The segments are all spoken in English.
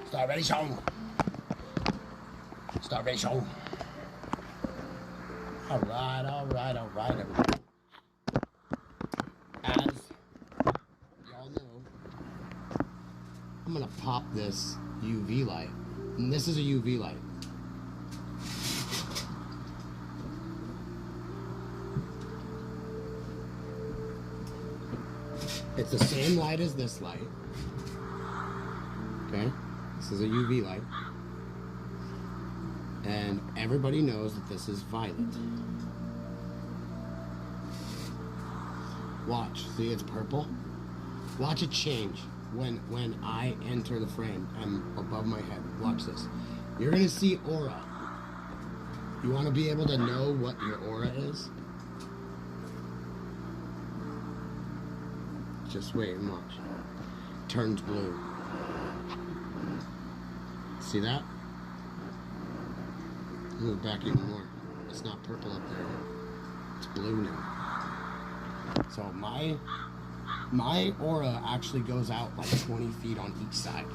Starvation. Starvation. Alright, everybody. As y'all know, I'm gonna pop this UV light. And this is a UV light. It's the same light as this light. Okay? This is a UV light. And everybody knows that this is violet. Watch. See, it's purple. Watch it change when I enter the frame and above my head. Watch this. You're going to see aura. You want to be able to know what your aura is? Just wait and watch. Turns blue. See that? Move back even more. It's not purple up there. It's blue now. So my aura actually goes out like 20 feet on each side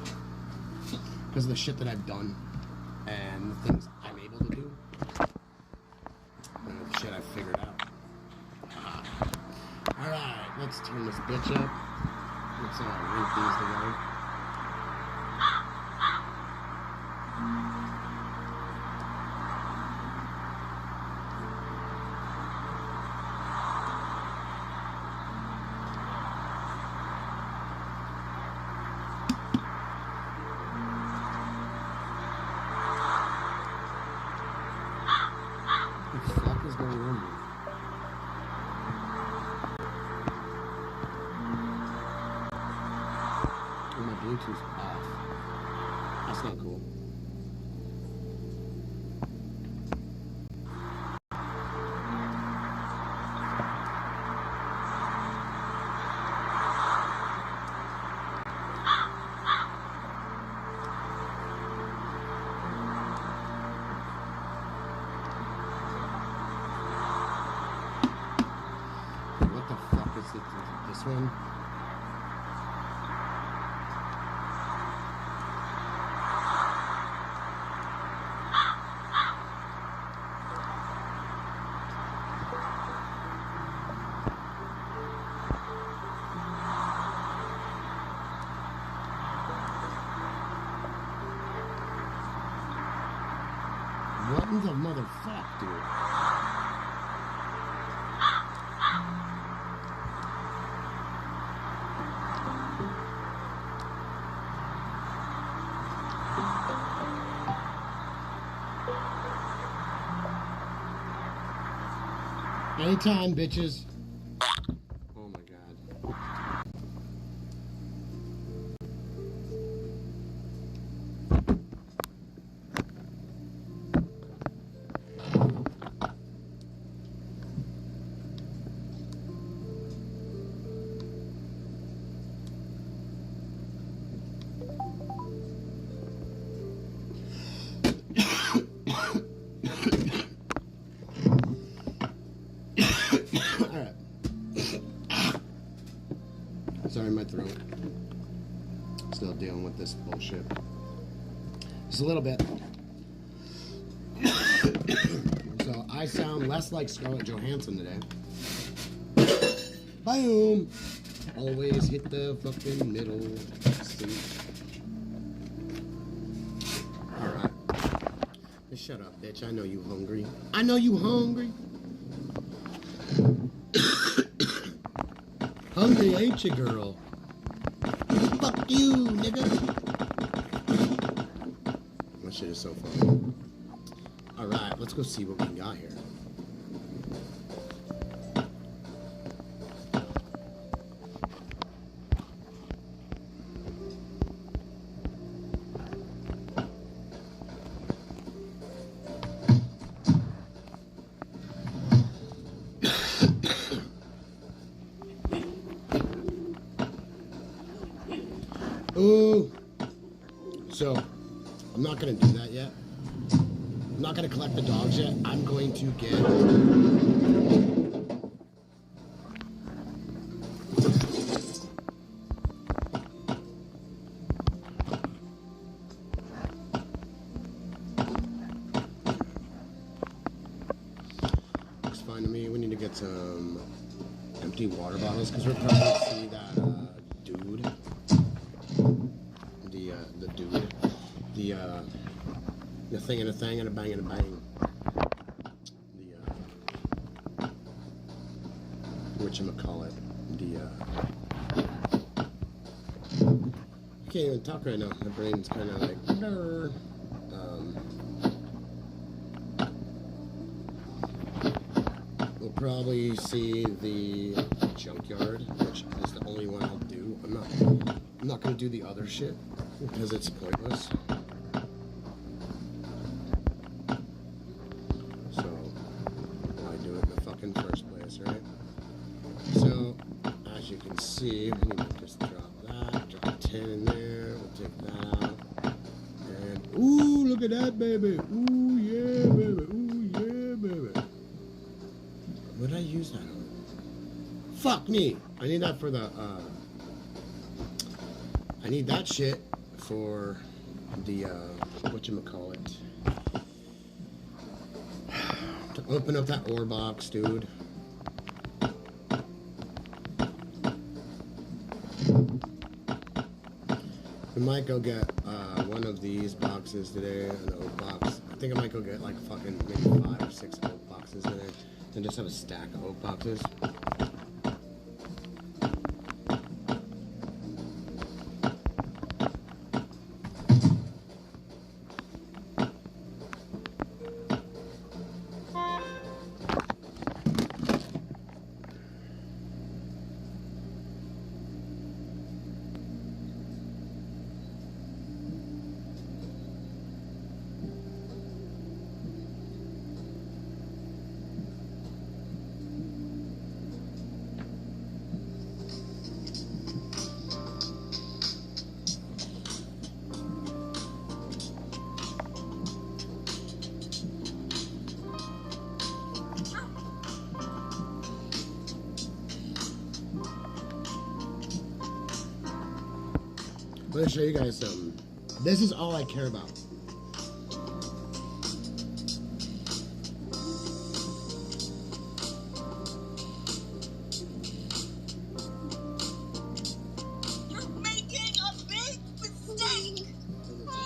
because of the shit that I've done and the things I'm able to do and the shit I've figured out. Alright, let's turn this bitch up. Let's link these together. What the fuck is going on here? Bluetooth off. That's not cool. What the fuck is it? This one? What in the motherfuck, dude? Anytime, bitches. Oh my god. Sorry, my throat. Still dealing with this bullshit. Just a little bit. So I sound less like Scarlett Johansson today. Boom! Always hit the fucking middle. Alright. Just shut up, bitch. I know you hungry. I know you hungry. Hungry ain't you, girl? Fuck you, nigga. That shit is so funny. Alright, let's go see what we got here. Ooh. So, I'm not going to do that yet. I'm not going to collect the dogs yet. I'm going to get... some empty water bottles because we're probably gonna see that dude. The dude. The thing and a thing and a bang and a bang. Whatchamacallit. I can't even talk right now. My brain's kind of like. We'll probably see the junkyard, which is the only one I'll do. I'm not gonna do the other shit because it's pointless. So why do it in the fucking first place, right? So as you can see, we need to just drop that, drop 10 in there. We'll take that out, and ooh, look at that, baby! Ooh yeah, baby! Ooh yeah, baby! What did I use that on? Fuck me! I need that for the, I need that shit for the, whatchamacallit. To open up that ore box, dude. We might go get, one of these boxes today, an oak box. I think I might go get, like, fucking maybe 5 or 6 oak boxes today. And just have a stack of oak boxes. Let me show you guys something. This is all I care about. You're making a big mistake!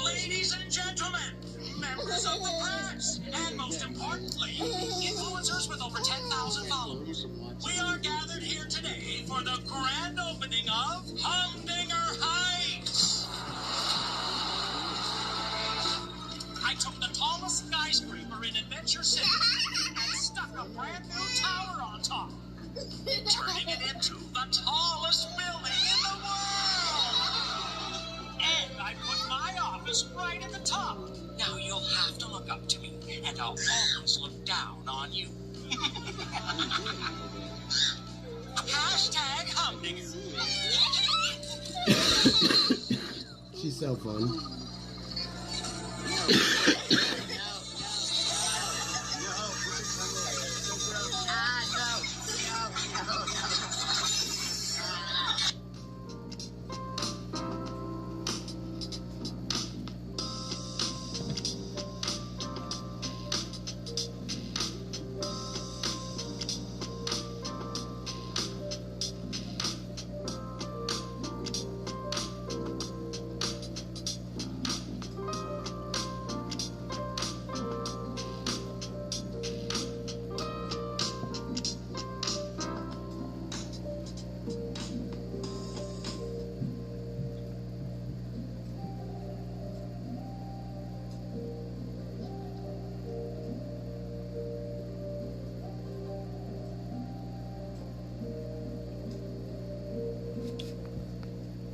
Ladies and gentlemen, members of the press, and most importantly, influencers with over 10,000 followers, we are gathered here today for the grand opening of Humdinger Heights. I took the tallest skyscraper in Adventure City and stuck a brand new tower on top, turning it into the tallest building in the world. And I put my office right at the top. Now you'll have to look up to me, and I'll always look down on you. Hashtag Humdinger. She's so fun.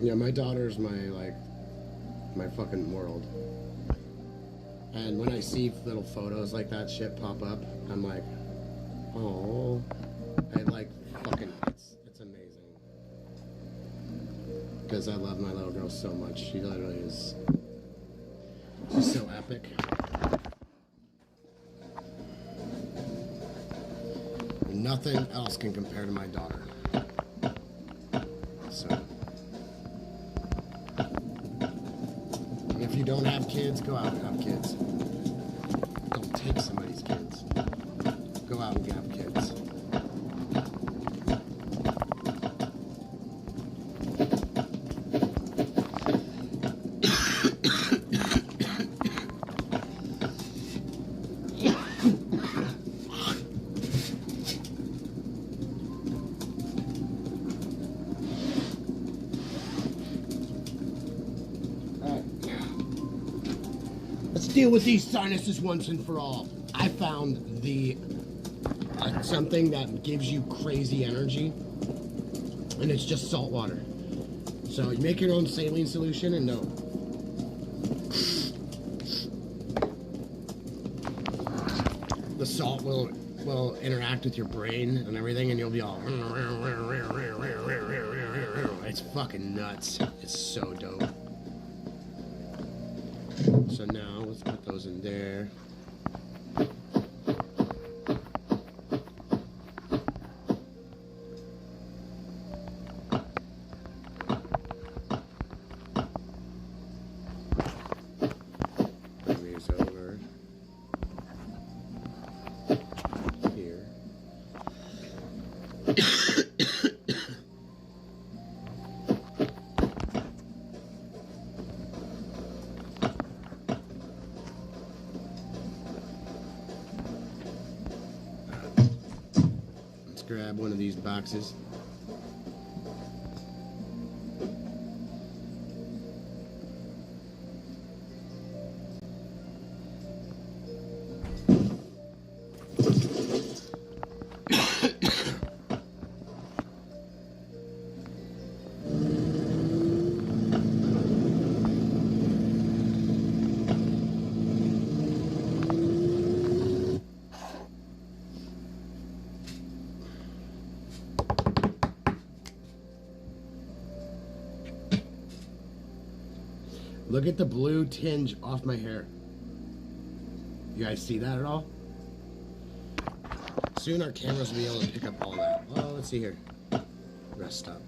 Yeah, my daughter's my fucking world. And when I see little photos like that shit pop up, I'm like, oh, and like fucking, it's amazing. Because I love my little girl so much. She literally is, she's so epic. Nothing else can compare to my daughter. So. If you don't have kids, go out and have kids. Don't take somebody's kids. Go out and have kids. deal with these sinuses once and for all. I found the something that gives you crazy energy, and it's just salt water. So you make your own saline solution, and no. The salt will interact with your brain and everything, and you'll be all. It's fucking nuts. It's so dope. So now let's put those in there. Over here. Let's grab one of these boxes. Look at the blue tinge off my hair. You guys see that at all? Soon our cameras will be able to pick up all that. Oh, let's see here. Rest stop.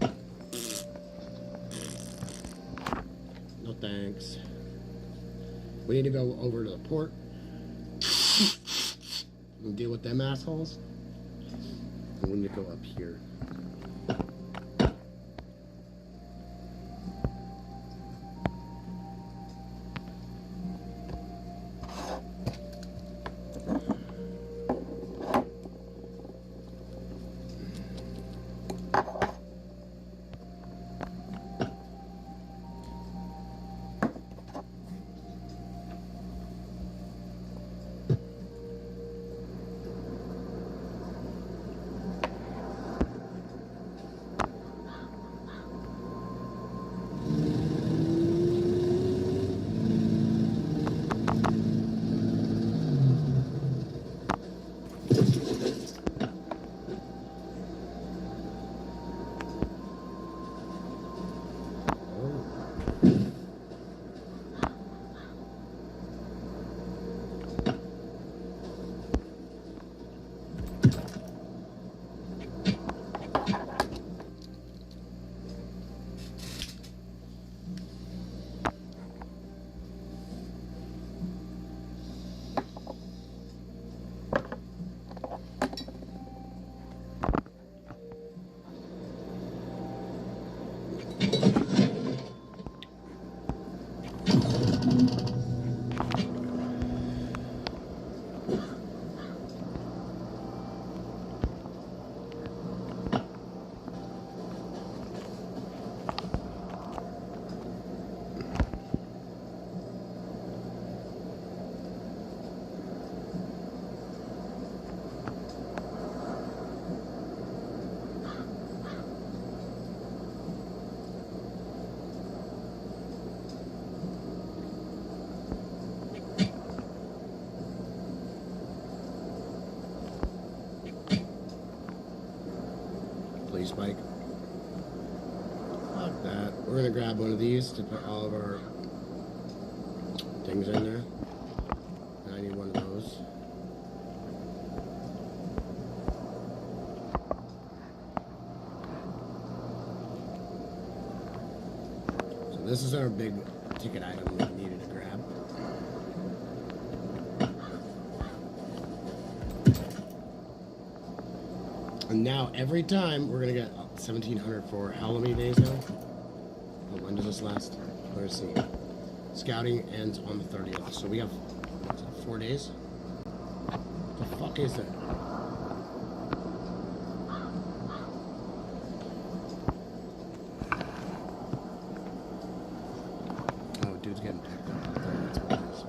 No thanks. We need to go over to the port and deal with them assholes. And we need to go up here. Spike. Fuck that. We're gonna grab one of these to put all of our things in there. And I need one of those. So this is our big ticket item we needed to grab. And now every time we're gonna get 1,700 for how many days now? Oh, when does this last? Let's see. Scouting ends on the 30th, so we have what's it, 4 days. What the fuck is that? Oh, dude's getting picked up. That's what it is.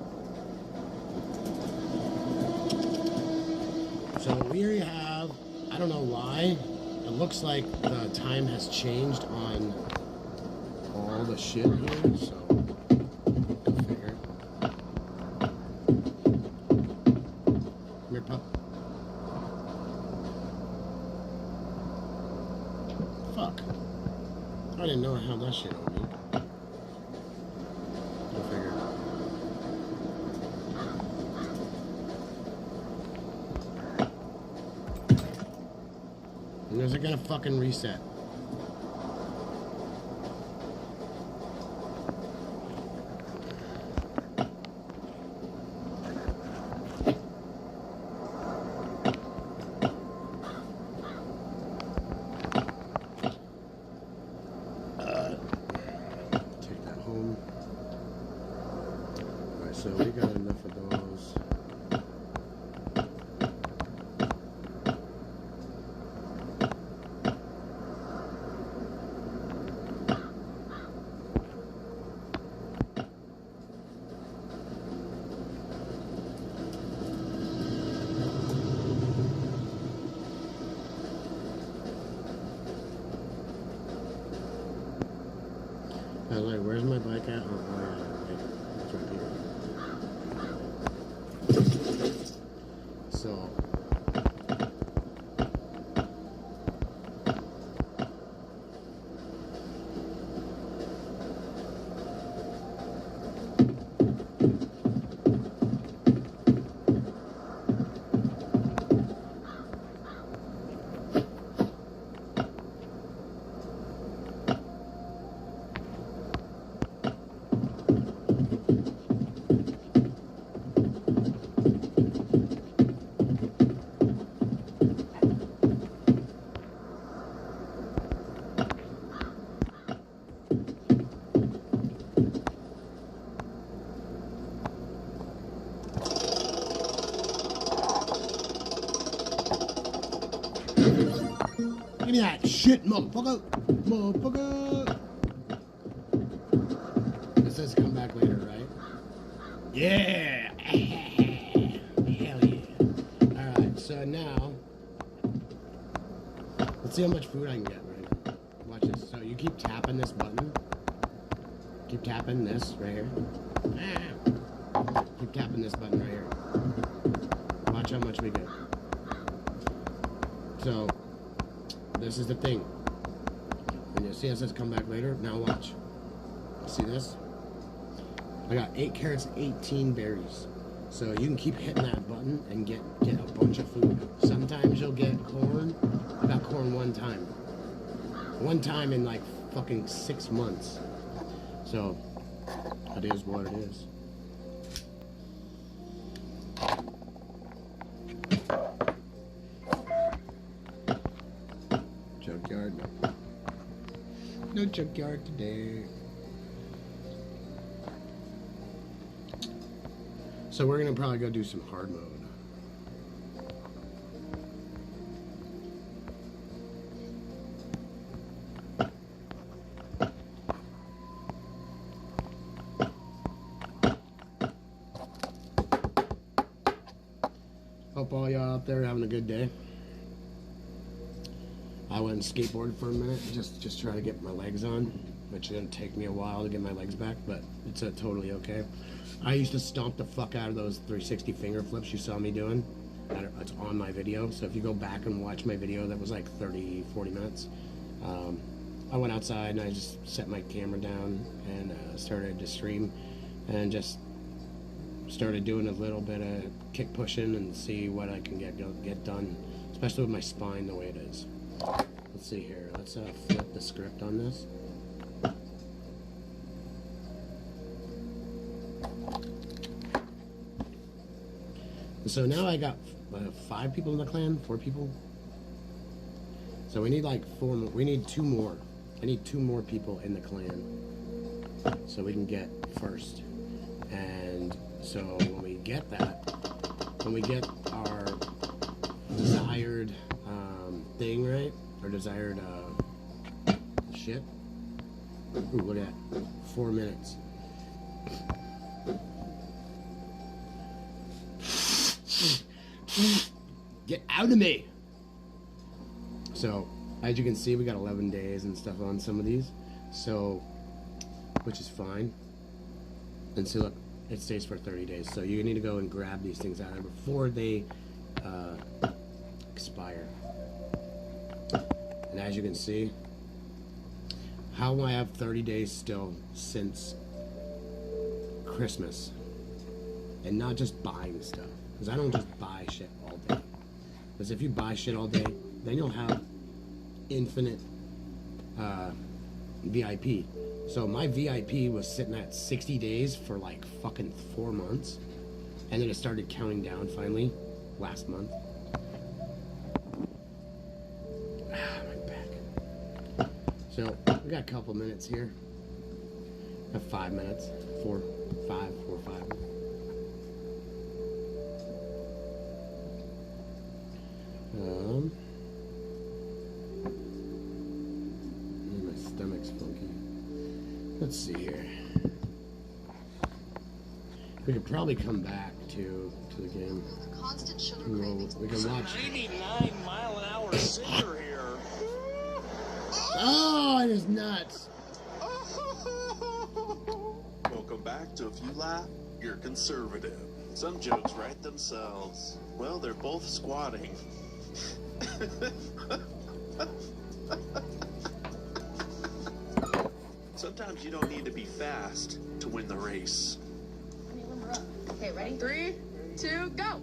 I don't know why. It looks like the time has changed on all the shit here, so go figure. Come here, pup. Fuck. I didn't know I had that shit on me. Go figure. When is it gonna fucking reset? Take that home. Alright, so we got enough of those. I was like, where's my bike at? Oh, yeah, it's right here. So, give me that shit, motherfucker! Motherfucker! It says come back later, right? Yeah! Hell yeah. Alright, so now, let's see how much food I can get, right? Watch this. So you keep tapping this button. Keep tapping this right here. Keep tapping this button right here. Watch how much we get. So, this is the thing. And you see it says come back later. Now watch. See this? I got 8 carrots, 18 berries. So you can keep hitting that button and get a bunch of food. Sometimes you'll get corn. I got corn one time. One time in like fucking 6 months. So, it is what it is. Junkyard, no. No junkyard today. So we're gonna probably go do some hard mode. Hope all y'all out there having a good day. I went and skateboarded for a minute, just try to get my legs on, which is gonna take me a while to get my legs back, but it's totally okay. I used to stomp the fuck out of those 360 finger flips you saw me doing. It's on my video, so if you go back and watch my video that was like 30-40 minutes, I went outside and I just set my camera down and started to stream and just started doing a little bit of kick pushing and see what I can get done, especially with my spine the way it is. Let's see here. Let's flip the script on this. So now I got 5 people in the clan, 4 people. So we need like 4 more. We need 2 more. I need 2 more people in the clan so we can get first. And so when we get that, when we get our desired thing, right? Our desired shit. Ooh, look at that. 4 minutes. Get out of me! So as you can see, we got 11 days and stuff on some of these, so which is fine. And so look, it stays for 30 days. So you need to go and grab these things out of it before they expire. And as you can see, how do I have 30 days still since Christmas? And not just buying stuff, because I don't just buy shit all day. Because if you buy shit all day, then you'll have infinite VIP. So my VIP was sitting at 60 days for like fucking 4 months, and then it started counting down finally last month. My back. So we got a couple minutes here. I have 5 minutes. 4, 5. My stomach's funky. Let's see here. We could probably come back to the game. Constant sugar We can watch. 99-mile-an-hour cinder here. Oh, it is nuts. Welcome back to If You Laugh, You're Conservative. Some jokes write themselves. Well, they're both squatting. Sometimes you don't need to be fast to win the race. Okay, ready? 3, 2, go.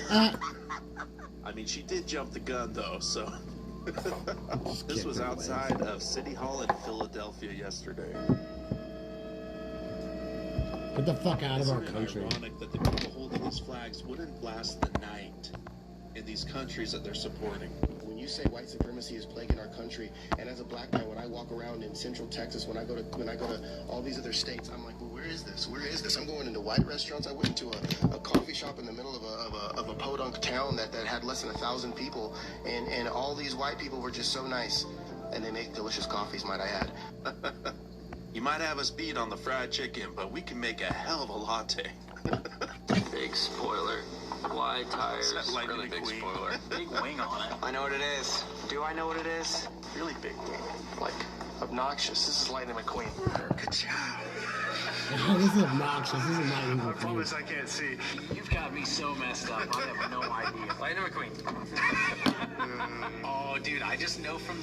I mean, she did jump the gun, though, so... This was outside of City Hall in Philadelphia yesterday. Get the fuck out of our Isn't it country. ironic that the people holding these flags wouldn't last the night in these countries that they're supporting? When you say white supremacy is plaguing our country, and as a black man, when I walk around in Central Texas, when I go to all these other states, I'm like, well, where is this? Where is this? I'm going into white restaurants. I went into a coffee shop in the middle of a podunk town that had less than 1,000 people, and all these white people were just so nice, and they make delicious coffees, might I add. You might have us beat on the fried chicken, but we can make a hell of a latte. Big spoiler. Wide tires. Lightning Really big McQueen. spoiler. Big wing on it. I know what it is. Do I know what it is? Really big wing, like obnoxious. This is Lightning McQueen. Good job. This is obnoxious. This is not even I promise I can't see. You've got me so messed up. I have no idea. Lightning McQueen. Oh, dude, I just know from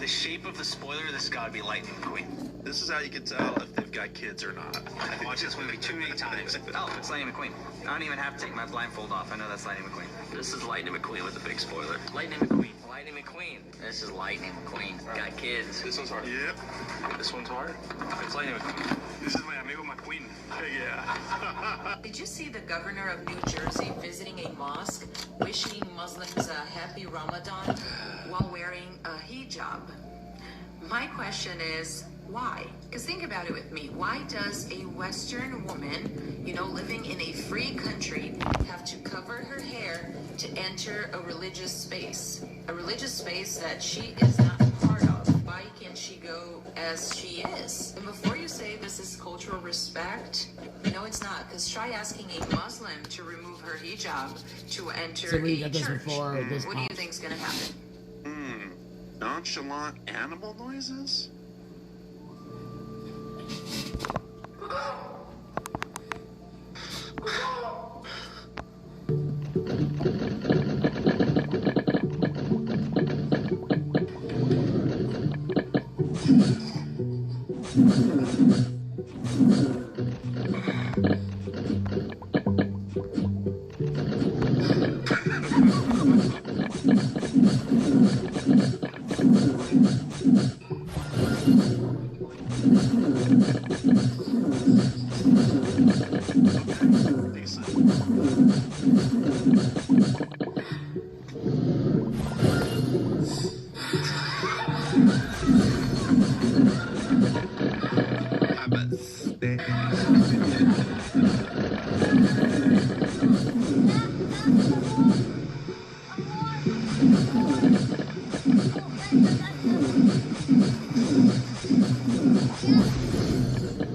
the shape of the spoiler, this has got to be Lightning McQueen. This is how you can tell if they've got kids or not. I've watched this movie too many times. Oh, it's Lightning McQueen. I don't even have to take my blindfold off. I know that's Lightning McQueen. This is Lightning McQueen with the big spoiler. Lightning McQueen. Lightning McQueen. This is Lightning McQueen. Got kids. This one's hard. Yep. This one's hard. It's Lightning McQueen. This is my amigo McQueen. Yeah. Did you see the governor of New Jersey visiting a mosque, wishing Muslims a happy Ramadan while wearing a hijab? My question is, why? Because think about it with me. Why does a Western woman, living in a free country, have to cover her hair to enter a religious space? A religious space that she is not part of. Why can't she go as she is? And before you say this is cultural respect, no, it's not. Because try asking a Muslim to remove her hijab to enter So we a got this church. before this What do you pops. think's gonna happen? Nonchalant animal noises?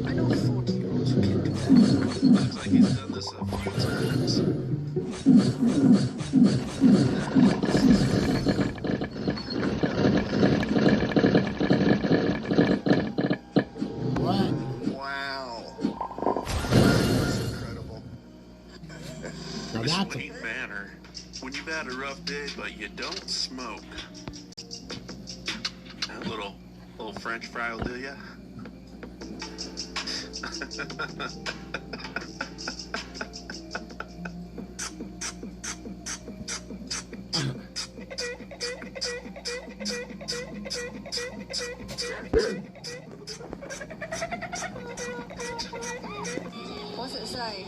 I know 40-year-olds who can do that. Looks like he's done this a few times. you've had a rough day, but you don't smoke. A little French fry will do ya. What's it say?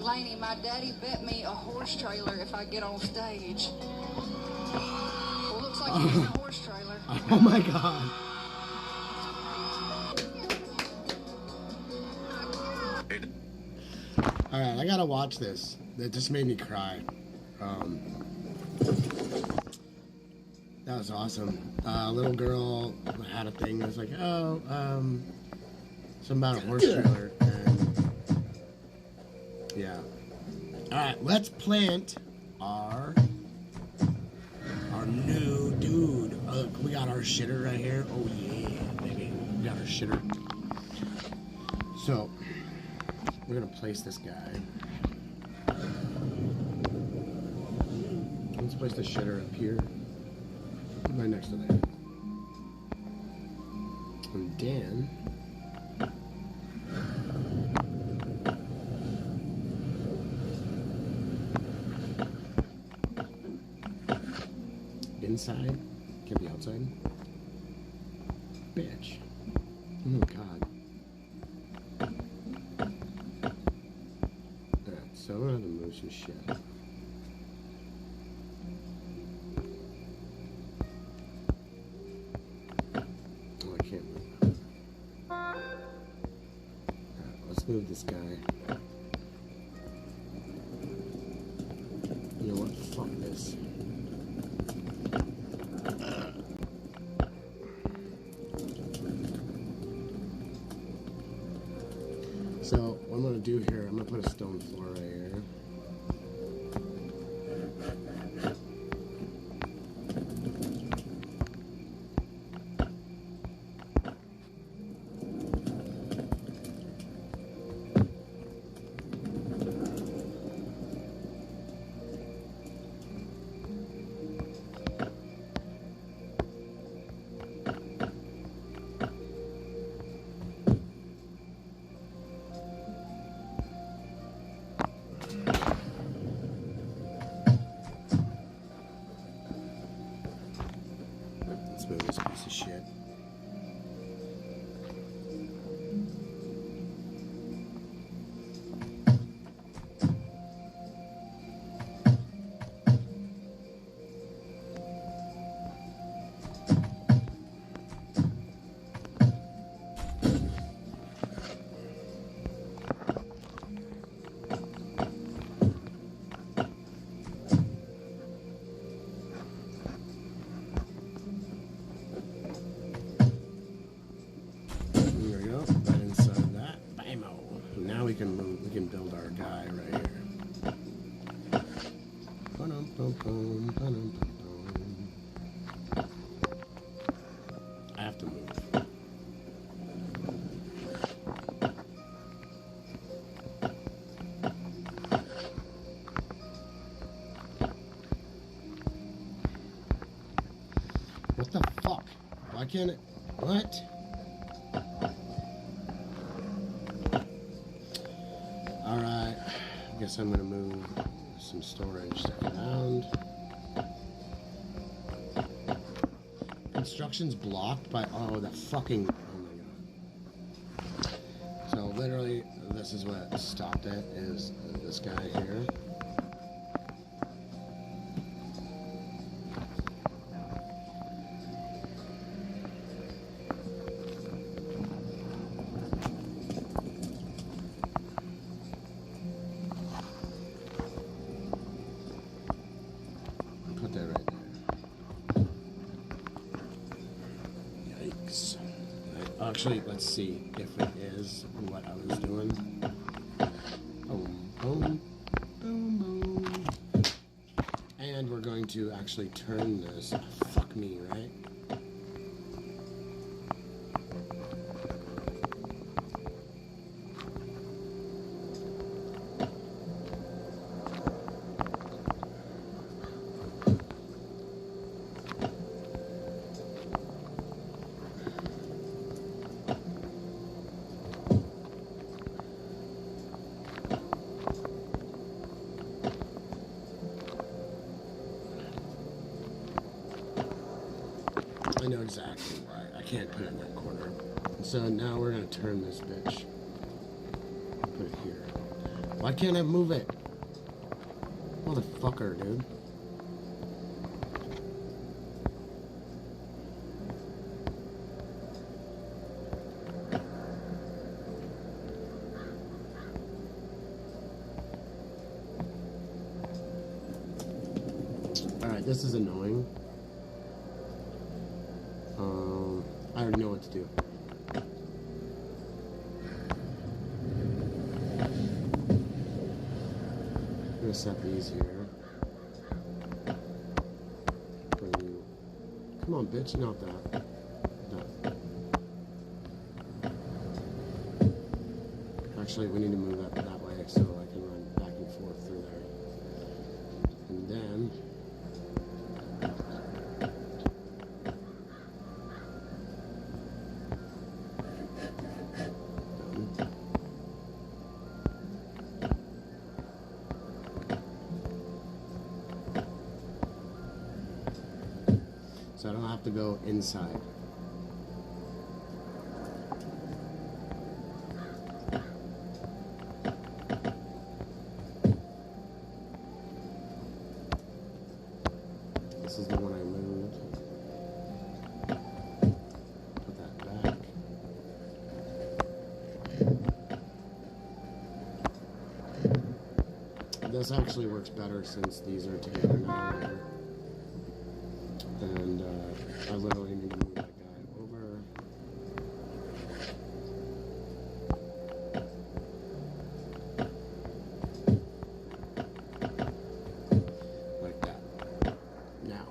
Laney, my daddy bet me a horse trailer if I get on stage. Well, looks like you're in a horse trailer. Oh my god. Alright, I gotta watch this. It just made me cry. That was awesome. Little girl had a thing that was like, oh, something about a horse trailer. And yeah. Alright, let's plant our new dude. Look, we got our shitter right here. Oh yeah, baby. We got our shitter. So, we're gonna place this guy. Let's place the shitter up here. Right next to there. And Dan. Inside? Can't be outside? Bitch. Oh god. Alright, so I'm gonna have to move some shit. Oh, I can't move. Alright, let's move this guy. You know what? Fuck this. So what I'm going to do here, I'm going to put a stone floor right here. Let's move this piece of shit. We can build our guy right here. I have to move. What the fuck? Why can't it? What? Alright, I guess I'm gonna move some storage stuff around. Construction's blocked by, oh, that fucking, oh my god. So literally, this is what stopped it, is this guy here. Put that right there. Yikes. Actually, let's see if it is what I was doing. Boom, boom, boom, boom. And we're going to actually turn this. Fuck me, right? exactly why. I can't put it in that corner. So now we're gonna turn this bitch. Put it here. Why can't I move it? Motherfucker, dude. Alright, this is annoying. I already know what to do. I'm gonna set these here. Come on, bitch, not that. That. Actually, we need to move that way so I can run back and forth through there. And then so I don't have to go inside. This is the one I moved. Put that back. This actually works better since these are together now. And I literally need to move that guy over. Like that. Now.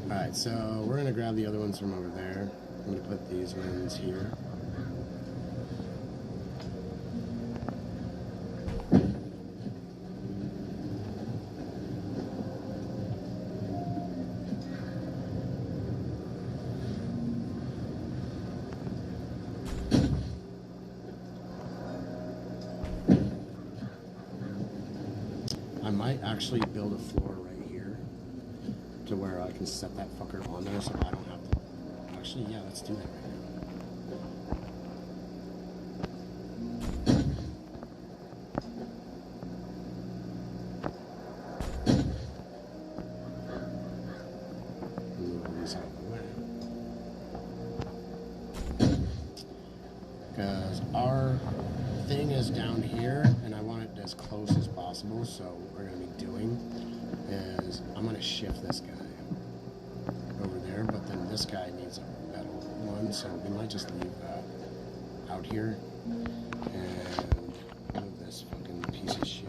Alright, so we're going to grab the other ones from over there. I'm going to put these ones here. I might actually build a floor right here to where I can set that fucker on there so I don't have to. Actually, yeah, let's do that right now. Move these out of the way. Because our thing is down here, and I want it as close as possible, so what we're going to be doing is I'm going to shift this guy over there, but then this guy needs a metal one, so we might just leave that out here and move this fucking piece of shit.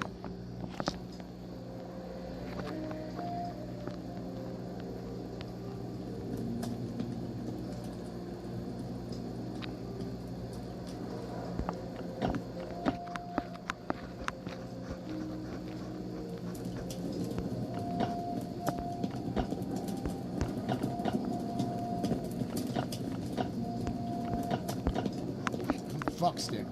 Fuck stick.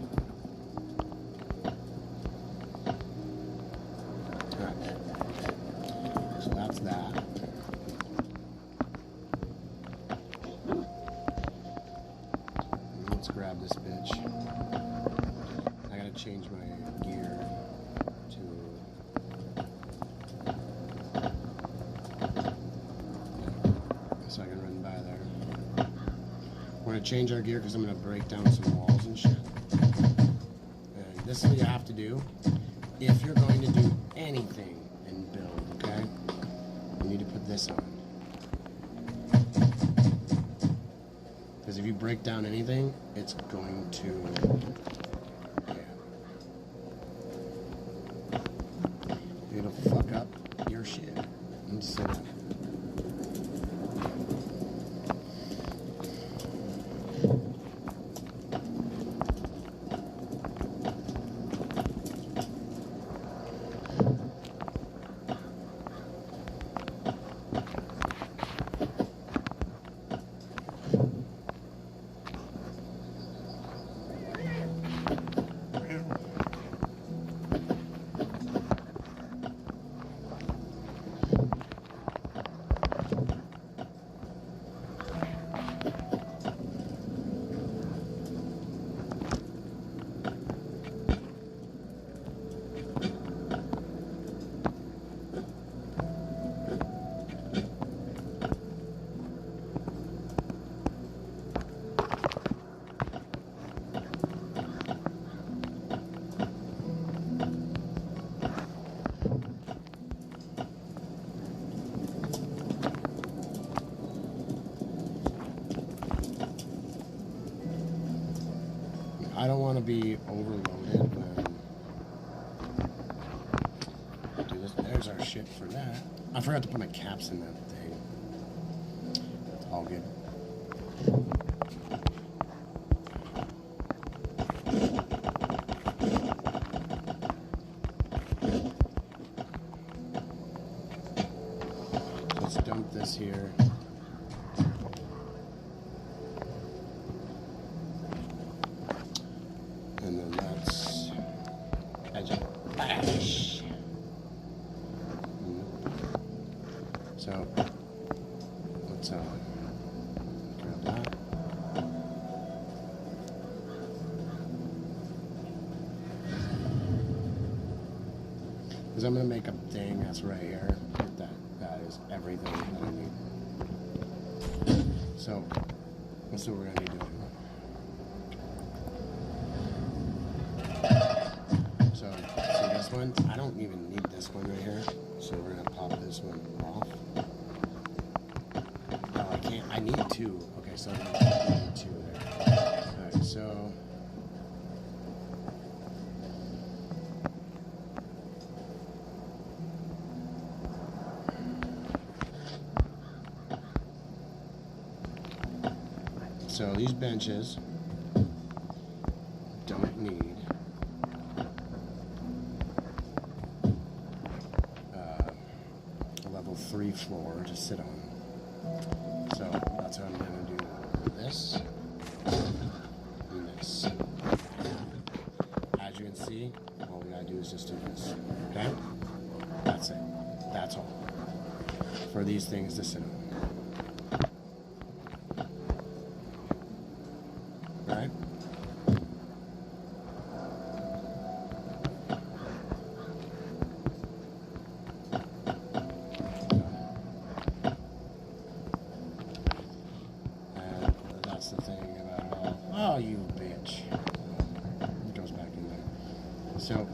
Alright. So that's that. Let's grab this bitch. I gotta change my gear to so I can run by there. We're gonna change our gear because I'm gonna break down some walls and shit. And this is what you have to do if you're going to do anything in build, okay? You need to put this on. Because if you break down anything, it's going to, yeah. It'll shit. I'm just saying. I don't want to be overloaded when I do this. There's our shit for that. I forgot to put my caps in that thing. It's all good. Let's dump this here. And then that's edge of bash. So let's grab that. Because I'm gonna make a thing that's right here. That is everything that I need. So let's see what we're gonna be doing. So, see this one? I don't even need this one right here. So we're gonna pop this one off. Oh, I can't. I need two. Okay, so I need two there. Alright, so. So these benches don't need a level 3 floor to sit on. So that's how I'm going to do this and this. As you can see, all we got to do is just do this. Okay? That's it. That's all. For these things to sit on. Right? And that's the thing about it all. Oh, you bitch. It goes back in there. So.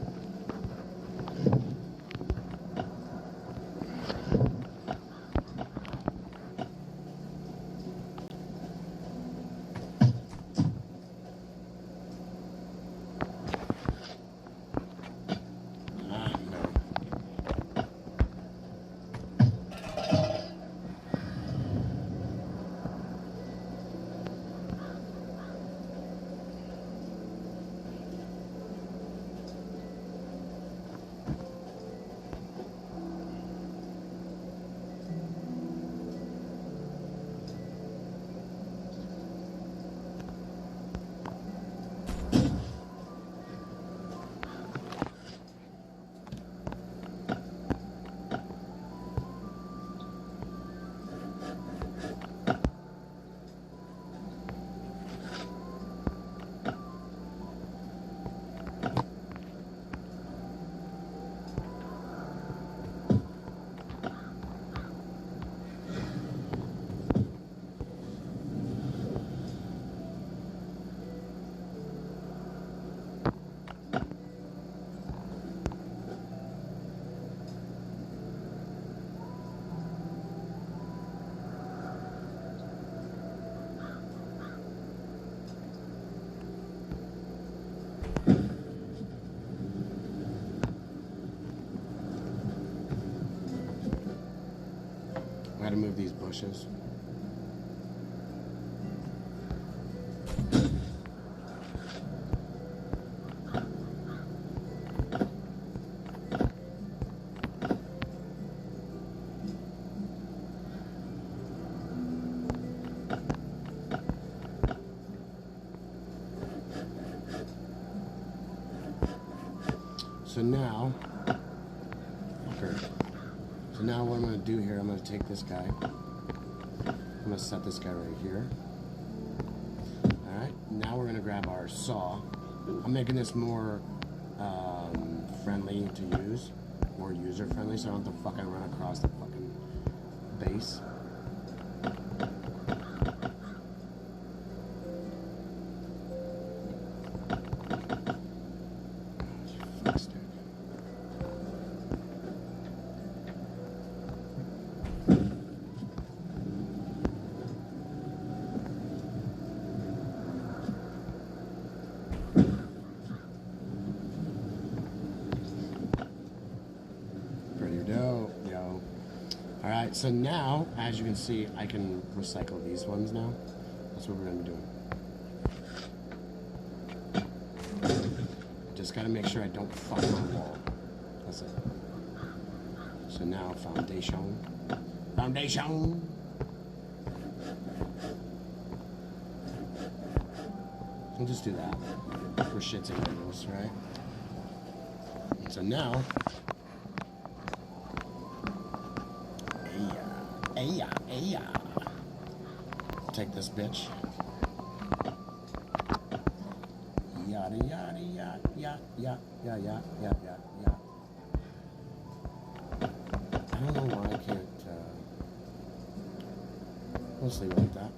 Gotta move these bushes. So now, so now what I'm going to do here, I'm going to take this guy. I'm going to set this guy right here. Alright, now we're going to grab our saw. I'm making this more friendly to use, more user friendly, so I don't have to fucking run across the fucking base. Alright, so now, as you can see, I can recycle these ones now. That's what we're going to be doing. Just got to make sure I don't fuck my wall. That's it. So now, foundation. Foundation! We'll just do that. For shits and giggles, right? So now... Take this bitch. Yada yada yada yada yada yada yada yada. I don't know why I can't. Let's leave it like that.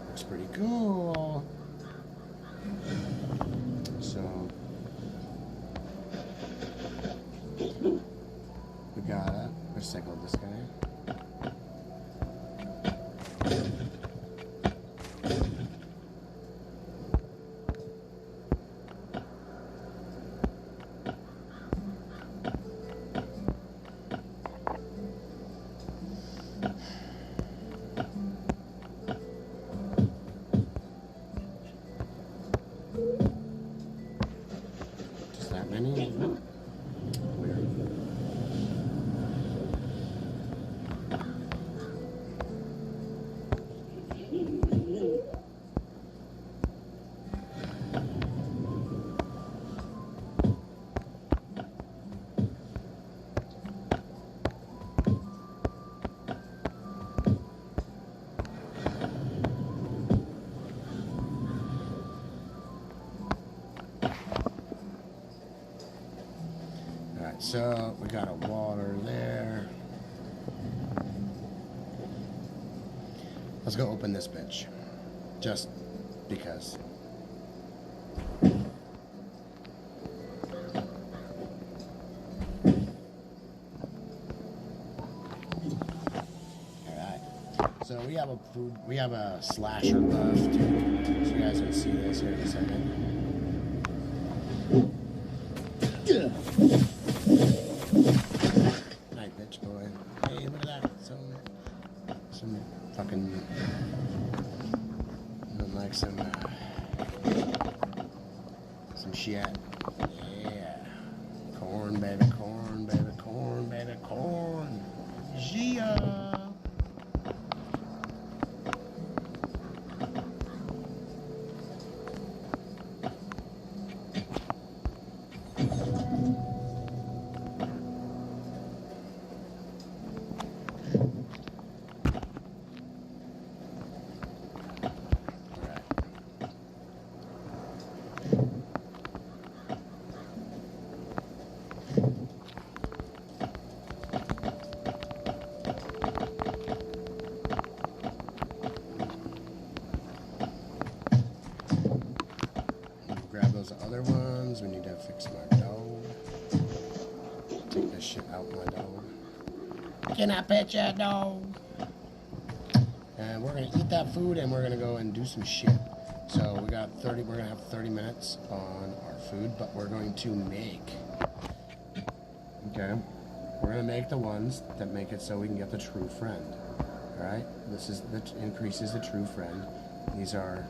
Looks pretty cool. So we gotta recycle this guy. Just that many? Weird. So we got a water there. Let's go open this bitch. Just because. Alright. So we have a slasher left. So you guys can see this here in a second. Night, bitch boy. Hey, look at that. Some fucking, like some shit. Yeah. Corn, baby, corn, baby, corn, baby, corn. Yeah. Grab those other ones. We need to fix my dough. Take this shit out my dough. Can I pet your dog? And we're gonna eat that food and we're gonna go and do some shit. So we're gonna have 30 minutes on our food, but we're going to make. Okay. We're gonna make the ones that make it so we can get the true friend. All right, this is the increases the true friend. These are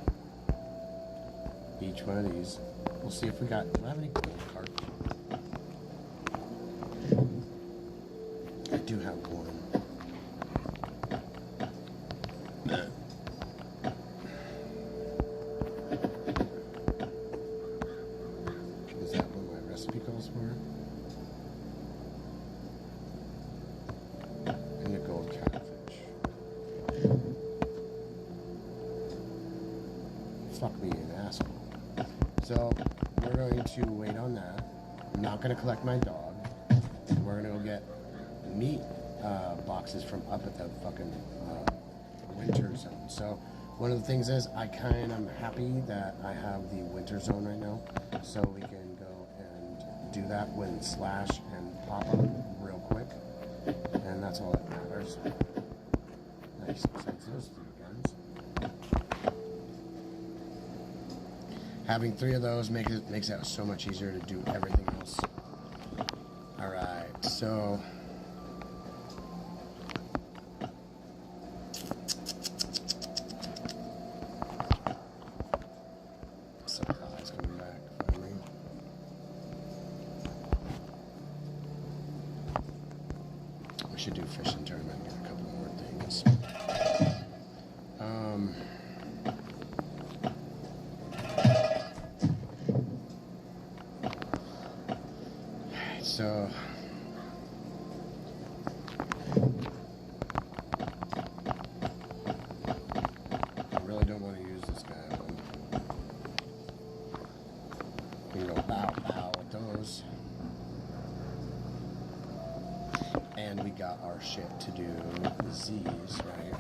each one of these. We'll see if we got. Do I have any gold cards? I do have one. Is that what my recipe calls for? And a gold catfish. Fuck me, an asshole. So we're going to wait on that. I'm not going to collect my dog. We're going to go get meat boxes from up at the fucking winter zone. So one of the things is I kind of am happy that I have the winter zone right now, so we can go and do that when Slash and Papa real quick, and that's all that matters. Nice, besides those 3 guns. Having 3 of those makes it so much easier to do everything else. All right, so. Supplies coming back finally. We should do fishing tournament and get a couple more things. So I really don't want to use this guy. We can go bow bow with those. And we got our shit to do the Z's, right?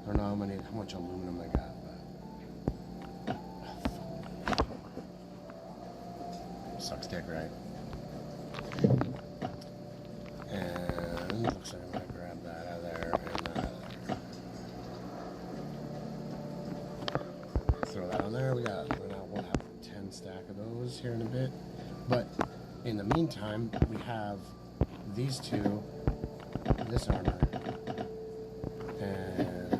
I don't know how much aluminum I got, but sucks dick, right? And looks like I'm gonna grab that out of there and that out of there. Throw that on there. We'll have 10 stack of those here in a bit. But in the meantime, we have these 2, this armor, and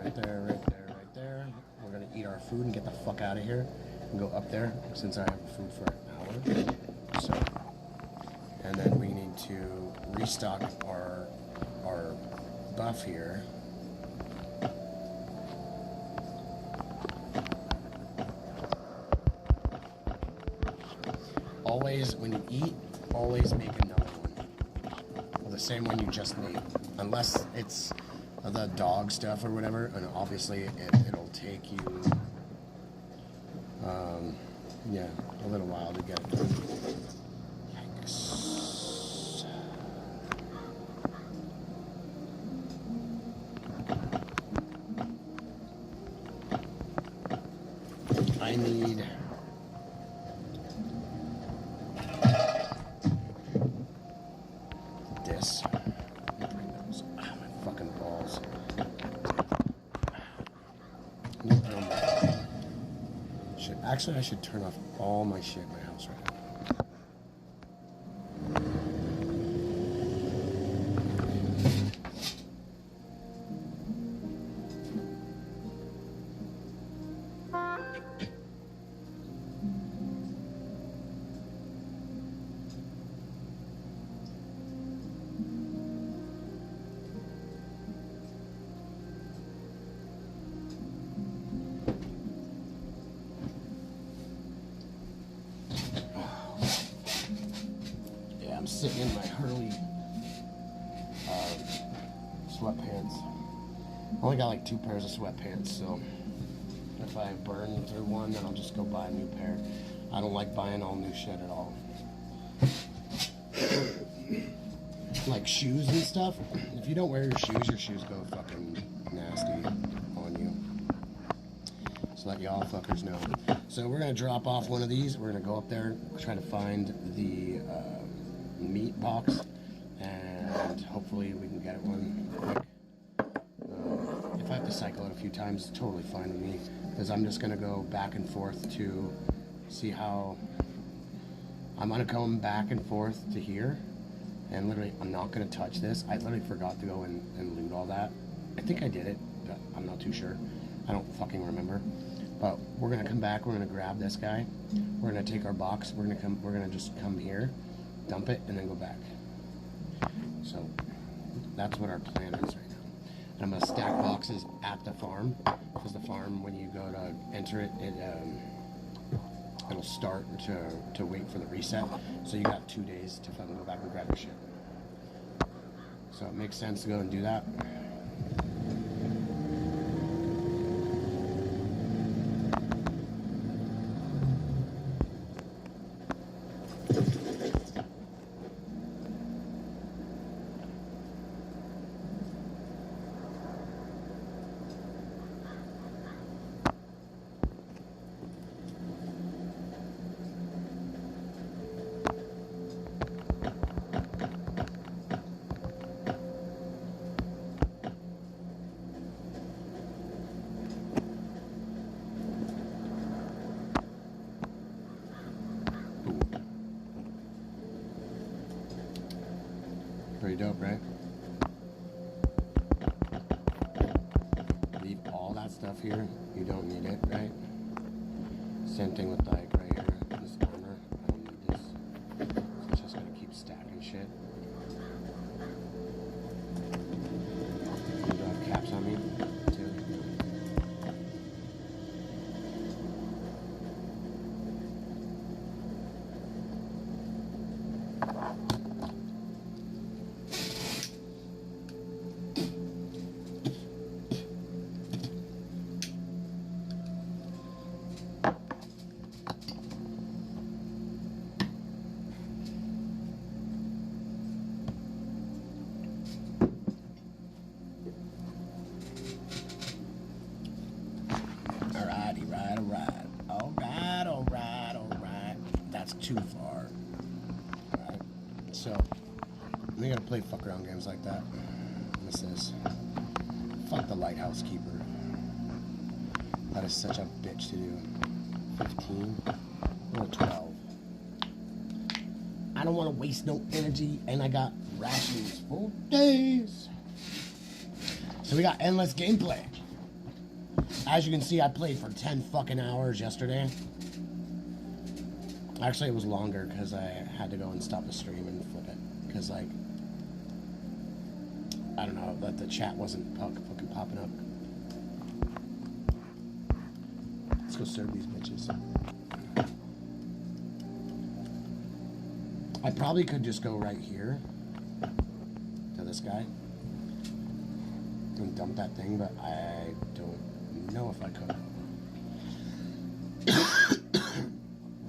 right there, right there, right there. We're gonna eat our food and get the fuck out of here and go up there since I have food for an hour. So, and then we need to restock our buff here. Always, when you eat, always make another one. Or the same one you just made. Unless it's the dog stuff or whatever, and obviously it'll take you, yeah, a little while to get it done. Yikes. I need... this. Bring those. Ah, my fucking balls. Actually, I should turn off all my shit in my house right now. Sitting in my Hurley sweatpants. I only got like 2 pairs of sweatpants, so if I burn through one, then I'll just go buy a new pair. I don't like buying all new shit at all. Like shoes and stuff. If you don't wear your shoes go fucking nasty on you. Just let y'all fuckers know. So we're gonna drop off one of these. We're gonna go up there, try to find the meat box, and hopefully we can get it one quick. If if I have to cycle it a few times, it's totally fine with me. Because I'm just going to go back and forth to see how... I'm going to come back and forth to here. And literally, I'm not going to touch this. I literally forgot to go and loot all that. I think I did it, but I'm not too sure. I don't fucking remember. But we're going to come back. We're going to grab this guy. We're going to take our box. We're going to just come here, dump it, and then go back. So that's what our plan is right now. And I'm going to stack boxes at the farm. Because the farm, when you go to enter it, it'll start to wait for the reset. So you got 2 days to fucking go back and grab your shit. So it makes sense to go and do that. Pretty dope, right? Leave all that stuff here. You don't need it, right? Same thing with like right here, this armor. I don't need this. So it's just gonna keep stacking shit. You don't have caps on me, too. Too far. Alright. So, I'm gonna play fuck around games like that. What's this? Fuck the lighthouse keeper. That is such a bitch to do. 15 or 12. I don't want to waste no energy, and I got rations for days. So we got endless gameplay. As you can see, I played for 10 fucking hours yesterday. Actually, it was longer because I had to go and stop the stream and flip it. Because, like, I don't know, that the chat wasn't fucking popping up. Let's go serve these bitches. I probably could just go right here to this guy and dump that thing, but I don't know if I could.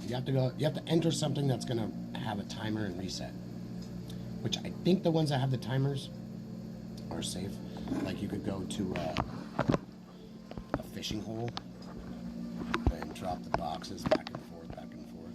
You have to enter something that's gonna have a timer and reset. Which I think the ones that have the timers are safe. Like you could go to a fishing hole and drop the boxes back and forth, back and forth.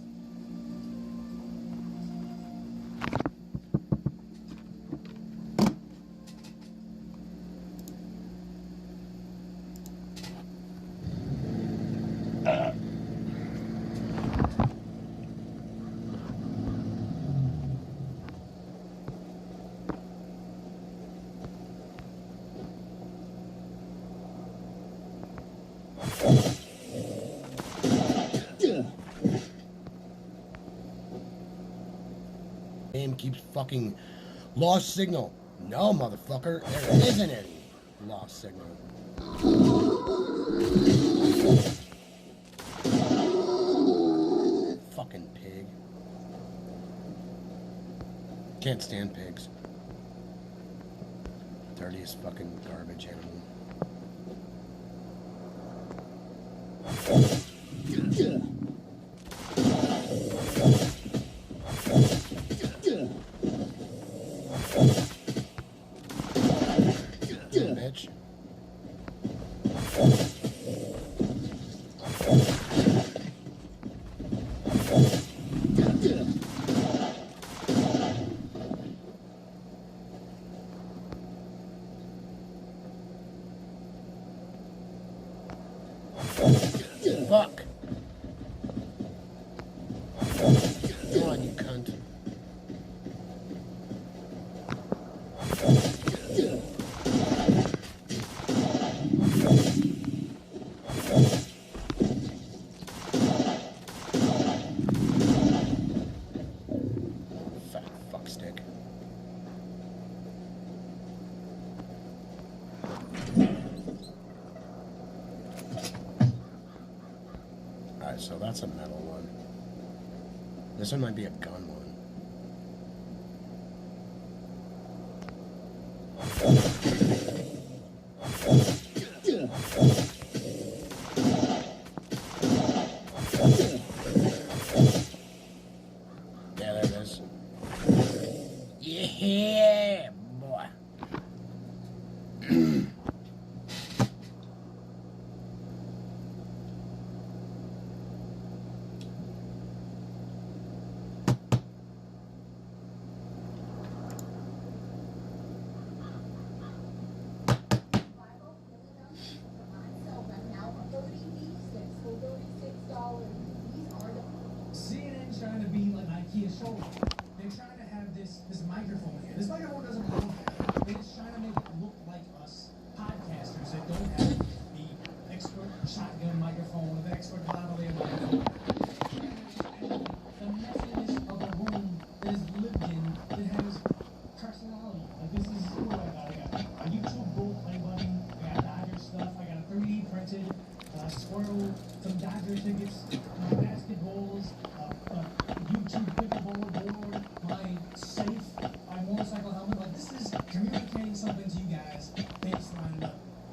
Game keeps fucking lost signal. No, motherfucker, there isn't any lost signal. Fucking pig. Can't stand pigs. Dirtiest fucking garbage animal. Bitch. Come on, you cunt. Fat fuckstick. Alright, so that's a metal one. This one might be a gun one. Yeah, there it is. Yeah, boy. CNN's trying to be like IKEA shoulder. They're trying to have this microphone here. This microphone doesn't belong here. They're just trying to make it look like us podcasters that don't have the expert shotgun microphone, the expert lavalier microphone. And the messiness of a room that is lived in that has personality. Like this is cool. I got a YouTube role play button. I got Dodger stuff. I got a 3D printed squirrel, some Dodger tickets, my basketballs, YouTube pickleball board, my safe, my motorcycle helmet. Like this is communicating something to you guys based on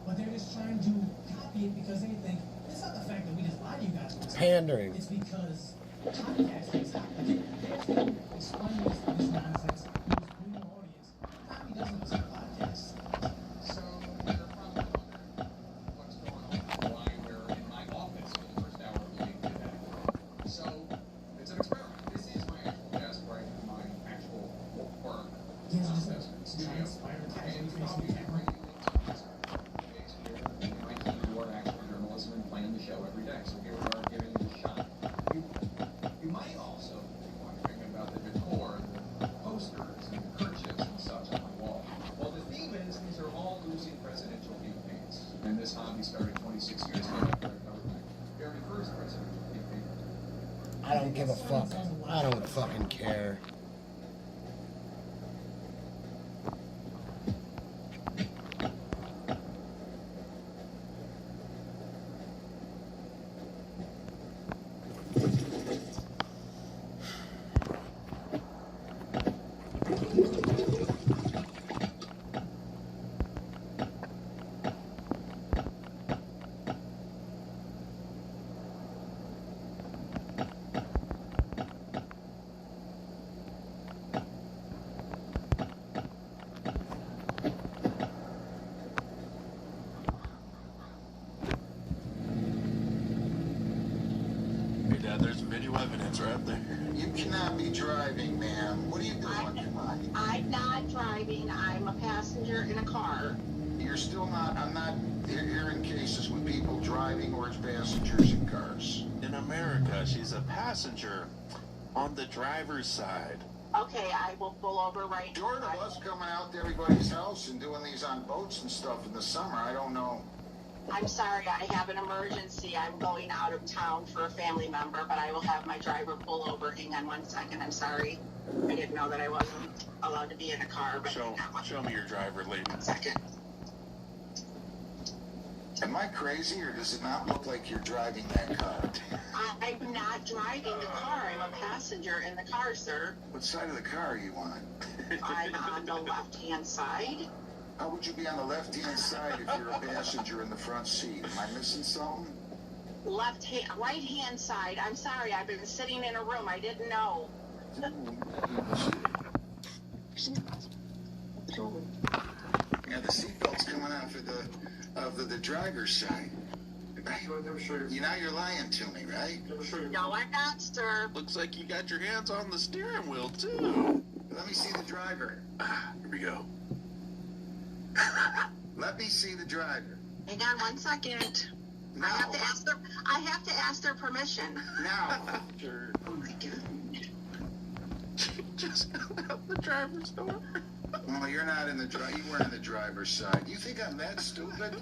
but they're just trying to copy it because they think it's not the fact that we just lie to you guys. Pandering. It's because podcasting is hot. Like, they have to explain this nonsense to this new audience. Tommy doesn't listen to podcasts. So you're probably wondering what's going on, why we're in my office for the first hour of the week today. So it's an experiment. This is my actual desk where I do my actual work. Yes, just Studio. inspired And casually I'll facing be the camera. bringing you links to these here. And my team who are actual journalism and playing the show every day. So here we are giving it a shot. You might also be wondering about the decor, the posters and the kerchiefs and such on my wall. Well, the theme is these are all losing presidential campaigns. And this hobby started 26 years ago after I covered my very first presidential campaign. I don't give a fuck. I don't fucking care. Hey, Dad, there's video evidence right there. You cannot be driving, ma'am. What are you doing? I'm not driving. I'm a passenger in a car. You're still not. I'm not hearing cases with people driving or as passengers in cars. In America, she's a passenger on the driver's side. Okay, I will pull over right Short of us coming out to everybody's house and doing these on boats and stuff in the summer, I don't know. I'm sorry, I have an emergency. I'm going out of town for a family member, but I will have my driver pull over. Hang on 1 second. I'm sorry. I didn't know that I wasn't allowed to be in a car. But Show me your driver, lady. 1 second. Am I crazy, or does it not look like you're driving that car? I'm not driving the car. I'm a passenger in the car, sir. What side of the car are you on? I'm on the left-hand side. How would you be on the left-hand side if you're a passenger in the front seat? Am I missing something? Right-hand side. I'm sorry. I've been sitting in a room. I didn't know. Yeah, the seatbelt's coming out of the driver's side. Now you're lying to me, right? No, I'm not, sir. Looks like you got your hands on the steering wheel, too. Let me see the driver. Here we go. Let me see the driver. Hang on 1 second. No. I have to ask their permission. Now. Sure. Oh my God. Just got out the driver's door. Well, you're not in the you weren't in the driver's side. You think I'm that stupid?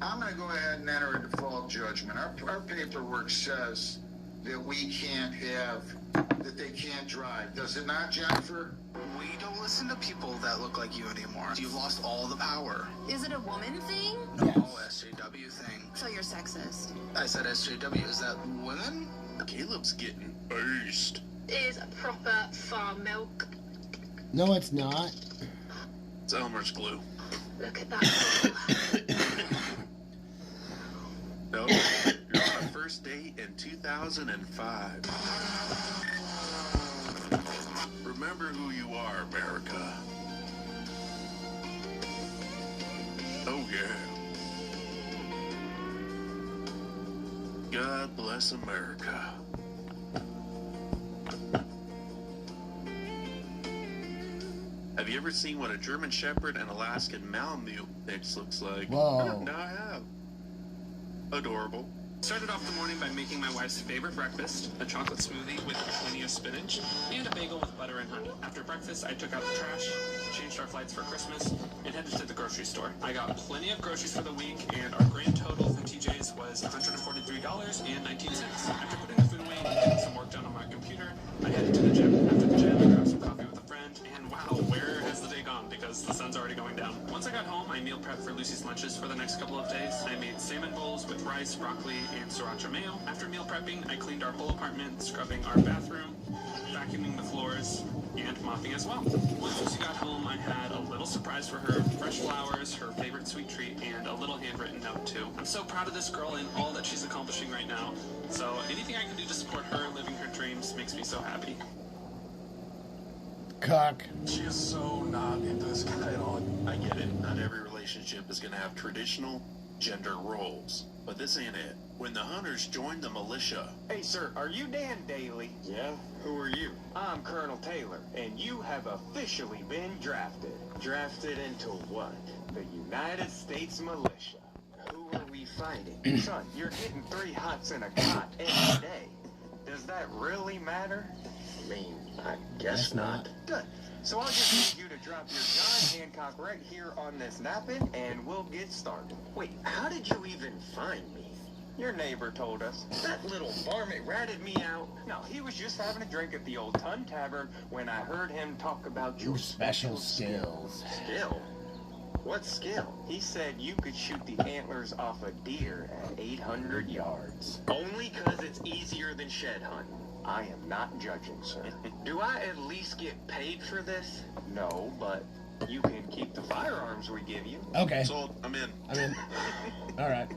I'm going to go ahead and enter a default judgment. Our paperwork says that we can't have, that they can't drive. Does it not, Jennifer? We don't listen to people that look like you anymore. You've lost all the power. Is it a woman thing? No, SJW thing. So you're sexist. I said SJW. Is that women? Caleb's getting burst. Is proper farm milk. No, it's not. It's Elmer's glue. Look at that. No, you're on a first date in 2005. Remember who you are, America. Oh, yeah. God bless America. Have you ever seen what a German Shepherd and Alaskan Malamute mix looks like? Whoa. No, I have. Adorable. Started off the morning by making my wife's favorite breakfast, a chocolate smoothie with plenty of spinach, and a bagel with butter and honey. After breakfast, I took out the trash, changed our flights for Christmas, and headed to the grocery store. I got plenty of groceries for the week, and our grand total from TJ's was $143.19. After putting the food away and getting some work done on my computer, I headed to the gym. After the gym, I grabbed some coffee with a friend, and wow, where has the day gone? Because the sun's already going down. Once I got home, I meal prepped for Lucy's lunches for the next couple of days. I made salmon bowls with rice, broccoli, and sriracha mayo. After meal prepping, I cleaned our whole apartment, scrubbing our bathroom, vacuuming the floors, and mopping as well. Once Lucy got home, I had a little surprise for her, fresh flowers, her favorite sweet treat, and a little handwritten note too. I'm so proud of this girl and all that she's accomplishing right now. So anything I can do to support her living her dreams makes me so happy. Cock. She is so not into this guy at all. I get it. Not every relationship is going to have traditional gender roles. But this ain't it. When the hunters joined the militia... Hey, sir, are you Dan Daly? Yeah? Who are you? I'm Colonel Taylor, and you have officially been drafted. Drafted into what? The United States Militia. Who are we fighting? Son, you're getting 3 hots in a cot every day. Does that really matter? I mean, I guess not. Good. So I'll just need you to drop your John Hancock right here on this napkin, and we'll get started. Wait, how did you even find me? Your neighbor told us. That little varmint ratted me out. No, he was just having a drink at the Old Tun Tavern when I heard him talk about your Special skills. Skill? What skill? He said you could shoot the antlers off a deer at 800 yards. Only 'cause it's easier than shed hunting. I am not judging, sir. Do I at least get paid for this? No, but you can keep the firearms we give you. Okay. Sold. I'm in. All right.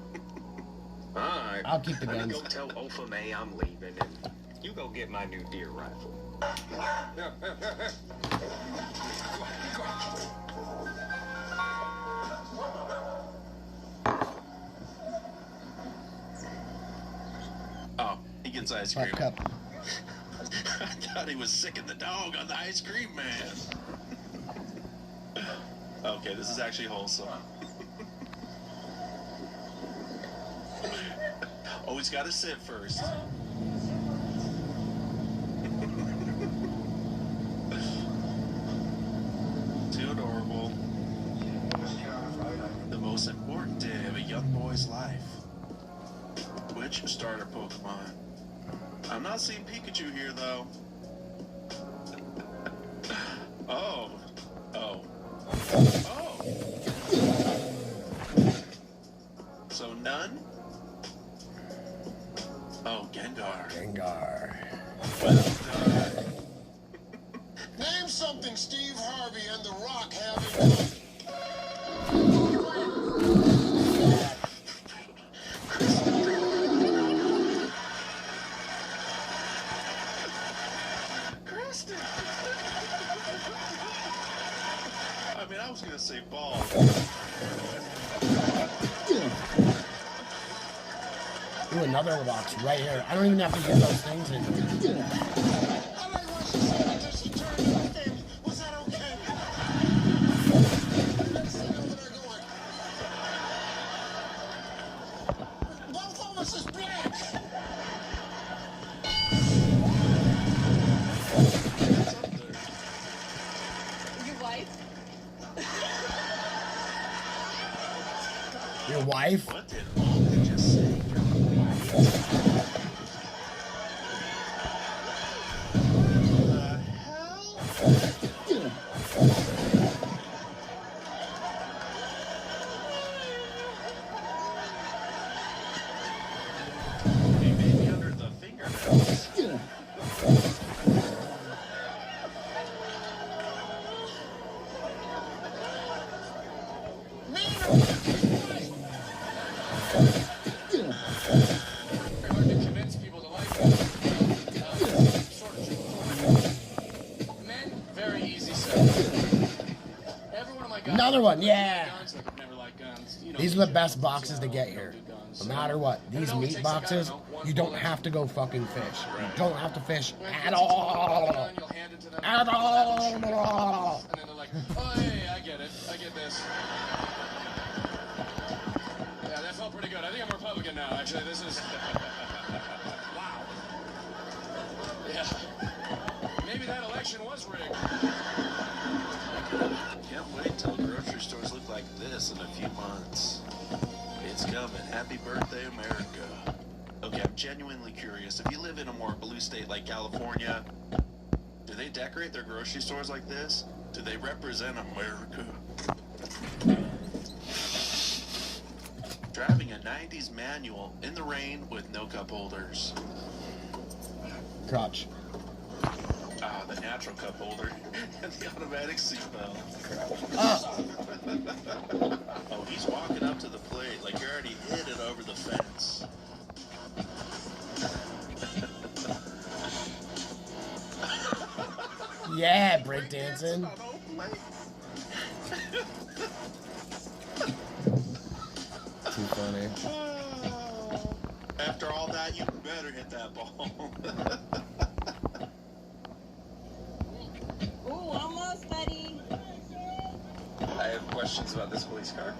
Alright. I'll keep the Let me guns. go tell Ofa May I'm leaving, and you go get my new deer rifle. Oh, he gets ice cream. Fuck up. I thought he was sicking the dog on the ice cream man. Okay, this is actually wholesome. Always gotta sit first. Too adorable. The most important day of a young boy's life. Which starter Pokemon? I'm not seeing Pikachu here, though. Oh. So none? Oh, Gengar. Well done. Name something Steve Harvey and The Rock have in common. I mean, I was gonna say ball. Ooh, another box right here. I don't even have to get those things in. Was that okay? Both of us is black. wife? What did Olga just say? Maybe under the fingernails. Hard to convince people to like it. Sort of men, very easy sell. Every one of my guys. Another one, yeah. Guns, like, I've never liked guns. You know, These are the best boxes to get here. No matter what. These meat boxes, you don't have to go fucking fish. You don't have to fish at all. At all. And then they're like, oh, hey, I get it. I get this. Yeah, that felt pretty good. I think I'm Republican now, actually. This is... Wow. Yeah. Maybe that election was rigged. Can't wait till grocery stores look like this in a few months. It's coming. Happy birthday, America. Okay, I'm genuinely curious. If you live in a more blue state like California, do they decorate their grocery stores like this? Do they represent America? Driving a 90s manual in the rain with no cup holders. Crotch. Ah, the natural cup holder and the automatic seatbelt. Oh, he's walking up to the plate like you already hit it over the fence. Yeah, breakdancing. Too funny. After all that, you better hit that ball. Ooh, almost, buddy. I have questions about this police car.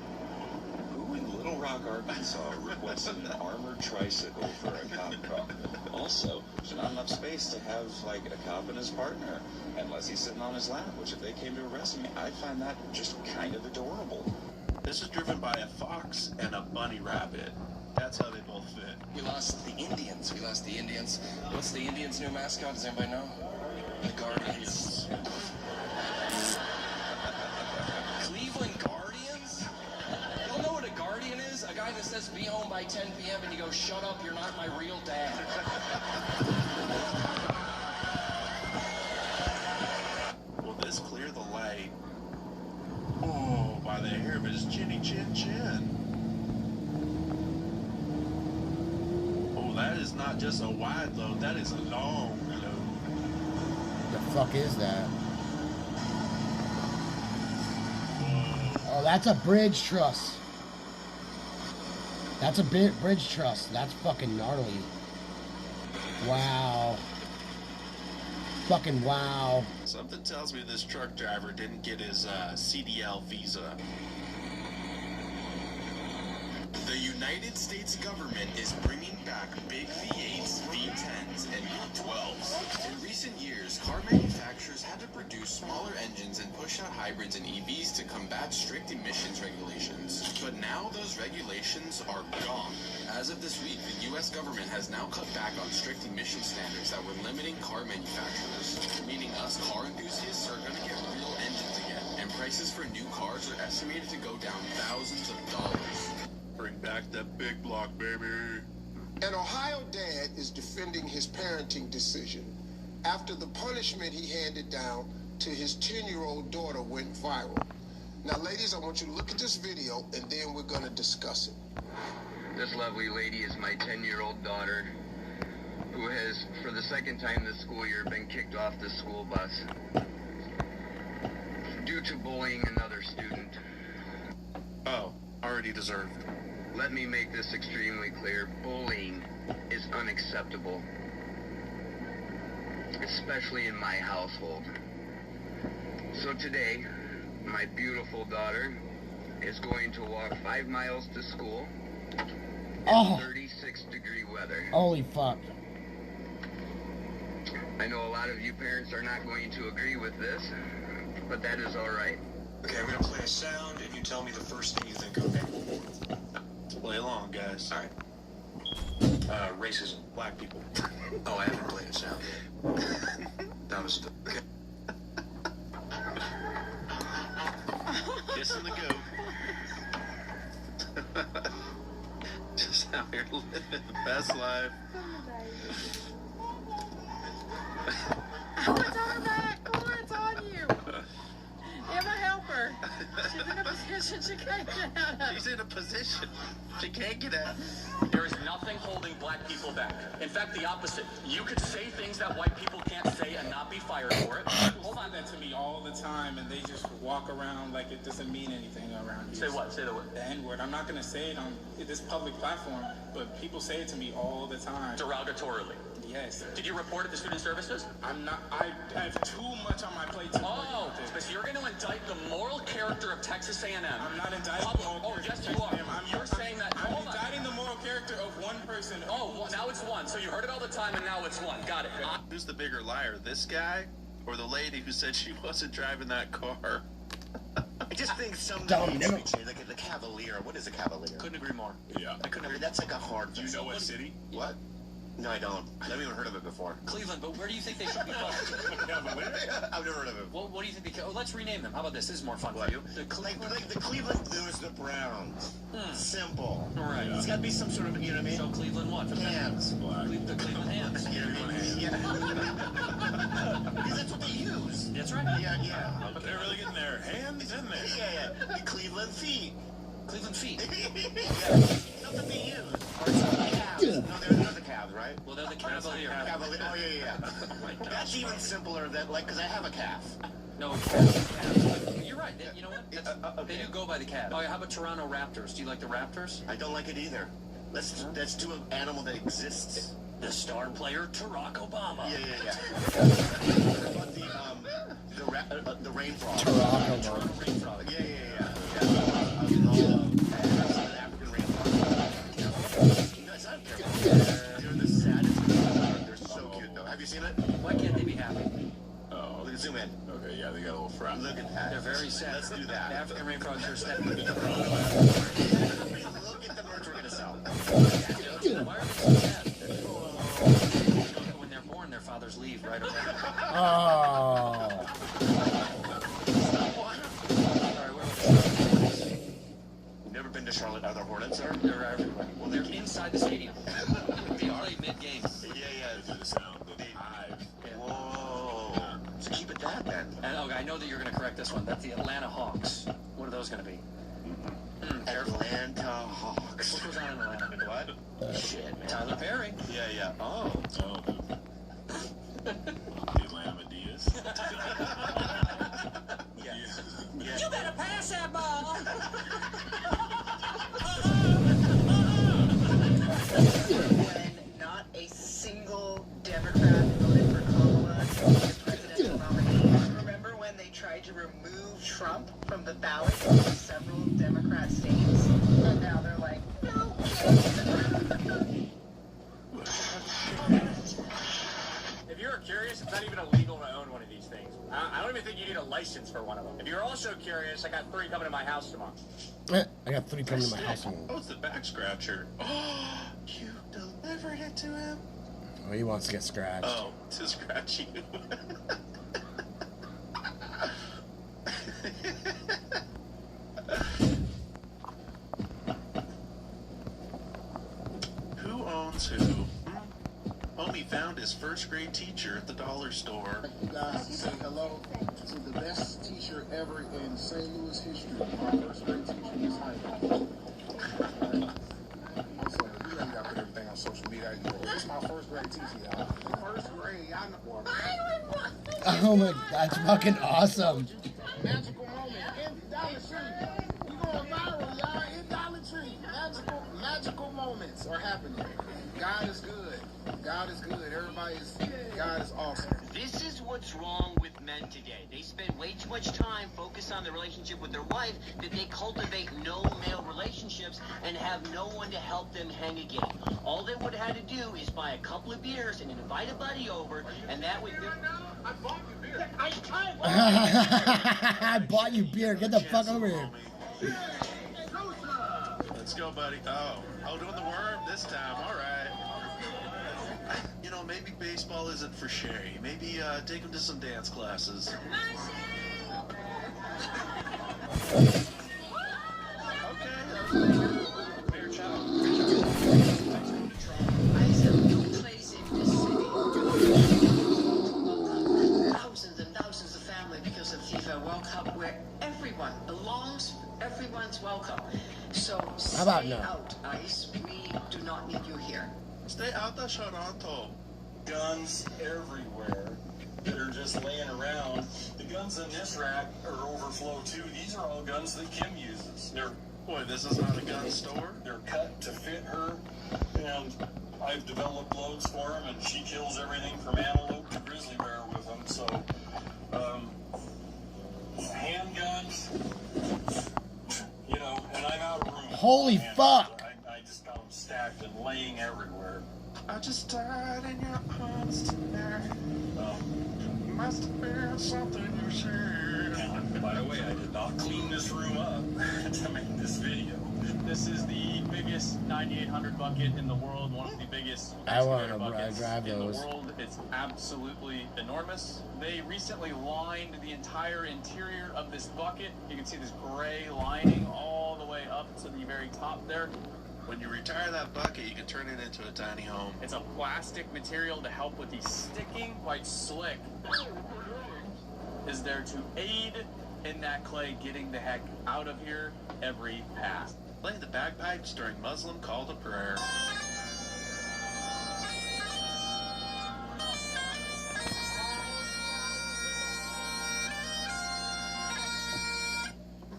Who in Little Rock, Arkansas requested an armored tricycle for a cop car? Also, there's not enough space to have, like, a cop and his partner, unless he's sitting on his lap, which if they came to arrest me, I'd find that just kind of adorable. This is driven by a fox and a bunny rabbit. That's how they both fit. We lost the Indians. What's the Indians' new mascot? Does anybody know? The Guardians. Cleveland Guardians? You don't know what a Guardian is? A guy that says be home by 10 p.m. and you go, shut up, you're not my real dad. Will this clear the light? Oh, by the hair of his chinny chin chin. Oh, that is not just a wide load, that is a long load. The fuck is that? Oh, that's a bridge truss. That's a bridge truss. That's fucking gnarly. Wow. Fucking wow. Something tells me this truck driver didn't get his CDL visa. The United States government is bringing back big V8s, V10s, and V12s. In recent years, car manufacturers had to produce smaller engines and push out hybrids and EVs to combat strict emissions regulations. But now those regulations are gone. As of this week, the U.S. government has now cut back on strict emission standards that were limiting car manufacturers, meaning us car enthusiasts are going to get real engines again, and prices for new cars are estimated to go down thousands of dollars. Bring back that big block, baby. An Ohio dad is defending his parenting decision after the punishment he handed down to his 10-year-old daughter went viral. Now, ladies, I want you to look at this video, and then we're going to discuss it. This lovely lady is my 10-year-old daughter, who has, for the second time this school year, been kicked off the school bus due to bullying another student. Oh, already deserved. Let me make this extremely clear. Bullying is unacceptable, especially in my household. So today, my beautiful daughter is going to walk 5 miles to school in 36-degree weather. Holy fuck. I know a lot of you parents are not going to agree with this, but that is all right. Okay, I'm going to play a sound, and you tell me the first thing you think of, okay? Play along, guys. All right. Racism, black people. Oh, I haven't played a sound yet. That was Kissing the goat. Just out here living the best life. Oh, it's on her back. Come on, it's on you. Emma, help her. She's in a position she can't get out of. She's in a position she can't get out. There is nothing holding black people back. In fact, the opposite. You could say things that white people can't say and not be fired for it. People say that to me all the time, and they just walk around like it doesn't mean anything around here. Say what? Say the word. The N-word. I'm not going to say it on this public platform, but people say it to me all the time. Derogatorily. Yes. Did you report it to student services? I'm not. I have too much on my plate to Oh, so you're going to indict the moral character of Texas A&M. I'm not indicting the moral character. Oh, yes, you are. You're saying that. I'm indicting the moral character of one person. Oh, well, now it's one. So you heard it all the time, and now it's one. Got it. Who's the bigger liar, this guy or the lady who said she wasn't driving that car? I just think some Dumb names we change, like the Cavalier. What is a Cavalier? Couldn't agree more. Yeah. I mean, that's like a hard. Do you know what city? What? No, I don't. I've never even heard of it before. Cleveland, but where do you think they should be called? I've never heard of it. What do you think they? Oh, let's rename them. How about this? This is more fun for you. The Like the Cleveland Blues, the Browns. Simple. All right. It's got to be some sort of, you know what I mean? So Cleveland what? Hands. The Cleveland Hands. Yeah. Because that's what they use. That's right. Yeah. But they're really getting their hands in there. Yeah. The Cleveland Feet. Cleveland Feet. That's what they use. Or it's the Cavs. No, they're the Cavs, right? Well, they're the Cavalier. Cavalier. Oh, yeah. That's even simpler than, like, because I have a calf. No, Cavs. You're right. You know what? They do go by the Cavs. Oh, yeah, how about Toronto Raptors? Do you like the Raptors? I don't like it either. Let's do an animal that exists. The star player, Barack Obama. Yeah. What about the rain frog? Toronto rain frog. Yeah. African rain frog. Guys, I don't care. They're the saddest. They're so cute, though. Have you seen it? Why can't they be happy? Oh, look at zoom in. Okay, yeah, they got a little frown. Look at that. They're very sad. Let's do that. The African rain frogs are sad. Look at the merch we're gonna sell. Why are they so sad? When they're born, their fathers leave right away. Oh. Never been to Charlotte. Are there Hornets there? They're everywhere. Well, they're inside the stadium. They play mid-game. Yeah. Do the sound. The hive. Whoa. So keep it that then. And okay, I know that you're going to correct this one. That's the Atlanta Hawks. What are those going to be? Atlanta Hawks. What goes on in Atlanta? What? Shit, man. Tyler Perry. Yeah. Oh. The Atlanta Medias. Yeah. You better pass that ball. When not a single Democrat voted for Kamala to be the presidential nominee. Remember when they tried to remove Trump from the ballot in several Democrat states? And now they're like, no kids. If you're curious, it's not even illegal to own one of these things. I don't even think you need a license for one of them. If you're also curious, I got 3 coming to my house tomorrow. I got 3 coming to my house. Oh, it's the back scratcher. Oh, you delivered it to him? Oh, he wants to get scratched. Oh, to scratch you. Who owns who? Homie found his first grade teacher at the dollar store. You guys say hello to the best teacher ever in St. Louis history. My first grade teacher, Miss Hyman. Also, you know you gotta put everything on social media. It's my first grade teacher, y'all. First grade, I know. Oh my, that's fucking awesome. Magical moment in Dollar Tree. We going viral, y'all, in Dollar Tree. Magical moments are happening. God is good. God is good. God is awesome. This is what's wrong with men today. They spend way too much time focused on the relationship with their wife that they cultivate no male relationships and have no one to help them hang a game. All they would have had to do is buy a couple of beers and invite a buddy over, and that would be... I bought you beer. I bought you beer. Get the fuck over here. Let's go, buddy. Oh, doing the worm this time. All right. You know, maybe baseball isn't for Sherry. Maybe take him to some dance classes. Thousands and thousands of family because of FIFA World Cup where everyone belongs, everyone's welcome. So How about stay no? out, ICE. We do not need you here. Stay out the Toronto. Guns everywhere that are just laying around. The guns in this rack are overflow too. These are all guns that Kim uses. Boy, this is not a gun store. They're cut to fit her, and I've developed loads for them, and she kills everything from antelope to grizzly bear with them. So, handguns, you know, and I'm out of room. Holy fuck! I just got them stacked and laying everywhere. I just died in your arms tonight. Must have been something you said. By the way, I did not clean this room up to make this video. This is the biggest 9800 bucket in the world, one of the biggest I want excavator to buckets drive in those. the world. It's absolutely enormous. They recently lined the entire interior of this bucket. You can see this gray lining all the way up to the very top there. When you retire that bucket, you can turn it into a tiny home. It's a plastic material to help with the sticking, quite slick. Is there to aid in that clay getting the heck out of here every pass. Play the bagpipes during Muslim call to prayer.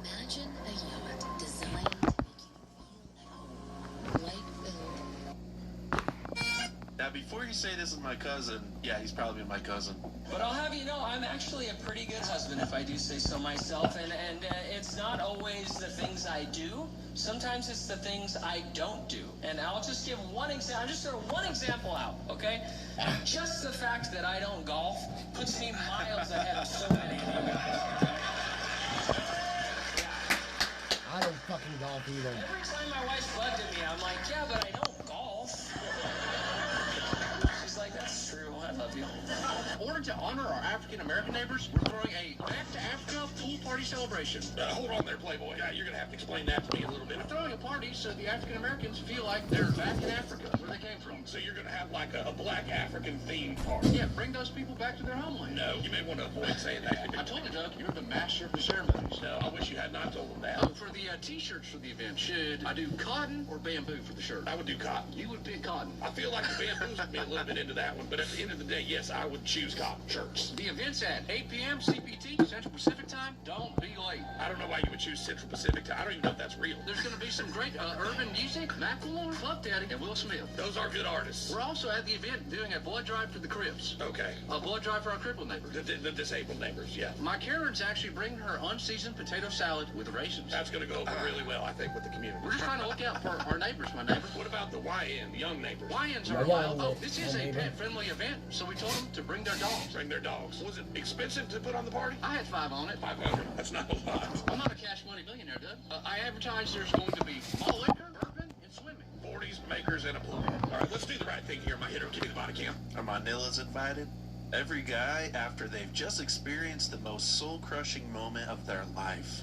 Imagine a yacht designed to make you feel at home, light-filled. Now, before you say this is my cousin, yeah, he's probably my cousin. But I'll have you know, I'm actually a pretty good husband, if I do say so myself. And it's not always the things I do. Sometimes it's the things I don't do. And I'll just give one example. I'll just throw one example out, okay? Just the fact that I don't golf puts me miles ahead of so many of you guys. I don't fucking golf either. Every time my wife's bugged at me, I'm like, yeah, but I don't golf. She's like, that's true. I love you. In order to honor our African-American neighbors, we're throwing a Back to Africa pool party celebration. Hold on there, Playboy. You're going to have to explain that to me a little bit. We're throwing a party so the African-Americans feel like they're back in Africa, where they came from. So you're going to have like a black African-themed party. Yeah, bring those people back to their homeland. No, you may want to avoid saying that. I told you, Doug, you're the master of the ceremonies. No, I wish you had not told them that. For the T-shirts for the event, should I do cotton or bamboo for the shirt? I would do cotton. You would pick cotton. I feel like the bamboos would be a little bit into that one, but at the end of the day, yes, I would choose cotton shirts. The event's at 8 p.m. CPT, Central Pacific Time. Don't be late. I don't know why you would choose Central Pacific Time. I don't even know if that's real. There's going to be some great urban music, Macklemore, Puff Daddy, and Will Smith. Those are good artists. We're also at the event doing a blood drive for the Crips. Okay. A blood drive for our crippled neighbors. The disabled neighbors, yeah. My Karen's actually bringing her unseasoned potato salad with raisins. That's going to go over really well, I think, with the community. We're just trying to look out for our neighbors, my neighbors. What about the YN, the young neighbors? YNs are wild. Oh, this is a pet-friendly event, so we told them to bring their dogs. Bring their dogs. Was it expensive to put on the party? I had 5 on it. 500. That's not a lot. I'm not a cash money billionaire, Doug. I advertised there's going to be mall liquor, urban, and swimming. 40s, makers, and a pool. All right, let's do the right thing here, my hitter. Give me the body cam. Are Manilas invited? Every guy after they've just experienced the most soul-crushing moment of their life.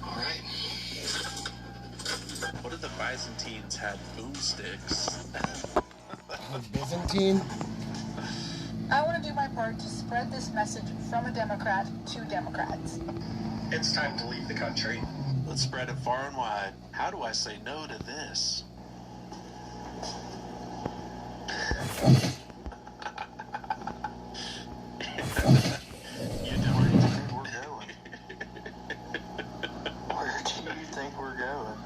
All right. What if the Byzantines had boomsticks? Byzantine? I want to do my part to spread this message from a Democrat to Democrats. It's time to leave the country. Let's spread it far and wide. How do I say no to this? You know where do you think we're going? Where do you think we're going?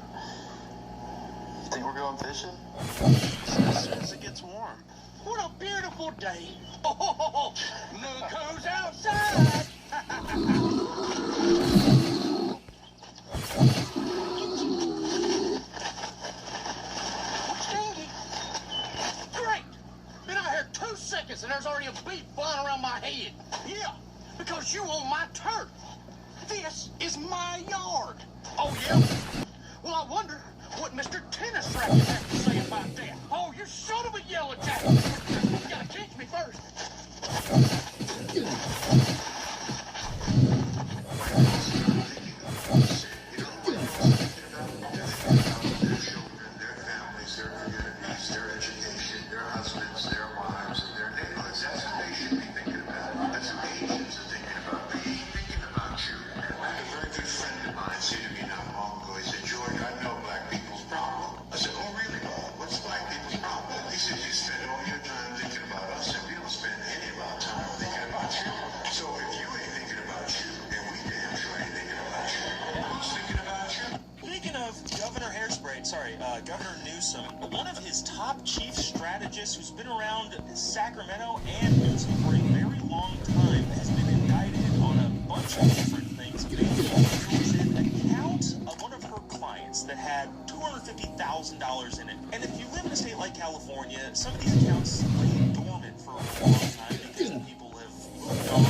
You think we're going fishing? As soon as it gets warm. What a beautiful day. Oh, look who's outside. Stingy. Great. Been out here 2 seconds and there's already a bee flying around my head. Yeah. Because you own my turf. This is my yard. Oh, yeah? Well, I wonder what Mr. Tennis Racket has to say about that. Oh, you son of a yellow jacket. You gotta catch me first. Governor Newsom, one of his top chief strategists who's been around Sacramento and Newsom for a very long time, has been indicted on a bunch of different things. There was an account of one of her clients that had $250,000 in it. And if you live in a state like California, some of these accounts lay dormant for a long time because people have moved on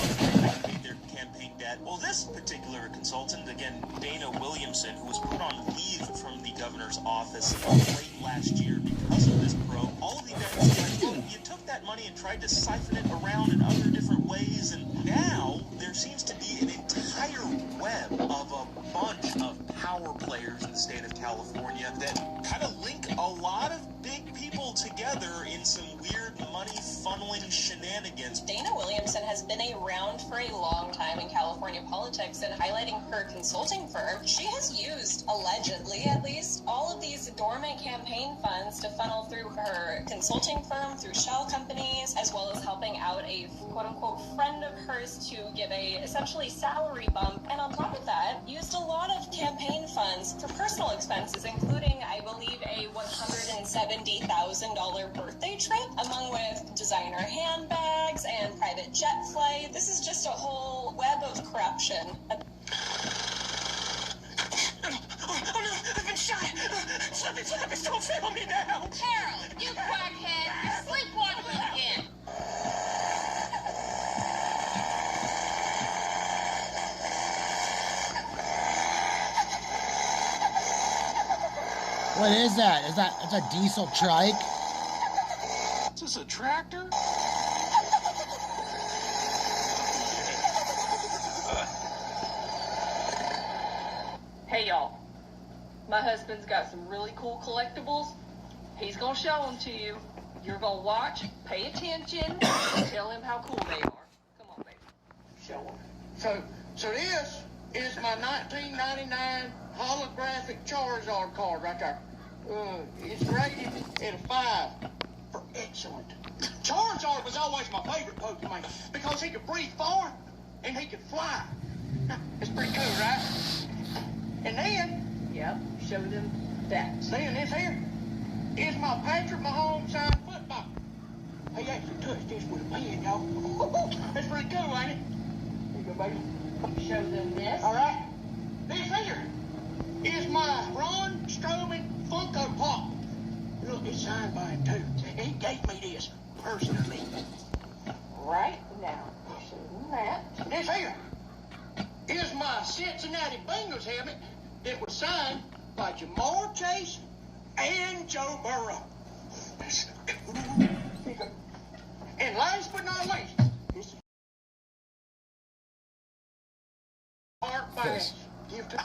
and paid their campaign debt. Well, this particular consultant, again, Dana Williamson, who was put on leave from the governor's office late last year because of this probe, all of the indictments were like, well, you took that money and tried to siphon it around in other different ways, and now there seems to be an entire web of a bunch of power players in the state of California that kind of link a lot of big people together in some weird money funneling shenanigans. Dana Williamson has been around for a long time in California politics, and highlighting her consulting firm, she has used, allegedly at least, all of these dormant campaign funds to funnel through her consulting firm, through shell companies, as well as helping out a quote-unquote friend of hers to give a essentially salary bump, and on top of that, used a lot of campaign funds for personal expenses, including, I believe, a $170,000 birthday trip, among with designer handbags and private jet flight. This is just a whole web of corruption. Oh, no, I've been shot. Something's happened. Don't fail me now. Harold, you crackhead. You're sleepwalking again. What is that? It's a diesel trike? Is this a tractor? Hey y'all, my husband's got some really cool collectibles. He's gonna show them to you. You're gonna watch, pay attention, and tell him how cool they are. Come on, baby. Show him. So this is my 1999 holographic Charizard card right there. It's rated at a 5 for excellent. Charizard was always my favorite Pokemon because he could breathe far and he could fly. It's pretty cool, right? And then, yep, show them that. Then this here is my Patrick Mahomes signed football. He actually touched this with a pen, y'all. It's pretty cool, ain't it? Here you go, baby. Show them this. All right. This here is my Ron Strowman Funko Pop. Look, it's signed by him, too. He gave me this personally. Right now, show them that. This here is my Cincinnati Bengals helmet that was signed by Jamar Chase and Joe Burrow. And last but not least, this is Art Bass. Give to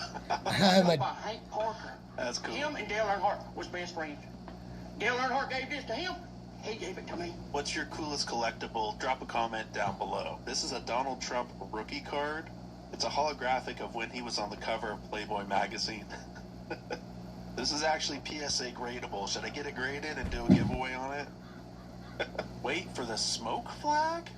by Hank Parker. That's cool. Him and Dale Earnhardt was best friends. Dale Earnhardt gave this to him. He gave it to me. What's your coolest collectible? Drop a comment down below. This is a Donald Trump rookie card. It's a holographic of when he was on the cover of Playboy magazine. This is actually PSA gradable. Should I get it graded and do a giveaway on it? Wait for the smoke flag?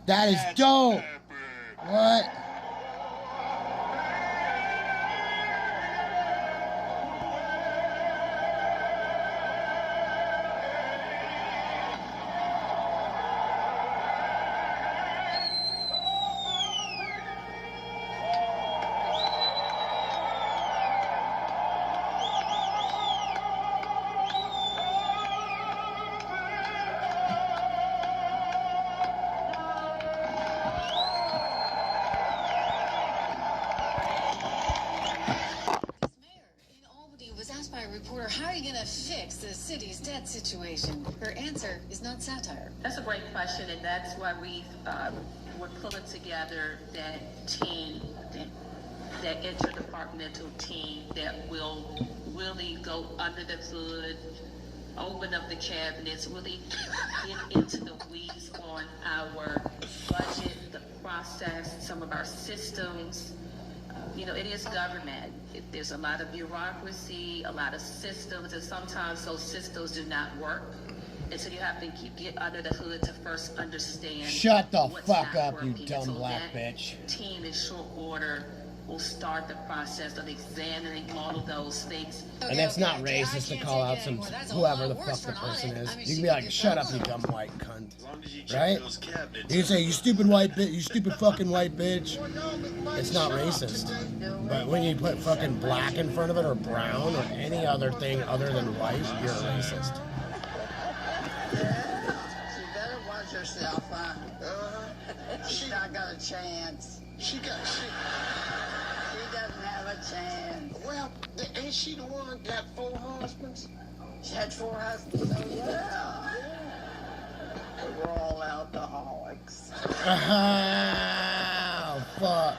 That is dope. What? city's debt situation? Her answer is not satire. That's a great question, and that's why we're pulling together that team, that interdepartmental team that will really go under the hood, open up the cabinets, really get into the weeds on our budget, the process, some of our systems. You know, it is government. There's a lot of bureaucracy, a lot of systems, and sometimes those systems do not work. And so you have to get under the hood to first understand. Shut the what's fuck not up, you working. dumb So black that bitch. Team in short order will start the process of examining all of those things. And it's not racist to call out some whoever the fuck the person is. You can be like, shut up, you dumb white cunt. Right? You can say, you stupid white bitch, you stupid fucking white bitch. It's not racist. But when you put fucking black in front of it, or brown, or any other thing other than white, you're a racist. She better watch herself, huh? She not got a chance. She doesn't have a chance. Well, ain't she the one that got 4 husbands? She had 4 husbands, oh yeah. We're all alcoholics. Oh, fuck.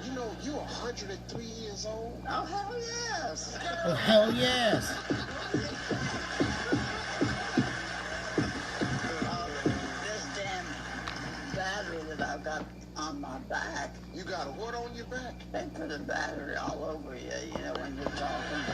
You know, you're 103 years old? Oh, hell yes. Oh, hell yes. This damn battery that I've got on my back. You got a what on your back? They put a battery all over you, you know, when you're talking.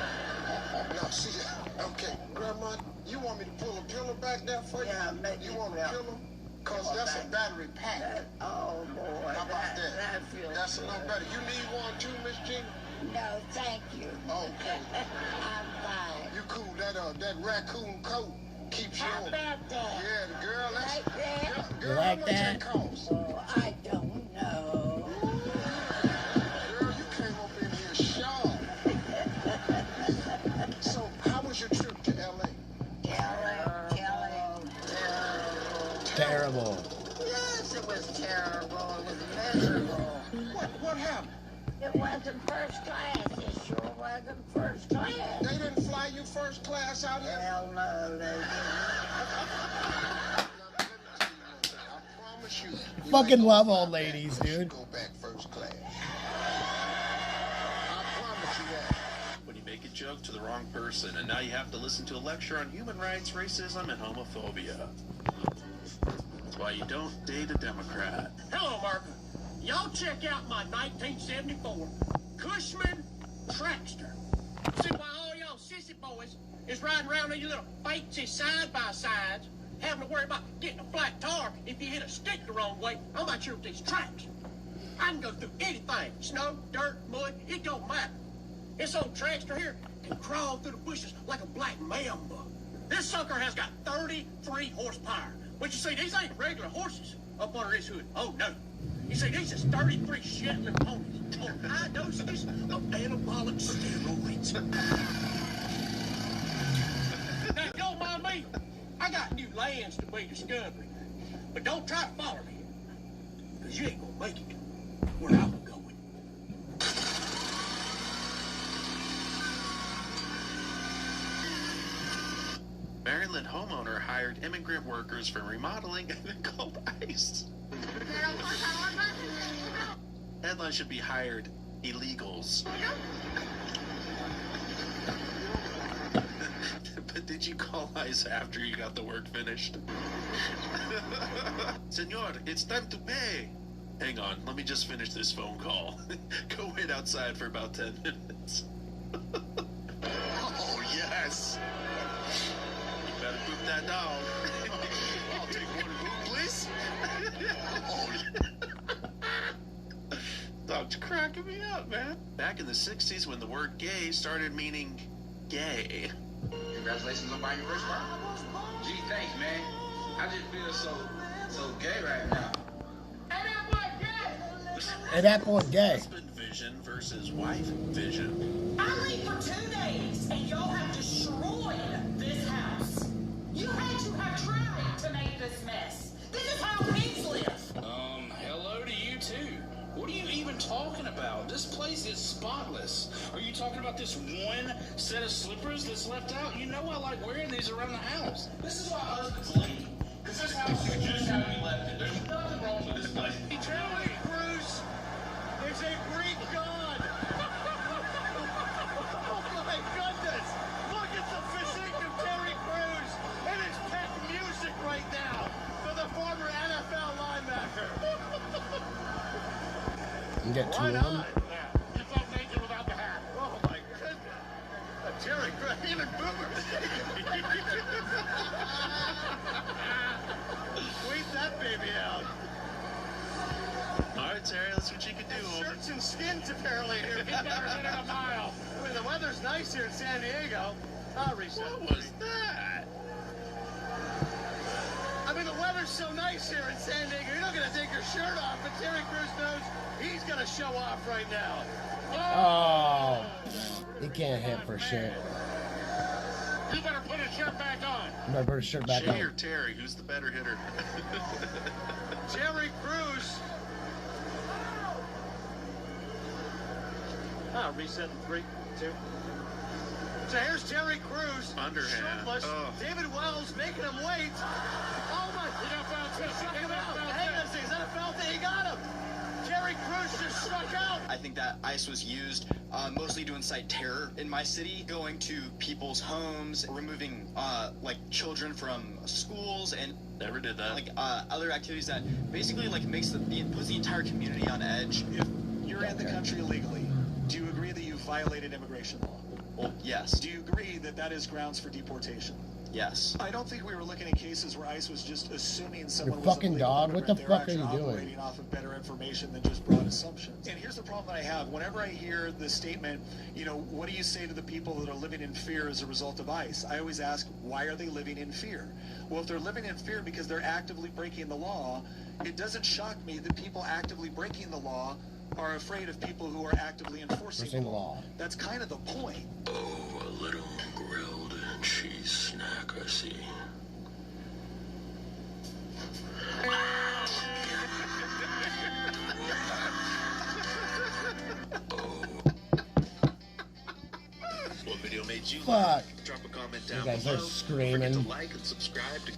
No, see, okay, Grandma, you want me to pull a pillow back there for you? Yeah, you want a pillow? Because that's a battery pack. Oh, boy. How about that? That feels That's good. A little better. You need one too, Miss Jean? No, thank you. Okay. I'm fine. You cool. That raccoon coat keeps you on. How about that? Yeah, the girl, that's... Like that? Girl, you like that? Cost? Oh, I don't know. Girl, you came up in here sharp. So, how was your trip to L.A.? Terrible. Yes, it was terrible. It was miserable. What happened? It wasn't first class. It sure wasn't first class. They didn't fly you first class out here? Hell no, they didn't. I promise you. Fucking love old ladies, dude. Go back first class. I promise you that. When you make a joke to the wrong person, and now you have to listen to a lecture on human rights, racism, and homophobia. That's why you don't date a Democrat. Hello, America. Y'all check out my 1974 Cushman Traxxter. See, while all y'all sissy boys is riding around in your little fancy side-by-sides, having to worry about getting a flat tire if you hit a stick the wrong way, I'm not sure with these tracks. I can go through anything. Snow, dirt, mud, it don't matter. This old Traxxter here can crawl through the bushes like a black mamba. This sucker has got 33 horsepower. But you see, these ain't regular horses up under this hood. Oh, no. You see, these is 33 Shetland ponies on high doses of anabolic steroids. Now, don't mind me. I got new lands to be discovering. But don't try to follow me, because you ain't going to make it where I'm going. Maryland homeowner hired immigrant workers for remodeling and called ICE. Headline should be hired illegals. But did you call ICE after you got the work finished? Senor, it's time to pay. Hang on, let me just finish this phone call. Go wait outside for about 10 minutes. Oh, yes. You better poop that dog. I'll take one poop, please. Oh, dog's cracking me up, man. Back in the 60s when the word gay started meaning gay. Congratulations on buying your first car. Gee, thanks, man. I just feel so gay right now. Hey, that boy gay. Husband vision versus wife vision. I leave for 2 days, and y'all have destroyed this house. You had to have tried to make this mess. This is how pigs live. Hello to you too. What are you even talking about? This place is spotless. Are you talking about this one set of slippers that's left out. You know I like wearing these around the house. This is why husbands leave. Because this house is just how you left it. There's nothing wrong with this place. Terry Crews is a Greek god. Oh my goodness. Look at the physique of Terry Crews. It is pep music right now for the former NFL linebacker. You get two Why of not? them. It's like naked without the hat. Oh my goodness. Terry Crews, even boomers. Squeeze that baby out. All right, Terry, let's see what you can do. Shirts and skins apparently here. He's never been in a mile. I mean, the weather's nice here in San Diego. Oh, reset. What was that? I mean, the weather's so nice here in San Diego. You're not going to take your shirt off, but Terry Crews knows he's going to show off right now. Oh, he can't hit for shit. You better put his shirt back on. You better put his shirt back Shay or on. Terry, who's the better hitter? Terry Crews. Reset in 3, 2. So here's Terry Crews. Underhand. Shirtless. Oh. David Wells making him wait. Oh my. He got foul too. Struck him out. Hang on a second. Is that a foul thing? He got him. Terry Crews just struck out. I think that ICE was used mostly to incite terror in my city, going to people's homes, removing like children from schools, and never did that. Like other activities that basically like puts the entire community on edge. If you're in the country illegally, do you agree that you violated immigration law? Well, yes. Do you agree that that is grounds for deportation? Yes. I don't think we were looking at cases where ICE was just assuming someone You was fucking a legal dog, what the immigrant. They were fuck are you actually doing? operating off of better information than just broad assumptions. And here's the problem that I have. Whenever I hear the statement, you know, what do you say to the people that are living in fear as a result of ICE? I always ask, why are they living in fear? Well, if they're living in fear because they're actively breaking the law, it doesn't shock me that people actively breaking the law are afraid of people who are actively enforcing the law. That's kind of the point. Oh, a little grilled cheese snack, I see. What video made you Fuck. laugh? Drop a comment down You guys below. are screaming. Don't forget to like and subscribe to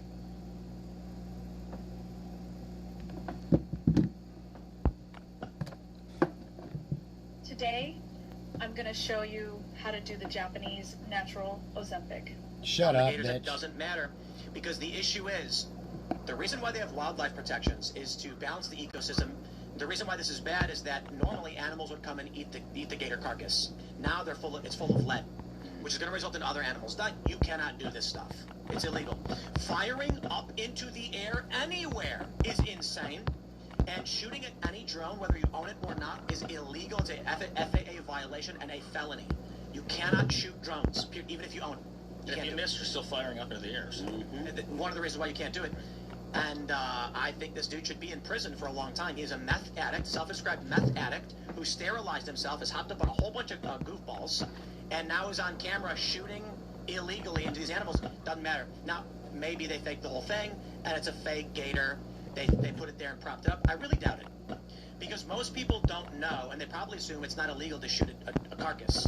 Today, I'm going to show you how to do the Japanese natural Ozempic. Shut up, Alligators, it bitch. doesn't matter, because the issue is, the reason why they have wildlife protections is to balance the ecosystem. The reason why this is bad is that normally animals would come and eat the gator carcass. Now it's full of lead, which is going to result in other animals dying. You cannot do this stuff. It's illegal. Firing up into the air anywhere is insane. And shooting at any drone, whether you own it or not, is illegal. It's a FAA violation and a felony. You cannot shoot drones, even if you own them. If you miss, you're still firing up into the air. So. One of the reasons why you can't do it. And I think this dude should be in prison for a long time. He's a meth addict, self-described meth addict, who sterilized himself, has hopped up on a whole bunch of goofballs, and now is on camera shooting illegally into these animals. Doesn't matter. Now, maybe they faked the whole thing, and it's a fake gator. They put it there and propped it up. I really doubt it. Because most people don't know, and they probably assume it's not illegal to shoot a carcass.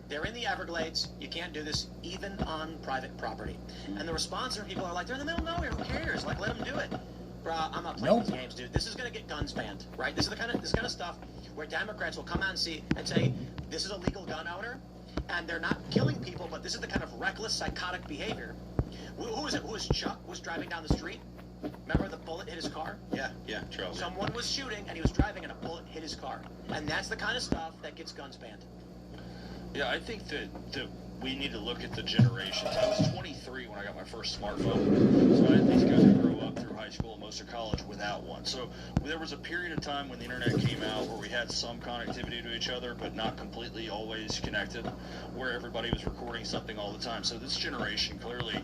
They're in the Everglades. You can't do this even on private property. And the response from people are like, they're in the middle of nowhere. Who cares? Like, let them do it. Bruh, I'm not playing these games, dude. This is going to get guns banned, right? This is this kind of stuff where Democrats will come out and say, this is a legal gun owner, and they're not killing people, but this is the kind of reckless, psychotic behavior. Who is it? Who was Chuck was driving down the street? Remember the bullet hit his car? Yeah, Charles. Someone was shooting, and he was driving, and a bullet hit his car. And that's the kind of stuff that gets guns banned. Yeah, I think that we need to look at the generations. I was 23 when I got my first smartphone, so I had these guys who grew up through high school and most of college without one. So there was a period of time when the internet came out where we had some connectivity to each other, but not completely always connected, where everybody was recording something all the time. So this generation clearly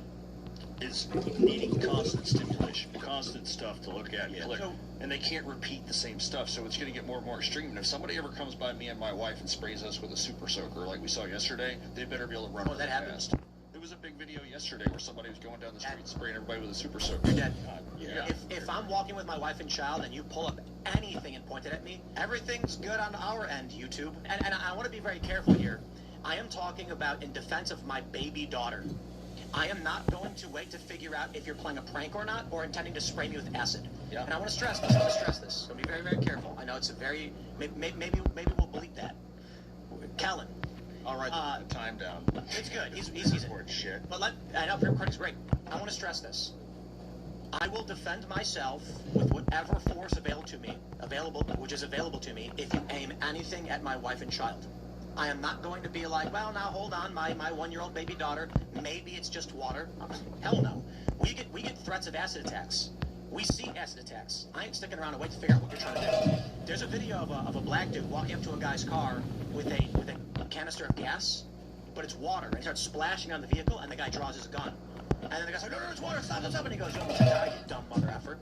is needing constant stimulation, constant stuff to look at and click, and they can't repeat the same stuff, so it's going to get more and more extreme. And if somebody ever comes by me and my wife and sprays us with a super soaker like we saw yesterday, they better be able to run really fast. There was a big video yesterday where somebody was going down the street spraying everybody with a super soaker. You're dead. Yeah. If I'm walking with my wife and child and you pull up anything and point it at me, everything's good on our end, YouTube. And I want to be very careful here, I am talking about in defense of my baby daughter. I am not going to wait to figure out if you're playing a prank or not, or intending to spray me with acid. Yeah. And I want to stress this. So be very, very careful. I know it's a very, maybe we'll bleep that. Kellen. I'll write the time down. It's good. He's shit. But I know pre-recording's great. I want to stress this. I will defend myself with whatever force available to me, if you aim anything at my wife and child. I am not going to be like, well, now hold on, my 1-year-old baby daughter, maybe it's just water. Hell no. We get threats of acid attacks. We see acid attacks. I ain't sticking around to wait to figure out what you're trying to do. There's a video of a black dude walking up to a guy's car with a canister of gas, but it's water, and he starts splashing on the vehicle, and the guy draws his gun. And then the guy's like, no, it's water, stop, and he goes, you almost died, you dumb mother effer.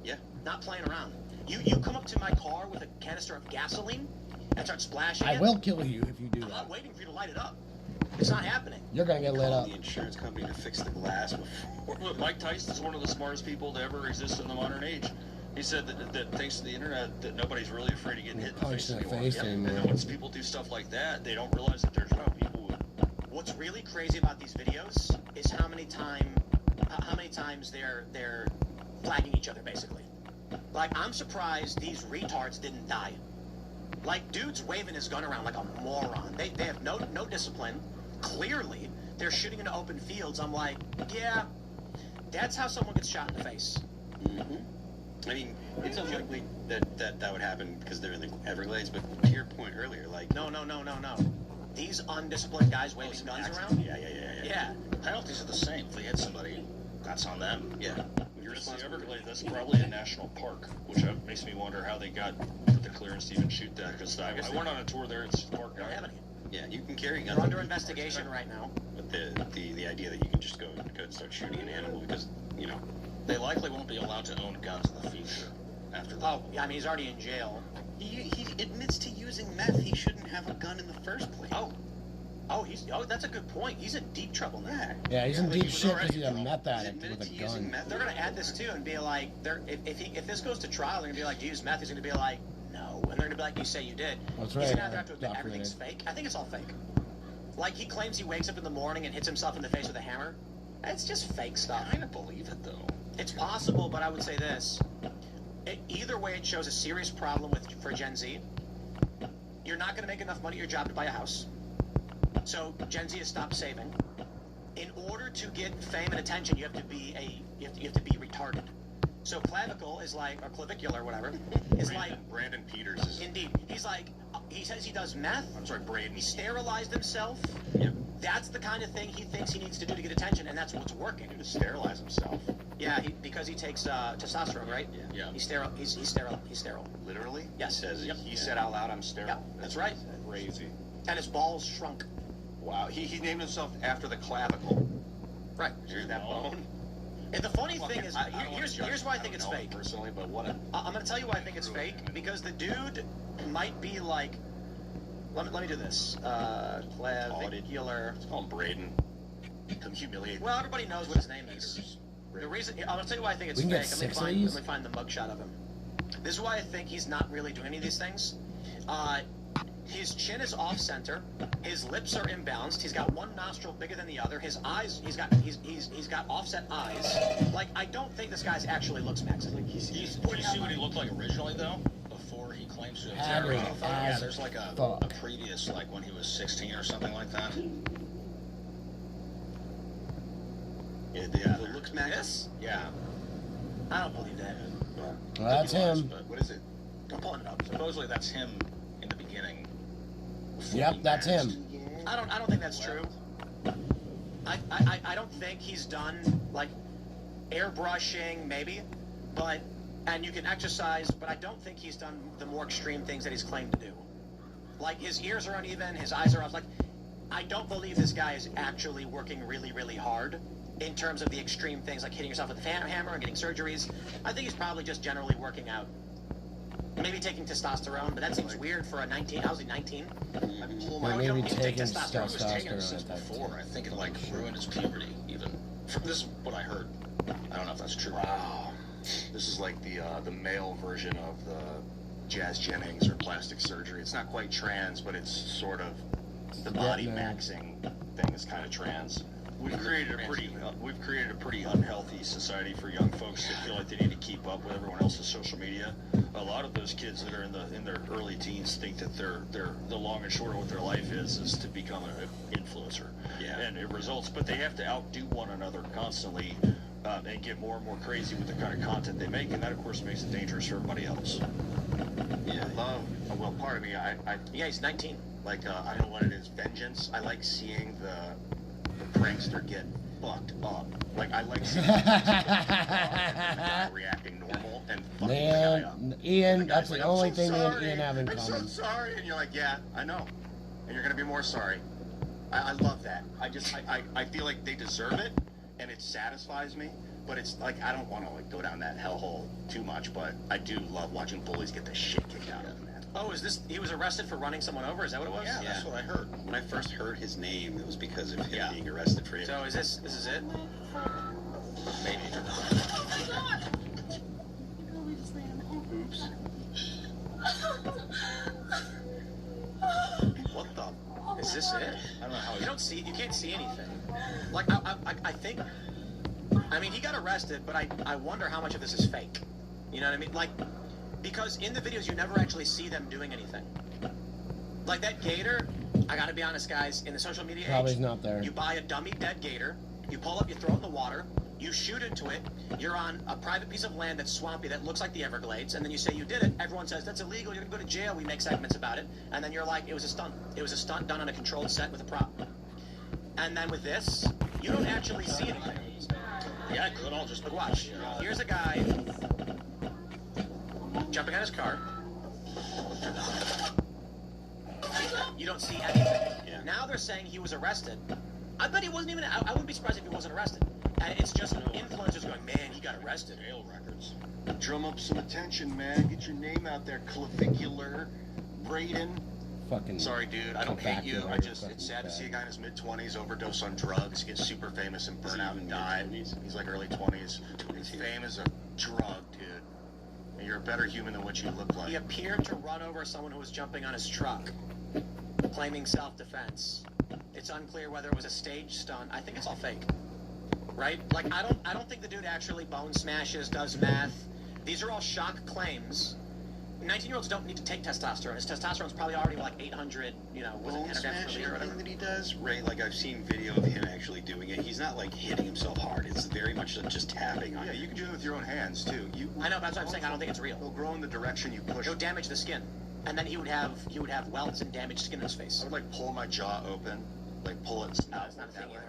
Yeah. Not playing around. You come up to my car with a canister of gasoline and start splashing I will kill you if you do I'm that. not waiting for you to light it up. It's not happening. You're gonna get lit up. The insurance company to fix the glass before. Look, Mike Tyson's one of the smartest people to ever exist in the modern age. He said that thanks to the internet, that nobody's really afraid of getting hit in the face anymore. And once people do stuff like that, they don't realize that there's people who... What's really crazy about these videos is how many times they're flagging each other, basically. Like, I'm surprised these retards didn't die. Like, dude's waving his gun around like a moron. They have no discipline. Clearly, they're shooting into open fields. I'm like, yeah, that's how someone gets shot in the face. Mm-hmm. I mean, it's unlikely that would happen because they're in the Everglades, but to your point earlier, like... No. These undisciplined guys waving guns around? Yeah. The penalties are the same. If they hit somebody, that's on them. Yeah. You're in the Everglades, that's probably a national park, which makes me wonder how they got the clearance to even shoot that, because I went on a tour there, it's a park. Yeah, you can carry guns. They're under investigation right now. But the idea that you can just go and start shooting an animal because, you know... They likely won't be allowed to own guns in the future after that. Oh, yeah, I mean, he's already in jail. He admits to using meth. He shouldn't have a gun in the first place. Oh, that's a good point. He's in deep trouble now. Yeah, he's in deep shit because he's a meth addict with a gun. They're gonna add this too and be like, if this goes to trial, they're gonna be like, do you use meth? He's gonna be like, no, and they're gonna be like, you say you did. That's He's right. gonna have to admit everything's fake. I think it's all fake. Like, he claims he wakes up in the morning and hits himself in the face with a hammer. It's just fake stuff. I kind of believe it though. It's possible, but I would say this. Either way, it shows a serious problem for Gen Z. You're not going to make enough money at your job to buy a house. So Gen Z has stopped saving. In order to get fame and attention, you have to be retarded. So clavicle is like, or clavicular, whatever, is like... Brandon Peters is... Indeed. He's like, he says he does meth. I'm sorry, Braden. He sterilized himself. Yep. That's the kind of thing he thinks he needs to do to get attention, and that's what's working. To sterilize himself. Yeah, because he takes testosterone, right? Yeah. He's sterile. He's sterile. Literally? Yes. He said out loud, I'm sterile. Yep, that's right. Crazy. And his balls shrunk. Wow. He named himself after the clavicle. Right. Here's that bone. And the funny thing is, here's why I think it's fake. Personally, but what? I'm going to tell you why I think it's fake, because the dude might be like, let me do this. Clavicular. Let's call him Braden. Humiliate. Well, everybody knows what his name is. The reason, I'm going to tell you why I think it's fake. Let me find the mugshot of him. This is why I think he's not really doing any of these things. His chin is off center. His lips are imbalanced. He's got one nostril bigger than the other. His eyes, he's got offset eyes. Like, I don't think this guy's actually looks Mexican. You see what he looked like originally though? Before he claims to have terrorized. Yeah, there's like a previous, like when he was 16 or something like that. Yeah, the looks Mexican. Yeah. I don't believe that. Well, that's him. But what is it? I'm pulling it up. Supposedly that's him in the beginning. Yep, that's him. I don't think that's true. I don't think he's done, like, airbrushing, maybe, and you can exercise, but I don't think he's done the more extreme things that he's claimed to do. Like, his ears are uneven, his eyes are off. Like, I don't believe this guy is actually working really, really hard in terms of the extreme things, like hitting yourself with a hammer and getting surgeries. I think he's probably just generally working out. Maybe taking testosterone, but that seems weird for a 19. How's he, 19? Maybe taking testosterone. He was taking it since before. I think it like ruined his puberty. Even this is what I heard. I don't know if that's true. Wow. This is like the male version of the Jazz Jennings or plastic surgery. It's not quite trans, but it's sort of. the body maxing thing is kind of trans. We've created a pretty unhealthy society for young folks that feel like they need to keep up with everyone else's social media. A lot of those kids that are in their early teens think that they're the long and short of what their life is to become an influencer. Yeah. And it results, but they have to outdo one another constantly and get more and more crazy with the kind of content they make, and that of course makes it dangerous for everybody else. Yeah, well, part of me, yeah, he's 19. Like, I don't know what it is, vengeance. I like seeing the prankster get fucked up. Like, I like seeing the guy reacting normal and fucking the guy up. Man, Ian, that's the like, only "I'm so thing me and sorry. Ian have in I'm common. so sorry. And you're like, yeah, I know. And you're gonna be more sorry. I love that. I feel like they deserve it, and it satisfies me. But it's like, I don't want to like go down that hellhole too much, but I do love watching bullies get the shit kicked out of them, man. Oh, he was arrested for running someone over? Is that what it was? Yeah, that's what I heard. When I first heard his name, it was because of him being arrested for it. So this is it? Maybe. Oops. What the? Is this it? I don't know how. You can't see anything. Like I think. I mean, he got arrested, but I wonder how much of this is fake. You know what I mean? Like, because in the videos you never actually see them doing anything. Like that gator, I gotta be honest, guys. In the social media Probably age, not there. you buy a dummy dead gator, you pull up, you throw it in the water, you shoot into it. You're on a private piece of land that's swampy that looks like the Everglades, and then you say you did it. Everyone says that's illegal. You're gonna go to jail. We make segments about it, and then you're like, it was a stunt. It was a stunt done on a controlled set with a prop. And then with this, you don't actually see anything. Yeah, it could all just look. Watch. Here's a guy jumping on his car. You don't see anything. Yeah. Now they're saying he was arrested. I bet he wasn't even. I wouldn't be surprised if he wasn't arrested. And it's just influencers going, man, he got arrested. Jail records. Drum up some attention, man. Get your name out there, Clavicular, Braden. Fucking. Sorry, dude. I don't hate you. It's sad to see a guy in his mid-20s overdose on drugs, get super famous, and burn out and die. He's like early 20s. His fame is a drug, dude. And you're a better human than what you look like. He appeared to run over someone who was jumping on his truck, claiming self-defense. It's unclear whether it was a stage stunt. I think it's all fake. Right? Like, I don't think the dude actually bone smashes, does meth. These are all shock claims. 19-year-olds don't need to take testosterone. His testosterone's probably already like 800, was it nanograms per liter or whatever? That he does, Ray, like I've seen video of him actually doing it. He's not like hitting himself hard. It's very much just tapping on it. Yeah, you can do it with your own hands too. I know, that's what I'm saying. I don't think it's real. It'll grow in the direction you push. It'll damage the skin. And then he would have welts and damaged skin in his face. I would like pull my jaw open, like pull it. No, it's not a thing either.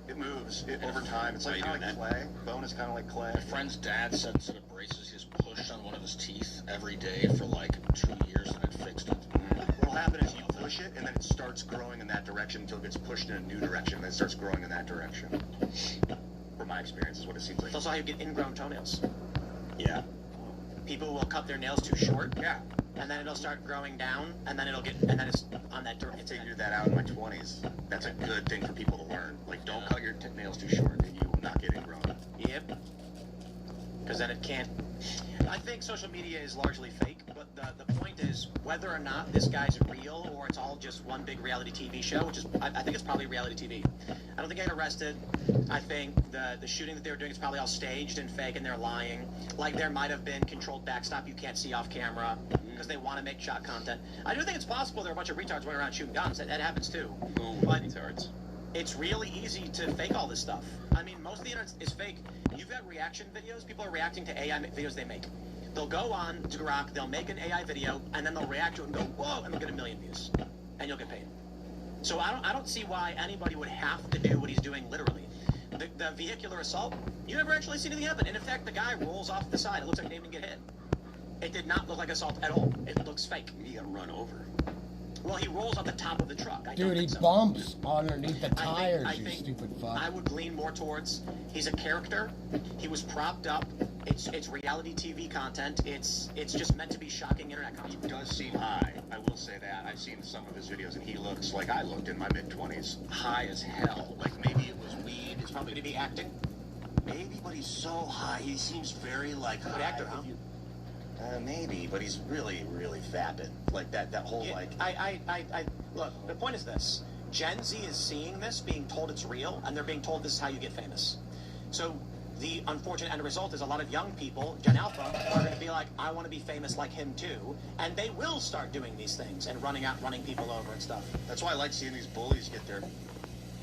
It moves over time. It's like kind of like clay. Bone is kind of like clay. My friend's dad said instead of braces, he just pushed on one of his teeth every day for like 2 years and it fixed it. What'll happen is you push it and then it starts growing in that direction until it gets pushed in a new direction and then it starts growing in that direction. From my experience, is what it seems like. It's also how you get ingrown toenails. Yeah. People will cut their nails too short. Yeah. And then it'll start growing down, and then it's on that direction. I figured that out in my 20s. That's a good thing for people to learn. Like, don't cut your nails too short, and you will not get ingrown. Yep. Because then it can't. I think social media is largely fake, but the point is whether or not this guy's real or it's all just one big reality TV show, which is, I think it's probably reality TV. I don't think he got arrested. I think the shooting that they were doing is probably all staged and fake and they're lying. Like there might have been controlled backstop you can't see off camera because they want to make shot content. I do think it's possible there are a bunch of retards running around shooting guns. That happens too. But it's really easy to fake all this stuff. I mean, most of the internet is fake. You've got reaction videos. People are reacting to AI videos they make. They'll go on to Grok, they'll make an AI video, and then they'll react to it and go, whoa, and they'll get 1 million views. And you'll get paid. So I don't see why anybody would have to do what he's doing literally. The vehicular assault, you never actually see anything happen. And in fact, the guy rolls off the side. It looks like he didn't even get hit. It did not look like assault at all. It looks fake. He got run over. Well, he rolls off the top of the truck. Dude, he bumps underneath the tires, you stupid fuck. I would lean more towards he's a character. He was propped up. It's reality TV content. It's just meant to be shocking internet content. He does seem high. I will say that. I've seen some of his videos, and he looks like I looked in my mid-20s. High as hell. Like maybe it was weed. It's probably to be acting. Maybe, but he's so high. He seems very like good actor, huh? Maybe, but he's really, really vapid. Like that whole like. Look, the point is this. Gen Z is seeing this, being told it's real, and they're being told this is how you get famous. So the unfortunate end result is a lot of young people, Gen Alpha, are going to be like, I want to be famous like him too, and they will start doing these things and running people over and stuff. That's why I like seeing these bullies get their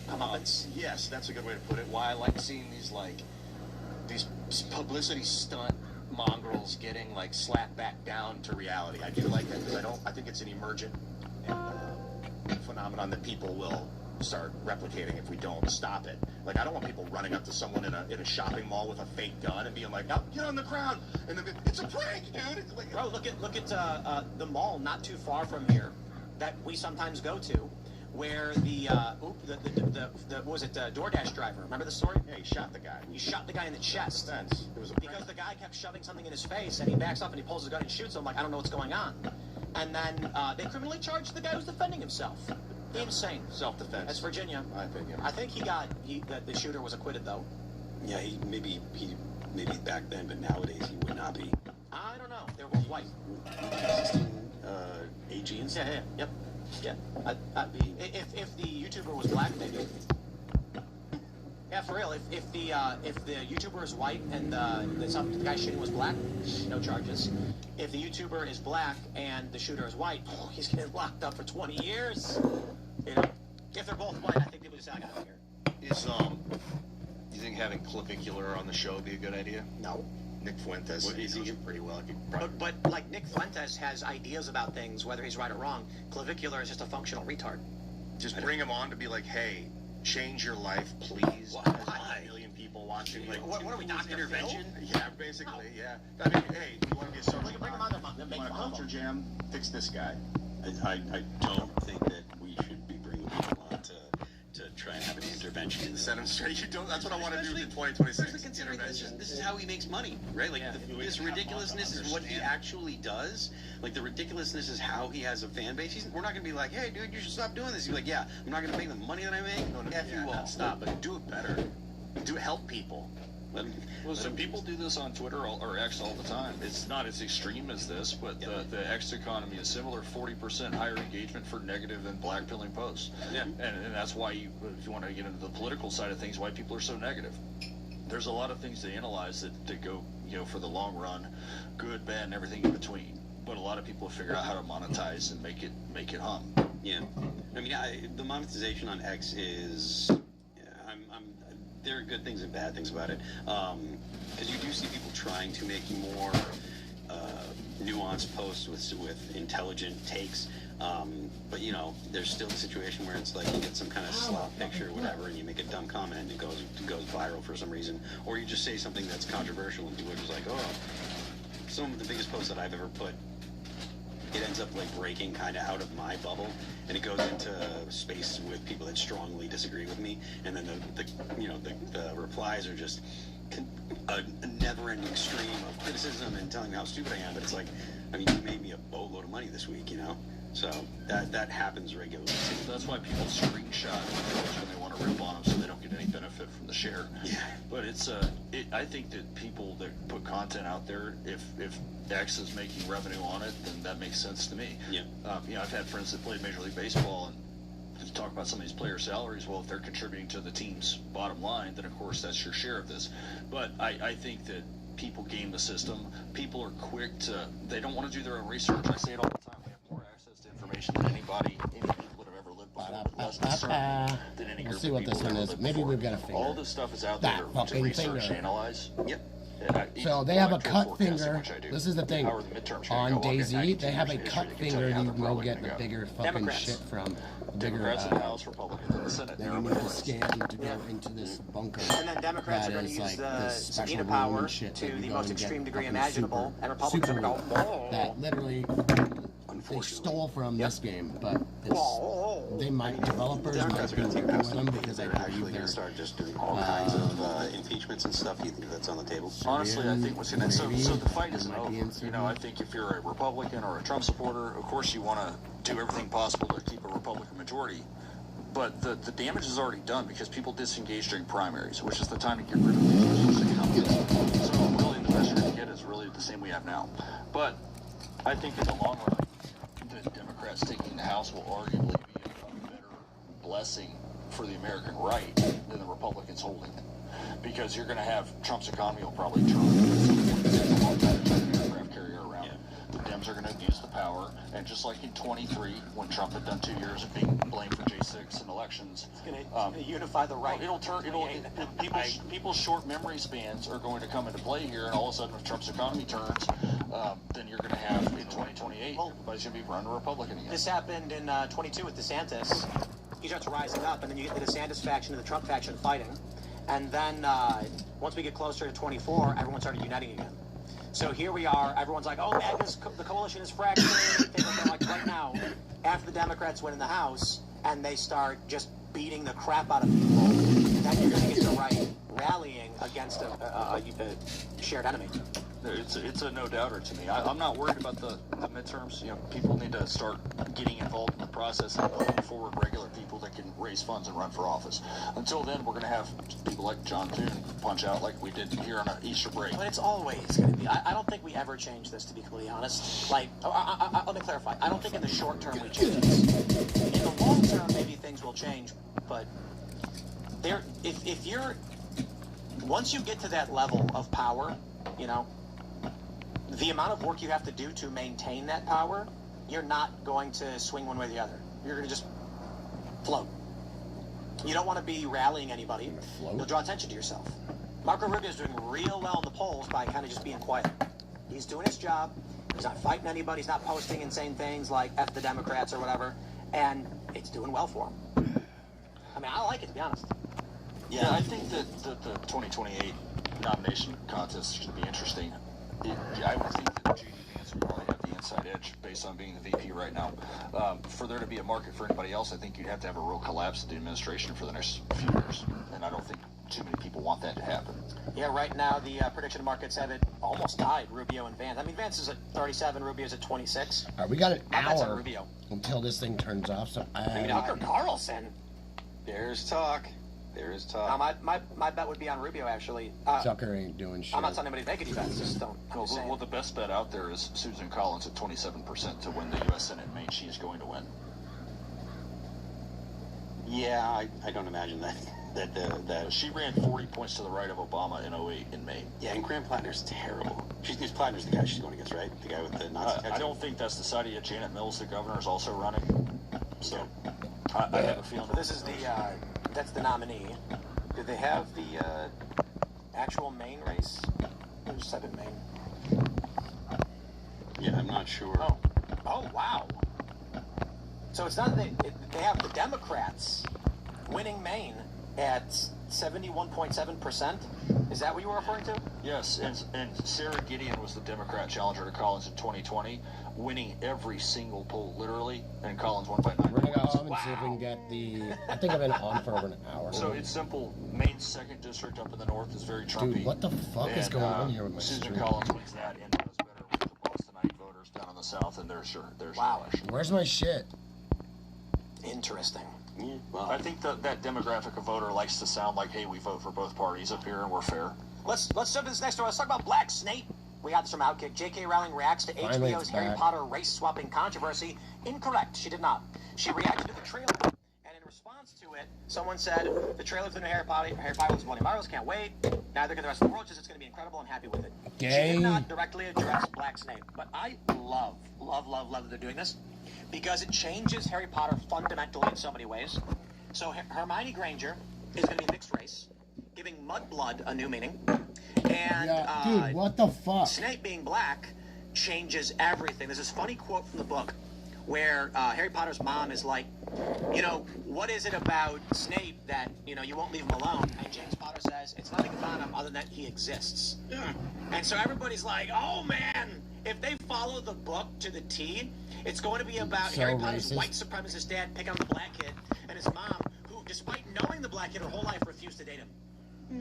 comeuppance. Yes, that's a good way to put it. Why I like seeing these publicity stunt mongrels getting slapped back down to reality. I do like that because I think it's an emergent phenomenon that people will start replicating if we don't stop it. I don't want people running up to someone in a shopping mall with a fake gun and being like, "Now get on the ground," and then it's a prank, dude. It's like, bro, look at the mall not too far from here that we sometimes go to, where the what was it, DoorDash driver? Remember the story? Yeah, he shot the guy. He shot the guy in the chest. It was because the guy kept shoving something in his face, and he backs up and he pulls his gun and shoots him. Like, I don't know what's going on. And then they criminally charged the guy who's defending himself. Insane. Self-defense. That's Virginia. My opinion. I think the shooter was acquitted though. Yeah, maybe back then, but nowadays he would not be. I don't know. They're both white. AG and stuff. Yeah. Yep. Yeah. If the YouTuber was black, maybe. Yeah, for real. If the YouTuber is white and the guy shooting was black, no charges. If the YouTuber is black and the shooter is white, he's getting locked up for 20 years. You know, if they're both white, I think people just say, I got out of here. You think having Clavicular on the show would be a good idea? No. Nick Fuentes. He does it pretty well. But like Nick Fuentes has ideas about things, whether he's right or wrong. Clavicular is just a functional retard. Just bring him on to be like, hey, change your life, please. Why? 1 million people watching. What are we, Dr. Intervention? Yeah, basically, yeah. I mean, hey, you want to be a social bring him on the you want a culture jam? Fix this guy. I don't think that we should be bringing people on to try and have an intervention. Set him straight. You don't. That's what I want to do in 2026. Especially considering this is how he makes money, right? Like this ridiculousness is what he actually does. Like the ridiculousness is how he has a fan base. We're not going to be like, hey, dude, you should stop doing this. He's like, yeah, I'm not going to make the money that I make. No, F you all. Stop, but do it better. Help people. So people do this on Twitter or X all the time. It's not as extreme as this, but the X economy is similar. 40% higher engagement for negative than blackpilling posts. Yeah, and that's why if you want to get into the political side of things, why people are so negative. There's a lot of things to analyze that go, for the long run, good, bad, and everything in between. But a lot of people figure out how to monetize and make it hum. Yeah, I mean, the monetization on X is. There are good things and bad things about it, because you do see people trying to make more nuanced posts with intelligent takes, but there's still a situation where it's like you get some kind of slop picture or whatever, and you make a dumb comment and it goes viral for some reason, or you just say something that's controversial and people are just like, oh, some of the biggest posts that I've ever put, it ends up breaking kind of out of my bubble, and it goes into space with people that strongly disagree with me, and then the replies are just a never-ending stream of criticism and telling me how stupid I am. But it's like, I mean, you made me a boatload of money this week, so that happens regularly too. That's why people screenshot when they want to rip on them, so they don't get any benefit from the share. Yeah. But I think that people that put content out there, if X is making revenue on it, then that makes sense to me. Yeah. I've had friends that played Major League Baseball and talk about some of these players' salaries. Well, if they're contributing to the team's bottom line, then of course that's your share of this. But I think that people game the system. People are quick they don't want to do their own research. I say it all the time. We have more access to information than any people that have ever lived before, but less discernment than any group Let's see what this one is. Maybe we've got a finger. All this stuff is out that there to fucking research, finger. analyze. Yep. So they have a cut finger. This is the thing. On Daisy, they have a cut finger. You can go get the bigger fucking shit from. Democrats in the House, Republicans in the Senate. Then you need to scan to go into this bunker. And then Democrats are going to use the subpoena power to the most extreme degree imaginable, and Republicans are going to go, that literally they stole from this game, but they might developers might be working with them because I believe they're start just doing all kinds of impeachments and stuff. You think that's on the table? Honestly, I think what's going to so the fight isn't over. I think if you're a Republican or a Trump supporter, of course you want to do everything possible to keep a Republican majority. But the damage is already done because people disengaged during primaries, which is the time to get rid of the So really the best you're going to get is really the same we have now. But I think in the long run, the Democrats taking the House will arguably be blessing for the American right than the Republicans holding it. Because you're going to have Trump's economy will probably turn a long time to turn the aircraft carrier around. Yeah. The Dems are going to abuse the power, and just like in 23, when Trump had done 2 years of being blamed for J6 in elections, It's going to unify the right. People's short memory spans are going to come into play here, and all of a sudden, if Trump's economy turns, then you're going to have in 2028, everybody's going to be running Republican again. This happened in 22 with DeSantis. He starts rising up, and then you get the DeSantis faction and the Trump faction fighting. And then once we get closer to 24, everyone started uniting again. So here we are. Everyone's like, oh, the coalition is fractured. Like right now, after the Democrats win in the House and they start just beating the crap out of people, then you're going to get the right rallying against a shared enemy. It's a no-doubter to me. I'm not worried about the midterms. You know, people need to start getting involved in the process and putting forward regular people that can raise funds and run for office. Until then, we're going to have people like John Thune punch out like we did here on an Easter break. But it's always going to be. I don't think we ever change this, to be completely honest. Like, let me clarify. I don't think in the short term we change this. In the long term, maybe things will change. But if you're, once you get to that level of power, you know, the amount of work you have to do to maintain that power, you're not going to swing one way or the other. You're going to just float. You don't want to be rallying anybody. You'll draw attention to yourself. Marco Rubio is doing real well in the polls by kind of just being quiet. He's doing his job. He's not fighting anybody. He's not posting and saying things like F the Democrats or whatever. And it's doing well for him. I mean, I like it, to be honest. Yeah, I think that the 2028 nomination contest should be interesting. I would think that J.D. Vance would probably have the inside edge based on being the VP right now. For there to be a market for anybody else, I think you'd have to have a real collapse of the administration for the next few years. And I don't think too many people want that to happen. Yeah, right now the prediction markets have it almost tied, Rubio and Vance. I mean, Vance is at 37, Rubio's at 26. All right, we got an hour Rubio until this thing turns off. So Tucker Carlson. There's talk. There is talk. Now, my bet would be on Rubio, actually. Tucker ain't doing shit. I'm not telling anybody to make any bets. Just don't. Well, the best bet out there is Susan Collins at 27% to win the U.S. Senate in Maine. She's going to win. Yeah, I don't imagine that. She ran 40 points to the right of Obama in 08 in Maine. Yeah, and Graham Plattner's terrible. Plattner's the guy she's going against, right? The guy with the Nazi tattoo. I don't think that's decided yet. Janet Mills, the governor, is also running. So I have a feeling. This is that's the nominee. Do they have the actual Maine race? Just type in Maine. Yeah, I'm not sure. Oh, wow. So it's not they have the Democrats winning Maine at 71.7%. Is that what you were referring to? Yes, and Sarah Gideon was the Democrat challenger to Collins in 2020, winning every single poll, literally, and Collins won by 9 We're going to go home and see if we can get I think I've been on for over an hour. So it's simple. Maine's 2nd district up in the north is very Trumpy. Dude, what the fuck is going on here with my Susan stream? Collins wins that and does better with the Bostonite voters down in the south, and there's wow. Where's my shit? Interesting. Yeah, well, I think that demographic of voter likes to sound like, hey, we vote for both parties up here and we're fair. Let's jump to this next story. Let's talk about Black Snape. We got this from Outkick. J.K. Rowling reacts to Finally, HBO's it's Harry back. Potter race-swapping controversy. Incorrect. She did not. She reacted to the trailer, and in response to it, someone said, the trailer for the new Harry Potter looks bloody marvelous. Can't wait. Neither can the rest of the world. Just it's going to be incredible. I'm happy with it. She did not directly address Black Snape, but I love that they're doing this because it changes Harry Potter fundamentally in so many ways. So Hermione Granger is going to be mixed race, giving Mudblood a new meaning. And dude, what the fuck? Snape being black changes everything. There's this funny quote from the book where Harry Potter's mom is like, you know, what is it about Snape that, you know, you won't leave him alone? And James Potter says, it's nothing about him other than that he exists. Yeah. And so everybody's like, oh man, if they follow the book to the T, it's going to be about So Harry Potter's racist. white supremacist dad picking on the black kid and his mom, who, despite knowing the black kid her whole life, refused to date him.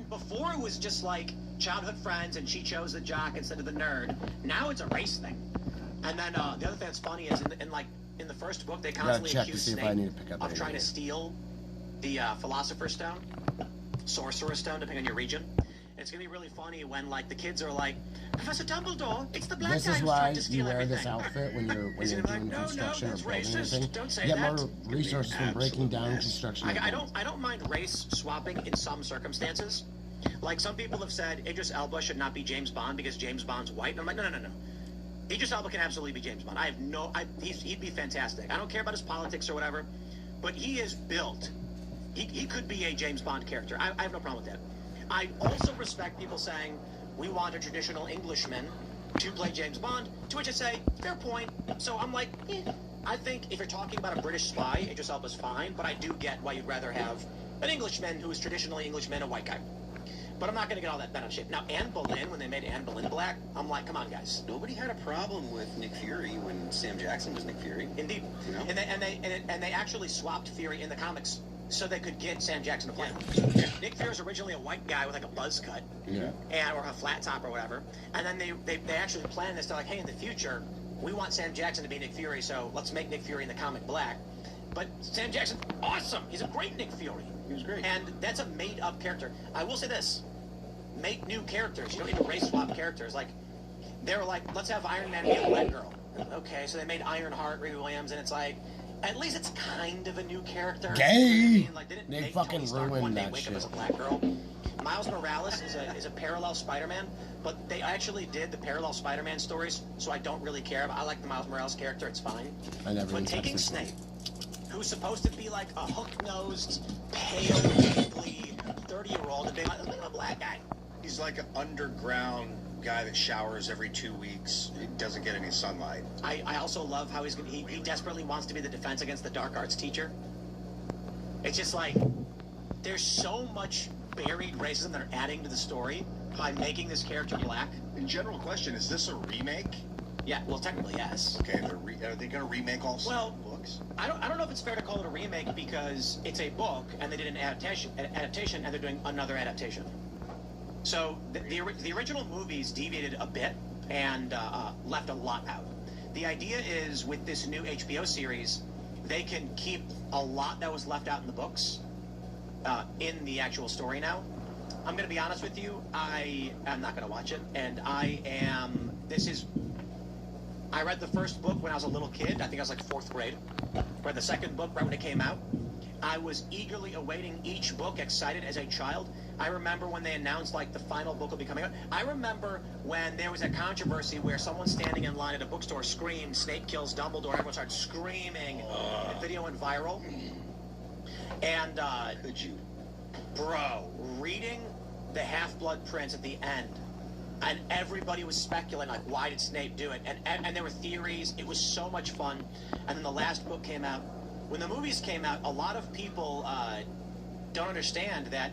Before it was just like childhood friends and she chose the jock instead of the nerd. Now it's a race thing. And then the other thing that's funny is in the first book they constantly accuse Snape of trying to steal the Philosopher's Stone, Sorcerer's Stone, depending on your region. And it's gonna be really funny when like the kids are like, Professor Dumbledore, it's the black This guy is who's why trying to you steal wear everything. this outfit when you're Isn't it like, doing no, construction that's or building racist. anything. Don't say Get that. more resources from breaking down construction. I don't mind race swapping in some circumstances. Like some people have said, Idris Elba should not be James Bond because James Bond's white. And I'm like, no. Idris Elba can absolutely be James Bond. He'd be fantastic. I don't care about his politics or whatever, but he is built. He could be a James Bond character. I have no problem with that. I also respect people saying, we want a traditional Englishman to play James Bond, to which I say, fair point. So I'm like, I think if you're talking about a British spy, Idris Elba's fine, but I do get why you'd rather have an Englishman who is traditionally Englishman, a white guy. But I'm not going to get all that bent out of shape. Now, Anne Boleyn, when they made Anne Boleyn black, I'm like, come on, guys. Nobody had a problem with Nick Fury when Sam Jackson was Nick Fury. Indeed. You know? And they actually swapped Fury in the comics so they could get Sam Jackson to play him. Nick Fury was originally a white guy with like a buzz cut, or a flat top or whatever. And then they actually planned this. They're like, hey, in the future, we want Sam Jackson to be Nick Fury, so let's make Nick Fury in the comic black. But Sam Jackson, awesome. He's a great Nick Fury. He was great. And that's a made-up character. I will say this. Make new characters. You don't need to race swap characters. Like, they were like, let's have Iron Man be a black girl. Okay, so they made Ironheart, Riri Williams, and it's like, at least it's kind of a new character. Gay! Like, They fucking ruined that wake shit. up as a black girl. Miles Morales is a parallel Spider-Man, but they actually did the parallel Spider-Man stories, so I don't really care. I like the Miles Morales character, it's fine. But taking Snape, who's supposed to be like a hook-nosed, pale, giggly 30-year-old, and being like, a black guy. He's like an underground guy that showers every 2 weeks. He doesn't get any sunlight. I also love how he desperately wants to be the defense against the dark arts teacher. It's just like, there's so much buried racism that are adding to the story by making this character black. In general question, is this a remake? Yeah, well, technically, yes. Okay, are they going to remake all 7 books? I don't know if it's fair to call it a remake because it's a book and they did an adaptation and they're doing another adaptation. So the original movies deviated a bit and left a lot out. The idea is with this new HBO series, they can keep a lot that was left out in the books in the actual story now. I'm going to be honest with you, I am not going to watch it, and I read the first book when I was a little kid. I think I was like 4th grade. Read the second book right when it came out. I was eagerly awaiting each book, excited as a child. I remember when they announced, like, the final book will be coming out. I remember when there was a controversy where someone standing in line at a bookstore screamed, Snape kills Dumbledore. Everyone started screaming. The video went viral. And, could you? Bro, reading the Half-Blood Prince at the end, and everybody was speculating, like, why did Snape do it? And there were theories. It was so much fun. And then the last book came out. When the movies came out, a lot of people don't understand that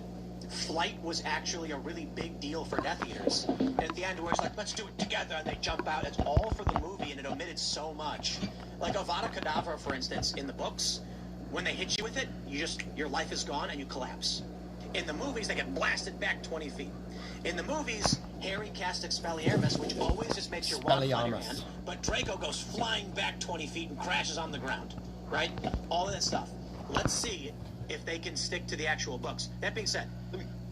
flight was actually a really big deal for Death Eaters. And at the end, where it's like, let's do it together, and they jump out. It's all for the movie, and it omitted so much. Like Avada Kedavra, for instance, in the books, when they hit you with it, your life is gone and you collapse. In the movies, they get blasted back 20 feet. In the movies, Harry casts Expelliarmus, which always just makes your wand fly in your hand, but Draco goes flying back 20 feet and crashes on the ground. Right? All of that stuff. Let's see if they can stick to the actual books. That being said,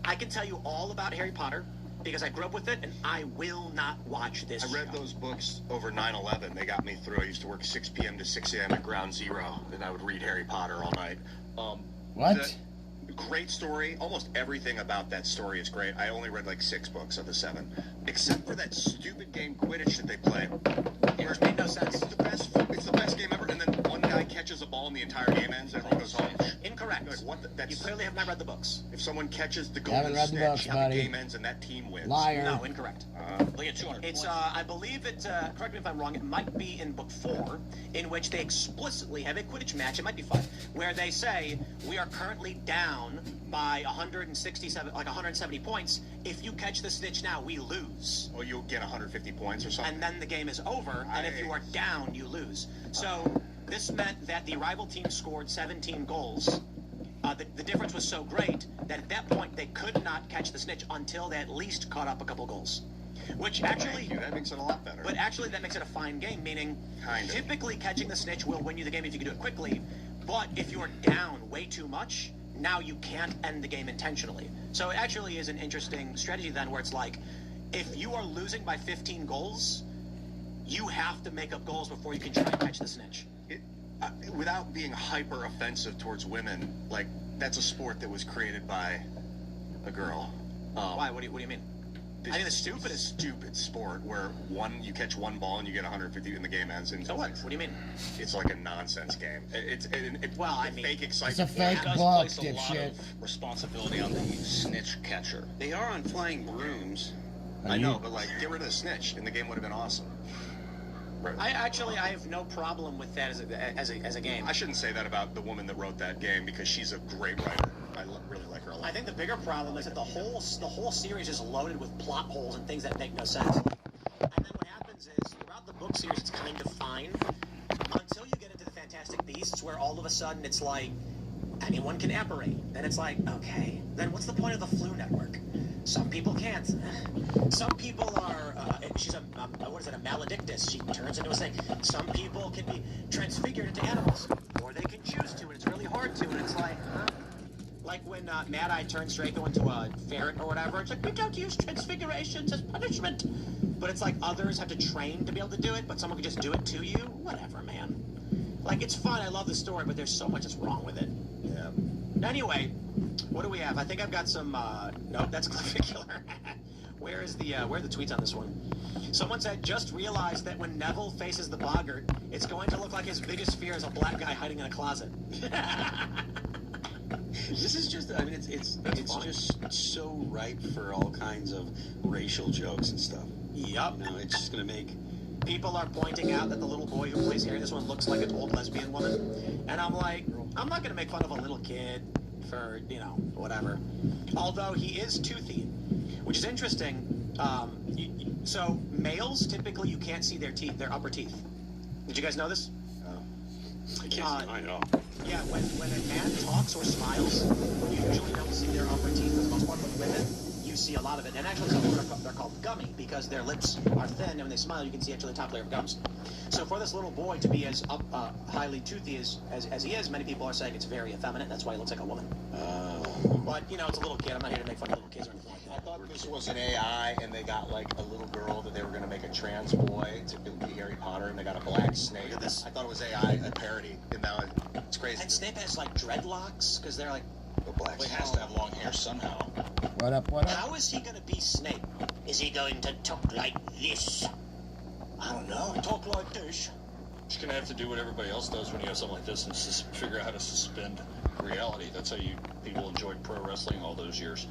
I can tell you all about Harry Potter because I grew up with it, and I will not watch this I read those books over 9/11. They got me through. I used to work 6 p.m. to 6 a.m. at Ground Zero, and I would read Harry Potter all night. What? Great story. Almost everything about that story is great. I only read like 6 books of the 7, except for that stupid game Quidditch that they play. It made no sense. It's the best game ever, and then one guy catches a ball and the entire game ends, everyone goes home. Incorrect. Like, what You clearly have not read the books. If someone catches the Haven't golden read the snitch, books, the buddy. game ends and that team wins. Liar. No, incorrect. Look at 200 It's, points. I believe it, correct me if I'm wrong, it might be in book 4, in which they explicitly have a Quidditch match, it might be 5, where they say, we are currently down by 170 points. If you catch the snitch now, we lose. Well, you'll get 150 points or something. And then the game is over, and if you are down, you lose. So this meant that the rival team scored 17 goals. The difference was so great that at that point they could not catch the snitch until they at least caught up a couple goals. Which actually... That makes it a lot better. But actually that makes it a fine game, meaning typically catching the snitch will win you the game if you can do it quickly, but if you are down way too much, now you can't end the game intentionally. So it actually is an interesting strategy then where it's like, if you are losing by 15 goals, you have to make up goals before you can try and catch the snitch. Without being hyper offensive towards women, like that's a sport that was created by a girl. Why? What do you mean? I think the stupid sport where you catch one ball and you get 150 and the game ends. And so what? What do you mean? It's like a nonsense game. It's fake excitement. It's a fake It does book, place a lot dipshit. of responsibility on the snitch catcher. They are on flying brooms. I know, but like, get rid of the snitch, and the game would have been awesome. Right. I have no problem with that as a game. I shouldn't say that about the woman that wrote that game because she's a great writer. I really like her a lot. I think the bigger problem is that the whole series is loaded with plot holes and things that make no sense. And then what happens is throughout the book series, it's kind of fine until you get into the Fantastic Beasts, where all of a sudden it's like anyone can apparate. Then it's like, okay, then what's the point of the Flu Network? Some people can't. Some people are, she's a maledictus. She turns into a snake. Some people can be transfigured into animals, or they can choose to, and it's really hard to, and it's like, huh? Like when Mad Eye turns Draco into a ferret or whatever, it's like, we don't use transfigurations as punishment. But it's like others have to train to be able to do it, but someone can just do it to you? Whatever, man. Like, it's fun, I love the story, but there's so much that's wrong with it. Yeah. Anyway, what do we have? I think I've got some, nope, that's clavicular. Where are the tweets on this one? Someone said, just realized that when Neville faces the boggart, it's going to look like his biggest fear is a black guy hiding in a closet. This is just, I mean, it's just so ripe for all kinds of racial jokes and stuff. Yup. You know, it's just going to make... People are pointing out that the little boy who plays Harry, this one looks like an old lesbian woman. And I'm like, I'm not going to make fun of a little kid for, whatever. Although he is toothy, which is interesting. So males, typically, you can't see their teeth, their upper teeth. Did you guys know this? I can't see mine at all. Yeah, when a man talks or smiles, you usually don't see their upper teeth as much. With women, you see a lot of it. And actually, some of them they're called gummy because their lips are thin, and when they smile, you can see actually the top layer of gums. So for this little boy to be as highly toothy as he is, many people are saying it's very effeminate. That's why he looks like a woman. But, it's a little kid. I'm not here to make fun of little kids or anything like that. I thought this was an AI, and they got, like, a little girl that they were going to make a trans boy to be Harry Potter, and they got a black Snape. I thought it was AI, a parody, and now it's crazy. And Snape has, like, dreadlocks, because they're, like... Well, he has to have long hair somehow. What up? How is he going to be Snape? Is he going to talk like this? I don't know. Talk like this. Just gonna have to do what everybody else does when you have something like this and figure out how to suspend reality. That's how people enjoyed pro wrestling all those years.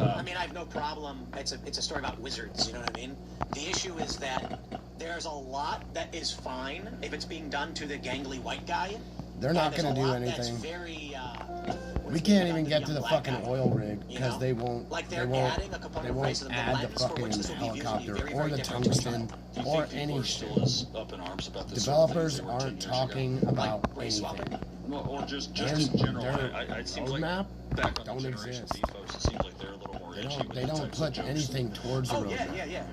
I mean, I have no problem. It's a story about wizards. You know what I mean? The issue is that there's a lot that is fine if it's being done to the gangly white guy. They're not going to do anything. We can't even get to the fucking oil rig because they won't. They won't add the fucking helicopter or the tungsten or any shit. Developers aren't talking about anything. Or just in general. It seems like back on the Generation Defos, it seems like they're a little more itchy. They don't put anything towards the roadmap. Yeah.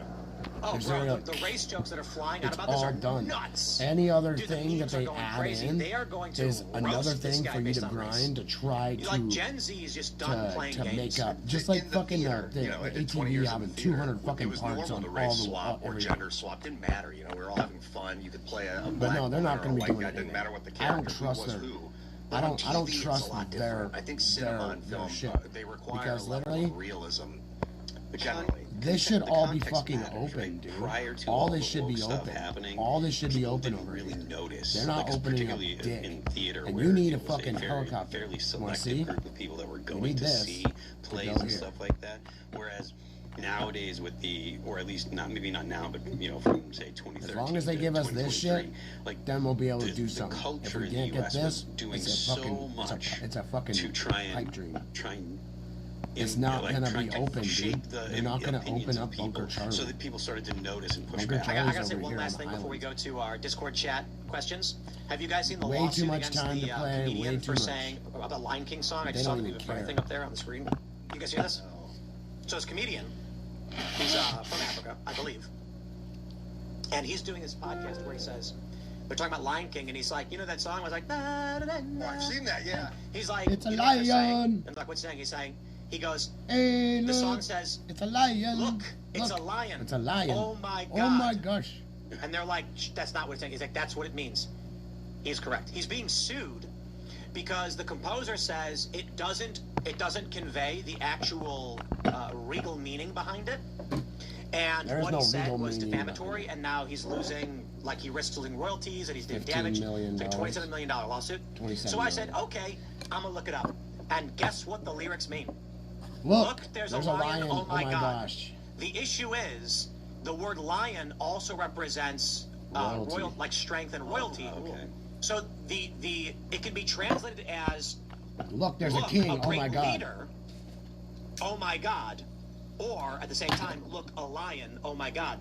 Oh, bro, the race jokes that are flying out about this are nuts. Any other thing that they add in is another thing for you to grind to try to like Gen Z is just done playing to games. make up. Just like fucking the ATV having 200 fucking parts on all swap the or gender swap didn't matter. We were all having fun. You could play a but no, they're not going to be doing it. Didn't matter what the I don't character trust was their. who. I don't trust their. I think cinema and film shit they require because a level literally of realism. Generally, this should all be fucking open, dude. All this should be open. All this should be open over here. They're not opening up dick. In theater, and you need a fucking helicopter. Fairly Want to selective see? group of people that were going to see plays and stuff like that. Whereas nowadays with or at least maybe not now, but from say 2013. As long as they give us this shit, then we'll be able to do something. If we can't get this, it's a fucking pipe dream. It's not going to be open, dude. They're not going to open up Bunker Charlie. So that people started to notice and push Bunker back. I Charlie's gotta say over one here last on thing the before we islands. go to our Discord chat questions. Have you guys seen the Way lawsuit too much against time the to play, comedian way too for much. saying about the Lion King song? I They just saw don't the even care. thing up there on the screen. You guys hear this? So this comedian, he's from Africa, I believe, and he's doing this podcast where he says, they're talking about Lion King, and he's like, that song? I was like, I've seen that, yeah. He's like, It's a you know what they're saying? lion. And like, what's he saying? He's saying, He goes, Hey, the song look, says, it's a lion. look, it's a lion. It's a lion. Oh my God. Oh my gosh. And they're like, that's not what it's saying. He's like, that's what it means. He's correct. He's being sued because the composer says it doesn't convey the actual regal meaning behind it. And There's what no he said regal was meaning defamatory, and now he's losing, like he risks losing royalties, and he's doing $15 damage. million. It's like $27 million lawsuit. $27 I said, okay, I'm gonna look it up. And guess what the lyrics mean? Look, there's a lion. Oh my gosh. The issue is the word lion also represents royal, like strength and royalty. Okay. So it can be translated as Look, there's a king. Oh my God. Leader, oh my God. Or at the same time, look, a lion, oh my God.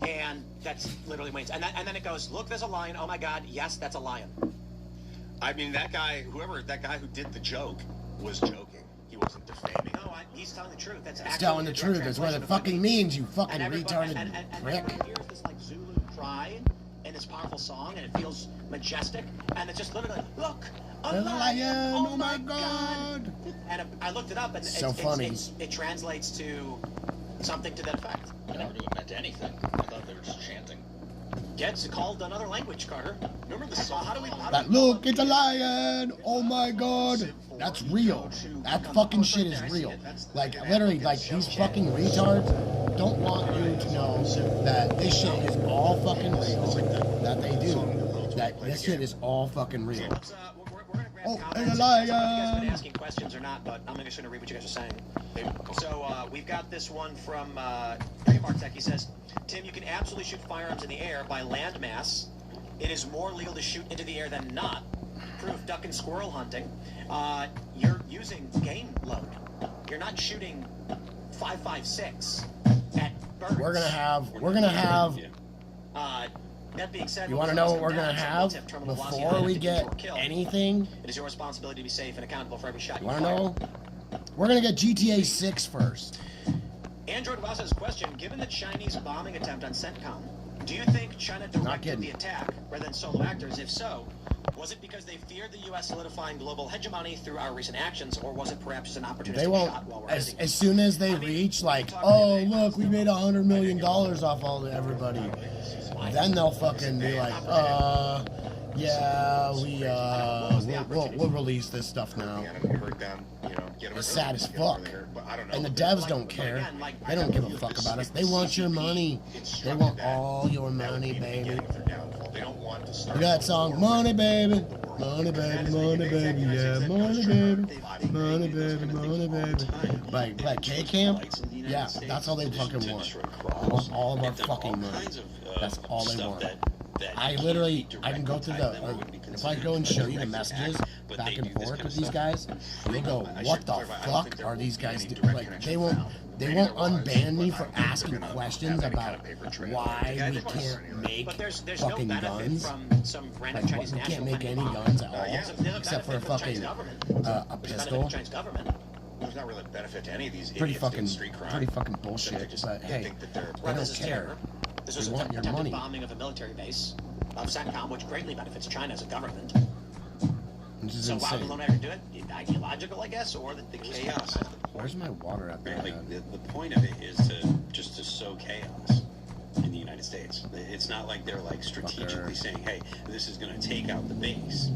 And that's literally what it means. And then it goes, look, there's a lion, oh my God, yes, that's a lion. I mean, that guy who did the joke was joking. He wasn't defaming. No, he's telling the truth. That's He's telling the truth. That's what it fucking means, you fucking retarded prick. And here's this like Zulu cry in this powerful song, and it feels majestic. And it's just literally, look, a lion, oh my God. And I looked it up, and so funny. It translates to something to that effect. I never knew it meant anything. I thought they were just chanting. Yeah, it's called another language, Carter. Remember the song? Look, it's a lion! Oh my God! That's real. That fucking shit is real. Like, literally, like, these fucking retards don't want you to know that this shit is all fucking real. That they do. That this shit is all fucking real. Oh, it's a lion! I don't know if you guys have been asking questions or not, but I'm just going to read what you guys are saying. So we've got this one from Trademark Tech. He says, Tim, you can absolutely shoot firearms in the air by land mass. It is more legal to shoot into the air than not. Proof, duck and squirrel hunting. You're using game load. You're not shooting 5.56 at birds. We're gonna have. That being said, you want to know what we're gonna have before we get anything? It is your responsibility to be safe and accountable for every shot you want fire. to know? We're gonna get GTA 6 first. Android Wow says, question, given the Chinese bombing attempt on CENTCOM, do you think China directed the attack rather than solo actors? If so, was it because they feared the U.S. solidifying global hegemony through our recent actions, or was it perhaps just an opportunistic They won't, shot while we're as soon as they reach, like, oh, look, we made $100 million off all everybody, then they'll fucking be like, yeah, we'll release this stuff now. It's sad as fuck. And the devs don't care. They don't give a fuck about us. They want your money. They want all your money, baby. Look at that song, Money Baby. Money Baby, Money Baby, yeah, Money Baby. Money Baby, Money Baby. Like K-Camp? Yeah, that's all they fucking want. They want all of our fucking money. That's all they want. I can go through if I go and show you the messages back and forth with these guys, you'll go, what the fuck are these guys doing? Like, they won't unban me for asking questions about why we can't make fucking guns. Like, we can't make any guns at all, except for a fucking, a pistol. There's not really a benefit to any of these pretty fucking bullshit, but hey, they don't care. This was they want your attempted money. bombing of a military base of CENTCOM, which greatly benefits China as a government. Which is so why insane. would Ldoe ever do it? Ideological, I guess, or the chaos? Where's my water at there? Like, the point of it is to sow chaos in the United States. It's not like they're like strategically saying, hey, this is going to take out the base.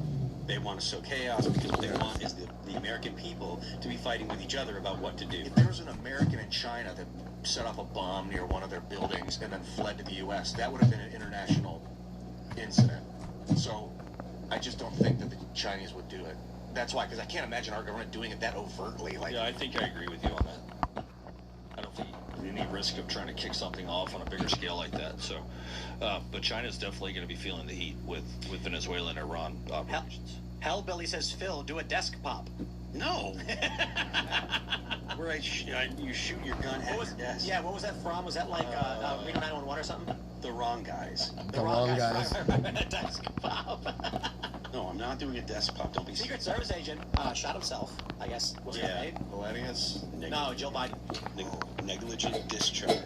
They want to sow chaos because what they want is the American people to be fighting with each other about what to do. If there was an American in China that set off a bomb near one of their buildings and then fled to the U.S., that would have been an international incident. So I just don't think that the Chinese would do it. That's why, because I can't imagine our government doing it that overtly. Like, yeah, I think I agree with you on that. I don't think any risk of trying to kick something off on a bigger scale like that. So, but China's definitely going to be feeling the heat with Venezuela and Iran operations. Hellbilly says, Phil, do a desk pop. No. Where you shoot your gun at your desk. Yeah, what was that from? Was that like Reno 911 or something? The wrong guys. The wrong guys. Desk pop. No, I'm not doing a desk pop. Don't be Secret Service agent shot himself, I guess. Was yeah. Millennials? No, Joe Biden. Negligent discharge.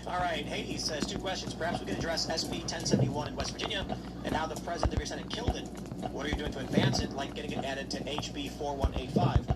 All right, Hades says 2 questions. Perhaps we can address SB 1071 in West Virginia and how the President of your Senate killed it. What are you doing to advance it, like getting it added to HB 4185?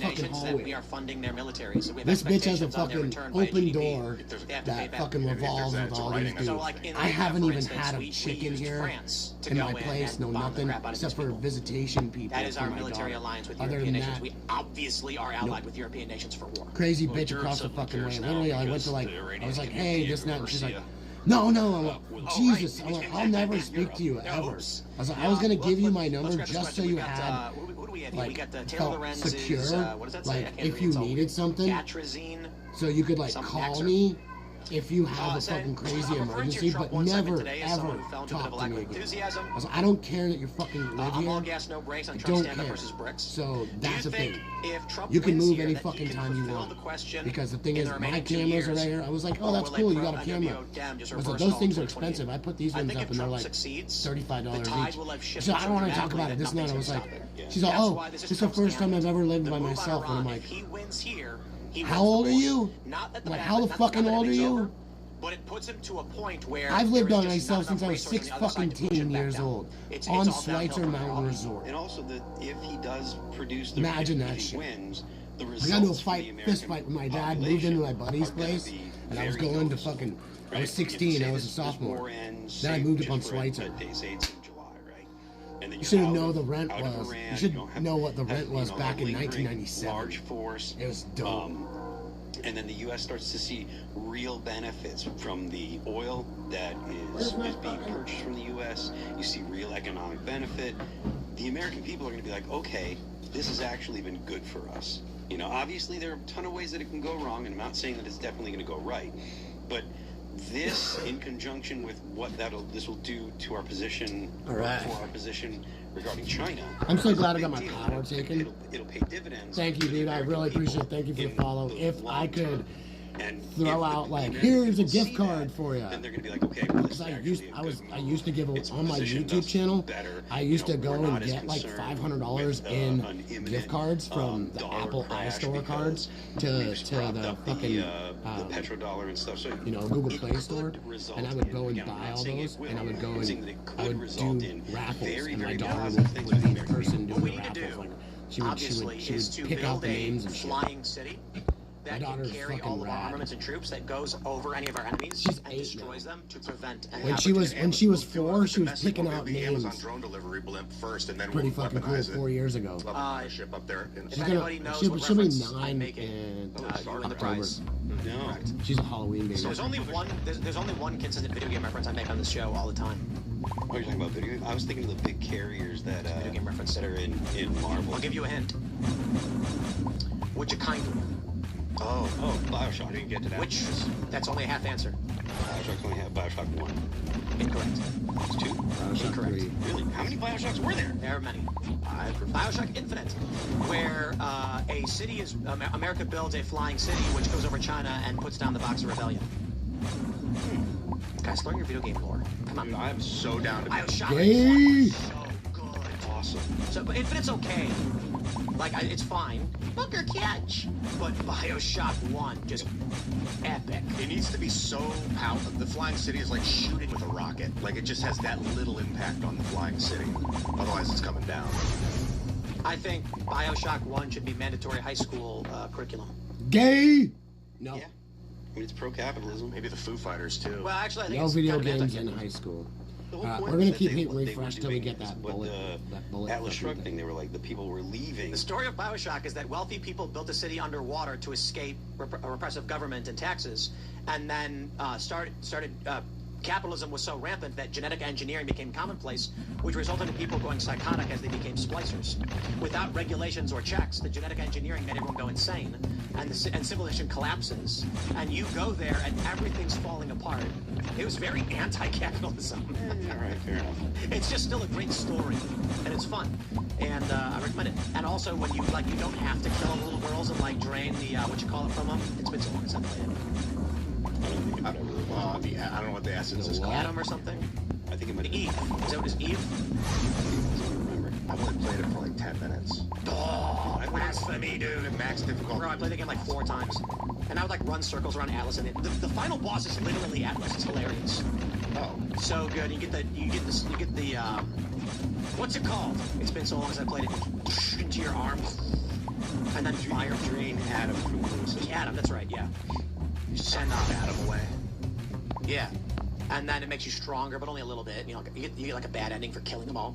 European fucking nations that hallway. we are funding their military. This bitch has a fucking open door that fucking revolves with all these dudes. So, like, in I haven't for even instance, had a we chicken used here France to in go my in place, and no bomb the nothing, crap out of except these for people. visitation people. That is for our my military daughter. alliance with Other European than nations. that, We obviously are allied with European nations for war. crazy bitch across the fucking way. Literally, I went to like, I was like, hey, this and that, and she's like, no, I'm like, Jesus, I'm like, I'll never speak to you ever. I was like, I was gonna give you my number just so you had, like, felt secure, like, if you needed something, so you could like call me if you have a fucking crazy emergency, but never ever talk to me again. I was like, I don't care that you fucking live here. I don't care. So that's the thing. You can move any fucking time you want. Because the thing is, my cameras are right here. I was like, oh, that's cool. You got a camera. I was like, those things are expensive. I put these ones up and they're like $35 each. She said, I don't want to talk about it. This and that. I was like, she's like, oh, this is the first time I've ever lived by myself. And I'm like, how old are you? Like, how the fucking old are you? But it puts him to a point where I've lived on myself since I was 6 fucking years old. On Schweitzer Mountain Resort. And also, if he does produce the Imagine that if he shit. wins, the I results got into a for the fist American fight with my dad, moved into my buddy's place, and I was going to fucking, I was 16, I was a sophomore. Then I moved up on Schweitzer. You should know the rent was. You should know what the rent was back in 1997. Large force. It was dope. And then the U.S. starts to see real benefits from the oil that is being purchased from the U.S. You see real economic benefit. The American people are going to be like, okay, this has actually been good for us. You know, obviously there are a ton of ways that it can go wrong, and I'm not saying that it's definitely going to go right, but this, in conjunction with what this will do to our position, for our position regarding China. I'm so glad I got my power taken. It'll pay dividends. Thank you, dude. I really appreciate it. Thank you for the follow. If I could throw out like, here's a gift card for you. Then they're gonna be like, okay, well, because I used to give on my YouTube channel. I used to go and get like $500 in gift cards from the Apple iStore cards to the fucking the petrodollar and stuff. So Google Play Store, and I would go and buy all those, and I would go and I would do raffles, and my daughter would be the person doing the raffles. Like she would pick out the names and shit. Flying city that can carry all of our armaments and troops that goes over any of our enemies and destroys them to prevent. When she was 4, she was picking out names. Drone delivery blimp first, and then pretty fucking cool 4 years ago. Ship up there. She'll be 9 in October. No. She's a Halloween baby. So there's only one consistent video game reference I make on the show all the time. Oh, you're talking about video game? I was thinking of the big carriers that video game reference that are in Marvel. I'll give you a hint. Which a kind of. Oh, Bioshock. I didn't get to that. Which? That's only a half answer. Bioshock only had Bioshock 1. Incorrect. It's 2? Bioshock 3. Really? How many Bioshocks were there? There are many. Bioshock Infinite, where a city is America builds a flying city which goes over China and puts down the Box of Rebellion. Guys, learn your video game lore. Come on. Dude, I'm so down to Bioshock. Yay! So good. Awesome. So, but Infinite's okay. Like, it's fine. Booker catch. But Bioshock 1, just epic. It needs to be so powerful. The flying city is like shooting with a rocket. Like, it just has that little impact on the flying city. Otherwise, it's coming down. I think Bioshock 1 should be mandatory high school curriculum. Gay? No. Yeah. I mean, it's pro-capitalism. Maybe the Foo Fighters, too. Well, actually, I think No it's video kind of games in anti-capitalist. high school. The whole point We're gonna was keep that hitting they refresh were till we doing get that what bullet. That bullet. Atlas Shrugged thing. They were like, the people were leaving. The story of Bioshock is that wealthy people built a city underwater to escape a repressive government and taxes, and then capitalism was so rampant that genetic engineering became commonplace, which resulted in people going psychotic as they became splicers. Without regulations or checks, the genetic engineering made everyone go insane, and civilization collapses. And you go there, and everything's falling apart. It was very anti-capitalism. All right, fair enough. It's just still a great story, and it's fun, and I recommend it. And also, when you don't have to kill little girls and drain the what you call it from them. It's been so long since I played it. I don't know what the essence is called. Adam or something? I think it might be Eve. Is that what it's Eve? I've only played it for like 10 minutes. Oh, blasphemy, dude. Max difficulty. Bro, I played the game like 4 times. And I would run circles around Atlas, and the final boss is literally Atlas. It's hilarious. Oh. So good. You get the what's it called? It's been so long since I played it. Into your arm. And then fire. Drain Adam from the system. Adam, that's right, yeah. Send Adam away. Yeah. and then it makes you stronger, but only a little bit. You know, you get like a bad ending for killing them all.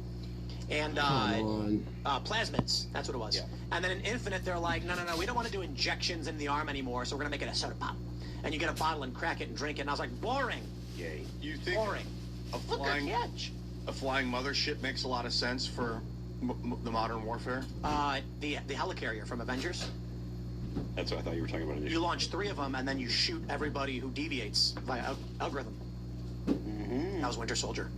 And plasmids, that's what it was. Yeah. And then in Infinite, they're like, no, we don't want to do injections in the arm anymore, so we're gonna make it a soda pop. And you get a bottle and crack it and drink it. And I was like, boring. Yay. You think Boring. a flying mothership makes a lot of sense for the modern warfare? The helicarrier from Avengers. That's what I thought you were talking about initially. You launch 3 of them, and then you shoot everybody who deviates via algorithm. That was Winter Soldier.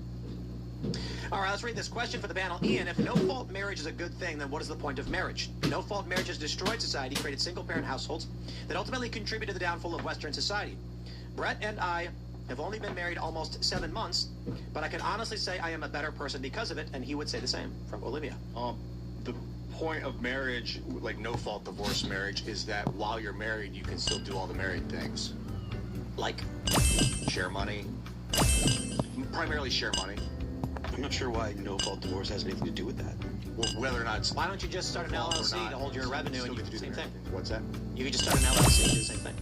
All right, let's read this question for the panel. Ian, if no-fault marriage is a good thing, then what is the point of marriage? No-fault marriage has destroyed society, created single-parent households that ultimately contribute to the downfall of Western society. Brett and I have only been married almost 7 months, but I can honestly say I am a better person because of it, and he would say the same, from Olivia. The point of marriage, like no-fault divorce marriage, is that while you're married, you can still do all the married things. Like? Share money. Primarily share money. I'm not sure why no-fault divorce has anything to do with that. Well, whether or not it's... Why don't you just start an LLC to hold your revenue and you do the same thing? What's that? You could just start an LLC and do the same thing.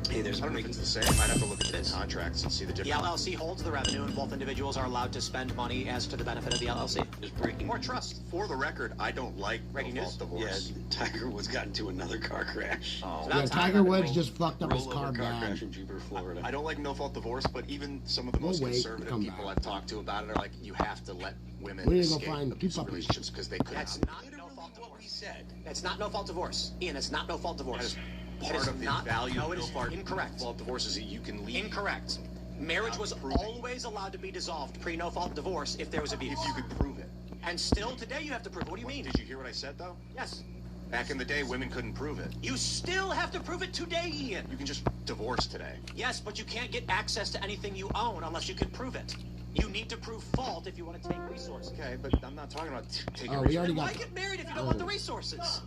Hey, there's I don't know if it's the same. I'd have to look at the contracts and see the The difference. LLC holds the revenue, and both individuals are allowed to spend money as to the benefit of the LLC. Just breaking. More trust. For the record, I don't like no-fault divorce. Yeah, Tiger Woods got into another car crash. Yeah, Tiger Woods just fucked up his Rollover car bad. crash in Jupiter, Florida. I don't like no-fault divorce, but even some of the most conservative people I've talked to about it are like, you have to let women We need to go escape find abusive two relationships because they could That's not no-fault divorce. We said. That's not no-fault divorce. Ian, it's not no-fault divorce. Part of the value of incorrect. no-fault divorce is that you can leave. Incorrect. Marriage was always allowed to be dissolved pre-no-fault divorce if there was abuse. If you could prove it. And still today you have to prove it. What do you mean? Did you hear what I said, though? Yes. Back in the day, women couldn't prove it. You still have to prove it today, Ian. You can just divorce today. Yes, but you can't get access to anything you own unless you can prove it. You need to prove fault if you want to take resources. Okay, but I'm not talking about taking we resources. already Why got... get married if you don't want the resources?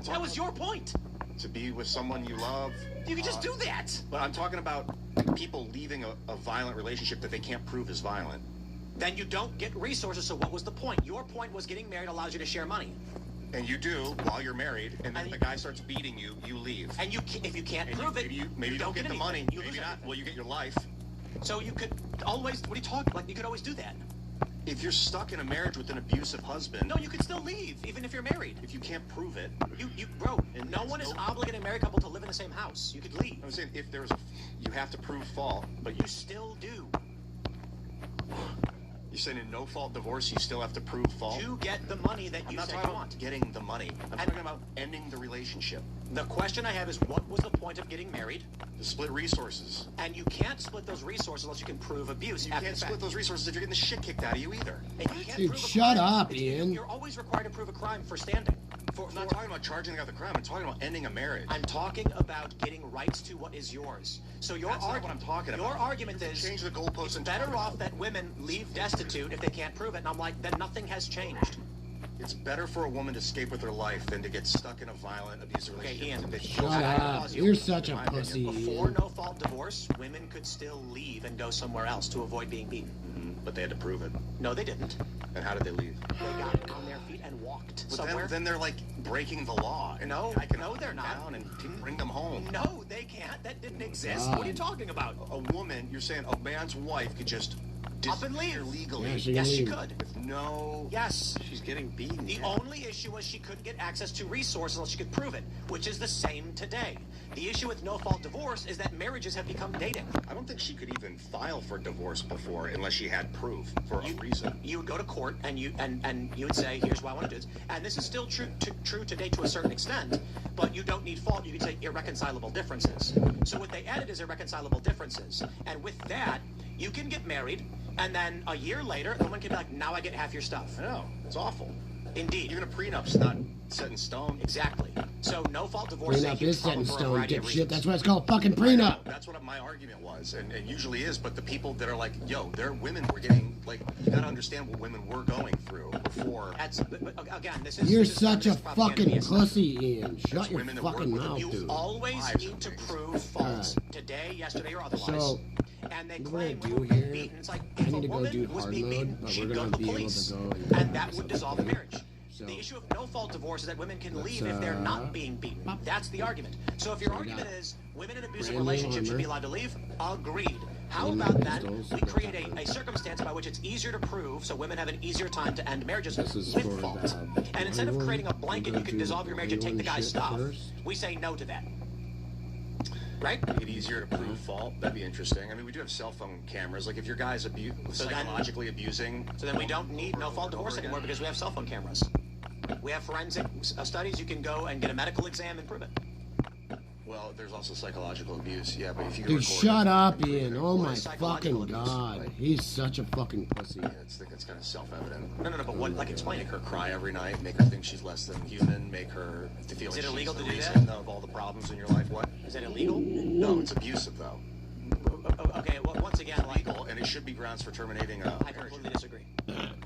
That was your point. To be with someone you love. You can just do that. But I'm talking about people leaving a violent relationship that they can't prove is violent. Then you don't get resources, so what was the point? Your point was getting married allows you to share money. And you do while you're married, and then the guy starts beating you, you leave. And if you can't prove it, maybe you don't get the money. You Maybe lose not. everything. Well, you get your life. So you could always, what are you talking, like you could always do that. If you're stuck in a marriage with an abusive husband... No, you could still leave, even if you're married. If you can't prove it... Bro, no one is obligated a married couple to live in the same house. You could leave. I'm saying if there's you have to prove fault, but you still do. You're saying in no-fault divorce, you still have to prove fault? To get the money that you say you want. Getting the money. I'm talking about ending the relationship. The question I have is, what was the point of getting married? To split resources. And you can't split those resources unless you can prove abuse. You can't split those resources if you're getting the shit kicked out of you either. And you can't Dude, prove shut up, Ian. You're always required to prove a crime for standing. I'm not talking about charging the guy with the crime. I'm talking about ending a marriage. I'm talking about getting rights to what is yours. So That's not what I'm talking about. Your argument is change the goalposts. It's better off that women leave destitute if they can't prove it. And I'm like, then nothing has changed. It's better for a woman to escape with her life than to get stuck in a violent, abusive relationship. Ian, Shut up. You're such a pussy, Before Ian. no-fault divorce, women could still leave and go somewhere else to avoid being beaten. But they had to prove it. No, they didn't. And how did they leave? They got on their feet and walked somewhere. Then they're like breaking the law. And No, I can they're not. Down and bring them home. No, they can't. That didn't exist. What are you talking about? A woman, you're saying a man's wife could just Up and leave legally. Yeah, Yes, she could. With no... Yes. She's getting beaten. The only issue was she couldn't get access to resources unless she could prove it, which is the same today. The issue with no-fault divorce is that marriages have become dating. I don't think she could even file for divorce before unless she had proof for a reason. You would go to court and you would say, here's why I want to do this. And this is still true today to a certain extent, but you don't need fault. You can say irreconcilable differences. So what they added is irreconcilable differences. And with that, you can get married, and then a year later, the woman can be like, now I get half your stuff. I know. It's awful. Indeed. Even a prenup's not set in stone. Exactly. So no-fault divorce Prenup is set in stone, dipshit. That's why it's called fucking prenup. That's what my argument was, and usually is. But the people that are like, yo, they're women were getting, like, you gotta understand what women were going through before. But again, this is... You're this is such a propaganda fucking BS. pussy, Ian. Shut your women that fucking work with mouth, You dude. always need to prove fault. Today, yesterday, or otherwise. So, and they what claim we're women gonna do were here, beaten. It's like, I if a need to go woman do was hard being mode, beaten, but she'd we're go gonna to the be able police. to go And that would dissolve the marriage. So, The issue of no-fault divorce is that women can leave if they're not being beaten. That's the argument. So if your argument is women in abusive brand new relationships should be armor. allowed to leave, agreed. How about then we create a circumstance by which it's easier to prove, so women have an easier time to end marriages with fault. And instead of creating a blanket, you can dissolve your marriage and take the guy's stuff. We say no to that. Right? Make it easier to prove fault. That'd be interesting. I mean, we do have cell phone cameras. Like, if your guy's psychologically abusing... So then we don't need no-fault divorce anymore because we have cell phone cameras. We have forensic studies. You can go and get a medical exam and prove it. Well, there's also psychological abuse. Yeah, but if you... Dude, shut up, Ian. Oh my fucking god. He's such a fucking pussy. Yeah, it's kind of self-evident. No, but what, like, explain it. Make her cry every night, make her think she's less than human, make her feel like she's the do reason that? of all the problems in your life. What? Is that illegal? No, it's abusive, though. Okay, well, once again, like... Legal, and it should be grounds for terminating a I completely disagree.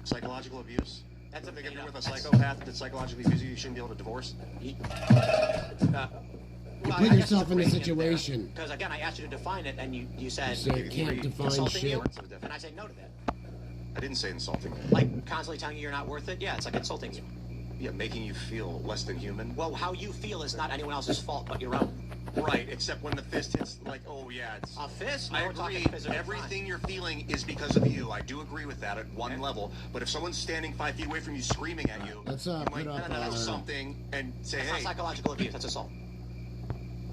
psychological abuse. That's if you're with a psychopath that psychologically abuses you shouldn't be able to divorce. You put yourself in a situation. Because again, I asked you to define it, and you said You can't define insulting shit. you, and I said no to that. I didn't say insulting. Like constantly telling you you're not worth it. Yeah, it's like insulting you. Yeah, making you feel less than human. Well, how you feel is not anyone else's fault but your own. Right, except when the fist hits, like, oh yeah, it's... A fist? I agree, everything you're feeling is because of you. I do agree with that at one level, but if someone's standing 5 feet away from you screaming at you, Let's you might put up know something and say, That's hey... not psychological abuse, that's assault.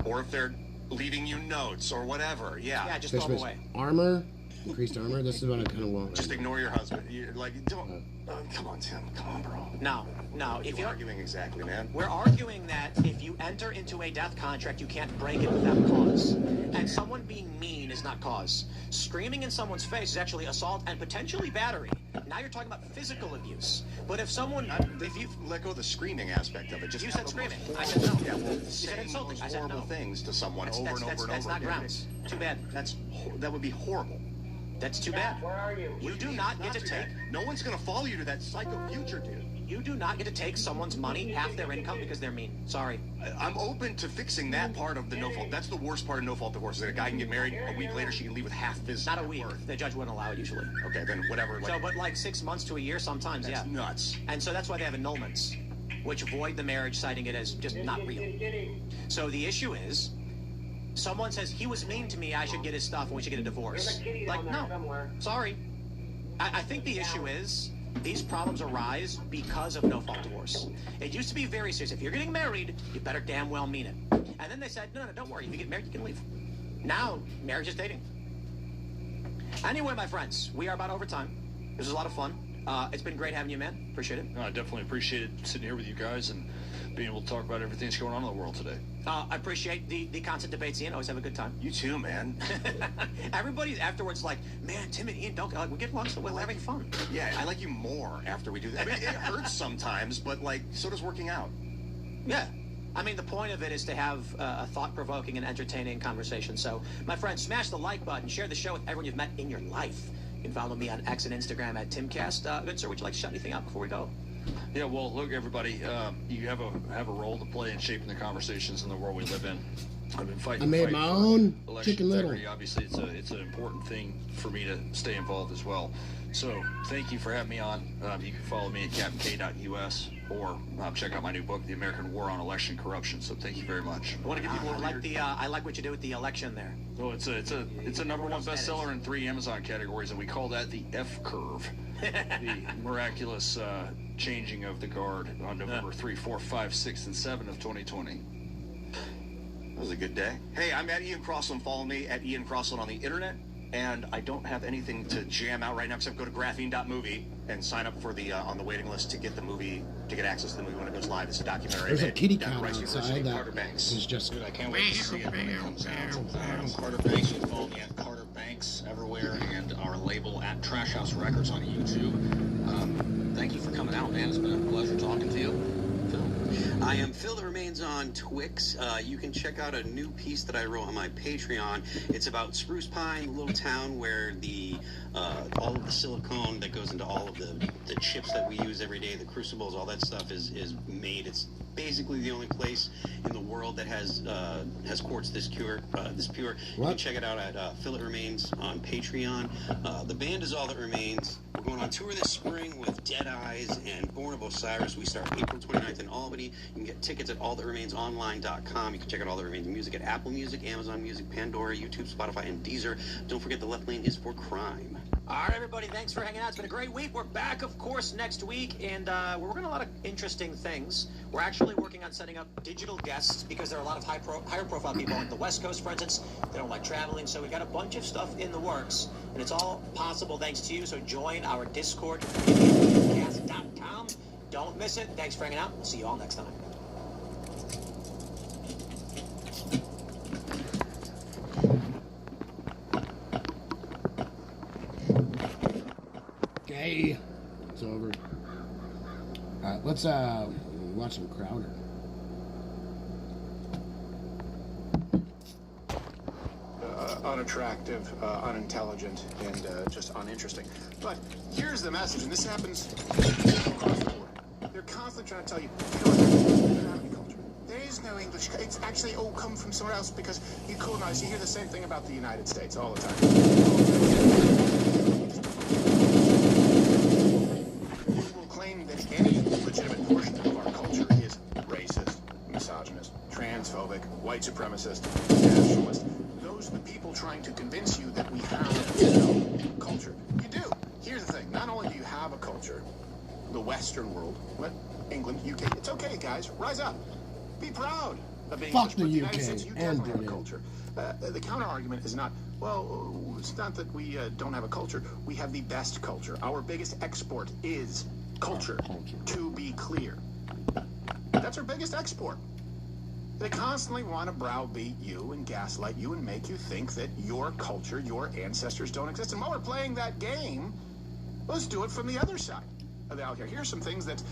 Or if they're leaving you notes or whatever, yeah. Yeah, just throw them away. Armor? Increased armor? This is what I kind of want. Just ignore your husband. You're like, don't... come on, Tim. Come on, bro. No. If you're arguing exactly, man. We're arguing that if you enter into a death contract, you can't break it without cause. And someone being mean is not cause. Screaming in someone's face is actually assault and potentially battery. Now you're talking about physical abuse. But if someone... If you let go of the screaming aspect of it, just... You said screaming. I said no. Yeah, well, you said insulting. those I said horrible no. things to someone over and over and over. That's not grounds. Too bad. That would be horrible. That's too bad. Where are you? You do not get to take... No one's going to follow you to that psycho future, dude. You do not get to take someone's money, half their income, because they're mean. Sorry. I'm open to fixing that part of the no-fault. That's the worst part of no-fault divorce. Is that a guy can get married, a week later she can leave with half his Not a week. The judge wouldn't allow it usually. Okay, then whatever. So, but like 6 months to a year sometimes, That's nuts. And so that's why they have annulments, which void the marriage, citing it as just not real. So the issue is, someone says, he was mean to me, I should get his stuff, and we should get a divorce. Like, no. Sorry. I think the issue is, these problems arise because of no-fault divorce. It used to be very serious. If you're getting married, you better damn well mean it. And then they said, no, don't worry. If you get married, you can leave. Now, marriage is dating. Anyway, my friends, we are about over time. This was a lot of fun. It's been great having you, man. Appreciate it. No, I definitely appreciate it sitting here with you guys and being able to talk about everything that's going on in the world today. I appreciate the constant debates, Ian. Always have a good time. You too, man. Everybody's afterwards like, man, Tim and Ian don't... we get along so well. We're having fun. Yeah, I like you more after we do that. I mean, it hurts sometimes, but, like, so does working out. Yeah. I mean, the point of it is to have a thought-provoking and entertaining conversation. So, my friends, smash the like button. Share the show with everyone you've met in your life. You can follow me on X and Instagram at TimCast. Good sir, would you like to shut anything up before we go? Yeah, well, look, everybody, you have a role to play in shaping the conversations in the world we live in. I've been fighting. I made my own Chicken Little. Obviously, it's an important thing for me to stay involved as well. So, thank you for having me on. You can follow me at captaink.us or check out my new book, The American War on Election Corruption. So, thank you very much. I want to give people I like what you did with the election there. Oh, it's a #1 bestseller in 3 Amazon categories, and we call that the F curve. The miraculous changing of the guard on November 3, 4, 5, 6, and 7 of 2020. That was a good day. Hey, I'm at Ian Crossland. Follow me at Ian Crossland on the internet. And I don't have anything to jam out right now except go to graphene.movie and sign up for the on the waiting list to get the movie, to get access to the movie when it goes live. It's a documentary. There's a kitty cat Rice outside University, that is just... Dude, I can't wait to see it when it comes out. Carter Banks, you can follow me at Carter Banks everywhere, and our label at Trash House Records on YouTube. Thank you for coming out, man. It's been a pleasure talking to you. I am Phil that Remains on Twix. You can check out a new piece that I wrote on my Patreon. It's about Spruce Pine, a little town where all of the silicone that goes into all of the chips that we use every day, the crucibles, all that stuff is made. It's basically the only place in the world that has quartz this pure. You can check it out at Phil It Remains on Patreon. The band is All That Remains. We're going on tour this spring with Dead Eyes and Born of Osiris. We start April 29th in Albany. You can get tickets at allthatremainsonline.com. You can check out All That Remains music at Apple Music, Amazon Music, Pandora, YouTube, Spotify, and Deezer. Don't forget the left lane is for crime. All right, everybody, thanks for hanging out. It's been a great week. We're back, of course, next week, and we're working on a lot of interesting things. We're actually working on setting up digital guests because there are a lot of higher profile people on the West Coast, for instance. They don't like traveling, so we've got a bunch of stuff in the works, and it's all possible thanks to you. So join our Discord, podcast.com. Don't miss it. Thanks for hanging out. We'll see you all next time. Okay, it's over. All right, let's watch some Crowder. Unattractive, unintelligent, and just uninteresting. But here's the message, and this happens across the board. They're constantly trying to tell you, you don't have any culture. There is no English. It's actually all come from somewhere else because you colonize. You hear the same thing about the United States all the time. You will claim that any legitimate portion of our culture is racist, misogynist, transphobic, white supremacist, nationalist. Those are the people trying to convince you that we have culture. You do. Here's the thing. Not only do you have a culture, the Western world, England, UK, it's okay, guys. Rise up. Be proud of being Fuck English, but the United UK States, you and definitely have a Britain. culture. The counter argument is not, well, it's not that we don't have a culture. We have the best culture. Our biggest export is culture. To be clear. That's our biggest export. They constantly want to browbeat you and gaslight you and make you think that your culture, your ancestors don't exist. And while we're playing that game, let's do it from the other side. Out here. Here's some things that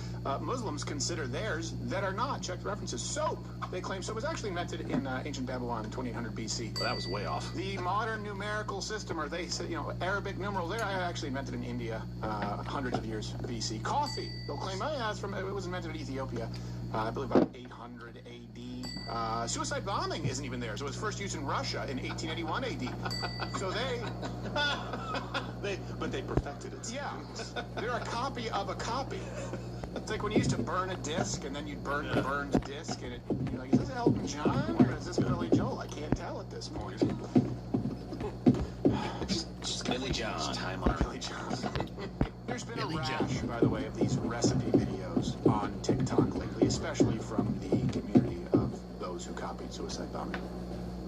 Muslims consider theirs that are not. Check the references. Soap. They claim soap was actually invented in ancient Babylon in 2800 BC. Well, that was way off. The modern numerical system, or they say, Arabic numerals, they're actually invented in India hundreds of years BC. Coffee. They'll claim, it was invented in Ethiopia, I believe about 800 AD. Suicide bombing isn't even there. So it was first used in Russia in 1881 AD. So but they perfected it. Yeah, they're a copy of a copy. It's like when you used to burn a disc and then you'd burn the burned disc and you're like, is this Elton John or is this Billy Joel? I can't tell at this point. Just Billy John. Time on Billy John. There's been a rash, by the way, of these recipe videos on TikTok lately, especially from the community of those who copied suicide bombing.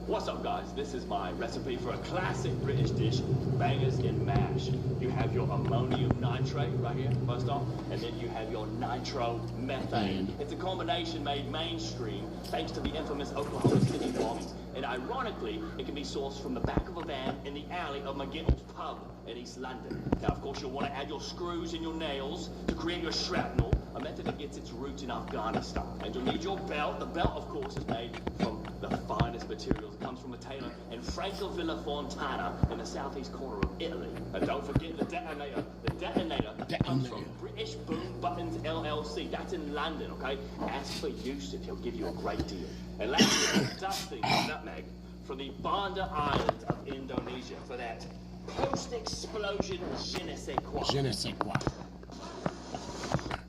What's up, guys? This is my recipe for a classic British dish, bangers in mash. You have your ammonium nitrate right here, first off, and then you have your nitromethane. It's a combination made mainstream thanks to the infamous Oklahoma City bombings. And ironically, it can be sourced from the back of a van in the alley of McGittle's pub in East London. Now, of course, you'll want to add your screws and your nails to create your shrapnel, a method that gets its roots in Afghanistan. And you'll need your belt. The belt, of course, is made from the finest materials. It comes from a tailor in Francavilla Fontana in the southeast corner of Italy. And don't forget the detonator. The detonator comes from British Boom Buttons LLC. That's in London, okay? Ask for Yusuf. He'll give you a great deal. And lastly, dusting nutmeg from the Banda Islands of Indonesia for that post-explosion je ne sais quoi. Je ne sais quoi.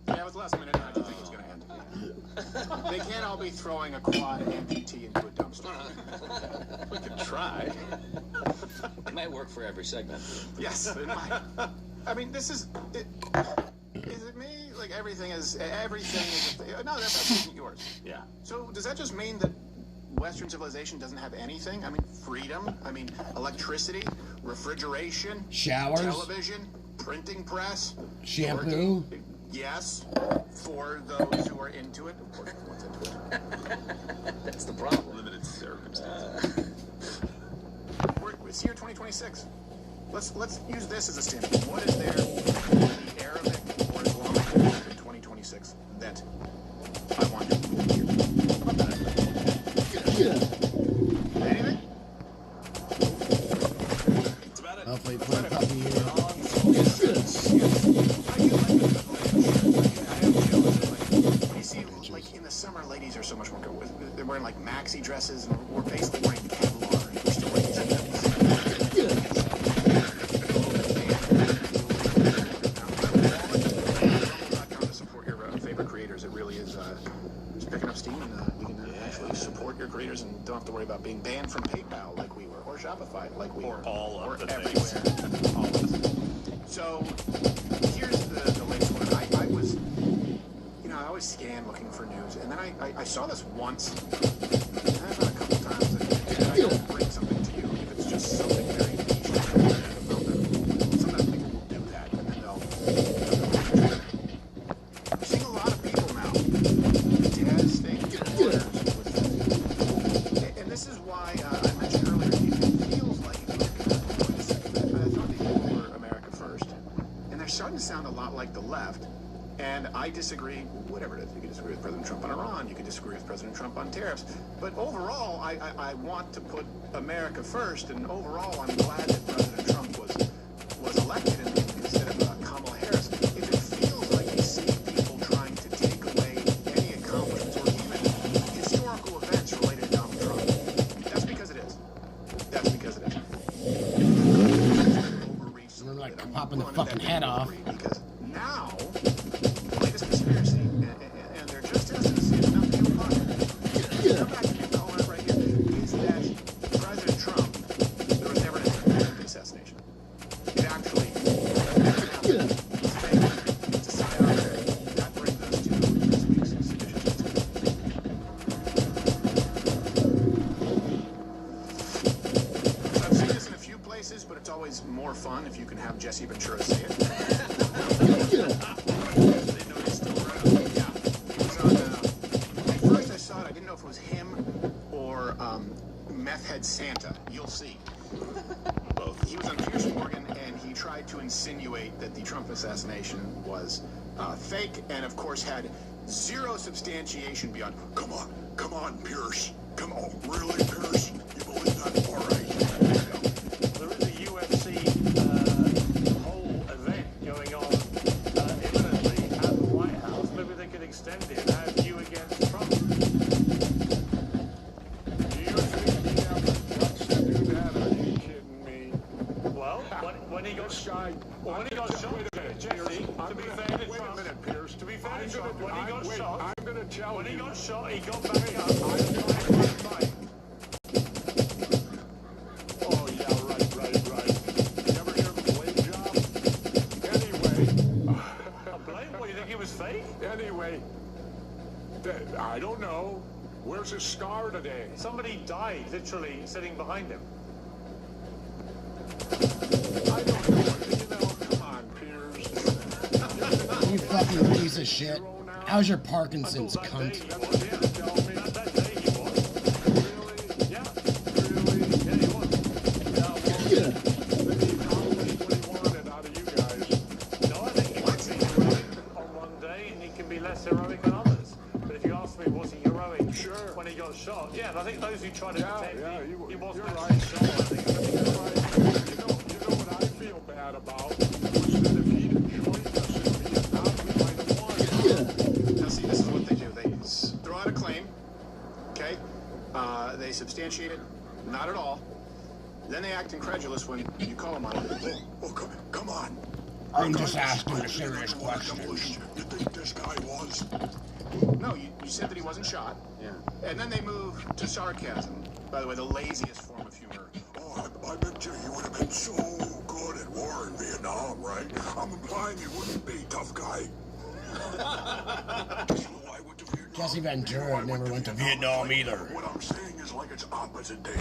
Yeah, it was last minute and I didn't think it was going to end. They can't all be throwing a quad amputee into a dumpster. We could try. It might work for every segment. Yes, it might. I mean, this is... Is it me? Like, everything is... No, that's yours. Yeah. So, does that just mean that Western civilization doesn't have anything? I mean, freedom, electricity, refrigeration, showers, television, printing press, shampoo. Yes, for those who are into it. Of course, everyone's into it. That's the problem. Limited circumstances. It's year 2026. Let's use this as a standard. What is there in the Arabic or Islamic world in 2026 that I want to hear? Anything? That's about it. Hopefully, put a puppy here. You see, like in the summer, they're wearing like maxi dresses, and we're basically wearing Kevlar. We're still wearing to support your favorite creators. It really is just picking up steam, and you can actually support your creators and don't have to worry about being banned from PayPal like we were, or Shopify like we were, or everywhere. Always. So here's the latest one. I was, I always scan looking for news, and then I saw this once, and I thought a couple times that I don't bring something to you if it's just something very niche. Sometimes people will do that, and then they'll I'm seeing a lot of people now devastating orders with this. And this is why I mentioned earlier, it feels like I thought these people were America first, and they're starting to sound a lot like the left. And I disagree, whatever it is. You can disagree with President Trump on Iran, you can disagree with President Trump on tariffs, but overall, I want to put America first, and overall, I'm glad that President Trump was elected instead of Kamala Harris. If it feels like you see people trying to take away any accomplishments or even historical events related to Donald Trump, that's because it is. That's because it is. We're like popping the fucking head off. Because now, the latest conspiracy, and they're just as innocent, enough to come back and call it right here, is that President Trump, there was never an assassination. It actually happened. It's a psyop. That brings us to this week's seditions. So I've seen this in a few places, but it's always more fun if you can have Jesse Ventura say it. If it was him or Meth Head Santa. You'll see. Both. He was on Piers Morgan, and he tried to insinuate that the Trump assassination was fake, and of course had zero substantiation beyond, come on, Pierce. Come on, really, Pierce? You believe that? All right. There is a UFC whole event going on imminently at the White House. Maybe they could extend it and have you against Trump. When he got shot, Jesse, to be fair to Trump, to be fair to Trump, when he got shot, he got back up. Oh, yeah, right. You ever hear of a blade job? Anyway. A blade? What, you think he was fake? Anyway, I don't know. Where's his scar today? Somebody died, literally, sitting behind him. I don't know. Come on, Piers. You fucking piece of shit. How's your Parkinson's, cunt? Less heroic than others. But if you ask me, was he heroic when he got shot? Yeah, and I think those who try to pretend he wasn't actually shot, I think. You know what I feel bad about? Was that if he didn't join us in Vietnam, we might have won. Now see, this is what they do. They throw out a claim, okay? They substantiate it, not at all. Then they act incredulous when you call them on it. Oh, come on. I'm just asking a serious question. You think this guy was? No, you said that he wasn't shot. Yeah. And then they move to sarcasm. By the way, the laziest form of humor. Oh, I bet you he would have been so good at war in Vietnam, right? I'm implying he wouldn't be, tough guy. Jesse Ventura never went to Vietnam either. What I'm saying is like it's opposite day.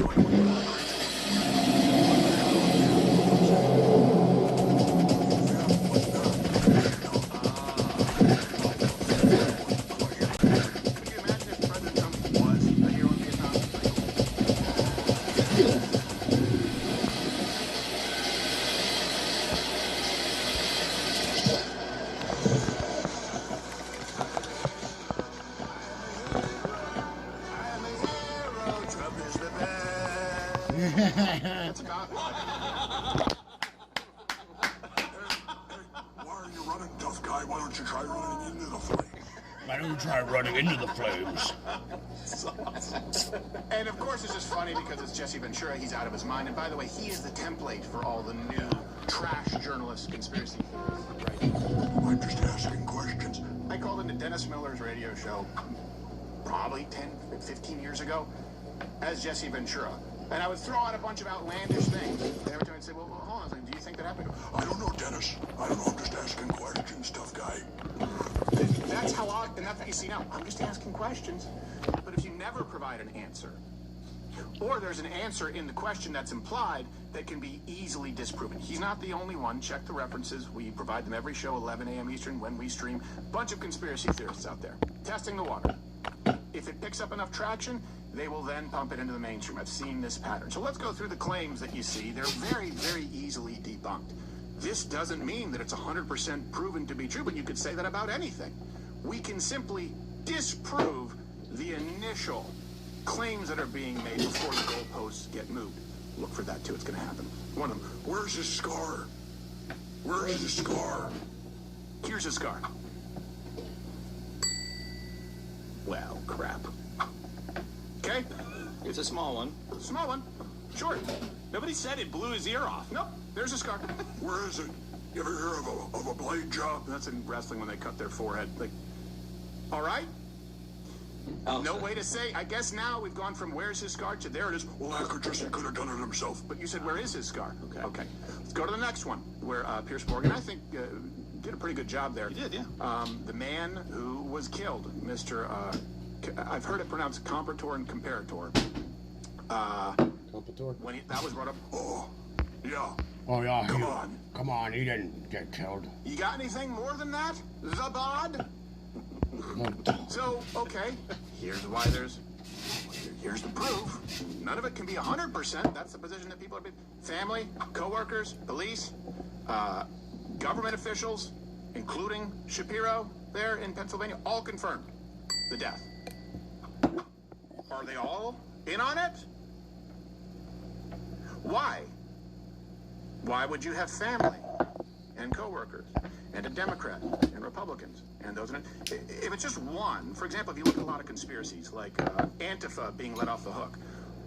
That's a god. Why are you running, tough guy? Why don't you try running into the flames? Why don't you try running into the flames? funny because it's Jesse Ventura. He's out of his mind. And by the way, he is the template for all the new trash journalist conspiracy theories. Right? I'm just asking questions. I called into Dennis Miller's radio show probably 10, 15 years ago as Jesse Ventura. And I would throw out a bunch of outlandish things. And every time I'd say, well, hold on a second, do you think that happened? I don't know, Dennis. I don't know. I'm just asking questions, tough guy. That's how I, and that's what you see now. I'm just asking questions. But if you never provide an answer, or there's an answer in the question that's implied that can be easily disproven. He's not the only one. Check the references. We provide them every show, 11 a.m. Eastern, when we stream. Bunch of conspiracy theorists out there testing the water. If it picks up enough traction, they will then pump it into the mainstream. I've seen this pattern. So let's go through the claims that you see. They're very, very easily debunked. This doesn't mean that it's 100% proven to be true, but you could say that about anything. We can simply disprove the initial claims that are being made before the goalposts get moved. Look for that too. It's going to happen. One of them. Where's his scar? Where's his scar? Here's a scar. Well, crap. Okay? It's a small one. Small one. Sure. Nobody said it blew his ear off. Nope. There's a scar. Where is it? You ever hear of a blade job? That's in wrestling when they cut their forehead. Like, all right? No way to say. I guess now we've gone from where's his scar to there it is. Well, he could have done it himself. But you said where is his scar? Okay. Let's go to the next one, where Pierce Morgan, I think, did a pretty good job there. He did, yeah. The man who was killed, Mr. I've heard it pronounced comparator and comparator. Comparator? When that was brought up. Oh, yeah. Oh, yeah. Come on. He didn't get killed. You got anything more than that? Zabad? So, okay, here's why here's the proof. None of it can be 100%. That's the position that people are being. Family, co-workers, police, government officials, including Shapiro there in Pennsylvania, all confirmed the death. Are they all in on it? Why? Why would you have family and co-workers and a Democrat and Republicans and those in it? If it's just one, for example, if you look at a lot of conspiracies like Antifa being let off the hook,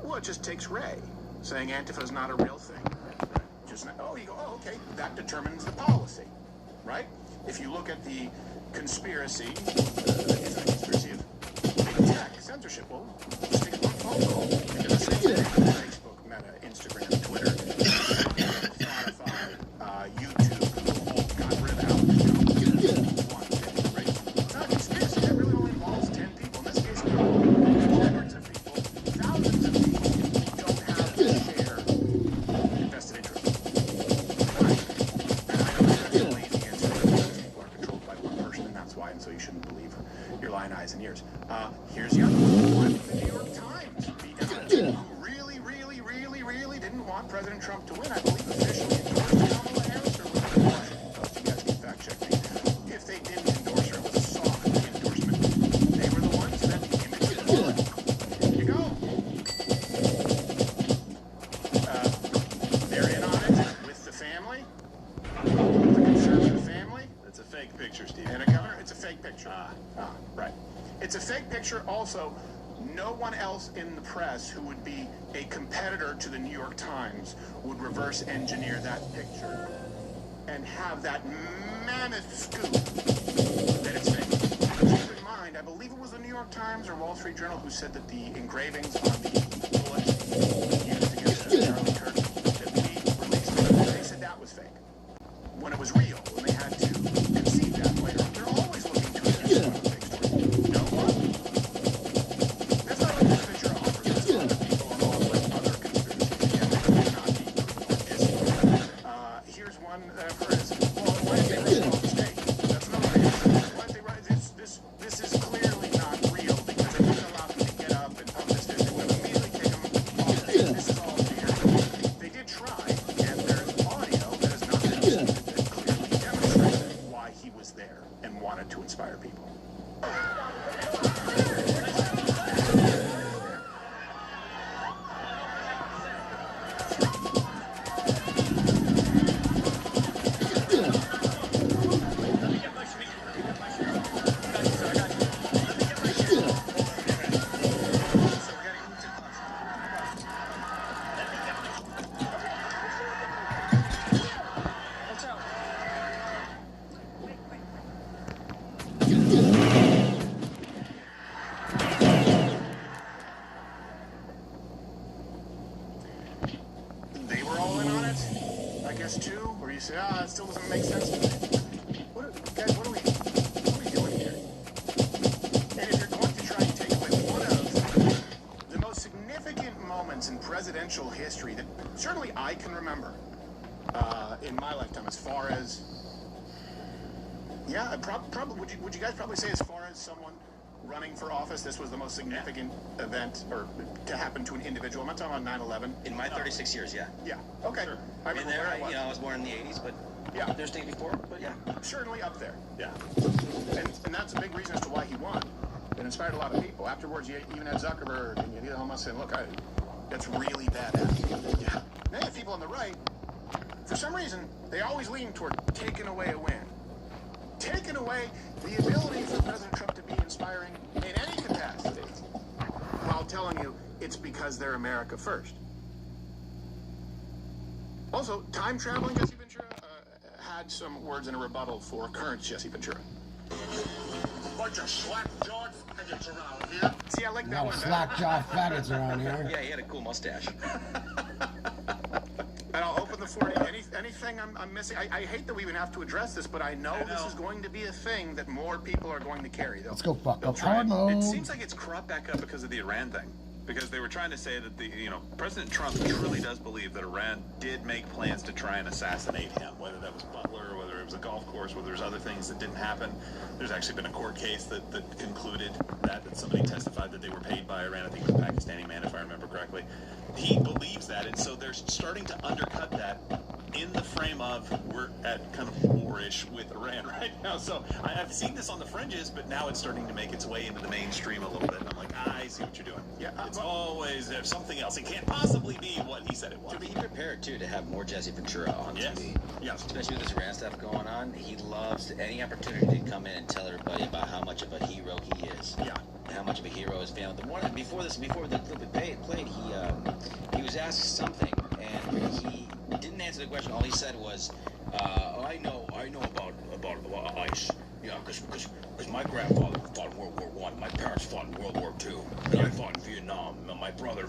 well, it just takes Ray saying Antifa is not a real thing. Just you go, oh, okay, that determines the policy, right? If you look at the conspiracy, is a conspiracy of big tech censorship. Well, just take one phone call. Facebook, Meta, Instagram, Twitter, Spotify, YouTube, all got rid of one thing, right? It's not a conspiracy. That really only involves 10 people. In this case, hundreds of people, thousands of people don't have a share invested interest. Why? And I know that's a lazy answer. People are controlled by one person, and that's why. And so you shouldn't believe your lying eyes and ears. Here's the other one. Why would the New York Times be done? Who really didn't want President Trump to win? I believe officially endorsed Kamala Harris, or was it Washington? You guys can fact check me. If they didn't endorse her, it was a soft endorsement. They were the ones that imaged the bullet. There you go. They're in on it with the family, the conservative family. It's a fake picture, Steve. And a governor. It's a fake picture. Right. It's a fake picture. Also, no one else in the press who would be a competitor to the New York Times would reverse engineer that picture and have that mammoth scoop that it's fake. Keep in mind, I believe it was the New York Times or Wall Street Journal who said that the engravings on the bullets used against Charlie Kirk that we released, they said that was fake. When it was real, when they had to concede that later on. They're always looking to assert a fake story. No one. That's not only the picture offers. That's why other people are offering other conspiracies. And they may not be here's one for instance. Well, why did they write off the state? That's another answer. Why did they write this is clearly not real because it doesn't allow them to get up and pump this. They would immediately take them off stage. This say, it still doesn't make sense to me. Guys, what are we doing here? And if you're going to try and take away one of the most significant moments in presidential history that certainly I can remember in my lifetime, as far as, probably, would you guys probably say as far as someone running for office, this was the most significant event or to happen to an individual? I'm not talking about 9/11. In my 36 years, yeah. Yeah. Okay. Sure. I mean, I was born in the 80s, but yeah, there's things before, but yeah. Certainly up there. Yeah. And that's a big reason as to why he won. It inspired a lot of people. Afterwards, you even had Zuckerberg and you had Elon Musk saying, look, that's really badass. Yeah. Now you have people on the right, for some reason, they always lean toward taking away a win. Taking away the ability for President Trump to be inspiring in any capacity, while telling you it's because they're America first. Also, time traveling Jesse Ventura had some words in a rebuttal for current Jesse Ventura. Bunch of slack-jawed faggots around here. See, I like that one. Slack-jawed faggots around here. Yeah, he had a cool mustache. And I'll open the 40. Anything I'm missing? I hate that we even have to address this, but I know this is going to be a thing that more people are going to carry. Let's go fuck up try hard mode. It seems like it's cropped back up because of the Iran thing. Because they were trying to say that President Trump truly does believe that Iran did make plans to try and assassinate him, whether that was Butler, whether it was a golf course, whether there's other things that didn't happen. There's actually been a court case that concluded that somebody testified that they were paid by Iran. I think it was a Pakistani man, if I remember correctly. He believes that, and so they're starting to undercut that in the frame of we're at kind of war-ish with Iran right now. So I've seen this on the fringes, but now it's starting to make its way into the mainstream a little bit. And I'm like, I see what you're doing. Yeah, it's always there's something else. It can't possibly be what he said it was. To be prepared, too, to have more Jesse Ventura on TV. Yes. Especially with this Iran stuff going on. He loves any opportunity to come in and tell everybody about how much of a hero he is. Yeah. And how much of a hero his family. Before the clip we played, he was asked something, and he didn't answer the question. All he said was, I know about ICE. Yeah, because my grandfather fought in World War I, my parents fought in World War II, and I fought in Vietnam, and my brother,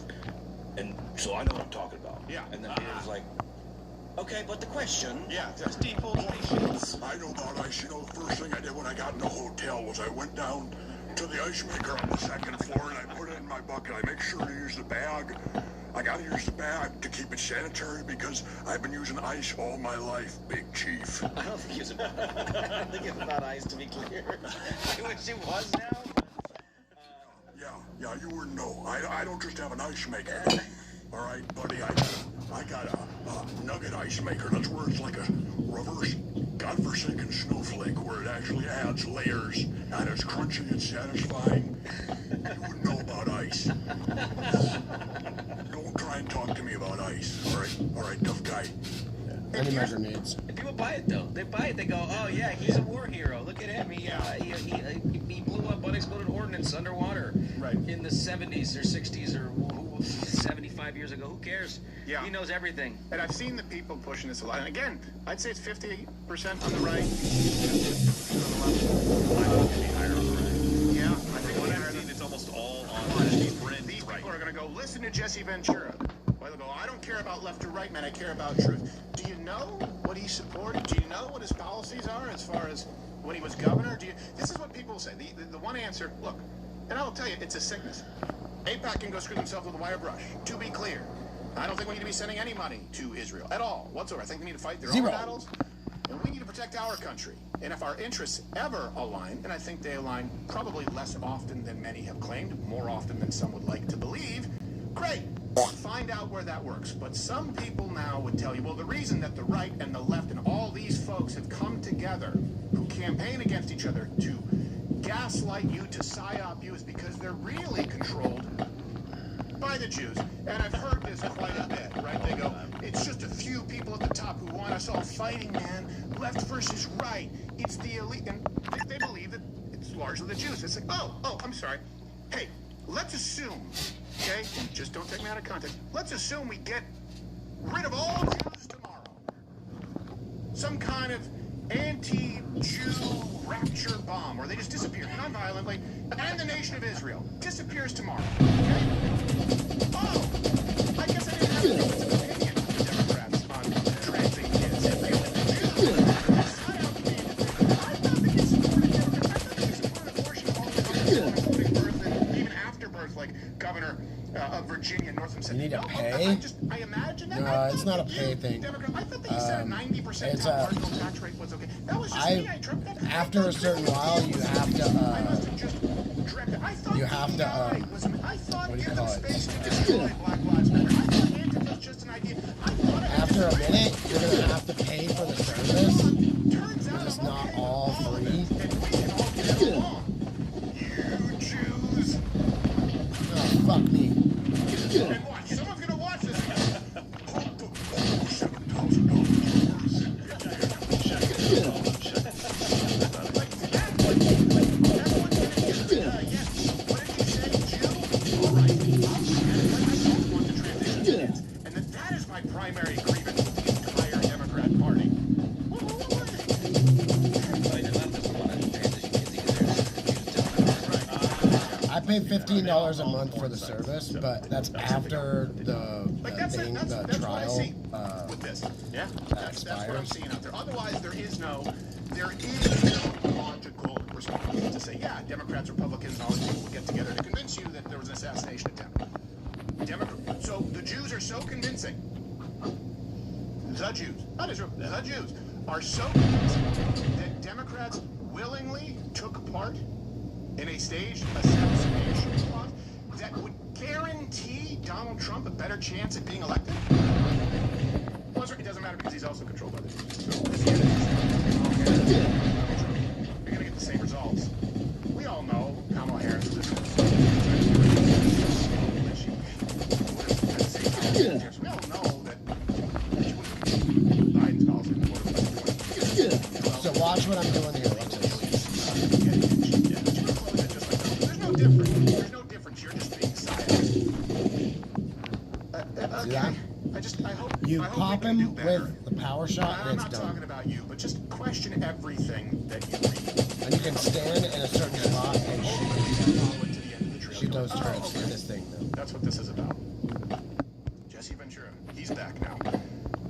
and so I know what I'm talking about. Yeah. And then Peter was like, okay, but the question. Yeah, that's deportations. I know about ice. The first thing I did when I got in the hotel was I went down to the ice maker on the second floor and I put it in my bucket. I make sure to use the bag. I gotta use the bag to keep it sanitary because I've been using ice all my life, Big Chief. I don't think it's about ice, to be clear. I wish it was now. Yeah, you wouldn't know. I don't just have an ice maker. All right, buddy, I got a nugget ice maker. That's where it's like a reverse godforsaken snowflake where it actually adds layers and it's crunchy and satisfying. You wouldn't know about ice. Don't try and talk to me about ice. All right, tough guy. Any measure needs. And people buy it though. They buy it. They go, "Oh yeah, he's a war hero. Look at him. He blew up unexploded ordnance underwater in the 70s or 60s or 75 years ago. Who cares? Yeah. He knows everything." And I've seen the people pushing this a lot. And again, I'd say it's 50% on the right. Yeah, I think what I've seen, it's almost all on the fringe. These people are going to go listen to Jesse Ventura. Well, they'll go, I don't care about left or right, man. I care about truth. Do you know what he supported? Do you know what his policies are as far as when he was governor? This is what people say. The one answer, look, and I will tell you, it's a sickness. AIPAC can go screw themselves with a wire brush. To be clear, I don't think we need to be sending any money to Israel at all, whatsoever. I think they need to fight their own battles, and we need to protect our country. And if our interests ever align, and I think they align probably less often than many have claimed, more often than some would like to believe, great. Find out where that works. But some people now would tell you, well, the reason that the right and the left and all these folks have come together who campaign against each other to gaslight you, to psyop you, is because they're really controlled by the Jews. And I've heard this quite a bit, right? They go, it's just a few people at the top who want us all fighting, man. Left versus right. It's the elite. And they believe that it's largely the Jews. It's like, oh, I'm sorry. Hey, let's assume, okay, just don't take me out of context. Let's assume we get rid of all Jews tomorrow. Some kind of anti-Jew rapture bomb where they just disappear non-violently, and the nation of Israel disappears tomorrow. Okay? Oh, I guess I didn't have a difference of opinion with the Democrats on trans kids. If they like governor of Virginia, Northam said. You need to No, pay? I imagine that. No, it's not a pay thing. I thought that you said a 90% It's marginal tax rate was okay. That was just me. I tripped that. after a certain while, you have to, you have to, what do you call it? After a minute, you're gonna have to pay for the service. It's not all free. Oh, fuck me. Someone's gonna watch this. And that is my primary grievance with the entire Democrat Party. I pay $15 a month for the service, but that's after the trial with this. Yeah, that's what I'm expires. seeing out there. Otherwise, there is no logical response to say, yeah, Democrats, Republicans, and all these people will get together to convince you that there was an assassination attempt. So the Jews are so convincing. The Jews, not Israel, the Jews are so convincing that Democrats willingly took part in a staged assassination plot that would guarantee Donald Trump a better chance at being elected. Well, it doesn't matter because he's also controlled by the Jews. So you're going to get the same results. We all know Kamala Harris is we all know that Biden's policy So watch what I'm doing here. Watch this. There's no difference. You're just being silent. Okay. I hope You pop him with the power shot I'm and it's not done. talking about you, but just question everything that you read. And you can stand in a certain spot and shoot those turrets with this thing. That's what this is about. Jesse Ventura, he's back now.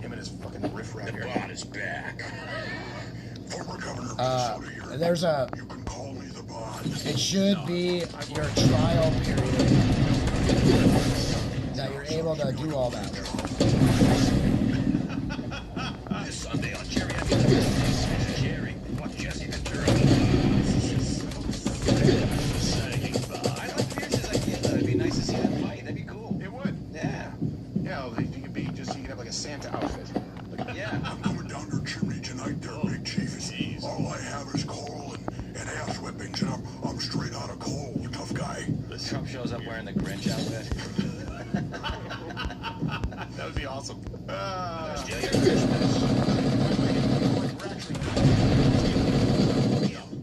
Him and his fucking riffraff. The bot is back. Former Governor There's a. you can call me the bot. It should be your trial period that you're able to do all that with. This Sunday on Jerry Jerry, watch Jesse Ventura. I like Pierce's idea, though. It'd be nice to see them fight. That'd be cool. It would. Yeah. Yeah, well, you could have like a Santa outfit. Yeah. I'm coming down your chimney tonight there, Big Chief. All I have is coal and ass whippings, and I'm straight out of coal, tough guy. Trump shows up wearing the Grinch outfit. That would be awesome.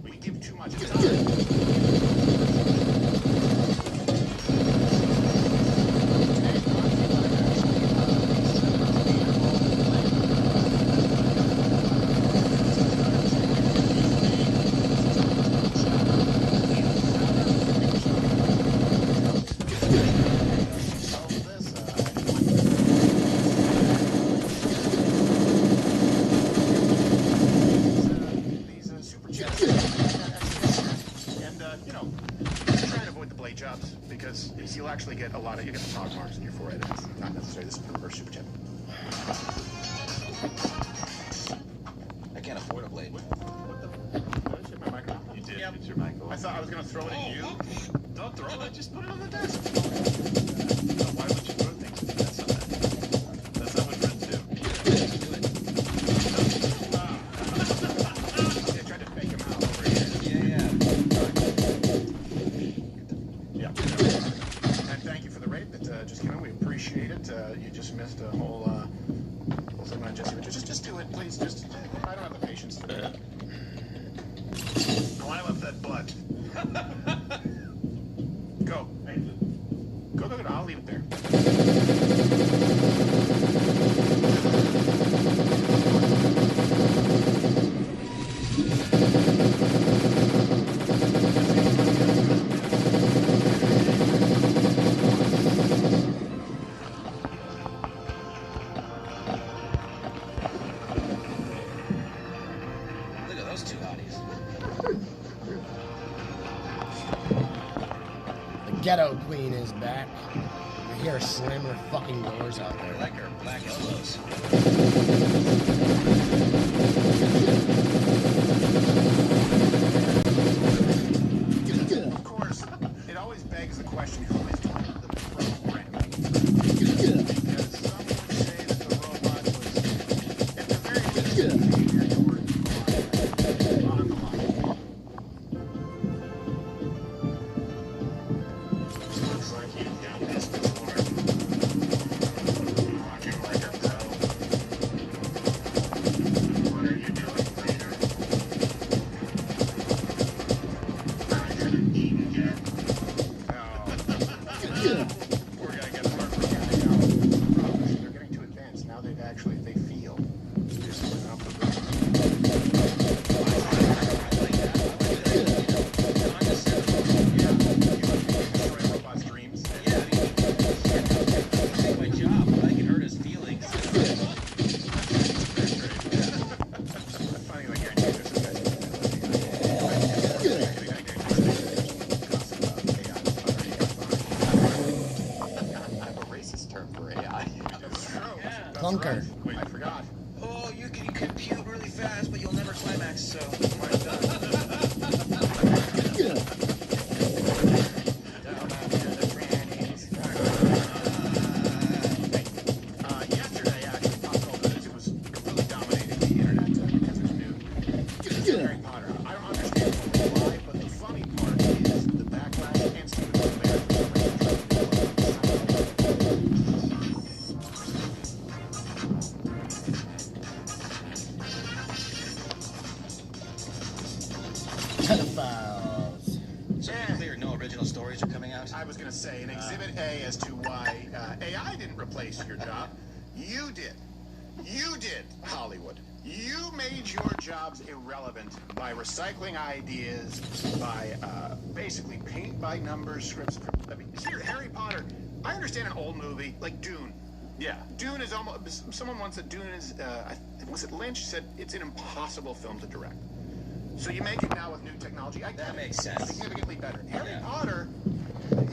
We give too much time. Jobs because you'll actually get a lot of you get the talk marks in your forehead. It's not necessary. This is the reverse super chat. I can't afford a blade. What the? Did I hit my microphone? You did hit your mic. I thought I was gonna throw it at you. Don't throw it. Just put it on the desk. Why would you throw things? That's not what friends do. I tried to fake him out over here. Yeah. And thank you for the raid that just came in. We appreciate it. You just missed a whole segment on Jesse. Just do it, please. Just I don't have the patience for that. Climb up that butt. Go. Go. I'll leave it there. Look at those two hotties. The ghetto queen is back. I hear her slamming her fucking doors out there. I like her black elbows. Of course, it always begs the question, who is doing the programming? Because some would say that the robot was, at the very least, inferior on the line. Looks like you've done this before. Walking like a pro. What are you doing later? I haven't eaten yet. Poor guy got a heart for they're getting too advanced. Now they actually, they feel. They're splitting up the destroy robots' dreams. Yeah, I mean, take my job, but I can hurt his feelings. Funny, I guarantee this guy's I have a racist term for AI. Clunker. Wait, I forgot. Oh, you can compute really fast, but you'll never climax, so. Yesterday, actually, pop culture news, it was completely dominating the internet because it's new. Harry Potter. I don't understand why, but the funny part is the backlash and Stephen Colbert for some reason tried to do Pedophiles. So to be clear, no original stories are coming out? I was going to say, an Exhibit A as to why AI didn't replace your job. You did. You did, Hollywood. You made your jobs irrelevant by recycling ideas, by basically paint-by-numbers scripts. I mean, see, Harry Potter, I understand an old movie, like Dune. Yeah. Dune is almost, someone once said Dune is, was it Lynch said it's an impossible film to direct. So you make it now with new technology. That makes sense. Significantly better. Harry Potter,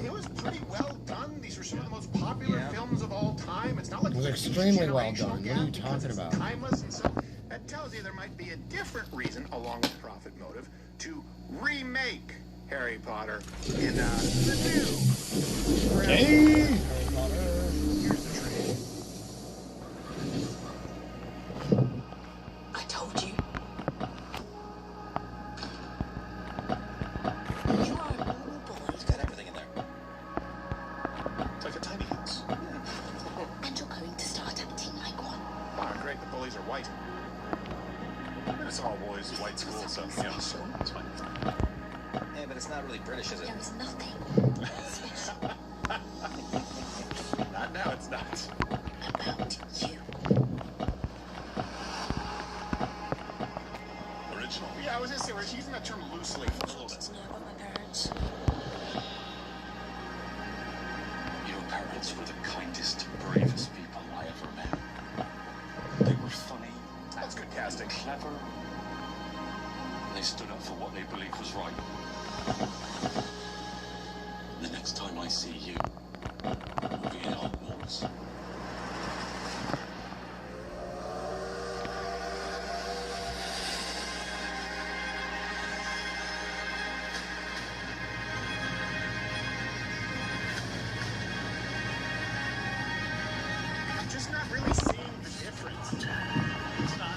it was pretty well done. These were some of the most popular films of all time. It's not like It was there's a huge extremely well generational done. What are gap you because talking it's about? timeless, and so that tells you there might be a different reason, along with profit motive, to remake Harry Potter in the new. Hey! Here's the trade. I told you. You are a normal boy. It's got everything in there. It's like a tiny house. And you're going to start acting like one. Ah, great. The bullies are white. It's all boys, white school, so yeah, it's fine. Hey, but it's not really British, is it? There is nothing special Not now, it's not. about you. Original. Yeah, I was going to say, we're using that term loosely a little bit. To know about my parents. Your parents were the kindest, bravest people I ever met. They were funny. That's good casting. Clever. They stood up for what they believed was right. The next time I see you, we'll be in Hogwarts. I'm just not really seeing the difference. It's not.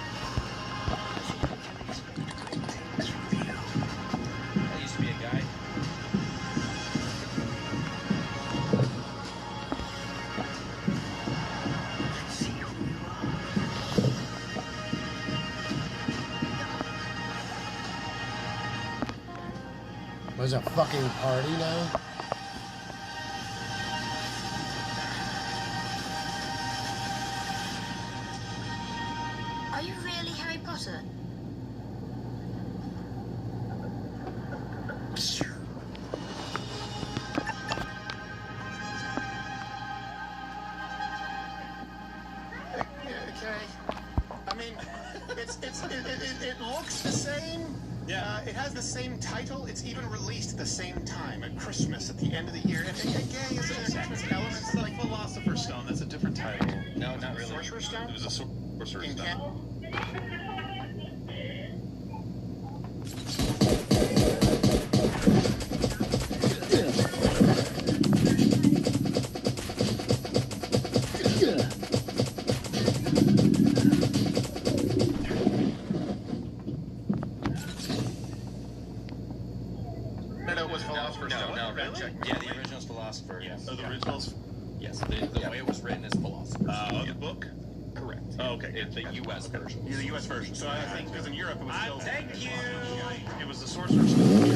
I used to be a guy. Was a fucking party now? Are you really Harry Potter? Okay. I mean, it looks the same, Yeah. It has the same title. It's even released at the same time, at Christmas, at the end of the year. And gay is Christmas elements like Philosopher's Stone. That's a different title. No, not really. Sorcerer's Stone? It was a Sorcerer's Stone. Yeah, the original's Philosopher. Yes. Oh, the original's. Yes, the way it was written is Philosopher. The book. Correct. Oh, okay. It's the U.S. version. Yeah, the U.S. version. So I think because in Europe it was still. Thank you. It was the Sorcerer's Stone.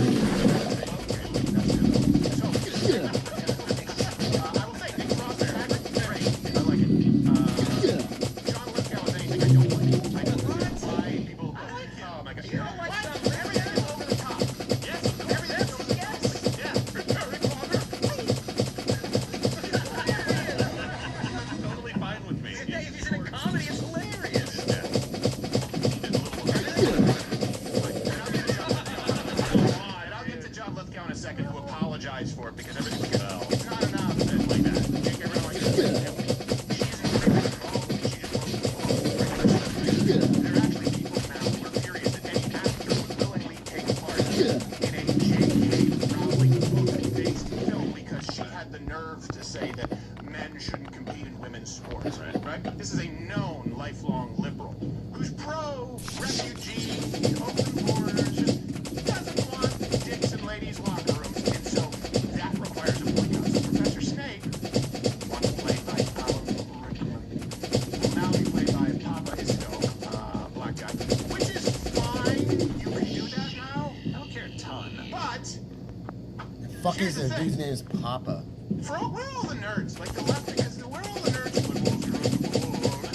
I will say, Nick Frost is great. I like it. John Lithgow is anything I don't like. I don't like why people. Oh my god. You don't like stuff. Everything is over the top. Yes, everything is over the top. Yeah. Harry Potter. Totally fine with me. If he's in a comedy, it's hilarious. I'll get to John Lithgow in a second, who apologized for it because everything it's not enough and like that. J.K. Rowling she's there are actually people now who are furious that any actor would willingly take part in a J.K. Rowling book-based film because she had the nerve to say that men shouldn't compete in women's sports, right? This is a known lifelong liberal who's pro-refugee, open borders, just doesn't want dicks in ladies' locker rooms, and so that requires a boycott. So Professor Snape, once played by Alan Rickman, will now be played by Papa Isto, black guy, which is fine. You can do that now. I don't care a ton, but The fuck is this dude's name is Papa? we're all the nerds, like the left, because we're all the nerds.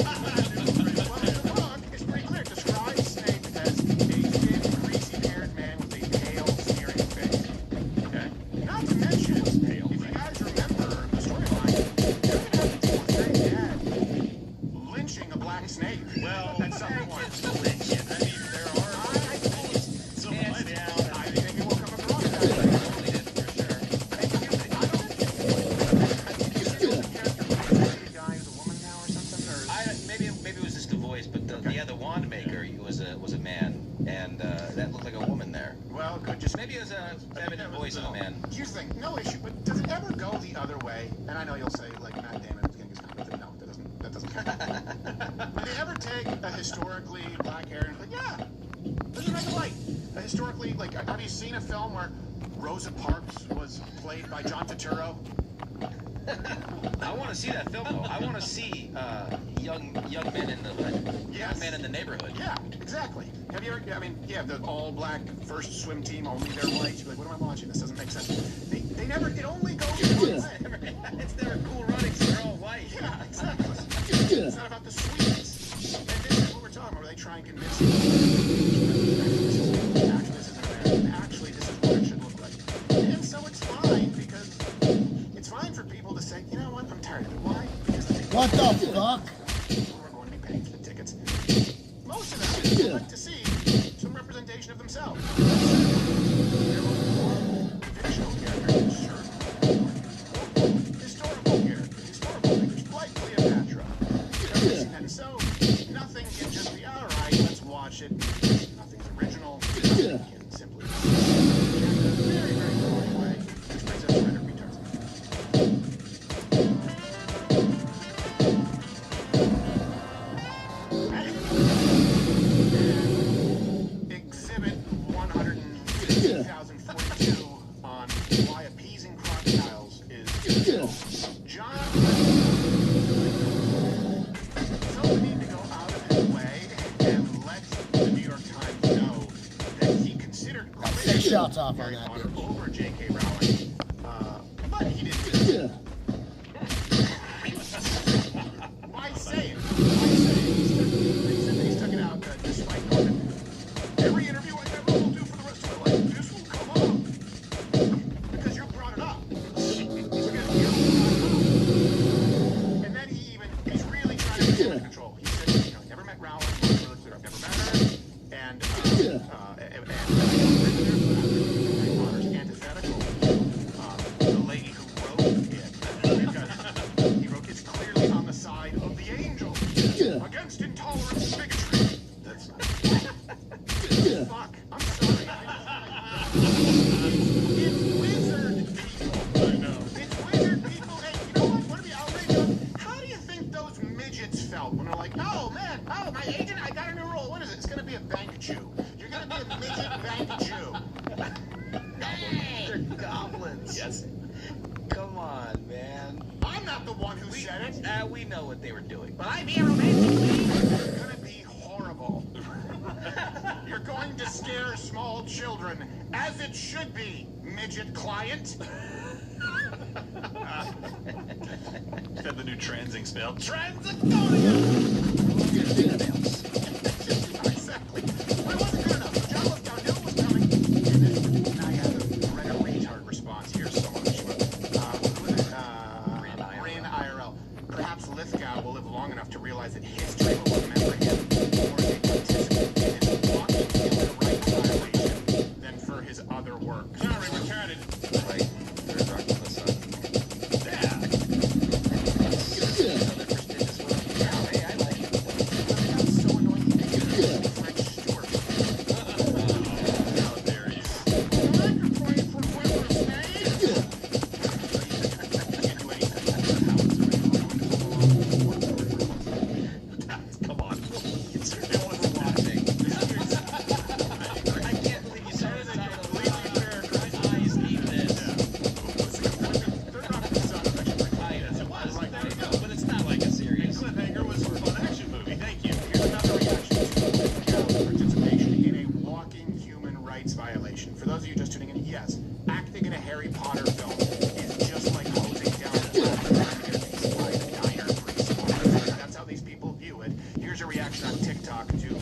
Well, the book is pretty clear. It describes Snape as a thin, greasy-haired man with a pale, sneering face. Okay? Not to mention, if you guys remember the storyline, you're going to have to deal with very dad lynching a black Snape. Well, at some point. I mean, there are... I think it will come across that way. Maybe it was just the voice, but the wand maker was a man, and that looked like a woman there. Well, it could just... Maybe it was a feminine voice of a man. Here's the thing, no issue, but does it ever go the other way? And I know you'll say, like, Matt Damon was getting his comment. No, that doesn't count. Do they ever take a historically black hair and like, yeah, let's make it light. A historically, like, have you seen a film where Rosa Parks was played by John Turturro? I want to see that film, though. I want to see young men in the hood. Yes. Young men in the neighborhood. Yeah, exactly. Have you ever, I mean, yeah, the all-black first swim team, only they're white. You're like, what am I watching? This doesn't make sense. They never, it only goes one way. It's never cool running, so they're all white. Yeah, exactly. It's not about the sweetness. And this is what we're talking about. Where they try and convince you. Actually, this isn't American. Actually, this is what it should look like. And so it's fine, because it's fine for people to say, you know what, I'm tired of it. Why? Because What the fuck? We're going to be paying for the tickets. Most of them would like to see some representation of themselves. Fictional characters, sure. Historical characters, historical figures, like Cleopatra. And so, nothing can just be, all right, let's watch it. Nothing's original. Nothing can simply in a very, very boring way, which brings us to Red Returns. Exhibit 150,042 on why appeasing crocodiles is John. Someone need to go out of his way and let the New York Times know that he considered 6 shots off on that honor bitch. over J.K. Rowling, but he didn't do it. Why say it? He said that he's stuck it out despite Norman. Every interview I ever will do for the rest of my life, this will come up. Because you brought it up. Because you brought it up. And then he's really trying to get under control. He said, you know, he never met Rowling. He was really clear. I've never met her. And against intolerance and bigotry. That's not. Fuck. I'm sorry. It's wizard people. I know. It's wizard people. Hey, you know what? Want to be outraged? How do you think those midgets felt when they're like, oh man, oh my agent, I got a new role. What is it? It's gonna be a bank Jew. You're gonna be a midget bank Jew. Hey! They're goblins. Yes. Come on, man. I'm not the one who said it. We know what they were doing. But I'm being romantic. It's gonna be horrible. You're going to scare small children, as it should be, midget client. Got the new transing spell. Transitoria! Exactly. But it wasn't good enough. So John Lithgow knew it was coming. And I have a retard response. Here's someone who Rin IRL. Perhaps Lithgow will live long enough to realize that history will remember him more as a participant in his walking human rights violation than for his other work. Sorry, retarded. Right. They're talking about something. Hey, I like it. That's so annoying. French Stewart. How dare you? Come on. I can't believe you said the title. My eyes need this. But it's not like a serious. Cliffhanger was a fun action movie. Thank you. Here's another reaction to Cow's participation in a walking human rights violation. For those of you just tuning in, yes, acting in a Harry Potter film is just like hosing down a flat trying to get a piece by the diner preschool. That's how these people view it. Here's a reaction on TikTok to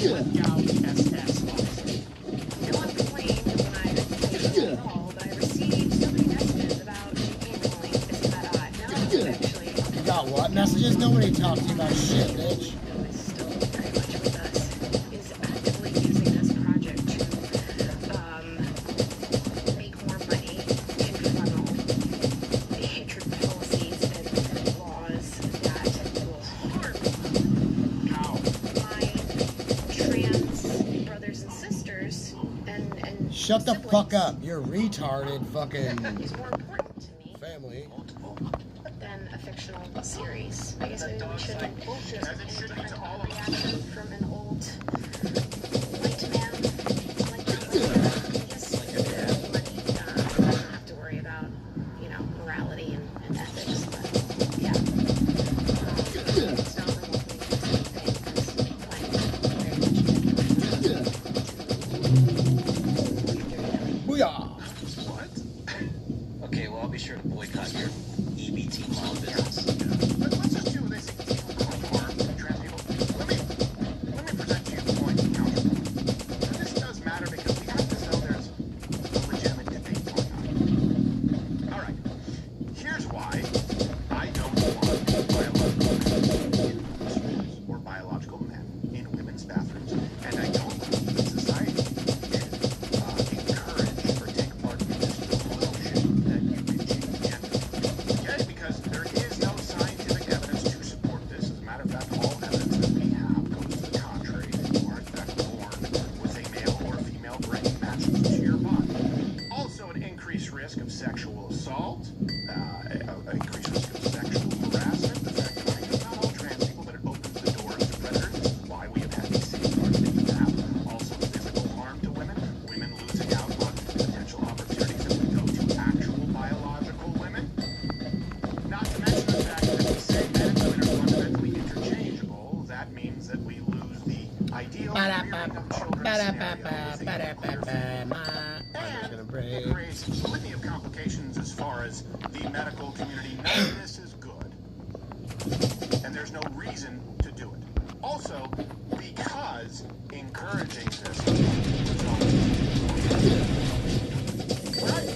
Lithgow SS officer. No one complained when I played the role, but I received so many messages about GP ruling. Isn't that odd? No, actually. You got what messages? Nobody talked to you about shit, bitch. Ldoe is still very much with us. Is actively using this project to make more money and funnel the hatred policies and laws that will harm my trans brothers and sisters and Shut the fuck up. You're retarded fucking is more important to me family. than a fictional series. I guess maybe we should just As it should be to all of us. reaction from an old white man like you. I guess money, don't have to worry about, you know, morality and ethics, but yeah. It's not remotely interesting because I'm very much Booyah! What? Okay, well, I'll be sure to boycott your EBT mall business. Let's just do this. Harm to trans people. Let me present to you the point of counterpoint. And this does matter because we have to know there's a legitimate debate going on. All right. Here's why I don't want biological men in schools or biological men in women's bathrooms, and I don't believe that society should encourage or take part in this delusion that you can change gender. Okay? Because there is no scientific evidence to support this. As a matter of fact, all evidence that we have goes to the contrary. You are in fact born with a male or female brain matched to your body. Also, an increased risk of sexual assault, increased risk of sexual harassment. The fact that I know not all trans people, but it opens the doors to predators. This is why we have had these safeguards that we have. Also, physical harm to women, women losing out on potential opportunities if we go to actual biological women. Not to mention the fact that we say men and women are fundamentally interchangeable. That means that we lose the ideal rearing of children scenario with a queer female. And it creates a litany of complications as far as the medical community. None of this is good. And there's no reason to do it. Also, because encouraging this right?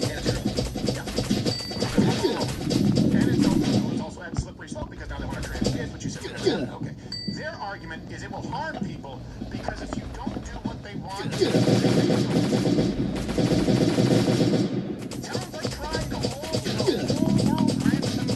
And it's also at a slippery slope because now they want to trans kids, which you said okay. Their argument is it will harm people because if you don't do what they want, sounds like trying to hold the whole world ransom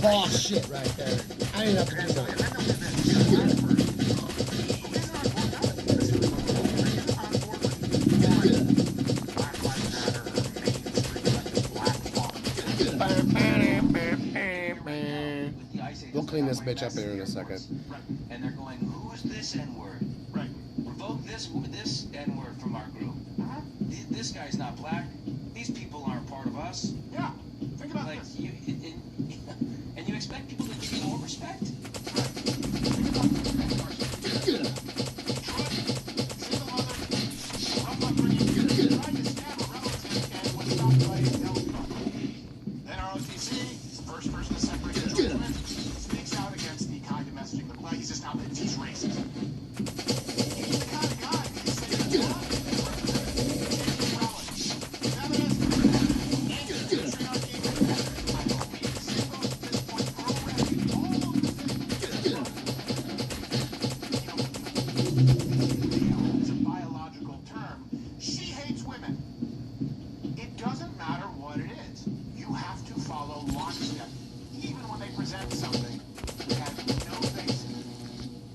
boss shit right there. I didn't have to do nothing. We'll clean this bitch up here in a second. And they're going, who's this N-word? Right. Revoke this N-word from our group. This guy's not black. These people aren't part of us. Yeah. Think about this. And you expect people to give you more respect? Then ROTC, first person to separate the children, speaks out against the kind of messaging the play. He's just out there. He's racist. He's the kind of guy who says, it's a biological term. She hates women. It doesn't matter what it is. You have to follow lockstep, even when they present something that has no basis.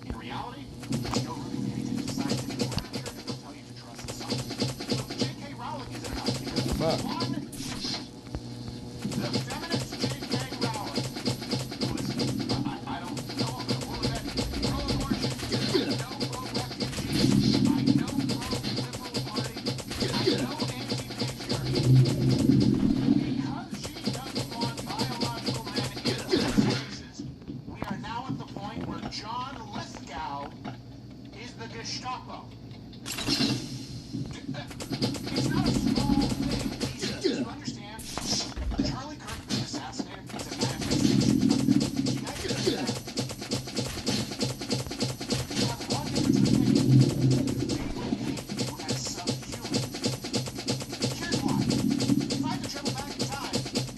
In reality, there's no room for any scientific literature that will tell you to trust the science. Look, J.K. Rowling is enough because one, the feminist J.K. Rowling was, I don't know if it was that pro-abortion, no pro-refugee, I know pro-liberal party, I know anti-patriarchy. Because she doesn't want biological men in those spaces, we are now at the point where John Lithgow is the Gestapo. It's not a small thing. Do you understand? Charlie Kirk being assassinated is a manifestation of this. You guys get that? You have one difference of opinion. They will paint you as subhuman. Here's why. If I had to travel back in time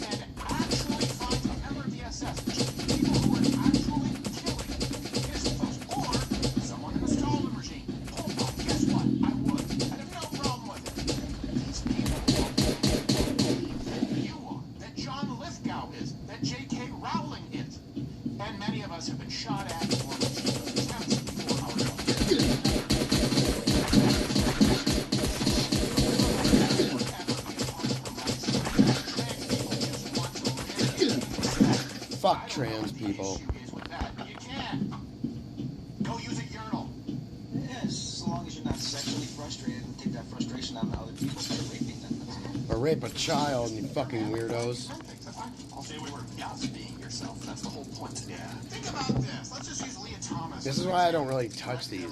and actually find a member of the SS, which is people who are actually killing innocent folks, or someone in the Stalin regime, hold on, guess what? I would. I'd have no problem with it. These people don't believe that you are, that John Lithgow is, that J.K. Rowling is. And many of us have been shot at or attempts before our Fuck trans people. You can. Go use a urinal. Yes, as long as you're not sexually frustrated and take that frustration on other people by raping them. Or rape a child, you fucking weirdos. I'll say we were just being yourself. That's the whole point. Yeah. Think about this. Let's just use Leah Thomas. This is why I don't really touch these.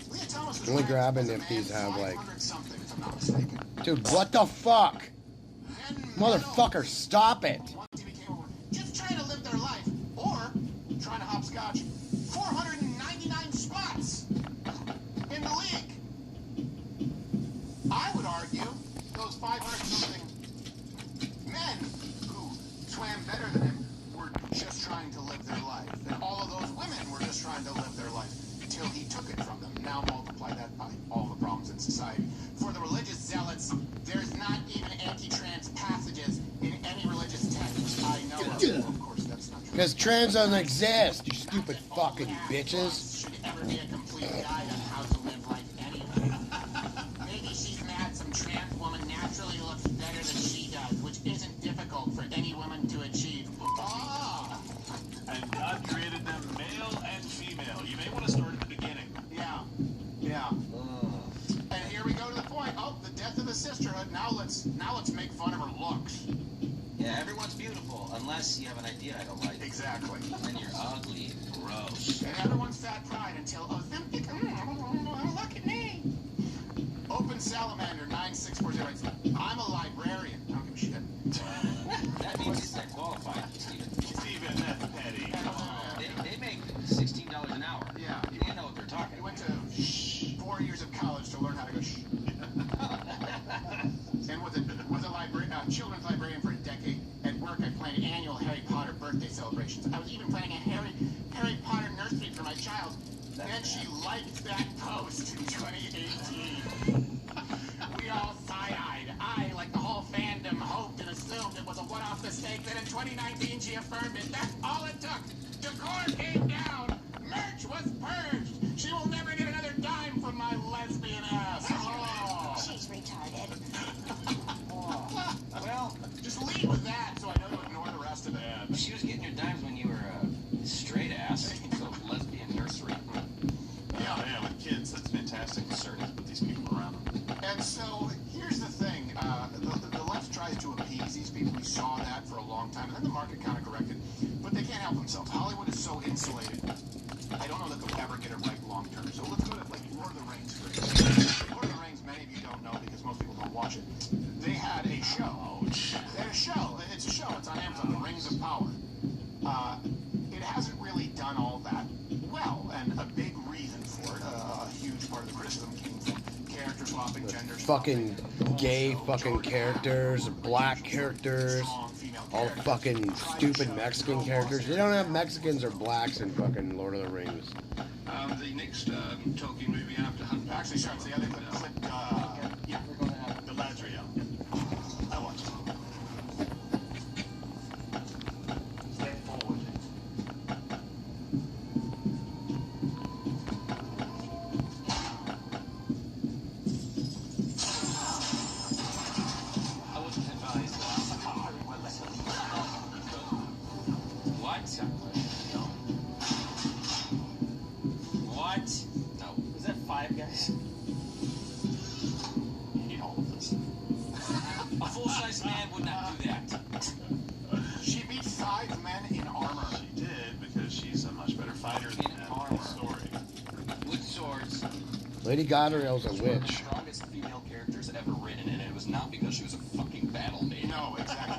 Leah Thomas was Only ranked grabbing as a if these man have like... 500-something, if I'm not mistaken. Dude, what the fuck? Motherfucker, stop it. Just trying to live their life, or trying to hopscotch 499 spots in the league. I would argue those 500-something men who swam better than him were just trying to live their life. And all of those women were just trying to live their life until he took it from them. Now multiply that by all the problems in society. For the religious zealots, there's not even anti-trans passages in any religious text I know of. Of course, that's not true. Because trans doesn't exist, you stupid fucking bitches. Should ever be a complete guide on how to live life anyway. Maybe she's mad some trans woman naturally looks better than she does, which isn't difficult for any woman to achieve. Ah! And God created them male and female. You may want to start at the beginning. Yeah. Yeah. And here we go to the point. Oh, the death of the sisterhood. Now let's make fun of her looks. Yeah, everyone's beautiful, unless you have an idea I don't like. Exactly. Then you're ugly and gross. And everyone's fat pride until Ozempic. Look at me. Open Salamander 9640 writes, I'm a librarian. I don't give a shit. That means he's not qualified, Steven. Steven, that's petty. They make $16 an hour. Yeah. They know what they're talking He about. went to 4 years of college to learn how to go shh. And was a children's librarian for a decade. At work, I planned annual Harry Potter birthday celebrations. I was even planning a Harry Potter nursery for my child. Then she liked that post in 2018. We all sigh-eyed. I, like the whole fandom, hoped and assumed it was a one-off mistake. mistake that in 2019 she affirmed it. That's all it took. Decor came down. Merch was purged. She will never get another dime from my lesbian ass. Oh. She's retarded. Well, just lead with that so I know to ignore the rest of it. She was getting your dimes when you were a straight ass. So lesbian nursery. Yeah, with kids, that's fantastic. Certainly put these people around them. And so, here's the thing. The left tries to appease these people. We saw that for a long time. And then the market kind of corrected. But they can't help themselves. Hollywood is so insulated. I don't know that they'll ever get it right long term. So let's go to, like, Lord of the Rings, for example. Lord of the Rings, many of you don't know because most people don't watch it. They had a show. They had a show. It's a show. It's on Amazon, The Rings of Power. It hasn't really done all that well. And a big reason for it, a huge part of the criticism came from character swapping, gender Fucking gay fucking characters, black characters, all fucking stupid Mexican characters. They don't have Mexicans or blacks in fucking Lord of the Rings. The next Tolkien movie after Hunt. Actually, sorry, it's the other clip. Yeah, we're going to have Galadriel. I watched it. Step forward. I wouldn't advise that. What? No. What? No. Is that Five Guys? You need all of this. A full-size man would not do that. She beat 5 men in armor. She did, because she's a much better fighter than that in the story. With swords. Lady Galadriel's a One of the witch. strongest female characters ever written, and it was not because she was a fucking battle maiden. No, exactly.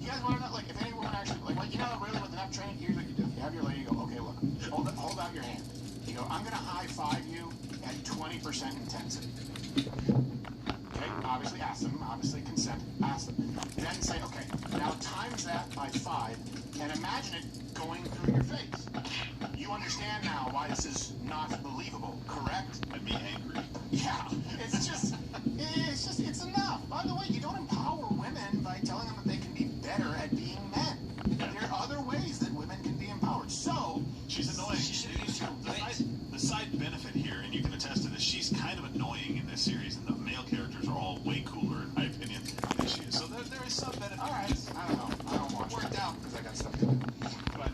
You guys want to know, like, if any woman actually, like, you know, really with enough training, here's what you do. You have your lady go, okay, look, hold out your hand. You go, I'm going to high-five you at 20% intensity. Okay, obviously ask them, obviously consent, ask them. Then say, okay, now times that by 5, and imagine it going through your face. You understand now why this is not believable, correct? I'd be angry. Yeah, it's enough. By the way, you don't empower women by telling them that they can be better at being men. There are other ways that women can be empowered. So, She's annoying. The side benefit here, and you can attest to this, she's kind of annoying in this series, and the male characters are all way cooler, in my opinion, than she is. So there is some benefit. all right, I don't know. I don't watch it. Worked out because I got stuff to do. But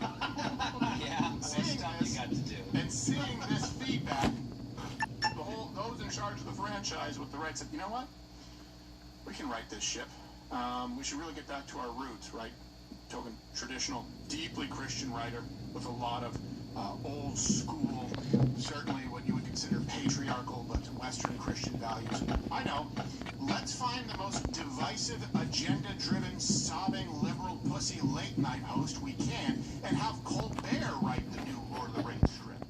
Yeah, seeing stuff this, you got to do. and seeing this feedback, those in charge of the franchise with the rights said, you know what? We can right this ship. We should really get back to our roots, right? Token traditional, deeply Christian writer with a lot of old school, certainly what you would consider patriarchal, but Western Christian values. I know. Let's find the most divisive, agenda-driven, sobbing, liberal pussy late-night host we can, and have Colbert write the new Lord of the Rings script.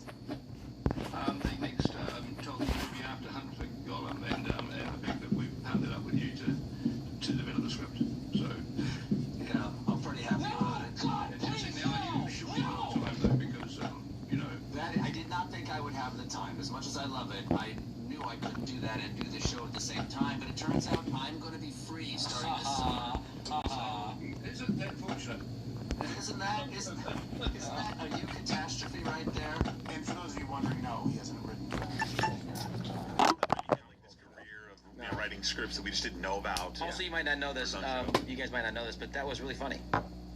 The next Tolkien movie after Hunt for Gollum, and the fact that we've handed up with you to develop the script. So, Yeah, I'm pretty happy about it. interesting now you shortly got time though, because you know. That I did not think I would have the time. As much as I love it, I knew I couldn't do that and do the show at the same time. But it turns out I'm going to be free starting this summer. Isn't that fortunate? Isn't that a new catastrophe right there? And for those of you wondering, no, he hasn't written. Writing scripts that we just didn't know about. Also, you might not know this. You guys might not know this, but that was really funny.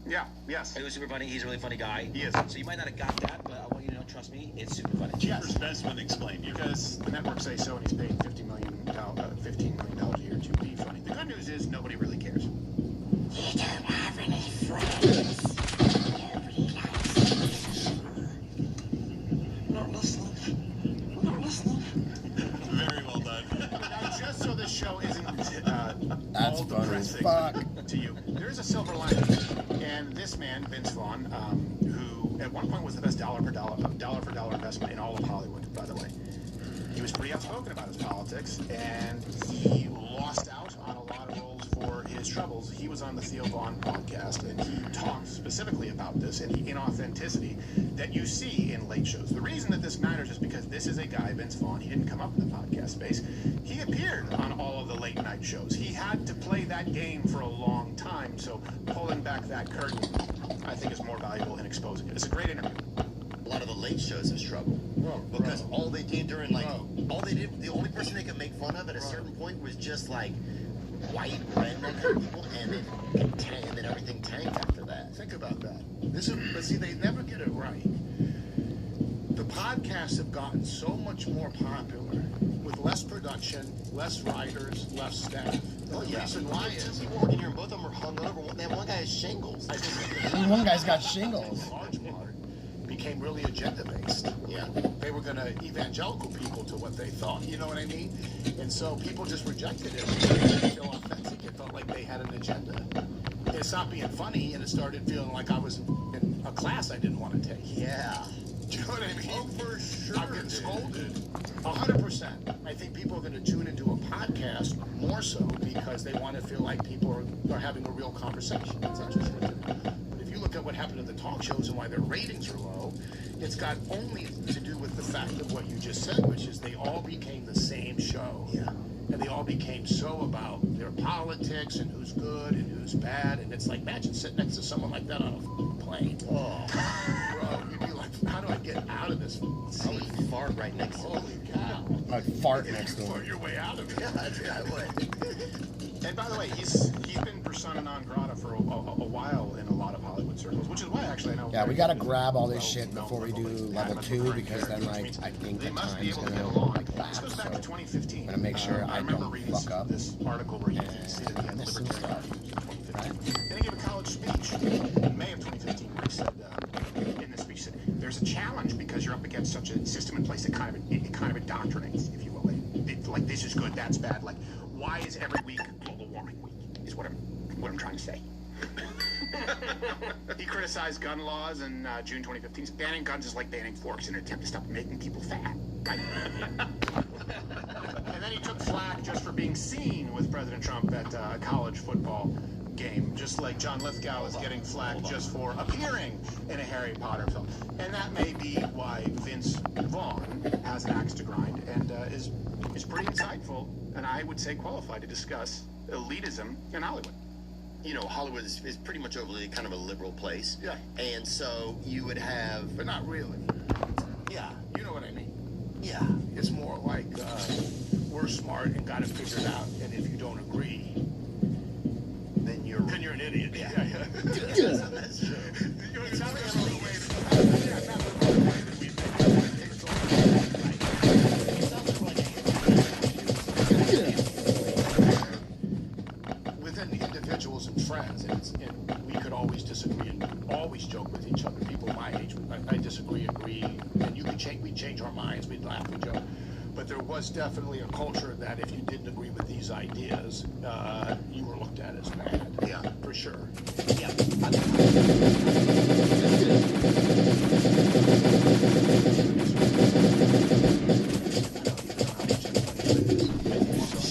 Yeah, yes. It was super funny. He's a really funny guy. He is. So you might not have got that, but I want you to know, trust me, it's super funny. Yes. Best one explained you. Because the networks say so, and he's paid $15 million a year to be funny. The good news is nobody really cares. You don't have any friends. Nobody likes you. Not listening. Not listening. Very well done. Now, just so this show isn't That's all funny as depressing fuck. to you, there is a silver lining. And this man, Vince Vaughn, who at one point was the best dollar for dollar investment in all of Hollywood, by the way. He was pretty outspoken about his politics, and he lost out on a lot of roles for his troubles. He was on the Theo Vaughn podcast, and he talked specifically about this and the inauthenticity that you see in late shows. The reason that this matters is because this is a guy, Vince Vaughn. He didn't come up in the podcast space. He appeared on all of the late night shows. He had to play that game for a long time, so pulling back that curtain, I think, is more valuable in exposing it. It's a great interview. A lot of the late shows is trouble because all they did during all they did, the only person they could make fun of at a certain point was just like white redneck people, and then everything tanked after that. Think about that. But see, they never get it right. The podcasts have gotten so much more popular with less production, less writers, less staff. Oh, yeah. The reason why is two people working here, and both of them are hungover. That one guy has shingles. One guy's got shingles. In large part, became really agenda-based. Yeah. They were going to evangelical people to what they thought. You know what I mean? And so people just rejected it. It didn't feel authentic. It felt like they had an agenda. It stopped being funny, and it started feeling like I was in a class I didn't want to take. Yeah. Do you know what I mean? Oh, for sure. I'm getting scolded. 100%. I think people are going to tune into a podcast more so because they want to feel like people are having a real conversation. It's interesting. But if you look at what happened to the talk shows and why their ratings are low, it's got only to do with the fact of what you just said, which is they all became the same show. Yeah. And they all became so about their politics and who's good and who's bad. And it's like, imagine sitting next to someone like that on a plane. Oh. Bro, you'd be like, how do I get out of this I would fart right next to him. Holy cow. I'd fart next to Fart him. your way out of it. Yeah, I would. And by the way, he's been persona non grata for a while in a lot of Hollywood circles, which is why actually I know. Yeah, we gotta grab all this shit before we do level 2 because then like I think the time's gonna lapse. This goes back to 2015. I'm gonna make sure I remember don't reading fuck up. this article where he stated he had miss some libertarian stuff. views in 2015. Then he gave a college speech in May of 2015 where he said, in this speech, he said, there's a challenge because you're up against such a system in place that kind of indoctrinates, if you will. Like this is good, that's bad. Like, why is every week global warming week? Is what I'm trying to say. He criticized gun laws in June 2015. Banning guns is like banning forks in an attempt to stop making people fat. Right? And then he took flack just for being seen with President Trump at a college football game, just like John Lithgow is getting flack just for appearing in a Harry Potter film. And that may be why Vince Vaughn has an axe to grind and is pretty insightful, and I would say qualified to discuss elitism in Hollywood. You know, Hollywood is pretty much overly kind of a liberal place. Yeah. And so you would have... But not really. Yeah. You know what I mean? Yeah. It's more like we're smart and got it figured out, and if you don't agree, then you're an idiot. Yeah. That's true. It's not like a within the individuals and friends, and we could always disagree and always joke with each other. People my age, I disagree, agree, and you could change. We'd change our minds. We'd laugh, we'd joke. But there was definitely a culture that if you didn't agree with these ideas, you were looked at as bad. Yeah, for sure. Yeah.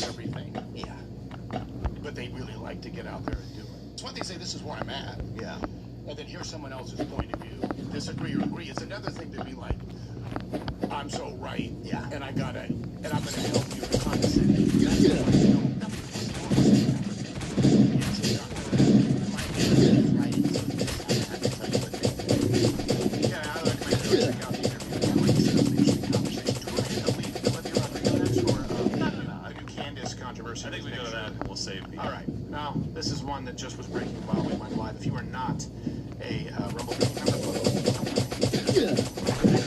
Everything. Yeah. But they really like to get out there and do it. It's one thing to say, this is where I'm at. Yeah. And then hear someone else's point of view. Disagree or agree. It's another thing to be like, I'm so right. Yeah. And I'm gonna help you in condescending. I think we go to that and we'll save people. All right. Now, this is one that just was breaking while we went live. If you are not a Rumble member,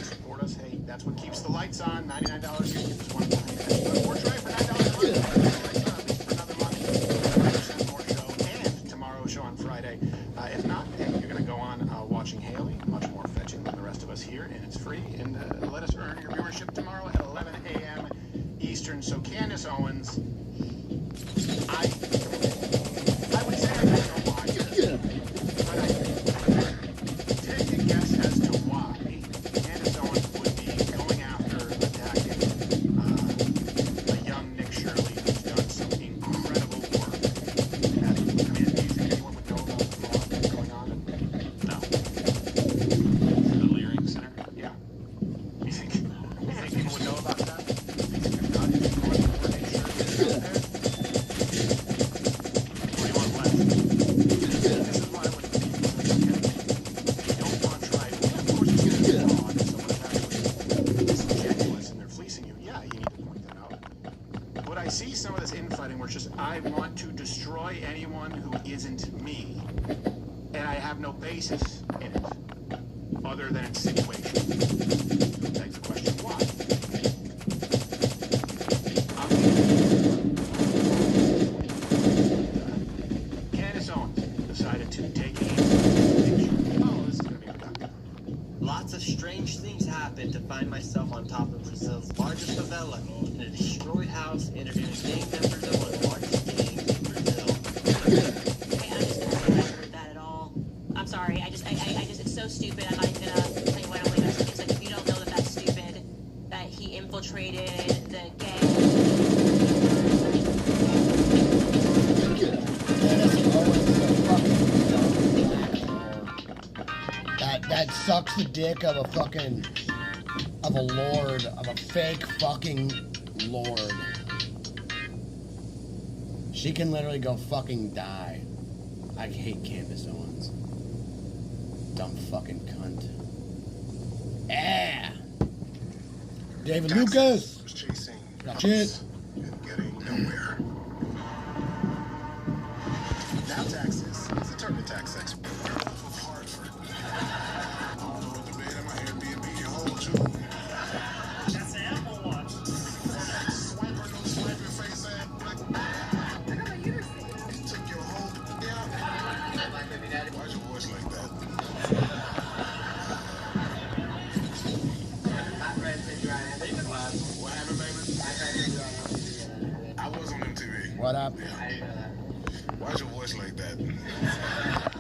support us. Hey, that's what keeps the lights on. $99 here keeps us one month. We're trying for $9 more show and tomorrow's show on Friday. If not, you're going to go on watching Haley, much more fetching than the rest of us here, and it's free. And let us earn your viewership tomorrow at 11 a.m. Eastern. So Candace Owens, I would say I don't know why, but I take a guess as to why Candace Owens would be going after attacking a young Nick Shirley who's done some incredible work isn't me, and I have no basis in it, other than insinuation. Begs the question, why? Candace Owens decided to take a picture. Oh, this is going to be productive. Lots of strange things happened to find myself on top of Brazil's largest favela in a destroyed house interviewing gang members of one of the largest gangs in Brazil. Hey, I'm just gonna say I don't with that at all. I'm sorry. I just, it's so stupid. I'm not even gonna tell you why I don't believe it. It's like if you don't know that that's stupid, that he infiltrated the That sucks the dick of a fucking, of a lord, of a fake fucking lord. She can literally go fucking die. I hate Candace Owens. Dumb fucking cunt. Yeah. David Lucas. Was chasing Got shit. and getting nowhere. Now Taxes is a TurboTax expert. That's an Apple Watch. Why's your voice like that? What happened, baby? I was on MTV. What up? Why's your voice like that?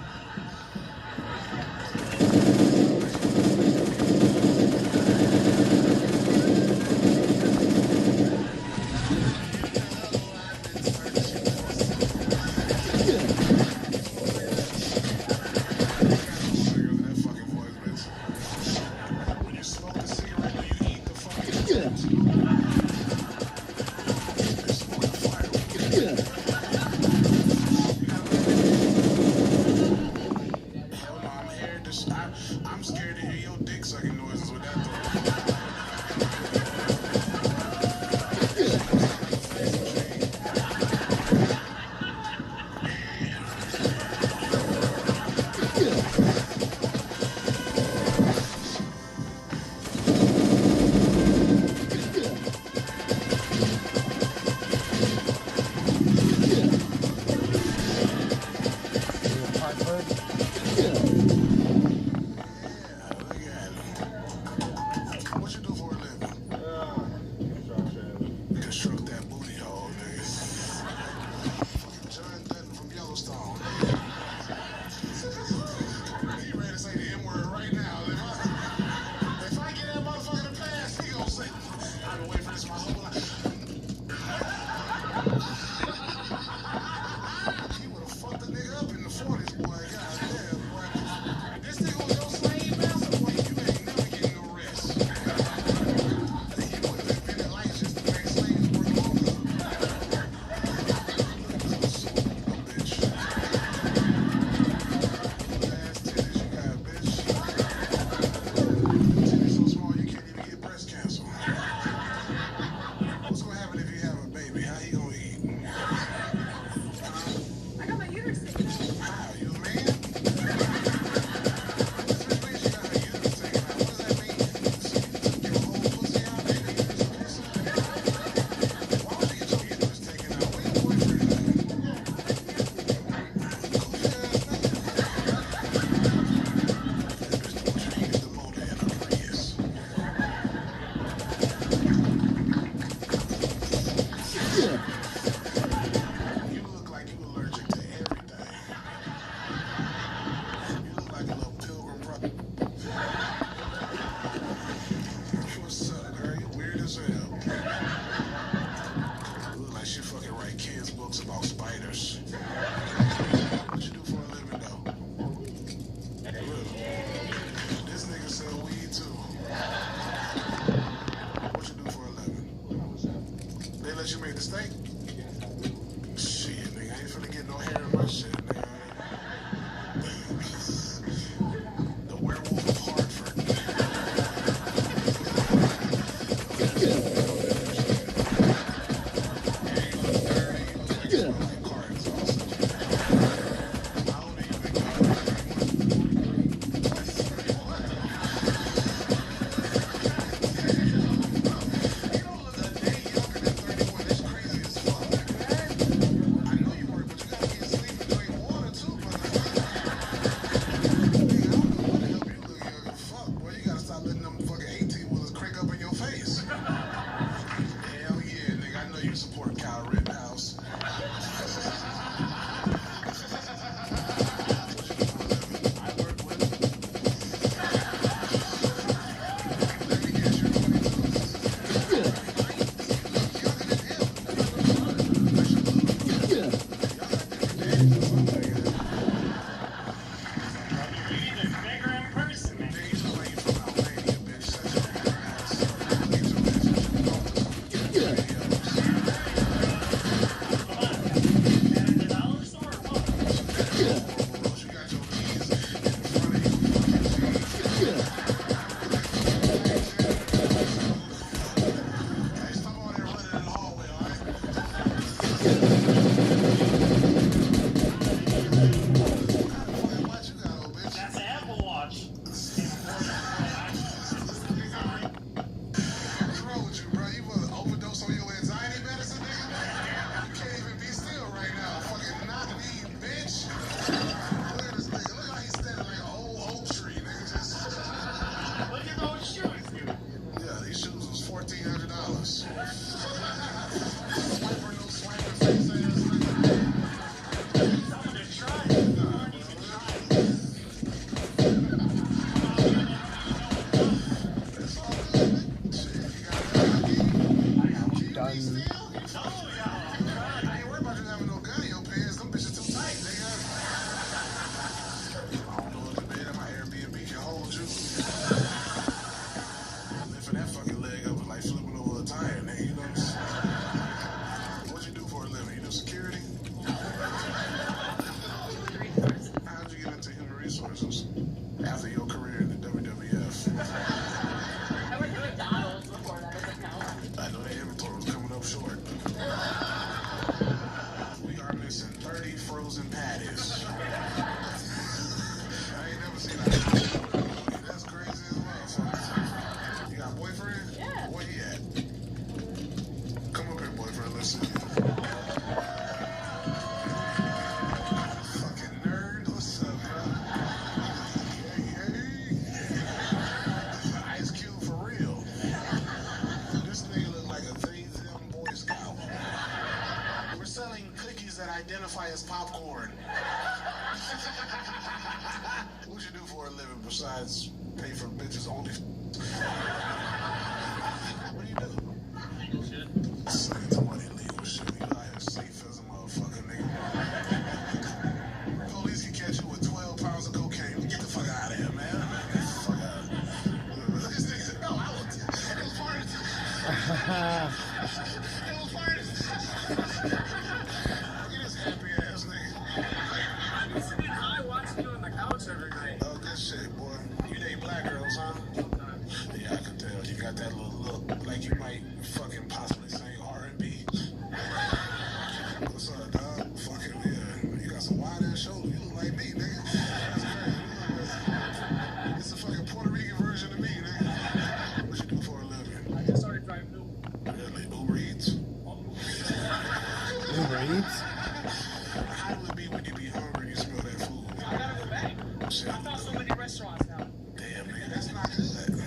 Besides, pay for bitches only. What do you do? Legal shit. Somebody legal shit. You out here safe as a motherfucker, nigga. Police can catch you with 12 pounds of cocaine. Get the fuck out of here, man. Get the fuck out of here. These niggas, no, I was part of it. It was part of it. Look at this happy ass nigga. I'm sitting high watching you on the couch every night. Oh, good shit, boy. You date black girls, huh? Yeah, I can tell. You got that little look like you might fucking possibly sing R&B. What's up, dog? Fucking, yeah. You got some wide ass shoulders. You look like me, nigga. That's crazy. It's a fucking Puerto Rican version of me, nigga. What you do for a living? I just started driving Uber. Really? Uber Eats? Uber Eats? How do it be when you be hungry and you smell that food? I gotta go back. Shit. I found so many restaurants now. Damn, nigga, that's not good.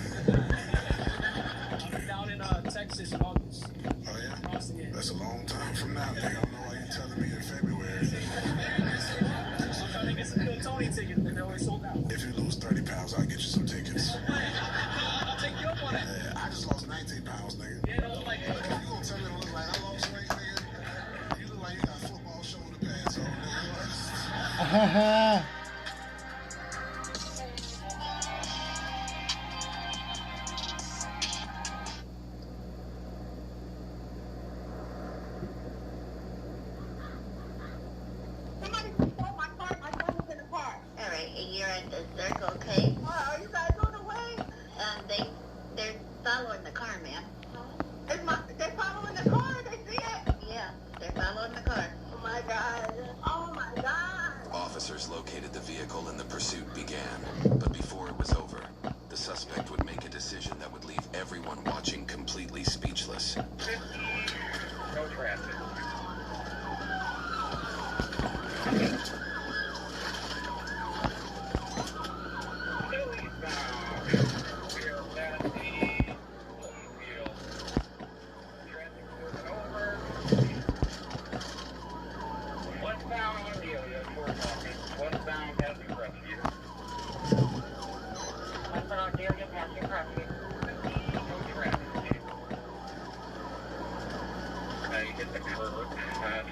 I'm down in Texas in August. Oh, yeah? That's a long time from now, nigga. I don't know why you're telling me in February. I'm trying to get some good Tony tickets, but they're always sold out. If you lose 30 pounds, I'll get you some tickets. I'll take you up on it. I just lost 19 pounds, nigga. Yeah, don't look like it. You gonna tell me to look like I lost weight, nigga? You look like you got football shoulder pads on, nigga. Alright, you're at the circle, okay? Are you guys on the way? They're following the car, ma'am. They're following the car, they see it? Yeah, they're following the car. Oh my god. Oh my god. Officers located the vehicle and the pursuit began. But before it was over, the suspect would make a decision that would leave everyone watching completely speechless. No traffic.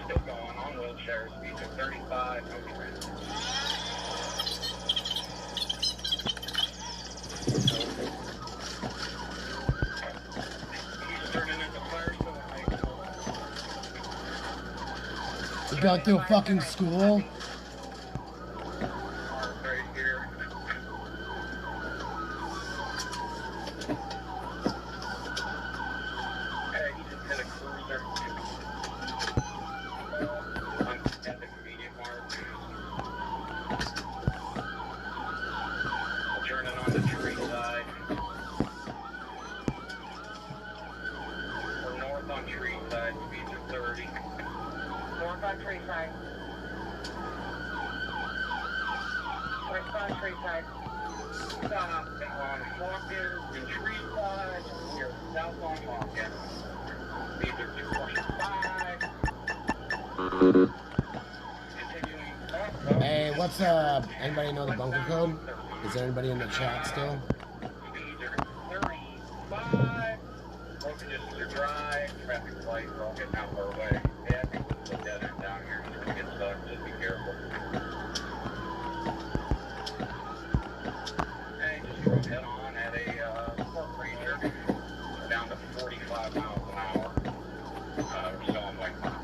Still going on wheelchair speed of 35. You going through a fucking school? Hey, what's up? Anybody know the bunker code? Is there anybody in the chat still? Traffic lights are all getting out of our way. Yeah, I think we'll put that in down here. It's gonna get stuck. Just be careful. Hey, just drove head on at a park ranger down to 45 miles an hour. We're still on white line.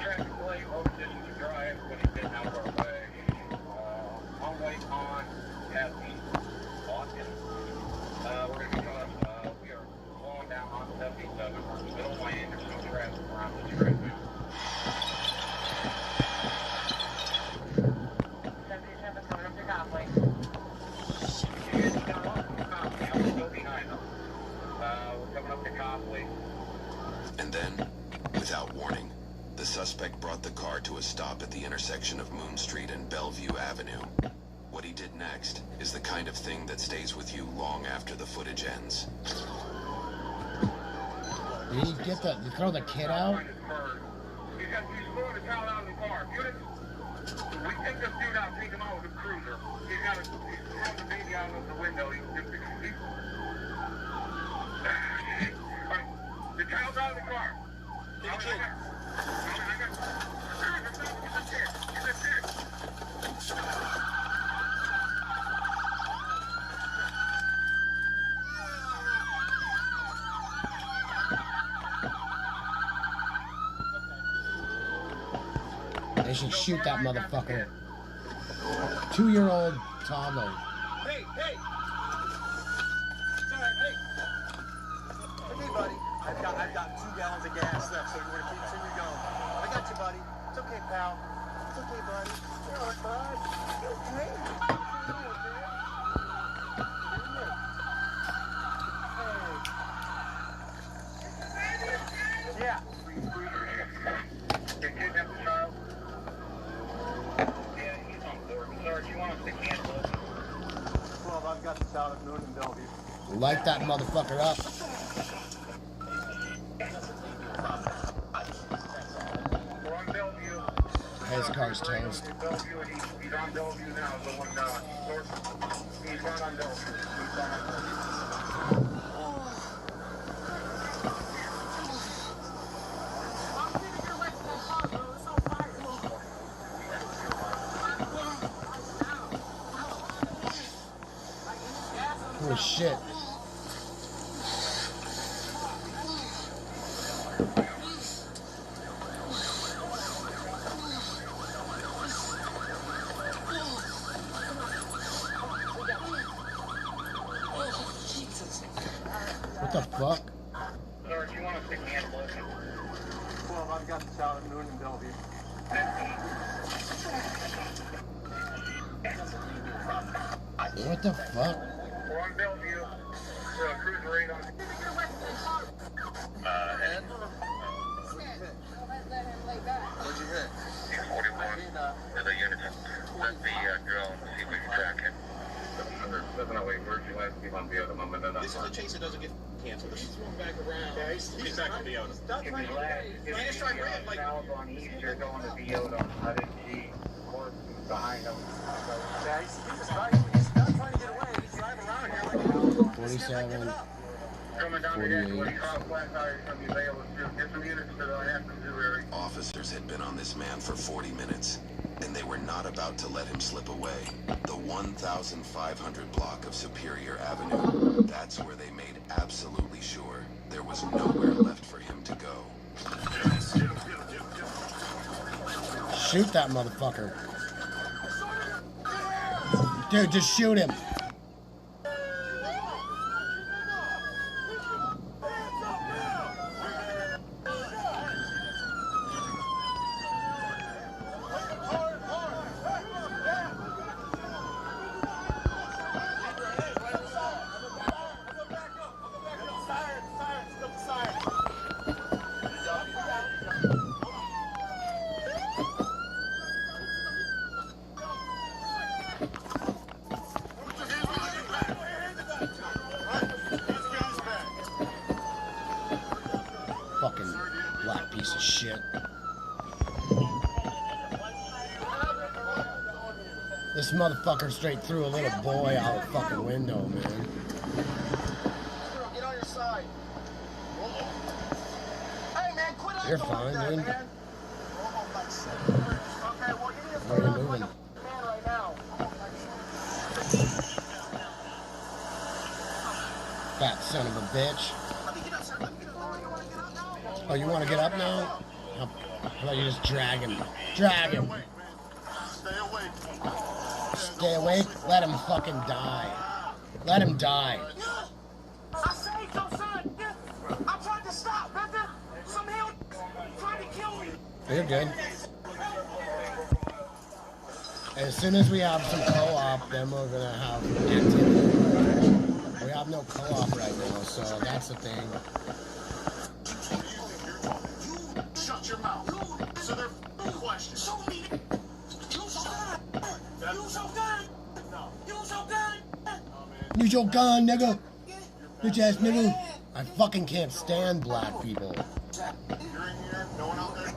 Traffic light, low conditions to drive when he's getting out of our way. On white on, passing Austin. We're going to be we are slowing down on 77. We're in the middle lane. There's no traffic around this right now. 77 coming up to Copley. It's coming up to Copley. I'm still behind them. We're coming up to Copley. And then, without warning, the suspect brought the car to a stop at the intersection of Moon Street and Bellevue Avenue. What he did next is the kind of thing that stays with you long after the footage ends. Did he get you throw the kid out? You got these throwing the child out of the car. We take this dude out, take him out with a cruiser. He's got to throw the baby out of the window. The child's out of the car. Take a kid. They should shoot that motherfucker. 2-year-old toddler. Hey, hey! Sorry, hey! Okay, buddy. I've got 2 gallons of gas left, so we're gonna continue going. I got you, buddy. It's okay, pal. It's okay, buddy. You're all right, bud. You okay? Hey. Yeah. Did you kidnap the child? Yeah, he's on board. Sir, do you want us to cancel it? 12, I've got the child at Moon and Bellevue. Light that motherfucker up. We're on Bellevue. His car's toast. Bellevue, and he's on Bellevue now. The one he's not on Bellevue. He's not on Bellevue. Oh shit. What the fuck? Sir, do you want us to cancel it? 12, I've got the child at Moon and Bellevue. What the fuck? We're on Bellevue. Cruiser rate on. Ed? What'd you hit? 41. With a unit. Let the drone see if we can track him. 708, where'd you last be on the other moment? This is a chase that doesn't get canceled. This is one back around. Yeah, he's back on the other. Give me last. Try red, like. On Easter going to Viola. I didn't see horse behind him. Yeah, he's right. He's not trying to get away. He's driving around here like 47. Coming down the edge where he crossed flat tires from Viola. Get some units to the Hampton Zoo area. Officers had been on this man for 40 minutes, and they were not about to let him slip away. The 1,500 block of Superior Avenue, that's where they made absolutely sure there was nowhere left for him to go. Shoot that motherfucker. Dude, just shoot him. Fucking black piece of shit. This motherfucker straight threw a little boy out the fucking window, man. Get on your side. Hey, man, quit out. You're fine, dude. Okay, well, you need to Where are you moving? man right now. Fat son of a bitch. Oh, you want to get up now? How about you just drag him? Drag him. Stay awake. Stay awake? Let him fucking die. Let him die. I saved your son. I tried to stop, brother. Some hell tried to kill me. You're good. As soon as we have some co-op, then we're gonna have activity. We have no co-op right now, so that's the thing. Shut your mouth. So they're questions. Show me. Use your gun. Use your gun. No. Use your gun. Use your gun, nigga. Bitch ass nigga. I fucking can't stand black people. You're in here. No one out there.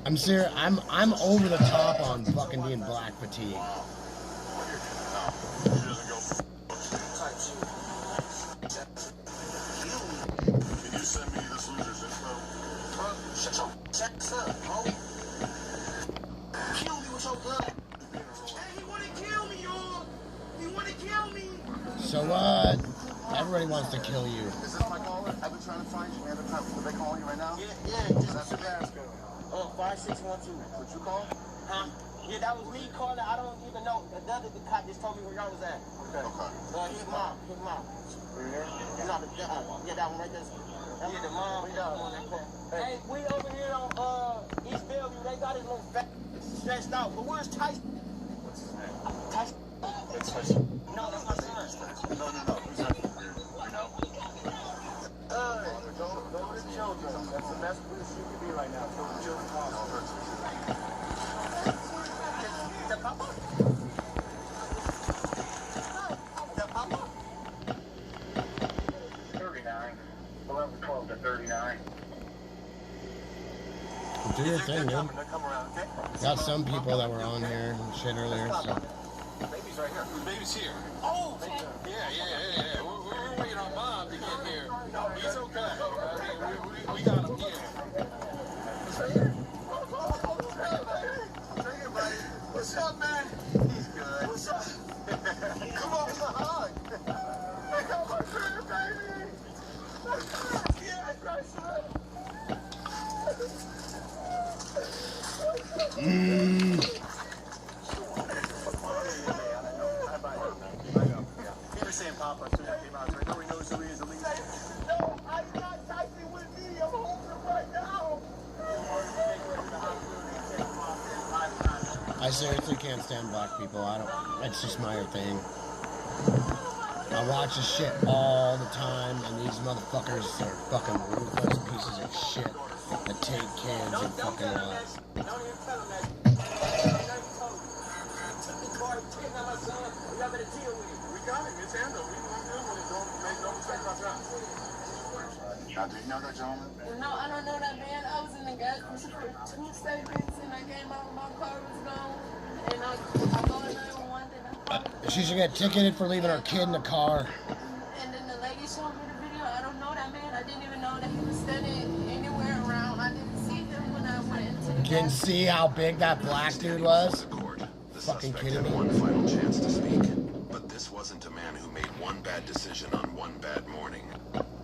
I'm serious. I'm over the top on fucking being black fatigue. Can you send me this loser's info? Shut up, ho. Kill me with your gun. Hey, he wanna kill me, y'all. He wanna kill me. So what? Everybody wants to kill you. Is this my caller? I've been trying to find you, man. Are they calling you right now? Yeah, just Tabasco. 5612. Would you call? Huh? Yeah, that was me calling. I don't even know. The other cop just told me where y'all was at. Okay. His mom. Right here? No, yeah, that one right there. Yeah, the mom. Hey, we over here on East Bellevue. They got his little fat stretched out. But where's Tyson? What's his name? Tyson. It's Tyson. No, that's my son. No. Who's that? You know? Go to the children. That's the best place you can be right now. Go to the children's hospital. The papa? The papa? 39. 11-12 to 39. Do your thing, dude. Got some people that were on here and shit earlier, so. Baby's right here. The baby's here. Oh, yeah. We're waiting on Mom to get here. He's okay. I mean, we got him here. What's up, man? He's good. What's up? Come on, give a hug. I got my baby. Yeah, that's right. He was saying Papa as soon as I came out. So nobody knows who he is at least. No, I got Tyson with me. I'm holding him right now. I seriously can't stand black people. It's just my thing. I watch this shit all the time, and these motherfuckers are fucking ruthless pieces of shit that take kids and fucking lives. Don't even tell him that. Took the car, kidnapped my son. We got to deal with it. We got it. It's handled. We don't deal with it. Don't make no mistake about that. Now, do you know that gentleman? No, I don't know that man. I was in the gas station for 2 seconds, and I came out, my car was gone, and I called 911. She should get ticketed for leaving her kid in the car. And then the lady showed me the video. I don't know that man. I didn't even know that he was standing anywhere around. I didn't see him when I went into the Didn't see how big that black dude was? Fucking kidding me? One final chance to speak, but this wasn't a man who made one bad decision on one bad morning.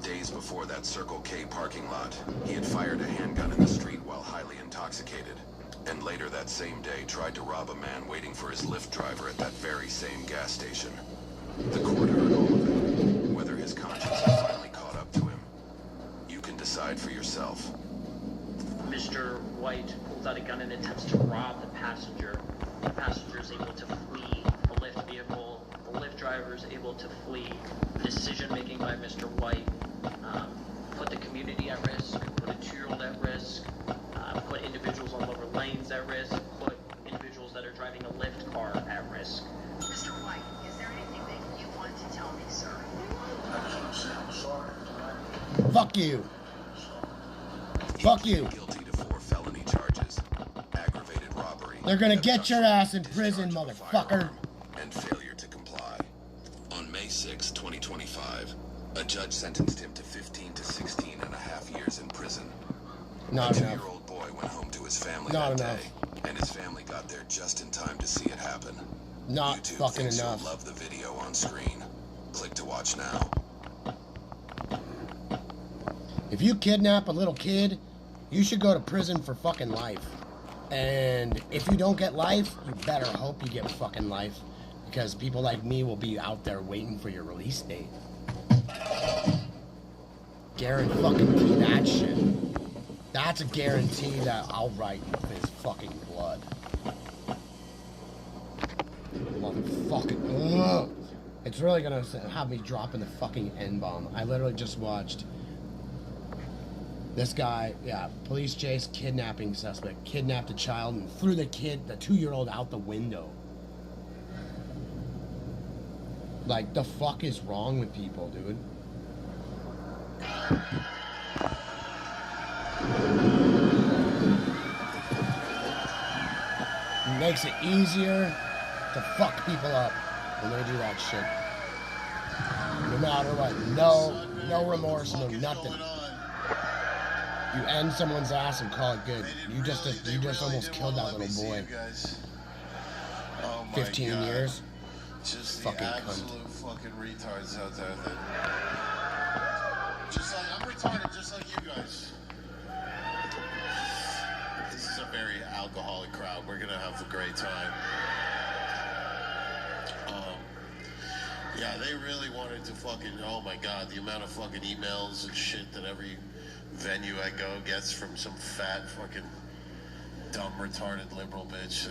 Days before that Circle K parking lot, he had fired a handgun in the street while highly intoxicated, and later that same day tried to rob a man waiting for his Lyft driver at that very same gas station. The court heard all of it, whether his conscience had finally caught up to him. You can decide for yourself. Mr. White pulls out a gun and attempts to rob the passenger. The passenger is able to flee the Lyft vehicle. The Lyft driver is able to flee. Decision making by Mr. White put the community at risk, put a 2-year-old at risk, put individuals on lower lanes at risk, put individuals that are driving a Lyft car at risk. Mr. White, is there anything that you want to tell me, sir? I'm sorry. Fuck you. Fuck you. Guilty to 4 felony charges: aggravated robbery. They're gonna get your ass in prison, motherfucker. And failure to comply. On May 6, 2025, a judge sentenced him to 15 to 16 and a half years in prison. Not a enough. 2-year-old boy went home to his family Not that enough. day, and his family got there just in time to see it happen. Not YouTube fucking thinks enough. You'll love the video on screen. Click to watch now. If you kidnap a little kid, you should go to prison for fucking life. And if you don't get life, you better hope you get fucking life. Because people like me will be out there waiting for your release date. Guarantee that shit. That's a guarantee that I'll write with his fucking blood. Motherfucking. Ugh. It's really gonna have me dropping the fucking N-bomb. I literally just watched this guy, police chase, kidnapping suspect, kidnapped a child and threw the 2-year-old out the window. Like, the fuck is wrong with people, dude? makes it easier to fuck people up when they do that shit. No matter what. No remorse, no nothing. You end someone's ass and call it good. You just almost killed that little boy. 15 years. Just fucking the cunt. absolute fucking retards out there. Just like I'm retarded, just like you guys. This is a very alcoholic crowd. We're gonna have a great time. Yeah, they really wanted to fucking. Oh my god, the amount of fucking emails and shit that every venue I go gets from some fat fucking dumb retarded liberal bitch.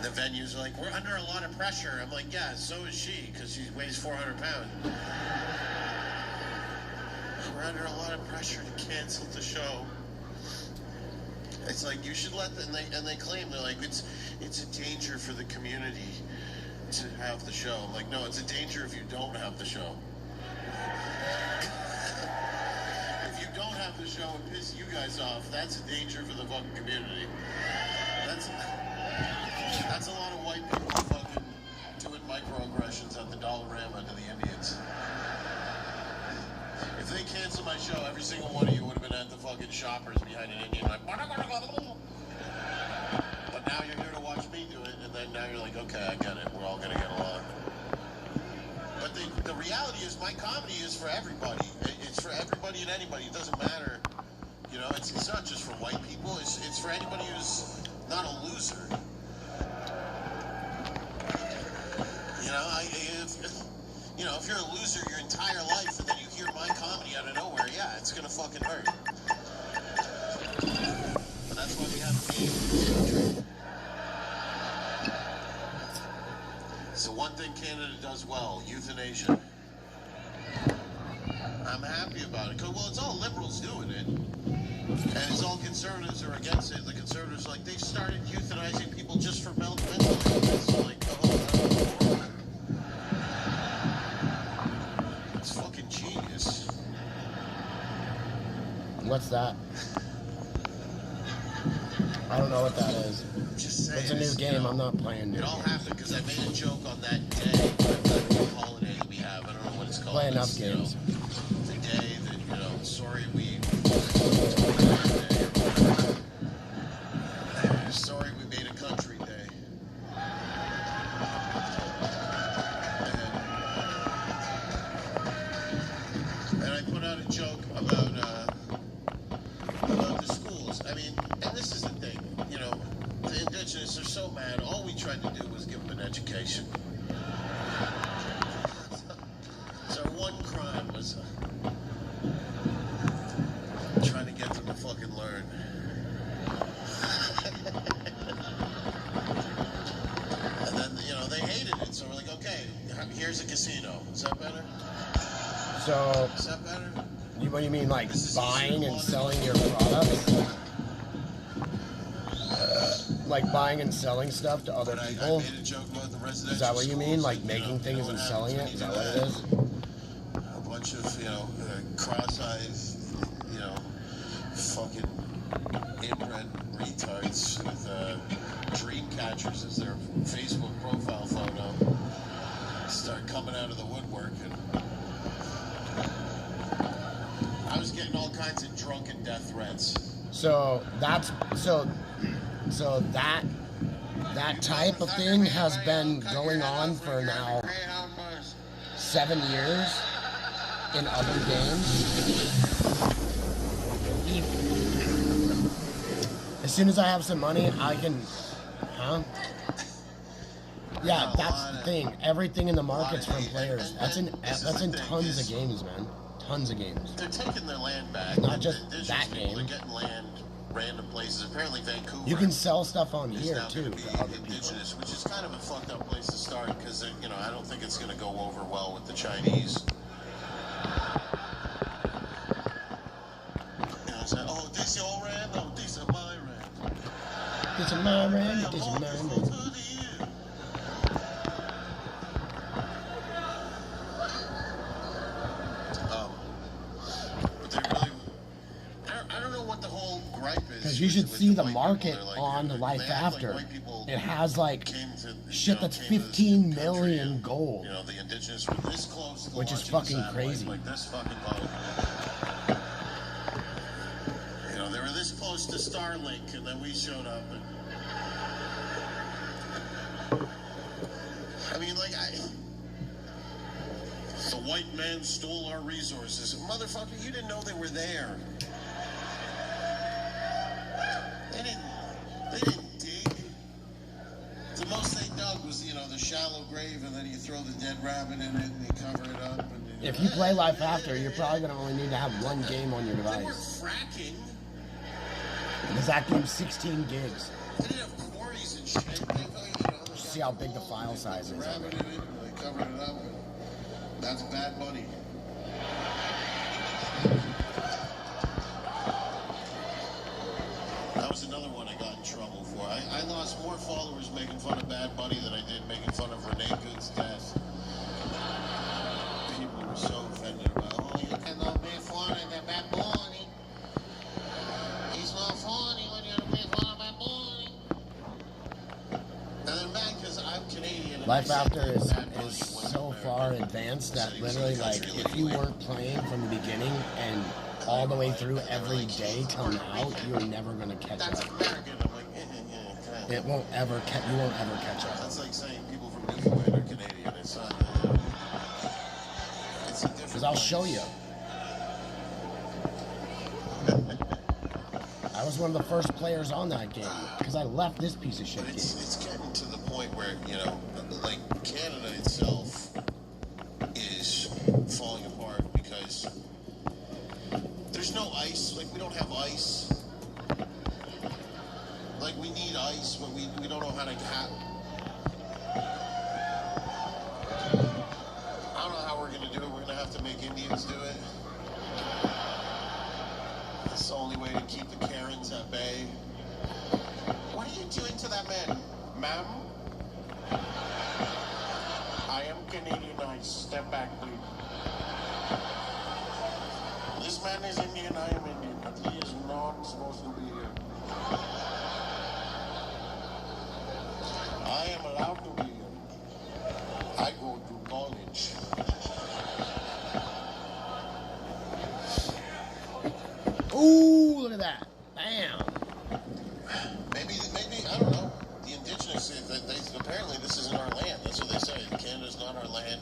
The venues are like, we're under a lot of pressure. I'm like, yeah, so is she, because she weighs 400 pounds. We're under a lot of pressure to cancel the show. It's like, you should let them, and they claim, they're like, it's a danger for the community to have the show. I'm like, no, it's a danger if you don't have the show. If you don't have the show and piss you guys off, that's a danger for the fucking community. That's a lot of white people fucking doing microaggressions at the Dollarama to the Indians. If they cancel my show, every single one of you would have been at the fucking Shoppers behind an Indian like, but now you're here to watch me do it, and then now you're like, okay, I get it. We're all gonna get along. But the reality is, my comedy is for everybody. It's for everybody and anybody. It doesn't matter. You know, it's not just for white people. It's for anybody who's not a loser. You know, if you're a loser your entire life and then you hear my comedy out of nowhere, yeah, it's gonna fucking hurt. But that's why we have games in this country. So one thing Canada does well, euthanasia. I'm happy about it. Well, it's all liberals doing it. And it's all conservatives are against it. The conservatives are like, they've started euthanizing people just for mental illness. Like, it's fucking genius. What's that? I don't know what that is. Just saying, it's a new game. I'm not playing it. It all happened because I made a joke on that day, that holiday that we have. I don't know what it's called. Play enough games. The day that, sorry we made a country day. And I put out a joke about the schools. I mean, and this is the thing, the indigenous are so mad. All we tried to do was give them an education. So our one crime was trying to get them to fucking learn. And then, they hated it. So we're like, okay, here's a casino. Is that better? So, is that better? What do you mean, like buying and selling your products? Like buying and selling stuff to other people? I made a joke about the residential Is that what you mean? schools, Like making things and selling it? Is that what it is? A bunch of, cross-eyed, fucking inbred retards with dream catchers as their Facebook profile photo start coming out of the woodwork. And I was getting all kinds of drunken death threats. So that type of thing has been going on for now 7 years in other games. As soon as I have some money, I can, Yeah, that's the thing. Everything in the market's from players. That's in tons of games, man. Tons of games. They're taking their land back. Not just that people game. are getting land random places. Apparently Vancouver. You can sell stuff on here too to other indigenous, which is kind of a fucked up place to start because I don't think it's going to go over well with the Chinese. It's like, oh, this your land? Oh, this is my land. This is my land. This is my land. But they really, I don't know what the gripe is Because you should see the market they're like, on the they're Life mad, like, After. white people It has like came to, shit that's 15 million gold, you know, the indigenous were this close to which is launching fucking satellite, crazy. like this fucking close. You know, they were this close to Starlink, and then we showed up. And, I mean, like, the white man stole our resources. Motherfucker, you didn't know they were there. They didn't dig. The most they dug was, you know, the shallow grave, and then you throw the dead rabbit in it, and you cover it up. And, If you play Life After, you're probably gonna only need to have one game on your They were device. fracking. Because that game's 16 gigs. They didn't have quarries and shit. They, you know, See how big the file size is. rabbit in it, and they covered it up. And that's bad money. That was another one I got in trouble for. I lost more followers making fun of Bad Bunny than I did making fun of Renee Good's death. People were so offended about, oh, you cannot make fun of the Bad Bunny. He's not funny when you make fun of Bad Bunny. And then back because I'm Canadian. Life After is so far advanced that literally, like, if you weren't playing from the beginning and all the way through every day till now, you're never gonna catch up. American. I'm like, It won't ever you won't ever catch up. That's like saying people from Newfoundland are Canadian. It's not. It's a different. Because I'll show you. I was one of the first players on that game because I left this piece of shit game. It's getting to the point where, you know, like Canada itself is falling apart because there's no ice. Like, we don't have ice. Like, we need ice, but we don't know how to cap. I don't know how we're going to do it. We're going to have to make Indians do it. It's the only way to keep the Karens at bay. What are you doing to that man, ma'am? I am Canadian. I step back, please. This man is Indian. I am Indian, but he is not supposed to be here. I am allowed to be here. I go to college. Ooh, look at that. Bam. Maybe, I don't know. The indigenous, apparently this isn't our land. That's what they say. Canada's not our land.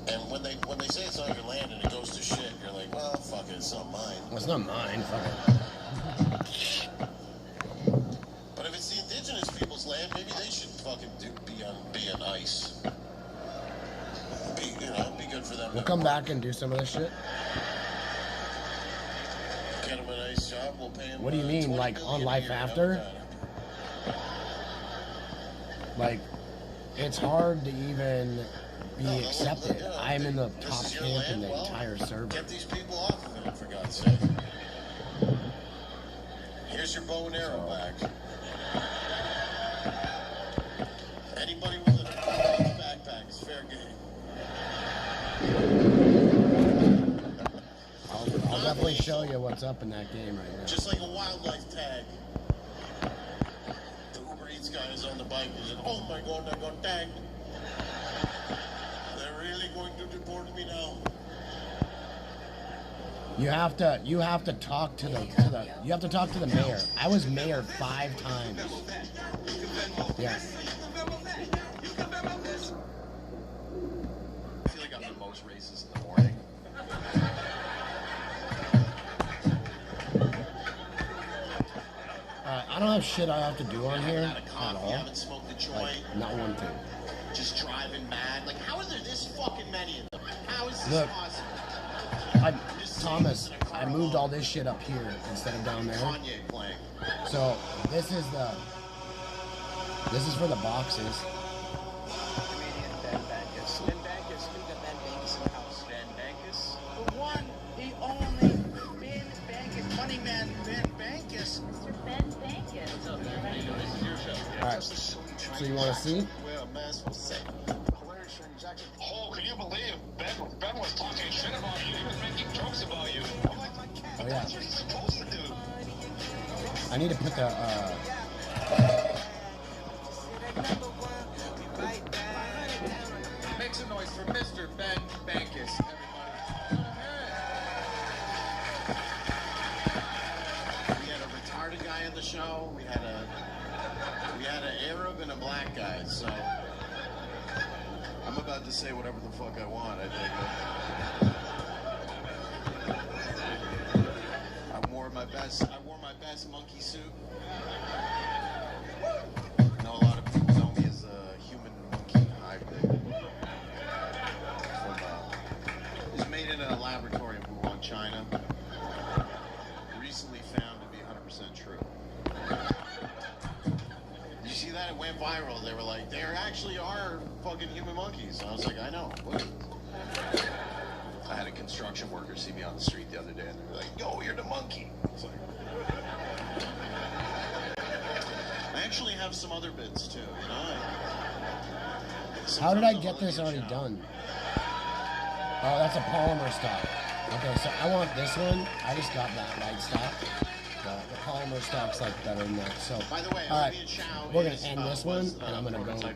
And when they say it's not your land and it goes to shit, you're like, well, fuck it, it's not mine. Well, it's not mine. Fuck it. But if it's the indigenous people's land, maybe they should fucking be on ice. Be good for them. We'll come back and do some of this shit. Get them a nice job. We'll pay them. What do you mean, like on Life After? Like, it's hard to even be accepted. I'm in the top camp in the entire server. Get these people off of it, for God's sake. Here's your bow and arrow back. Anybody with a backpack is fair game. I'll definitely show you what's up in that game right now. Just like a wildlife tag. The Uber Eats guy is on the bike. He's like, oh my God, I got tagged. They're really going to deport me now. You have to talk to the mayor. I was mayor 5 times. Yeah. I feel like I'm the most racist in the morning. I don't have shit I have to do on here at all. Haven't smoked a joint. Like, not one thing. Just driving mad. Like, how is there this fucking many of them? How is this Look, possible? Thomas, I moved all this shit up here instead of down there. Kanye playing. So this is for the boxes. Ben Bankus. Ben Bankus. We got Ben Bankus in the house. Ben Bankus? The one, the only Ben Bankus. Money man Ben Bankus. Mr. Ben Bankus. What's up, man? How you doing? This is your show. All right. So you want to see? Wear a mask for safe. Hilarious shiny jacket. Oh, can you believe Ben was talking shit about you? He was making jokes about you. I'm like, Oh yeah. that's what he's supposed to do. I need to put the Make some noise for Mr. Ben Bankus, everybody. We had a retarded guy on the show. We had an Arab and a black guy. So I'm about to say whatever the fuck I want. I think. I wore my best monkey suit. I know a lot of people know me as a human monkey hybrid. It was made in a laboratory in Wuhan, China. Recently found to be 100% true. You see that? It went viral. They were like, there actually are fucking human monkeys. And I was like, I know. What? I had a construction worker see me on the street the other day, and they were like, yo, you're the monkey. I was like, I actually have some other bits too, you know? How did I get this already done? Oh, that's a polymer stock. Okay, so I want this one. I just got that light stock. The polymer stock's like better than that. So, by the way, all right, we're gonna end this one, and I'm gonna go to.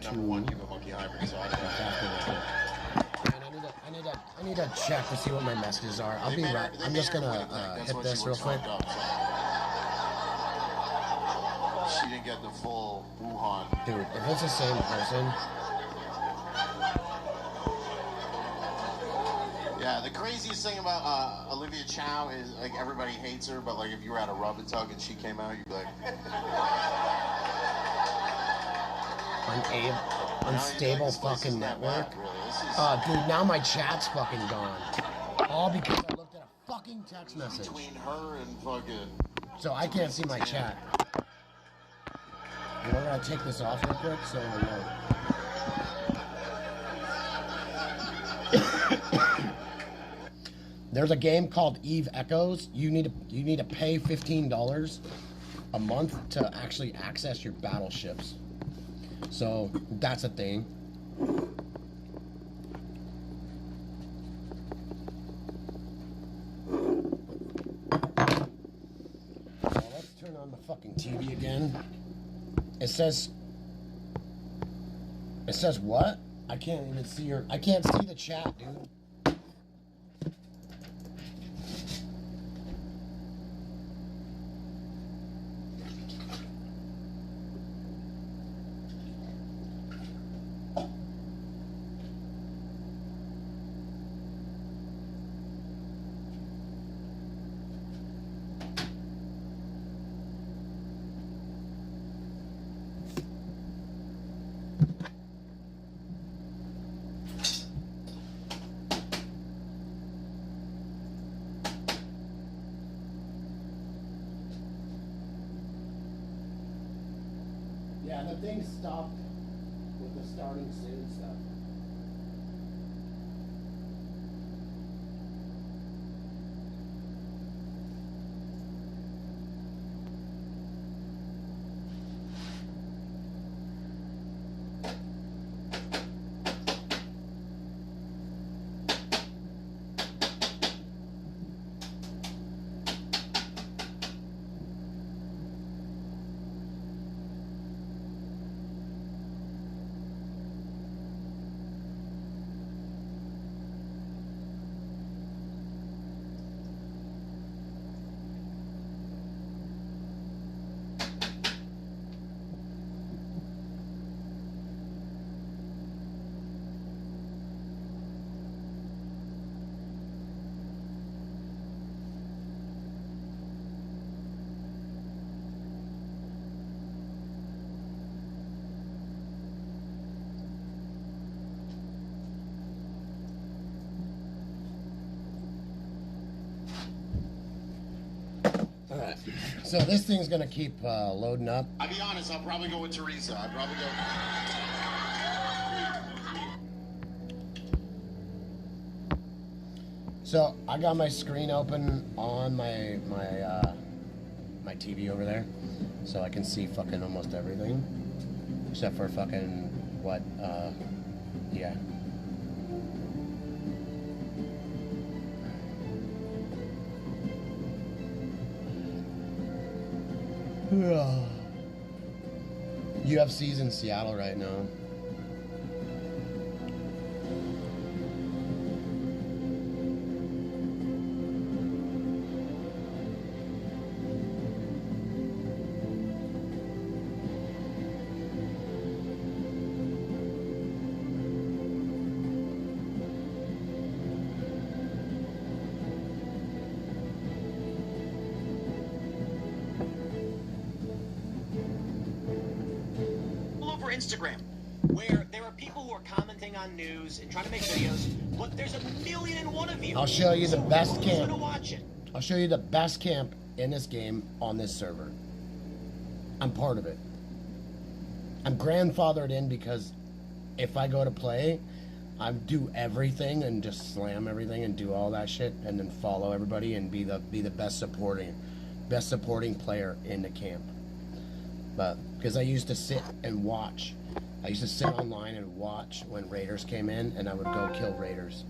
I need to check to see what my messages are. I'll be right. I'm just gonna hit this real quick. She didn't get the full Wuhan. Dude, if it's the same person. Yeah, the craziest thing about Olivia Chow is like everybody hates her, but like if you were at a rub and tug and she came out, you'd be like, unstable fucking network. Dude, now my chat's fucking gone. All because I looked at a fucking text message. Between her and fucking. So I can't see my chat. You know, we're gonna take this off real quick, so we know. There's a game called Eve Echoes. You need to pay $15 a month to actually access your battleships. So that's a thing. So let's turn on the fucking TV again. It says what? I can't even see I can't see the chat, dude. Yeah, the thing stopped with the starting soon stuff. Alright, so this thing's gonna keep loading up. I'll be honest, I'll probably go with Teresa. I'd probably go. So I got my screen open on my TV over there, so I can see fucking almost everything, except for fucking what, yeah. UFC's in Seattle right now. Instagram, where there are people who are commenting on news and trying to make videos, but there's 1,000,001 of you. I'll show you the best who's camp. gonna watch it? I'll show you the best camp in this game on this server. I'm part of it. I'm grandfathered in because if I go to play, I do everything and just slam everything and do all that shit and then follow everybody and be the best supporting player in the camp. But because I used to sit and watch. I used to sit online and watch when raiders came in, and I would go kill raiders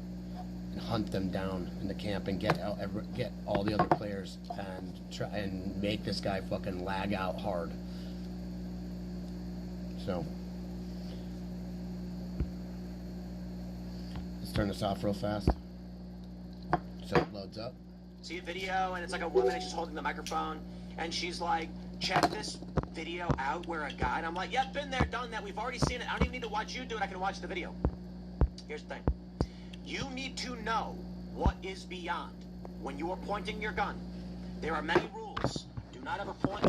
and hunt them down in the camp and get all the other players and try and make this guy fucking lag out hard. So let's turn this off real fast so it loads up. See a video, and it's like a woman, and she's holding the microphone, and she's like, check this video out where a guy, and I'm like, yep, been there, done that, we've already seen it, I don't even need to watch you do it, I can watch the video. Here's the thing. You need to know what is beyond when you are pointing your gun. There are many rules. Do not ever point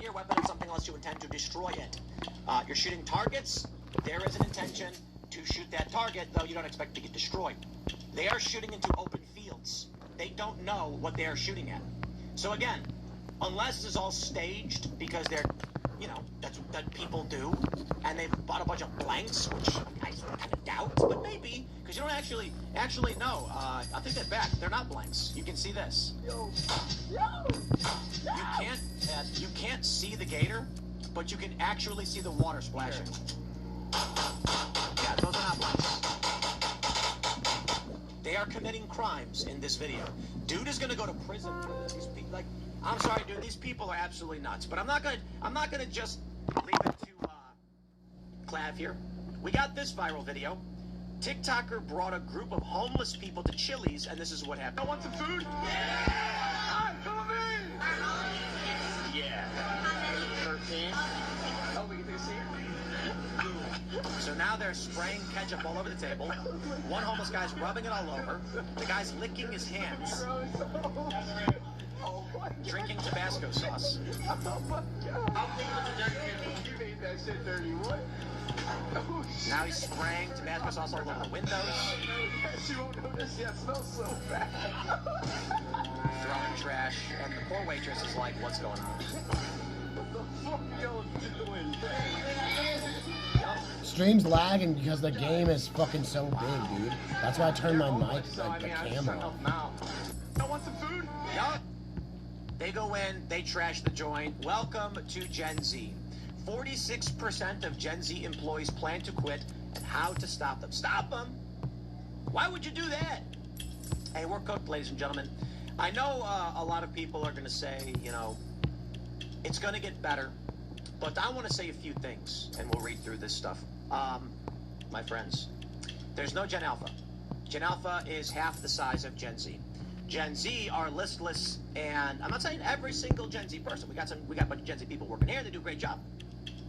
your weapon at something unless you intend to destroy it. You're shooting targets. There is an intention to shoot that target, though you don't expect to get destroyed. They are shooting into open fields. They don't know what they are shooting at. So again, unless this is all staged because they're, that's what people do, and they've bought a bunch of blanks, which I kind of doubt, but maybe, because you don't actually know. I'll take that back. They're not blanks. You can see this. You can't see the gator, but you can actually see the water splashing. Yeah, those are not blanks. They are committing crimes in this video. Dude is gonna go to prison for this. I'm sorry, dude. These people are absolutely nuts. But I'm not gonna just leave it to Clav here. We got this viral video. TikToker brought a group of homeless people to Chili's, and this is what happened. I want some food. Yeah, I'm coming. Yeah. 13. Oh, we can take a seat. So now they're spraying ketchup all over the table. One homeless guy's rubbing it all over. The guy's licking his hands. Drinking Tabasco sauce. Now he's spraying Tabasco sauce all over the windows. She won't notice yet. It smells so bad. Throwing trash, and the poor waitress is like, "What's going on?" What the fuck y'all doing? Stream's lagging because the game is fucking so big, dude. That's why I turned my mic, like the camera off. I want some food. Yup. They go in, they trash the joint. Welcome to Gen Z. 46% of Gen Z employees plan to quit, and how to stop them. Stop them? Why would you do that? Hey, we're cooked, ladies and gentlemen. I know a lot of people are going to say, it's going to get better. But I want to say a few things, and we'll read through this stuff. My friends, there's no Gen Alpha. Gen Alpha is half the size of Gen Z. Gen Z are listless, and I'm not saying every single Gen Z person. We got a bunch of Gen Z people working here. They do a great job.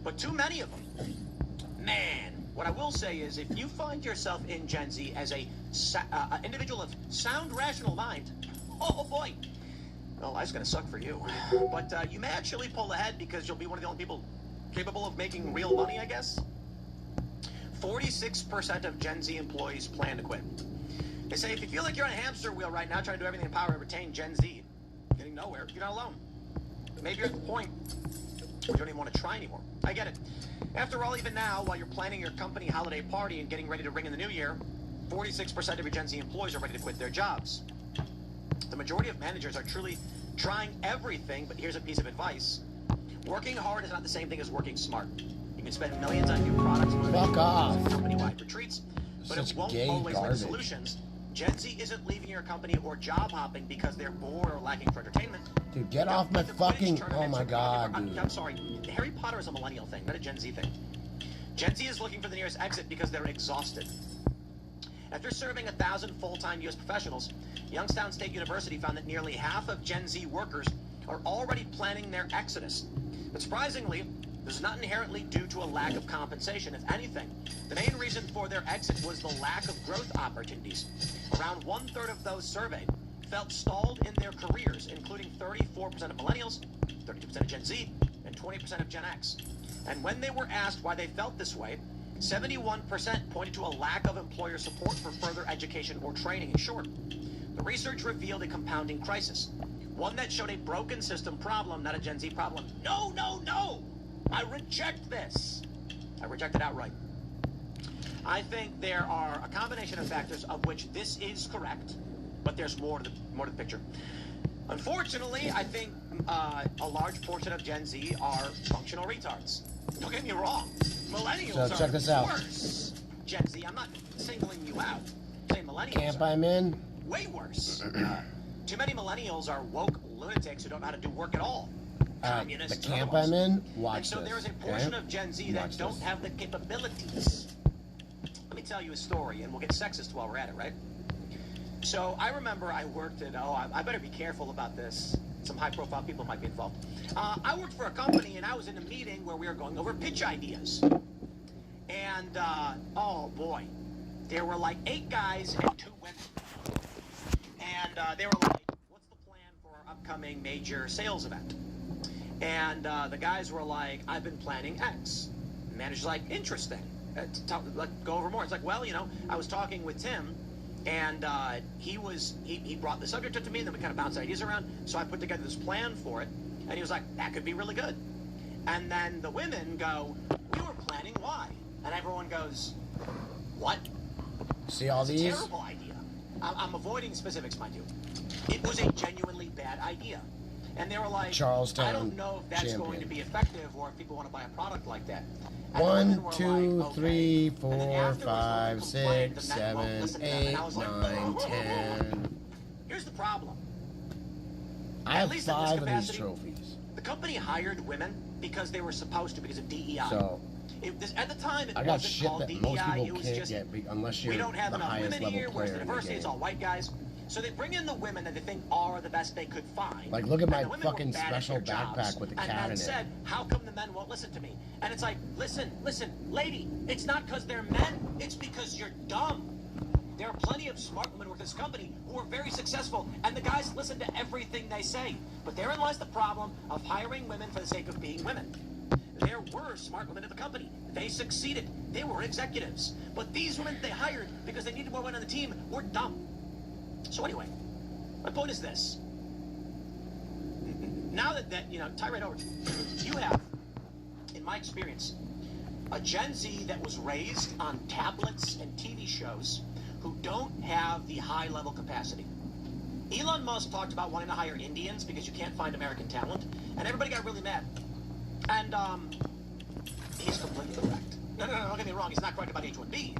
But too many of them. Man, what I will say is, if you find yourself in Gen Z as an individual of sound, rational mind, oh boy, well, life's going to suck for you. But you may actually pull ahead because you'll be one of the only people capable of making real money, I guess. 46% of Gen Z employees plan to quit. They say if you feel like you're on a hamster wheel right now trying to do everything in power to retain Gen Z, getting nowhere, you're not alone. Maybe you're at the point where you don't even want to try anymore. I get it. After all, even now, while you're planning your company holiday party and getting ready to ring in the new year, 46% of your Gen Z employees are ready to quit their jobs. The majority of managers are truly trying everything, but here's a piece of advice. Working hard is not the same thing as working smart. You can spend millions on new products, fuck off, company-wide retreats, but it won't always win solutions. Gen Z isn't leaving your company or job hopping because they're bored or lacking for entertainment. Dude, get off my fucking... Oh my god, dude. I'm sorry. Harry Potter is a millennial thing, not a Gen Z thing. Gen Z is looking for the nearest exit because they're exhausted. After serving 1,000 full-time U.S. professionals, Youngstown State University found that nearly half of Gen Z workers are already planning their exodus. But surprisingly, this is not inherently due to a lack of compensation. If anything, the main reason for their exit was the lack of growth opportunities. Around 1/3 of those surveyed felt stalled in their careers, including 34% of millennials, 32% of Gen Z, and 20% of Gen X. And when they were asked why they felt this way, 71% pointed to a lack of employer support for further education or training. In short, the research revealed a compounding crisis, one that showed a broken system problem, not a Gen Z problem. No, no, no! I reject this. I reject it outright. I think there are a combination of factors of which this is correct, but there's more to the picture. Unfortunately, I think a large portion of Gen Z are functional retards. Don't get me wrong. Millennials check this out. Worse. Gen Z, I'm not singling you out. I'm saying millennials Camp are I'm in. way worse. Too many millennials are woke lunatics who don't know how to do work at all. The camp I'm in, watch and so this. there is a portion okay? of Gen Z that Watch don't this. have the capabilities. Let me tell you a story, and we'll get sexist while we're at it, right? So I remember I worked at, I better be careful about this. Some high-profile people might be involved. I worked for a company, and I was in a meeting where we were going over pitch ideas. And, oh boy, there were like 8 guys and 2 women. And they were like, what's the plan for our upcoming major sales event? And the guys were like, I've been planning X. The manager's like, interesting. Go over more. It's like, well, you know, I was talking with Tim, and he brought the subject up to me, and then we kind of bounced ideas around. So I put together this plan for it, and he was like, that could be really good. And then the women go, we were planning Y. And everyone goes, what? See all It's these? a terrible idea. I'm avoiding specifics, mind you. It was a genuinely bad idea. And they were like, Charlestown I don't know if that's champion. going to be effective or if people want to buy a product like that. And the 1, women were 2, like, 3, And 4, then afterwards, 5, the women 6, complained, the men won't 7, listen to them. 8, And I was like, 9, 10. Here's the problem. I have At least in this 5 of these capacity, trophies. The company hired women because they were supposed to, because of DEI. So, At the time, it I got wasn't shit called that DEI. most people it was can't just, get unless you're we don't have the enough highest women level here. Where's the player in the diversity? game. It's all white guys. So they bring in the women that they think are the best they could find. Like, look at And my the women fucking were bad at special their jobs. backpack with the and cat men in it. said, how come the men won't listen to me? And it's like, listen, lady, it's not because they're men, it's because you're dumb. There are plenty of smart women with this company who are very successful, and the guys listen to everything they say. But therein lies the problem of hiring women for the sake of being women. There were smart women at the company. They succeeded. They were executives. But these women they hired because they needed more women on the team were dumb. So anyway, my point is this. Now that you know, tie right over. You have, in my experience, a Gen Z that was raised on tablets and TV shows who don't have the high-level capacity. Elon Musk talked about wanting to hire Indians because you can't find American talent, and everybody got really mad. And he's completely correct. No, don't get me wrong. He's not correct about H-1B.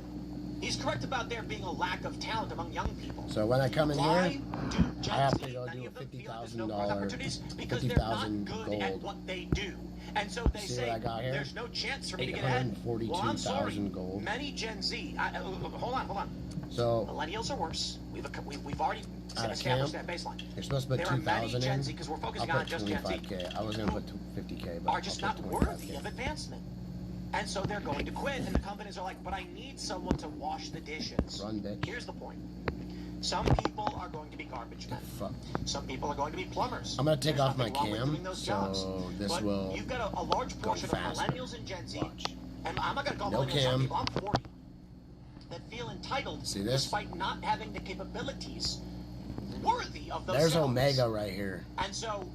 He's correct about there being a lack of talent among young people. So when I come in Why here, do Gen I have Z, to go many do a of them feel $50,000, there's no growth opportunities? Because they're not good at what they do. And so they See say, what I got here? there's no chance for me to get ahead. Well, I'm sorry. 842,000 gold. Many Gen Z, hold on. So Millennials are worse. We've already out of established camp, that baseline. you're supposed to put There are many 2,000 Gen in. Z, because we're I'll focusing put on just Gen Z, 25K. I was gonna put 50K, but are just I'll not put worthy 25K. of advancement. And so they're going to quit, and the companies are like, but I need someone to wash the dishes. Run, bitch. Here's the point. Some people are going to be garbage men. Fuck. Some people are going to be plumbers. I'm gonna take There's off my nothing wrong with doing cam, those jobs. so this But will you've got a large go portion of faster. millennials and Gen Z, and I'm not going to call No millennials cam. people, I'm 40, that feel entitled See this? despite not having the capabilities worthy of those There's jobs. Omega right here. And so,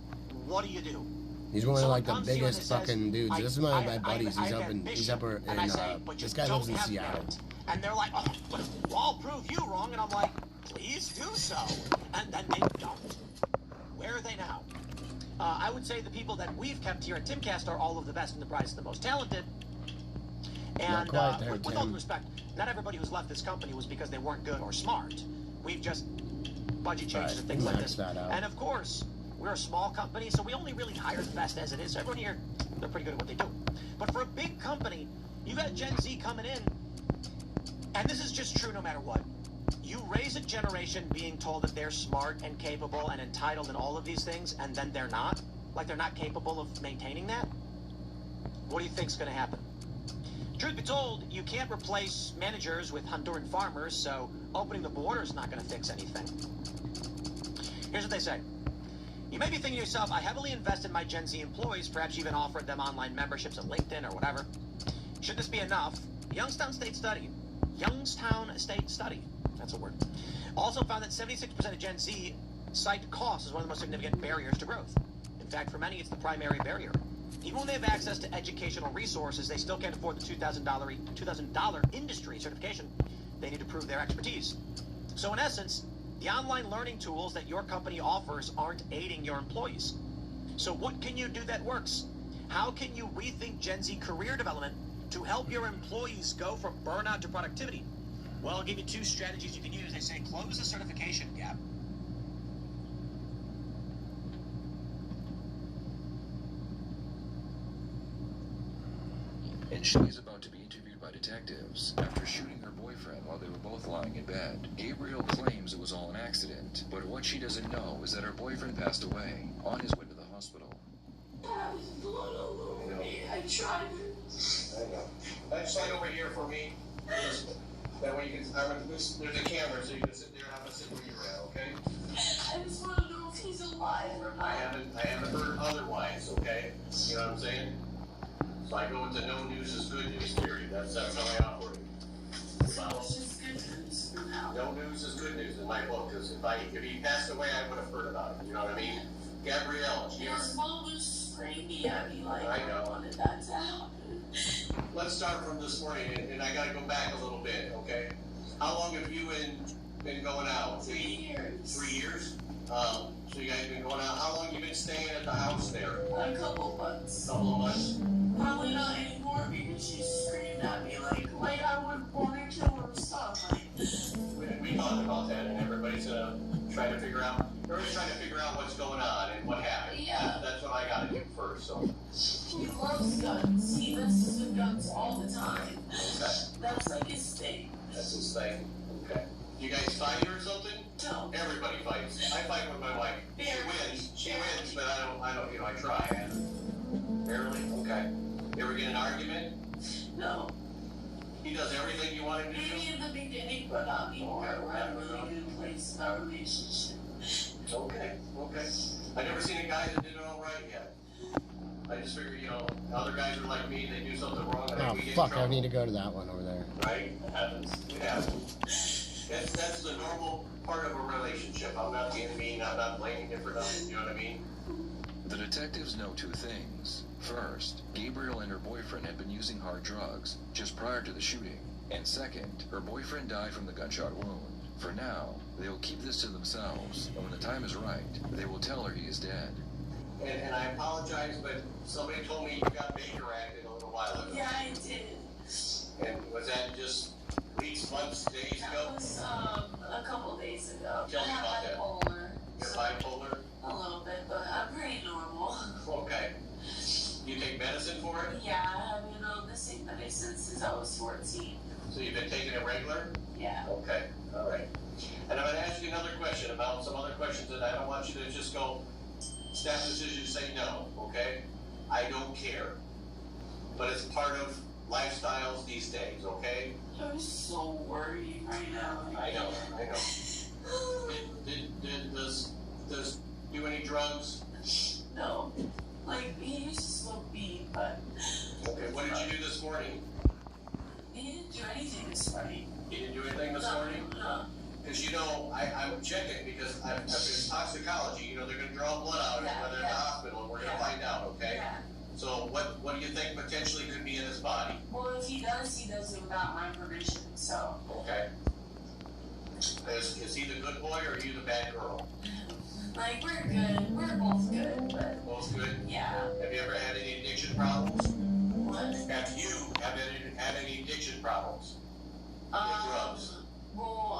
what do? He's one of Someone like the comes to you biggest and says, fucking dudes. This is one of my buddies. I He's have up in ambition. in And I say, but you this guy don't lives in have Seattle. merit. And they're like, oh, well, I'll prove you wrong. And I'm like, please do so. And then they don't. Where are they now? I would say the people that we've kept here at Timcast are all of the best and the brightest and the most talented. And quite there, with all Tim. due respect, not everybody who's left this company was because they weren't good or smart. We've just budget changes and things like this. And of course, we're a small company, so we only really hire the best as it is. So everyone here, they're pretty good at what they do. But for a big company, you got Gen Z coming in, and this is just true no matter what. You raise a generation being told that they're smart and capable and entitled and all of these things, and then they're not. Like they're not capable of maintaining that. What do you think's going to happen? Truth be told, you can't replace managers with Honduran farmers, so opening the border is not going to fix anything. Here's what they say. You may be thinking to yourself, I heavily invested in my Gen Z employees, perhaps even offered them online memberships at LinkedIn or whatever. Should this be enough? Youngstown State Study, that's a word, also found that 76% of Gen Z cite cost as one of the most significant barriers to growth. In fact, for many, it's the primary barrier. Even when they have access to educational resources, they still can't afford the $2,000 industry certification they need to prove their expertise. So in essence, the online learning tools that your company offers aren't aiding your employees. So what can you do that works? How can you rethink Gen Z career development to help your employees go from burnout to productivity? Well, I'll give you two strategies you can use. They say close the certification gap. And she's about to be interviewed by detectives after shooting her boyfriend while they were both lying in bed. Gabriel claims it was all an accident, but what she doesn't know is that her boyfriend passed away on his way to the hospital. I was blood all over me. I tried. I know. Slide over here for me. That way you can. There's a camera, so you can sit there and I'm gonna sit where you're at, okay? I just want to know if he's alive or not. I haven't heard otherwise, okay? You know what I'm saying? So I go into no news is good news theory. That's how I operate. So it's just good news for now. No news is good news in my book, because if he passed away, I would have heard about it. You know what I mean? Gabrielle, his mom was screaming at me like I know. I wanted that to happen. Let's start from this morning, and I got to go back a little bit, okay? How long have you been going out? 3 years. 3 years? So you guys been going out. How long you been staying at the house there? A couple months. Couple of months? Probably not anymore because she screamed at me like I would want to kill her or stuff. We talked about that, and everybody's trying to figure out what's going on and what happened. Yeah. That's what I got to do first. So. He loves guns. He messes with guns all the time. Okay. That's like his thing. That's his thing. Okay. You guys fight or something? No. Everybody fights. I fight with my wife. She wins, but I don't. I try. Barely. Okay. You ever get an argument? No. He does everything you want him to do? Maybe in the beginning, but not anymore. We're at a really good place in our relationship. Okay. I've never seen a guy that did it all right yet. I just figured, other guys are like me, they do something wrong, and Oh, we get fuck, in trouble. I need to go to that one over there. Right? It happens. It happens. That's the normal part of a relationship. I'm not being mean, I'm not blaming him for nothing, you know what I mean? The detectives know two things. First, Gabriel and her boyfriend had been using hard drugs just prior to the shooting. And second, her boyfriend died from the gunshot wound. For now, they will keep this to themselves, and when the time is right, they will tell her he is dead. And I apologize, but somebody told me you got Baker acted a little while ago. Yeah, I did. And was that just weeks, months, days ago? That was a couple days ago. Tell me about that. Bipolar. You're bipolar? A little bit, but I'm pretty normal. Okay. You take medicine for it? Yeah, I have been on the same medicine since I was 14. So you've been taking it regular? Yeah. Okay, all right. And I'm going to ask you another question about some other questions that I don't want you to just go, staff decision, say no, okay? I don't care. But it's part of lifestyles these days, okay? I'm so worried right now. I know. Does do any drugs? No. Like, he used to smoke weed, but... Okay, what did you do this morning? He didn't do anything this morning. You didn't do anything this morning? No. Because, I'm checking because if it's toxicology, they're going to draw blood out of whether in the hospital, and we're going to find out, okay? Yeah. So what do you think potentially could be in his body? Well, if he does it without my permission, so... Okay. Is he the good boy or are you the bad girl? Like, we're good. We're both good, but... Both good? Yeah. Have you ever had any addiction problems? What? Have you had any addiction problems? With drugs? Well,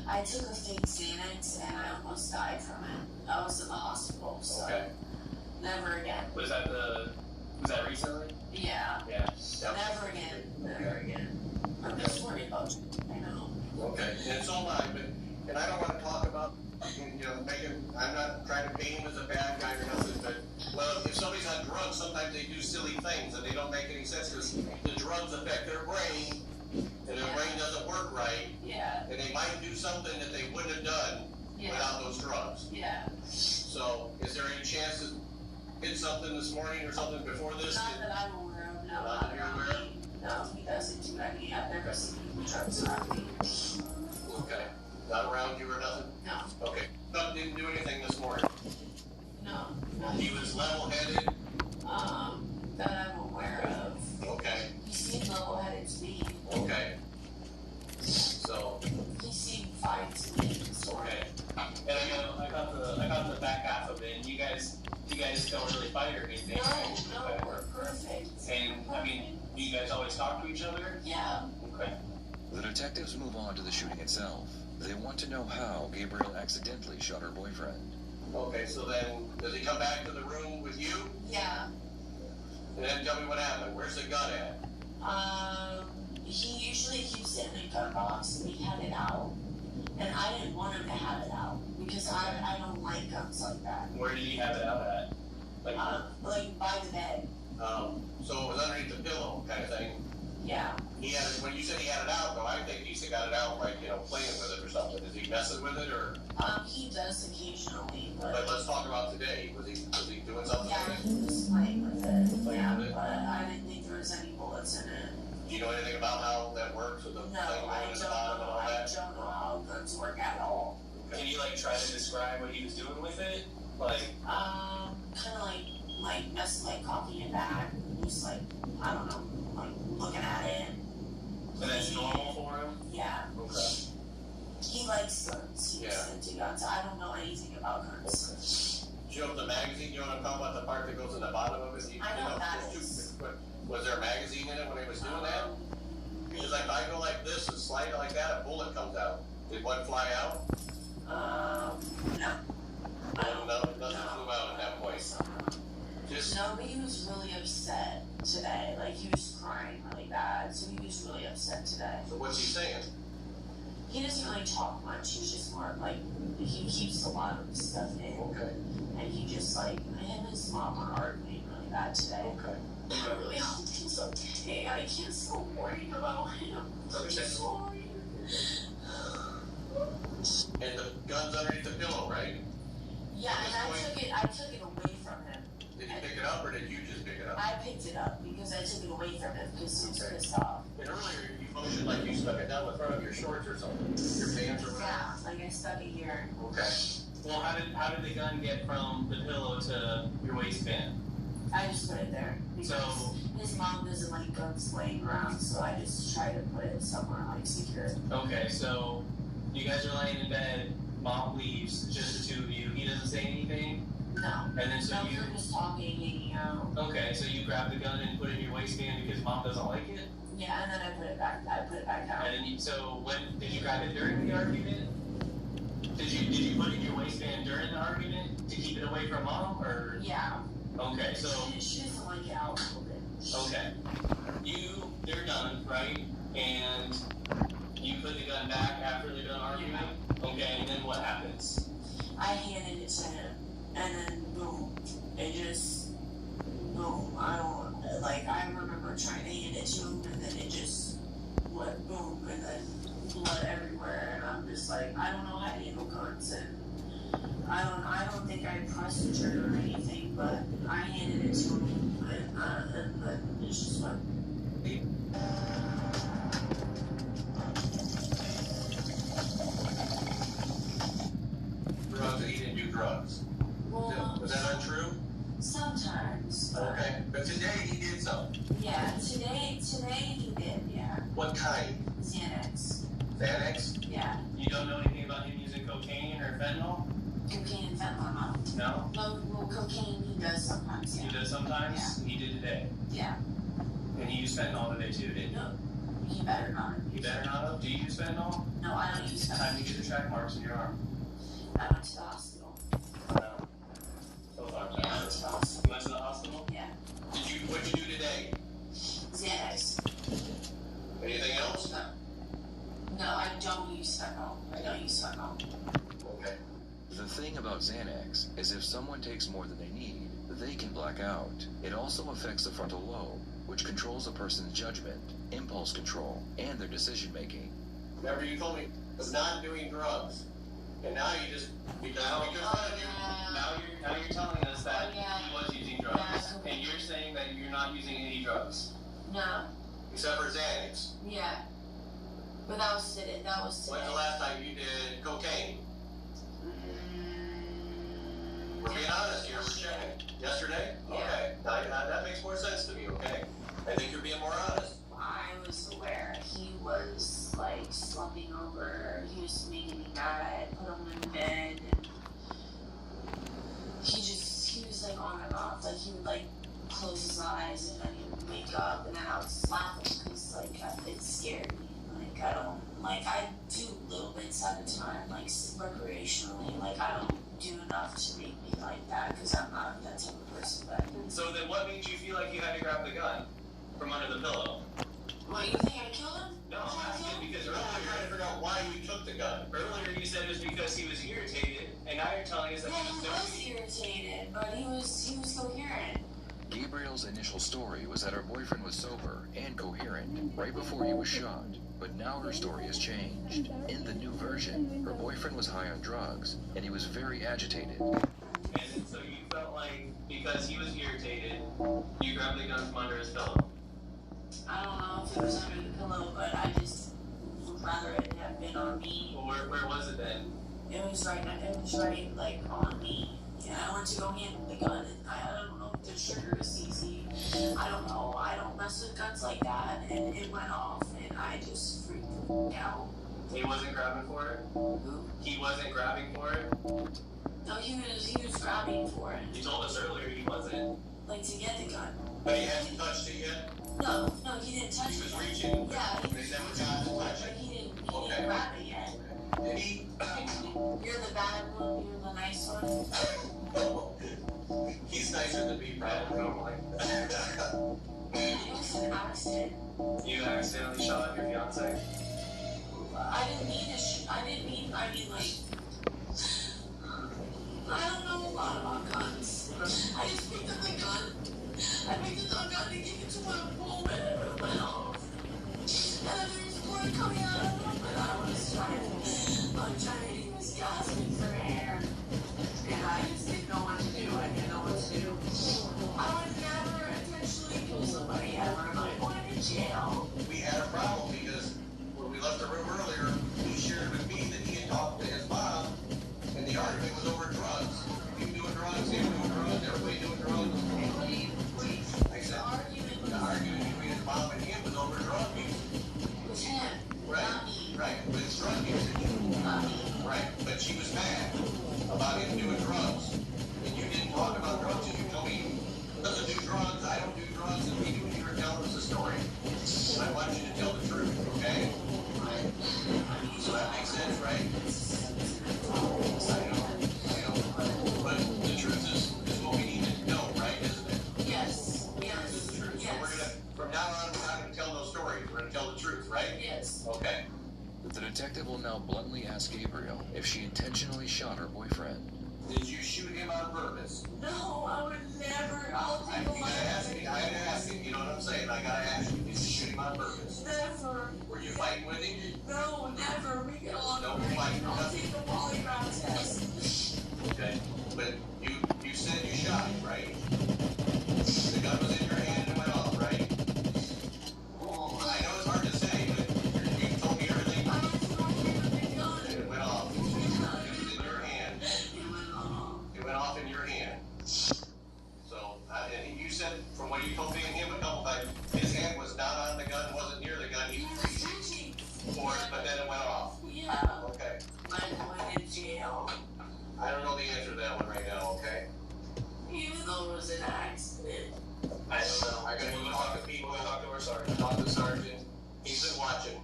I took a fake Xanax and I almost died from it. I was in the hospital, so never again. Was that recently? Yeah. Yeah. Never again. Never again. I'm just worried about you. I know. Okay, and so am I, and I don't want to talk about, I'm not trying to paint him as a bad guy or nothing, but, well, if somebody's on drugs, sometimes they do silly things and they don't make any sense because the drugs affect their brain and their brain doesn't work right. Yeah. And they might do something that they wouldn't have done without those drugs. Yeah. So, is there any chance to hit something this morning or something before this? Not that I'm aware of, no. Not that you're aware of? No, he doesn't do any. I've never seen him drugs around me. Okay. Not around you or nothing? No. Okay. No, didn't do anything this morning? No. He was level-headed? That I'm aware of. Okay. He seemed level-headed to me. Okay. So. He seemed fine to me. Okay. And I got the back half of it, and you guys don't really fight or anything. No, we're perfect. And, I mean, do you guys always talk to each other? Yeah. Okay. The detectives move on to the shooting itself. They want to know how Gabriel accidentally shot her boyfriend. Okay, so then, does he come back to the room with you? Yeah. And then tell me what happened. Where's the gun at? He usually keeps it in a gun box and he had it out. And I didn't want him to have it out because I don't like guns like that. Where did he have it out at? Like by the bed. So it was underneath the pillow kind of thing? Yeah. He had it, when you said he had it out, though, I think he's got it out, like, playing with it or something. Is he messing with it, or? He does occasionally, but let's talk about today. Was he doing something? yeah, he was playing with it. Playing with it? But I didn't think there was any bullets in it. Do you know anything about how that works with the thing going in the bottom and all I that? don't know how guns work at all. Can you, try to describe what he was doing with it? Kind of like messing, cocking it back, just I don't know, looking at it. And that's normal for him? Yeah. Okay. He likes guns. He's into guns. I don't know anything about guns. Do you know the magazine? You want to talk about the part that goes in the bottom of it? I know what that is. Was there a magazine in it when he was doing that? Because if I go like this and slide it like that, a bullet comes out. Did one fly out? No. Nothing flew out at that point. No, but he was really upset today. He was crying really bad, so he was really upset today. So what's he saying? He doesn't really talk much. He's just more he keeps a lot of stuff in. Okay. And he just him and his mom are arguing really bad today. Okay. I really hope he's okay. I can't stop worrying about him. I'm just worried. And the gun's underneath the pillow, right? Yeah, and I took it away from him. Did he pick it up, or did you just pick it up? I picked it up because I took it away from him because he was pissed off. And earlier you motioned like you stuck it down the front of your shorts or something, your pants or whatever. Yeah, I stuck it here. Okay. Well, how did the gun get from the pillow to your waistband? I just put it there because his mom doesn't like guns laying around, so I just try to put it somewhere secure. Okay, so you guys are laying in bed. Mom leaves, just the two of you. He doesn't say anything. No. And then so you. We're just talking, hanging out. Okay, so you grab the gun and put it in your waistband because mom doesn't like it. Yeah, and then I put it back down. And then so when did you grab it during the argument? Did you put it in your waistband during the argument to keep it away from mom, or? Yeah. Okay, so. She doesn't like it out a little bit. Okay. They're done, right? And you put the gun back after they're done arguing. Yeah. Okay, and then what happens? I handed it to him, and then boom, it just boom. I remember trying to hand it to him, and then it just went boom, and then blood everywhere, and I'm just I don't know how to handle guns, and I don't think I pressed the trigger or anything, but I handed it to him, and then it just went. Drugs, he didn't do drugs. Well, was that untrue? Sometimes. Okay, but today he did something. Yeah, today he did, yeah. What kind? Xanax. Xanax? Yeah. You don't know anything about him using cocaine or fentanyl? Cocaine and fentanyl, no. No? Well, cocaine he does sometimes, yeah. He does sometimes? Yeah. He did today? Yeah. And he used fentanyl today too, didn't he? He better not. He better not have. Do you use fentanyl? No, I don't use fentanyl. How do you get the track marks in your arm? I went to the hospital. No. So far, Yeah, I went to the hospital. you went to the hospital? Yeah. What'd you do today? Xanax. Anything else? No. No, I don't use fentanyl. I don't use fentanyl. Okay. The thing about Xanax is if someone takes more than they need, they can black out. It also affects the frontal lobe, which controls a person's judgment, impulse control, and their decision making. Remember you told me I was not doing drugs. And now you just, now you're telling us that he was using drugs. And you're saying that you're not using any drugs. No. Except for Xanax. Yeah. But that was today. When's the last time you did cocaine? We're being honest here, we're checking. Yesterday? Yeah. Okay. Now, that makes more sense to me, okay? I think you're being more honest. I was aware he was like slumping over. He was making me mad. I put him in bed and he was like on and off. Like he would like close his eyes and then he would wake up and then I would slap him because like it scared me. I do little bits at a time, like recreationally. Like I don't do enough to make me like that because I'm not that type of person. But So then what made you feel like you had to grab the gun from under the pillow? what, you think I killed him? No, I'm asking because earlier you're trying to figure out why you took the gun. Earlier you said it was because he was irritated, and now you're telling us that Yeah, he he was irritated, but he was coherent. Gabriel's initial story was that her boyfriend was sober and coherent right before he was shot, but now her story has changed. In the new version, her boyfriend was high on drugs, and he was very agitated. And so you felt like because he was irritated, you grabbed the gun from under his pillow. I don't know if it was under the pillow, but I just would rather it have been on me. Well, where was it then? It was right like on me. Yeah, I went to go handle the gun, and I don't know if the trigger is easy. I don't know. I don't mess with guns like that, and it went off, and I just freaked out. He wasn't grabbing for it? Who? He wasn't grabbing for it? No, he was grabbing for it. You told us earlier he wasn't. Like to get the gun. But he hasn't touched it yet? No, he didn't touch it. He was reaching. Yeah, But he never got to touch it. he didn't grab it yet. Did he? You're the bad one, you're the nice one. He's nicer than me, probably, normally. It was an accident. You accidentally shot your fiance? I didn't mean to shoot. I mean, like, I don't know a lot about guns. I just picked up the gun. I picked the gun up and gave it to my woman and it went off. And then there was blood coming out of him, and I was trying, he was gasping for air. And I just didn't know what to do. I didn't know what to do. I would never intentionally kill somebody ever, and I'm going to jail. We had a problem because when we left the room earlier, he shared with me that he had talked to his mom, and the argument was over drugs. You doing drugs, him doing drugs, everybody doing drugs. I said, the argument between his mom and him was over drug use. With him, not me. Right, but it's drug usage. Not me. Right, but she was mad about him doing drugs. And you didn't talk about drugs, and you told me he doesn't do drugs, I don't do drugs, and we knew you were telling us a story. And I want you to tell the truth, okay? So that makes sense, right? I know. But the truth is what we need to know, right, isn't it? Yes. Yes. The truth. So we're gonna, from now on, we're not gonna tell those stories, we're gonna tell the truth, right? Yes. Okay. The detective will now bluntly ask Gabriel if she intentionally shot her boyfriend. Did you shoot him on purpose? No, I would never. I'll take You gotta ask me, I gotta ask him, you know what I'm saying? I gotta ask you, did you shoot him on purpose? Never. Were you fighting with him? No, never. We get along No great. fight, I'll nothing. take the polygraph test. Okay, but you said you shot him, right? The gun was in your hand and went off, right? I know it's hard to say, but you told me everything. I was working with the gun. And it went off. It was in your hand. It went off in your hand. So, and you said, from what you told me and him a couple times, his hand was not on the gun, wasn't near the gun. He was reaching for it, but then it went off. Yeah. Okay. I'm going to jail. I don't know the answer to that one right now, okay? Even though it was an accident. I don't know. I gotta go talk to people, talk to our sergeant, talk to the sergeant, He's been watching.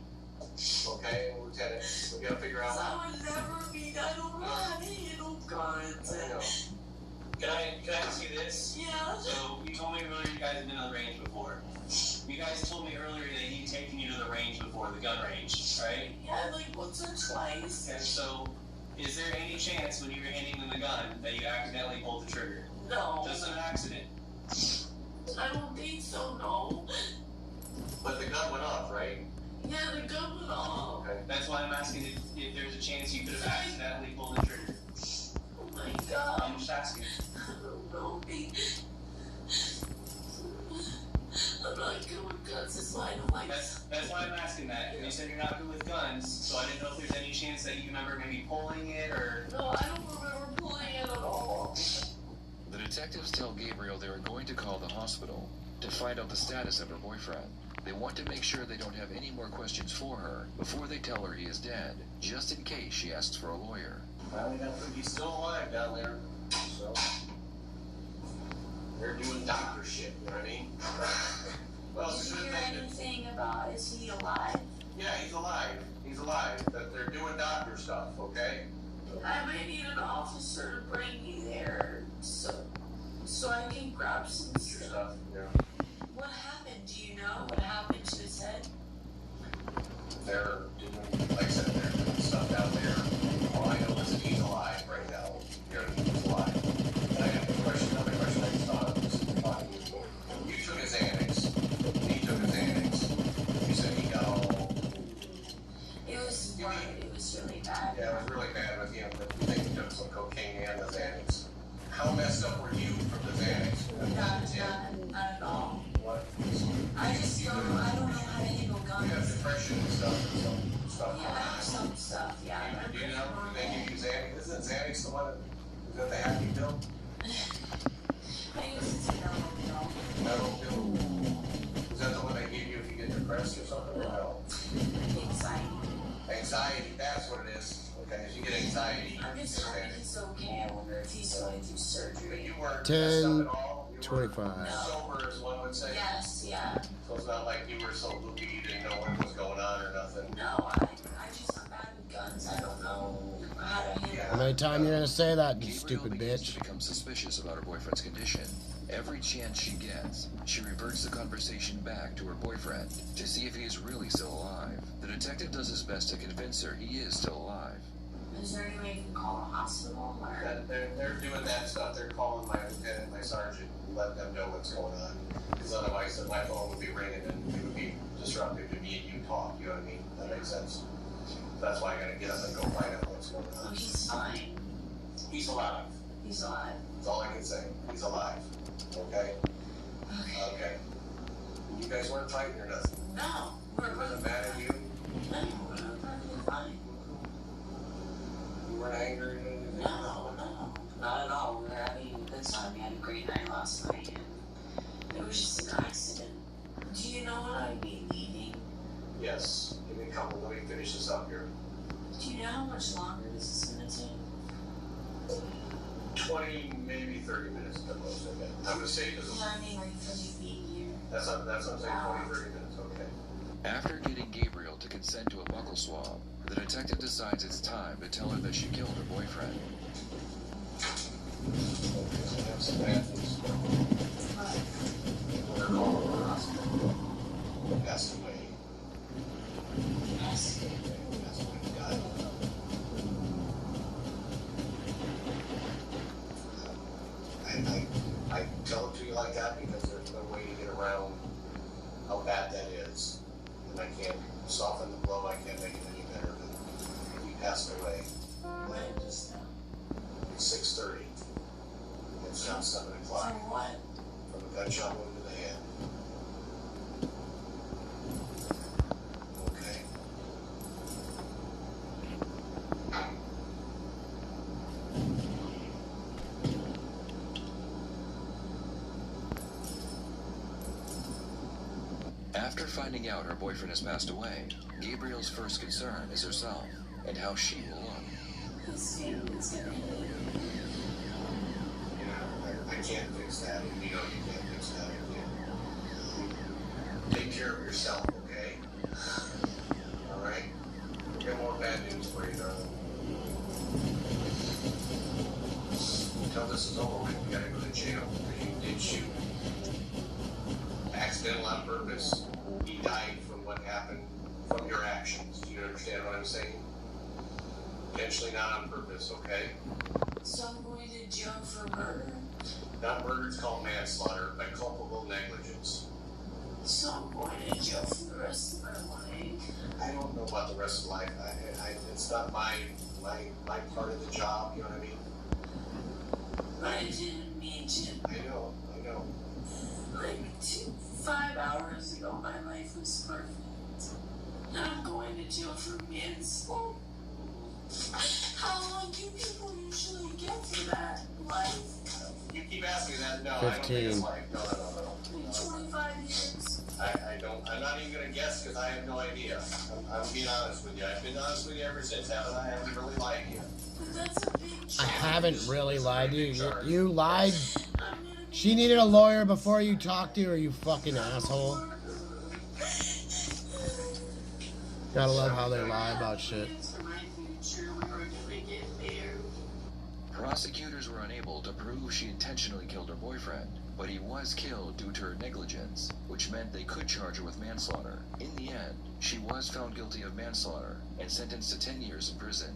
Okay, Lieutenant. We gotta figure out. I would never be. I don't know how to handle guns. Can I ask you this? Yeah. So you told me earlier you guys have been on the range before. You guys told me earlier that he'd taken you to the range before, the gun range, right? Yeah, like once or twice. And so, is there any chance when you were handing him the gun that you accidentally pulled the trigger? No. Just an accident. I don't think so, no. But the gun went off, right? Yeah, the gun went off. Okay. That's why I'm asking if there's a chance you could have accidentally pulled the trigger. Oh my god. I'm just asking. I don't know, me. I'm not good with guns, that's why I don't like. That's why I'm asking that. You said you're not good with guns, so I didn't know if there's any chance that you remember maybe pulling it or. No, I don't remember pulling it at all. The detectives tell Gabriel they are going to call the hospital to find out the status of her boyfriend. They want to make sure they don't have any more questions for her before they tell her he is dead, just in case she asks for a lawyer. Well, he's still alive down there, so they're doing doctor shit. You know what I mean? Well, Did you hear anything about, is he alive? Yeah, he's alive. He's alive. But they're doing doctor stuff. Okay. I might need an officer to bring me there, so I can grab some stuff. Yeah. What happened? Do you know what happened to his head? They're doing, like I said, they're doing stuff down there. All I know is that he's alive right now. He's alive. And I have another question I just thought of. You took his Xanax. He took his Xanax. You said he got all. It was really bad. Yeah, it was really bad with him, but you think he took some cocaine and the Xanax. How messed up were you from the Xanax? Not at all. What? I don't know how to handle guns. You have depression and stuff and some stuff. Yeah, I have some stuff, yeah. Do you know, do they give you Xanax? Isn't Xanax the one that the happy pill? I used to take Metal pill? Is that the one they give you if you get depressed or something? Or no? Anxiety. Anxiety, that's what it is. Okay, if you get anxiety, I'm just hoping he's okay. I wonder if he's going through surgery. You weren't 10, messed up at all? You 25. were sober, as one would say? Yes, yeah. So it's not like you were so loopy you didn't know what was going on or nothing? No, I'm bad with guns. I don't know how to handle How many times you gonna say that, you Gabriel stupid begins bitch? to become suspicious about her boyfriend's condition. Every chance she gets, she reverts the conversation back to her boyfriend to see if he is really still alive. The detective does his best to convince her he is still alive. Is there any way you can call a hospital? Or? They're doing that stuff. They're calling my lieutenant, my sergeant, and let them know what's going on. Because otherwise, my phone would be ringing and it would be disruptive to me and you talk. You know what I mean? That makes sense. That's why I gotta get up and go find out what's going on. Oh, he's fine. He's alive. He's alive. That's all I can say. He's alive. Okay? Okay. You guys weren't fighting or nothing? No. He wasn't mad at you? No, we're perfectly fine. You weren't angry or anything? No, not at all. We were having a good time. We had a great night last night, and it was just an accident. Do you know what I'd be leaving? Yes. Give me a couple. Let me finish this up here. Do you know how much longer this is going to take? 20, maybe 30 minutes at the most, I bet. I'm going to say because Yeah, I mean, like, for me being here. that's what I'm saying, 20, 30 minutes, okay. After getting Gabriel to consent to a buccal swab, the detective decides it's time to tell her that she killed her boyfriend. Okay, so I have some bad news. We're calling the hospital. Passed away. Passed away. He died. I tell it to you like that because there's no way to get around how bad that is. And I can't soften the blow, I can't make it any better, but he passed away. When just now? 6:30. It's now 7 o'clock. From what? From a gunshot wound to the head. Okay. After finding out her boyfriend has passed away, Gabriel's first concern is herself and how she will look. His family's gonna hate him. I can't fix that. You know you can't fix that. Take care of yourself, okay? All right? We'll get more bad news for you, darling. Until this is over with, you gotta go to jail because you did shoot. Accidental on purpose. He died from what happened from your actions. Do you understand what I'm saying? Intentionally not on purpose, okay? So I'm going to jail for murder. Not murder, it's called manslaughter by culpable negligence. So I'm going to jail for the rest of my life. I don't know about the rest of life. It's not my part of the job, you know what I mean? I didn't mean to. I know. Like 5 hours ago, my life was perfect. Now I'm going to jail for manslaughter. How long do people usually get for that? Life? You keep asking that. No, 15. I don't think it's life. No. 25 years. I'm not even gonna guess because I have no idea. I'm being honest with you. I've been honest with you ever since, haven't I? I haven't really lied to you. But that's a big I haven't really lied to you. You lied. She needed a lawyer before you talked to her, you fucking asshole. Gotta love how they lie about shit. Prosecutors were unable to prove she intentionally killed her boyfriend, but he was killed due to her negligence, which meant they could charge her with manslaughter. In the end, she was found guilty of manslaughter and sentenced to 10 years in prison.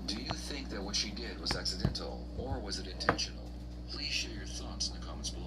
Do you think that what she did was accidental, or was it intentional? Please share your thoughts in the comments below.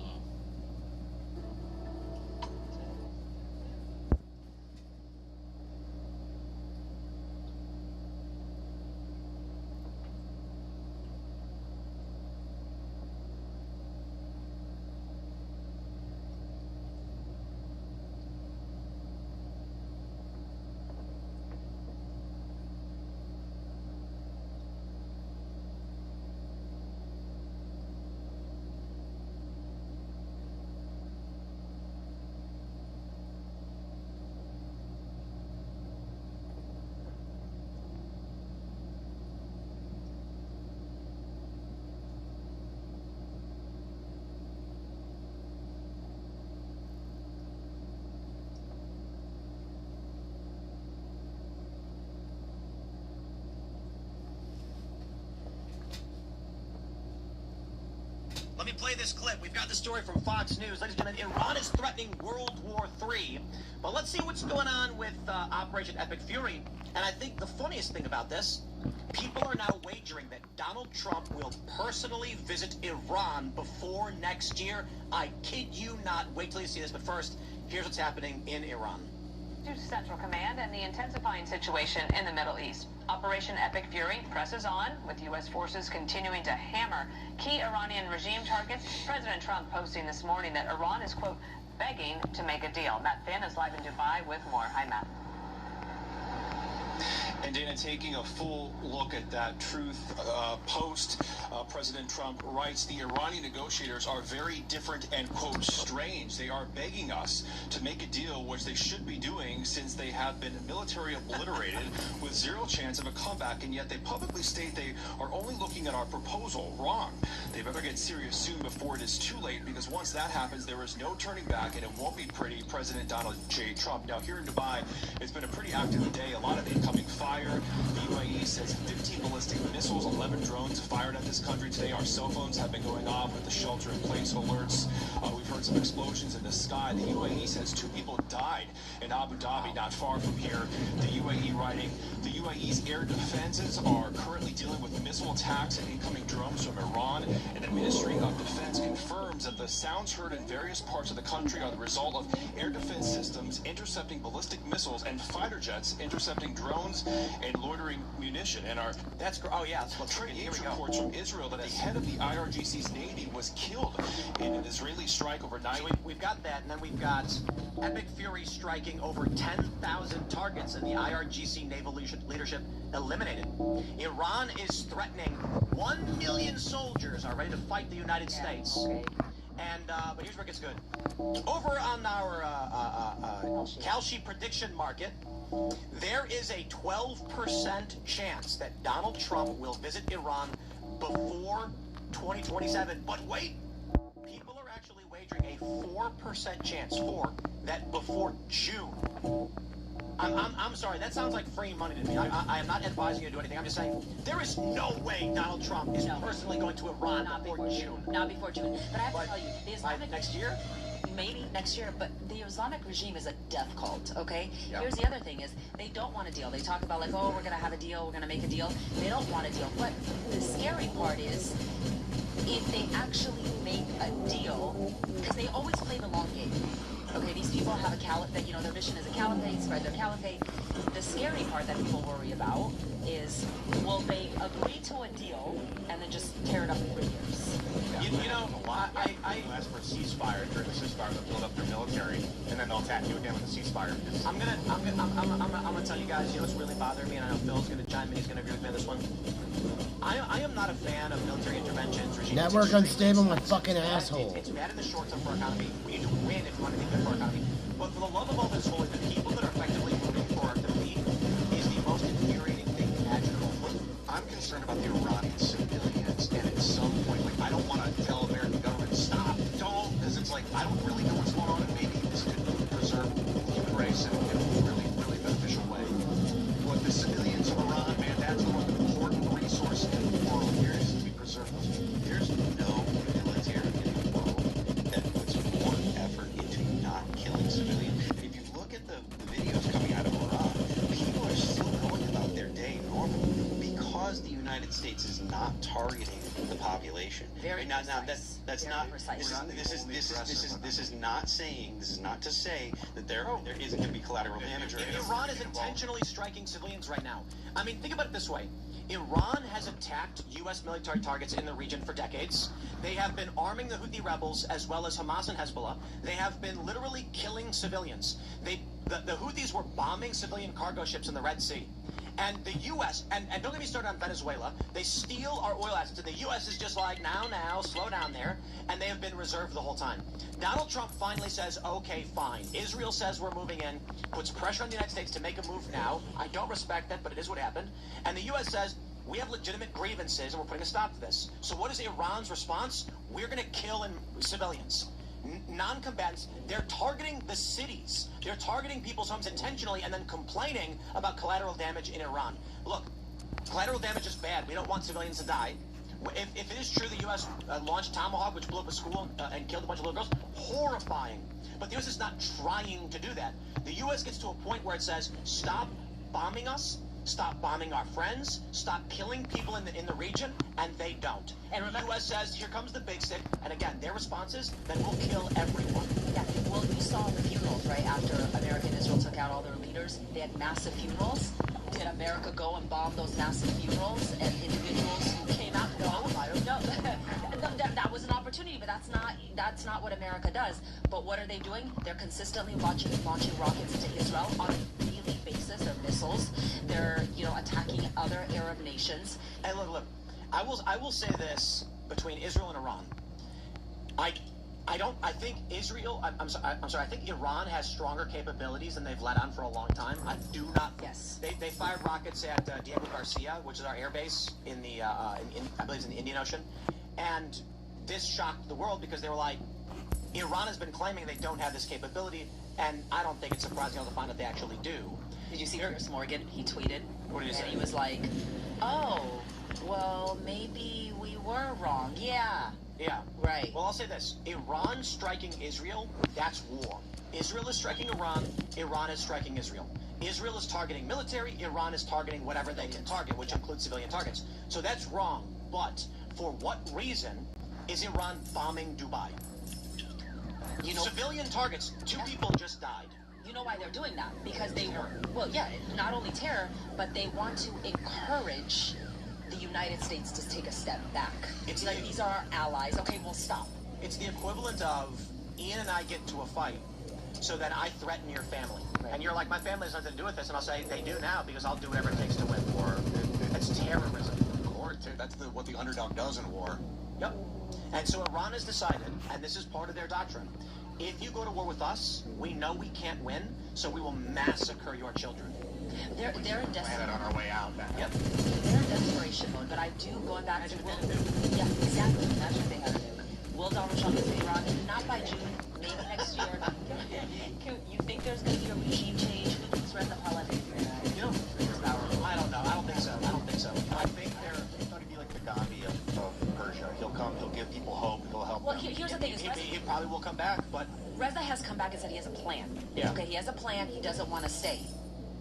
Let me play this clip. We've got the story from Fox News. Ladies and gentlemen, Iran is threatening World War III. But let's see what's going on with Operation Epic Fury. And I think the funniest thing about this, people are now wagering that Donald Trump will personally visit Iran before next year. I kid you not. Wait till you see this. But first, here's what's happening in Iran. To Central Command and the intensifying situation in the Middle East. Operation Epic Fury presses on, with U.S. forces continuing to hammer key Iranian regime targets. President Trump posting this morning that Iran is, quote, begging to make a deal. Matt Finn is live in Dubai with more. Hi, Matt. And Dana, taking a full look at that truth post, President Trump writes, the Iranian negotiators are very different and, quote, strange. They are begging us to make a deal, which they should be doing since they have been military obliterated with zero chance of a comeback, and yet they publicly state they are only looking at our proposal. Wrong. They better get serious soon before it is too late, because once that happens, there is no turning back, and it won't be pretty. President Donald J. Trump. Now, here in Dubai, it's been a pretty active day. A lot of incoming fire. The UAE says 15 ballistic missiles, 11 drones fired at this country today. Our cell phones have been going off with the shelter-in-place alerts. We've heard some explosions in the sky. The UAE says 2 people died in Abu Dhabi, not far from here. The UAE writing, the UAE's air defenses are currently dealing with missile attacks and incoming drones from Iran, and the Ministry of Defense confirms that the sounds heard in various parts of the country are the result of air defense systems intercepting ballistic missiles and fighter jets intercepting drones and loitering munition. And oh yeah, let's reports from Israel that the head of the IRGC's Navy was killed in an Israeli strike overnight. So we've got that, and then we've got Epic Fury striking over 10,000 targets, and the IRGC naval leadership eliminated. Iran is threatening 1 million soldiers are ready to fight the United States. Okay. And but here's where it gets good. Over on our Kalshi prediction market, there is a 12% chance that Donald Trump will visit Iran before 2027. But wait, people are actually wagering a 4% chance that before June. I'm sorry. That sounds like free money to me. I am not advising you to do anything. I'm just saying there is no way Donald Trump is personally going to Iran before June. Not before June. But I have to tell you, the Islamic next year. Maybe next year, but the Islamic regime is a death cult, okay? Yeah. Here's the other thing is they don't want a deal. They talk about like, oh, we're going to have a deal, we're going to make a deal. They don't want a deal. But the scary part is if they actually make a deal, because they always play the long game. Okay, these people have a caliphate, you know, their mission is a caliphate, spread their caliphate. The scary part that people worry about is, will they agree to a deal and then just tear it up in 3 years? You know, I ask for a ceasefire during the ceasefire. They'll build up their military, and then they'll attack you again with a ceasefire. I'm gonna tell you guys. You know what's really bothering me, and I know Phil's gonna chime in. He's gonna agree with me on this one. I am not a fan of military interventions. Network unstable, my fucking asshole. It's bad in the short term for our economy. We need to win if we want to be good for our economy. But for the love of all that's holy, the people that are effectively moving for our defeat is the most infuriating thing imaginable. I'm concerned about the Iranian civilians, and at some point, like, I don't want to tell American government, stop, don't, because it's like, I don't really know what's going on, and maybe this could preserve the human race in a really, really beneficial way. But the civilians of Iran, man, that's the most important resource in the world. Here's, we preserve those. There's no military in the world that puts more effort into not killing civilians. If you look at the videos coming out of Iran, people are still going about their day normally because the United States is not targeting the population. Very now, precise. that's Very not precise. this is not saying, this is not to say that there isn't going to be collateral damage. Iran is intentionally striking civilians right now. I mean, think about it this way. Iran has attacked U.S. military targets in the region for decades. They have been arming the Houthi rebels as well as Hamas and Hezbollah. They have been literally killing civilians. The Houthis were bombing civilian cargo ships in the Red Sea. And the U.S., and don't get me started on Venezuela, they steal our oil assets. And the U.S. is just like, now, slow down there. And they have been reserved the whole time. Donald Trump finally says, okay, fine. Israel says we're moving in, puts pressure on the United States to make a move now. I don't respect that, but it is what happened. And the U.S. says, we have legitimate grievances, and we're putting a stop to this. So what is Iran's response? We're going to kill civilians. Non-combatants, they're targeting the cities. They're targeting people's homes intentionally and then complaining about collateral damage in Iran. Look, collateral damage is bad. We don't want civilians to die. If it is true the U.S. Launched Tomahawk, which blew up a school and killed a bunch of little girls, horrifying. But the U.S. is not trying to do that. The U.S. gets to a point where it says, stop bombing us, stop bombing our friends, stop killing people in the region, and they don't. And the U.S. says, here comes the big stick, and again, their response is, then we'll kill everyone. Yeah, well, you saw the funerals, right? After America and Israel took out all their leaders, they had massive funerals. Did America go and bomb those massive funerals and individuals who came out? No, I don't know. That was an opportunity, but that's not what America does. But what are they doing? They're consistently launching rockets into Israel on a daily basis. They're missiles. They're attacking other Arab nations. And look, I will say this between Israel and Iran. I think Israel, I'm sorry, I think Iran has stronger capabilities than they've let on for a long time. I do not. Yes. They fired rockets at Diego Garcia, which is our air base in the, I believe it's in the Indian Ocean. And this shocked the world because they were like, Iran has been claiming they don't have this capability, and I don't think it's surprising to find that they actually do. Did you see Chris Morgan? He tweeted. What did he say? And he was like, oh, well, maybe we were wrong. Yeah. Yeah. Right. Well, I'll say this. Iran striking Israel, that's war. Israel is striking Iran. Iran is striking Israel. Israel is targeting military. Iran is targeting whatever they can target, which includes civilian targets. So that's wrong. But for what reason is Iran bombing Dubai? Civilian targets. Two people just died. You know why they're doing that? Because they not only terror, but they want to encourage the United States to take a step back. It's like, these are our allies. Okay, we'll stop. It's the equivalent of Ian and I get into a fight, so then I threaten your family. Right. And you're like, my family has nothing to do with this. And I'll say, they do now because I'll do whatever it takes to win. Or that's terrorism. Or that's what the underdog does in war. Yep. And so Iran has decided, and this is part of their doctrine, if you go to war with us, we know we can't win, so we will massacre your children. They're in desperation. On our way out. Yep. They're in desperation mode, but I do, going back to yeah, exactly. That's what they have to do. Will Donald Trump is Iran? Not by June, maybe next year. You think there's going to be a regime change? Who thinks we're at the Here's the thing: he probably will come back, but Reza has come back and said he has a plan. Yeah. Okay, he has a plan. He doesn't want to stay,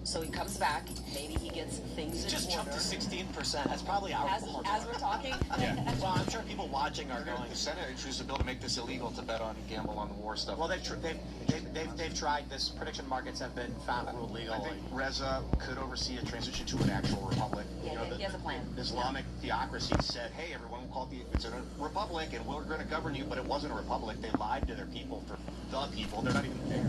so he comes back. Maybe he gets things in just order. jumped to 16%. That's probably our fault. As we're talking. Yeah. Well, I'm sure people watching are going. The Senate introduced a bill to make this illegal to bet on and gamble on war stuff. Well, they've tried this. Prediction markets have been found ruled legal. I think Reza could oversee a transition to an actual republic. Yeah, he has a plan. Islamic theocracy said, "Hey, everyone, we'll call it's a republic, and we're going to govern you." But it wasn't a republic. They lied to their people for the people. They're not even there.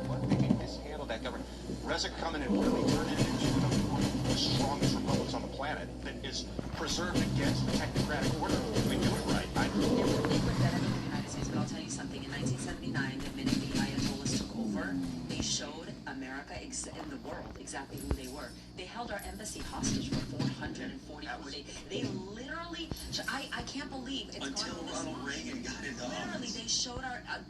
What they can mishandle that government. Reza could come in and really turn it into one of the strongest republics on the planet that is preserved against the technocratic order. If we do it right. They were better than the United States, but I'll tell you something. In 1979, the minute the Ayatollahs took over, they showed America in the world exactly who they were. They held our embassy hostage for 444 days. They literally, I can't believe it's until Ronald Reagan got into literally, office.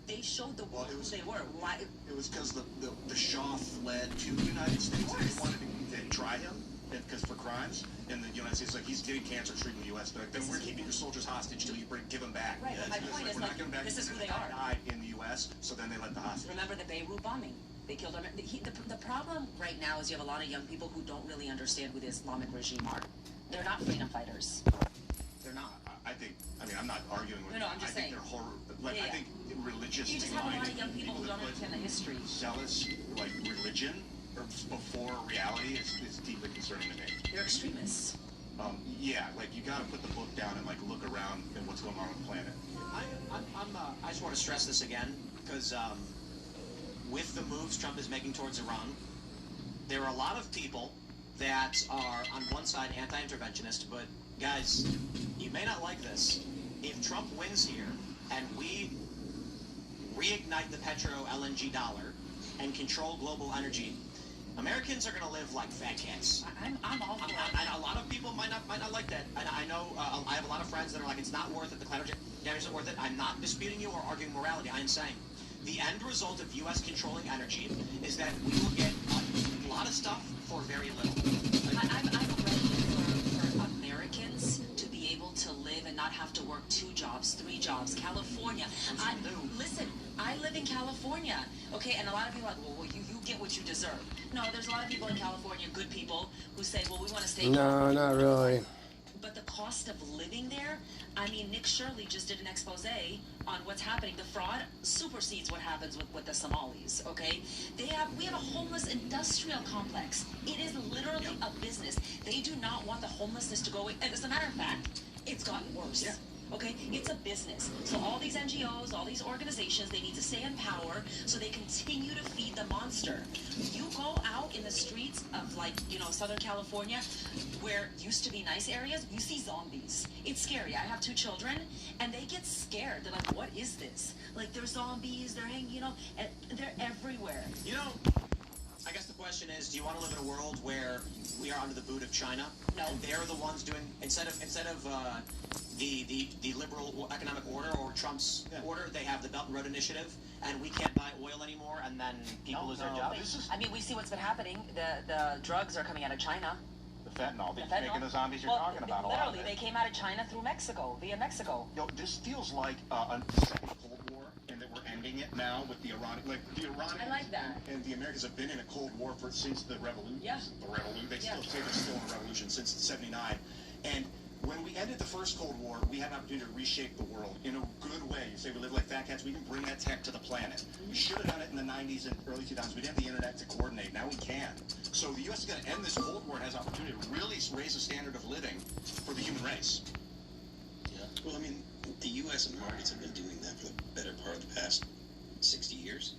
they showed the world who they were. Why? It was because the Shah fled to the United States and they wanted to try him because for crimes, and the United States like he's getting cancer treatment in the U.S. They're like, then we're keeping your soldiers hostage till you give them back. Right. Yeah, My point is, we're not giving back. This is who they are. Died in the U.S. So then they let the hostage. Remember the Beirut bombing? They killed them. The problem right now is you have a lot of young people who don't really understand who the Islamic regime are. They're not freedom fighters. They're not. I mean, I'm not arguing with No, I'm just saying. I think they're horror. Like, I think religious. You just have a lot of young people who don't understand the history. Zealous, like religion, or before reality is deeply concerning to me. They're extremists. Yeah, like you got to put the book down and like look around at what's going on the planet. I just want to stress this again because with the moves Trump is making towards Iran, there are a lot of people that are on one side anti-interventionist, but guys, you may not like this. If Trump wins here and we reignite the petro-LNG dollar and control global energy, Americans are going to live like fat cats. I'm all for it. And a lot of people might not like that. And I know I have a lot of friends that are like, it's not worth it. The climate damage isn't worth it. I'm not disputing you or arguing morality. I am saying the end result of U.S. controlling energy is that we will get a lot of stuff for very little. I'm ready for Americans to be able to live and not have to work 2 jobs, 3 jobs. California. Listen, I live in California, okay? And a lot of people are like, well, you get what you deserve. No, there's a lot of people in California, good people, who say, well, we want to stay. No, not really. But the cost of living there, I mean, Nick Shirley just did an expose on what's happening. The fraud supersedes what happens with the Somalis, okay? We have a homeless industrial complex. It is literally a business. They do not want the homelessness to go away. And as a matter of fact, it's gotten worse. Yeah. Okay, it's a business. So all these NGOs, all these organizations, they need to stay in power so they continue to feed the monster. You go out in the streets of, like, Southern California, where used to be nice areas, you see zombies. It's scary. I have 2 children, and they get scared. They're like, what is this? Like, they're zombies, they're hanging, and they're everywhere. I guess the question is, do you want to live in a world where we are under the boot of China? No. And they're the ones doing, instead of the liberal economic order or Trump's order, they have the Belt and Road Initiative, and we can't buy oil anymore, and then people lose their jobs. I mean, we see what's been happening. The drugs are coming out of China. The fentanyl, they're making the zombies you're talking about. Literally, they came out of China through Mexico, via Mexico. This feels like a second Cold War, and that we're ending it now with the Iranians. I like that. And the Americans have been in a Cold War since the revolution. Yeah. The revolution. They still say they're still in a revolution since '79. And when we ended the first Cold War, we had an opportunity to reshape the world in a good way. You say we live like fat cats, we can bring that tech to the planet. We should have done it in the 90s and early 2000s. We didn't have the internet to coordinate. Now we can. So the U.S. is going to end this Cold War and has an opportunity to really raise the standard of living for the human race. Yeah. Well, I mean, the U.S. and markets have been doing that for the better part of the past 60 years.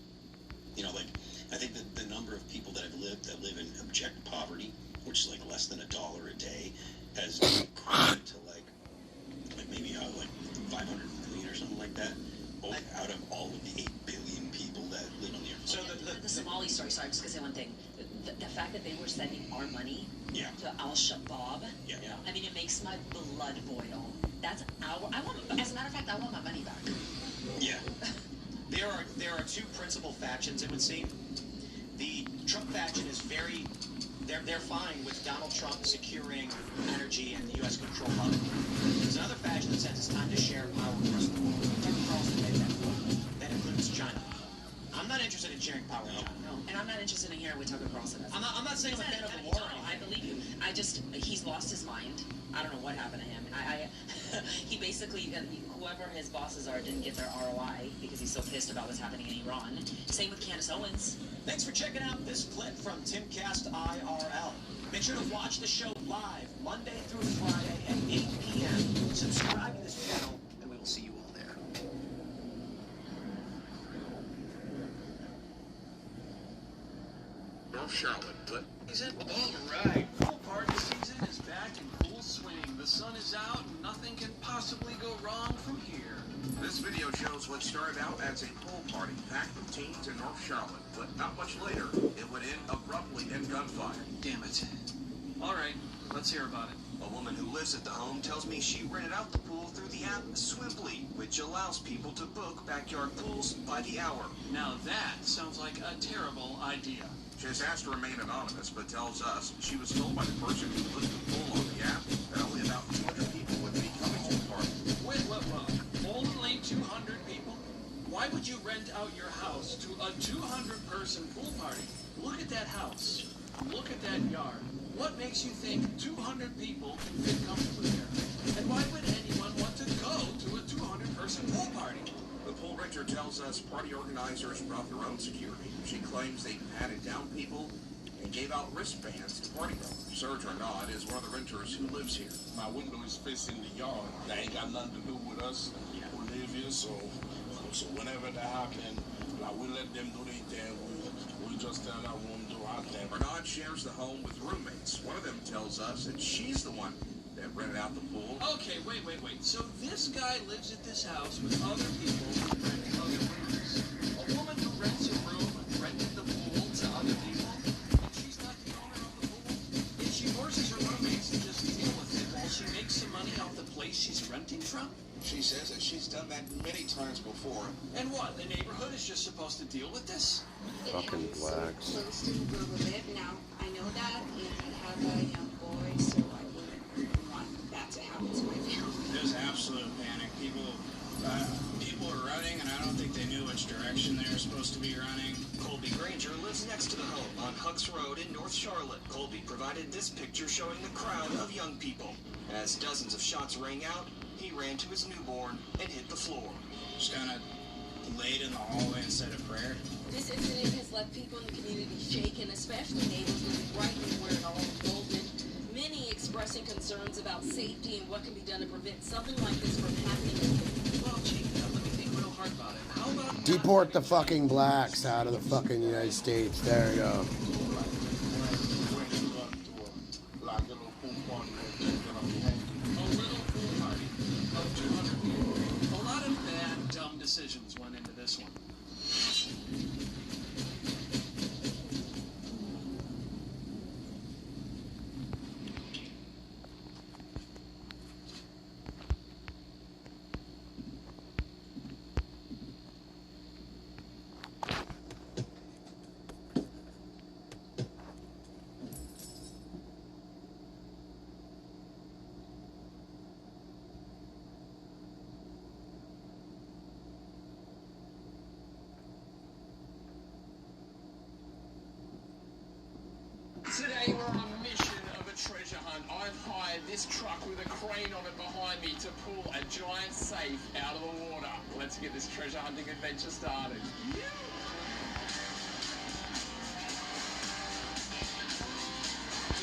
I think that the number of people that live in abject poverty, which is like less than $1 a day, has increased to like maybe 500 million or something like that, out of all of the 8 billion people that live on the earth. So the Somali story, sorry, I'm just going to say one thing. The fact that they were sending our money to Al-Shabaab, I mean, it makes my blood boil. That's as a matter of fact, I want my money back. Yeah. There are 2 principal factions, it would seem. The Trump faction is they're fine with Donald Trump securing energy and the U.S. control of it. There's another faction that says it's time to share power across the world. interested in sharing power, John. No, and I'm not interested in hearing what Tucker Carlson has. I'm not saying I'm a fan of the war. I believe you. He's lost his mind. I don't know what happened to him. He basically, whoever his bosses are, didn't get their ROI because he's so pissed about what's happening in Iran. Same with Candace Owens. Thanks for checking out this clip from Timcast IRL. Make sure to watch the show live Monday through Friday at 8 p.m. Subscribe to this channel, and we will see you all there. North Charlotte, but All right, pool party season is back in full swing. The sun is out and nothing can possibly go wrong from here. This video shows what started out as a pool party packed with teens in North Charlotte, but not much later, it would end abruptly in gunfire. Damn it. All right, let's hear about it. A woman who lives at the home tells me she rented out the pool through the app Swimply, which allows people to book backyard pools by the hour. Now that sounds like a terrible idea. She has asked to remain anonymous, but tells us she was told by the person who booked the pool on the app that only about 200 people would be coming to the party. Wait, only 200 people? Why would you rent out your house to a 200-person pool party? Look at that house. Look at that yard. What makes you think 200 people can fit comfortably there? And why would anyone want to go to a 200-person pool party? The pool renter tells us party organizers brought their own security. She claims they patted down people and gave out wristbands to party goers. Serge Arnaud is one of the renters who lives here. My window is facing the yard. That ain't got nothing to do with us who live here, so whenever that happens, we let them do their thing. We just tell our room do our thing. Arnaud shares the home with roommates. One of them tells us that she's the one that rented out the pool. Okay, wait. So this guy lives at this house with other people renting other rooms. A woman who rents a room rented the pool to other people, and she's not the owner of the pool. If she forces her roommates to just deal with it while she makes some money off the place she's renting from? She says that she's done that many times before. And what, the neighborhood is just supposed to deal with this? Fucking blacks. Close to where we live now. I know that, and I have a young boy, so I wouldn't want that to happen to my family. There's absolute panic. People are running, and I don't think they knew which direction they were supposed to be running. Colby Granger lives next to the home on Hucks Road in North Charlotte. Colby provided this picture showing the crowd of young people. As dozens of shots rang out, he ran to his newborn and hit the floor. Just kind of laid in the hallway and said a prayer. This incident has left people in the community shaken, especially neighbors living right near where it all unfolded. Many expressing concerns about safety and what can be done to prevent something like this from happening. Well, gee, let me think real hard about it. How about Deport the fucking blacks out of the fucking United States. There you go. Decisions went into this one. Today we're on a mission of a treasure hunt. I've hired this truck with a crane on it behind me to pull a giant safe out of the water. Let's get this treasure hunting adventure started.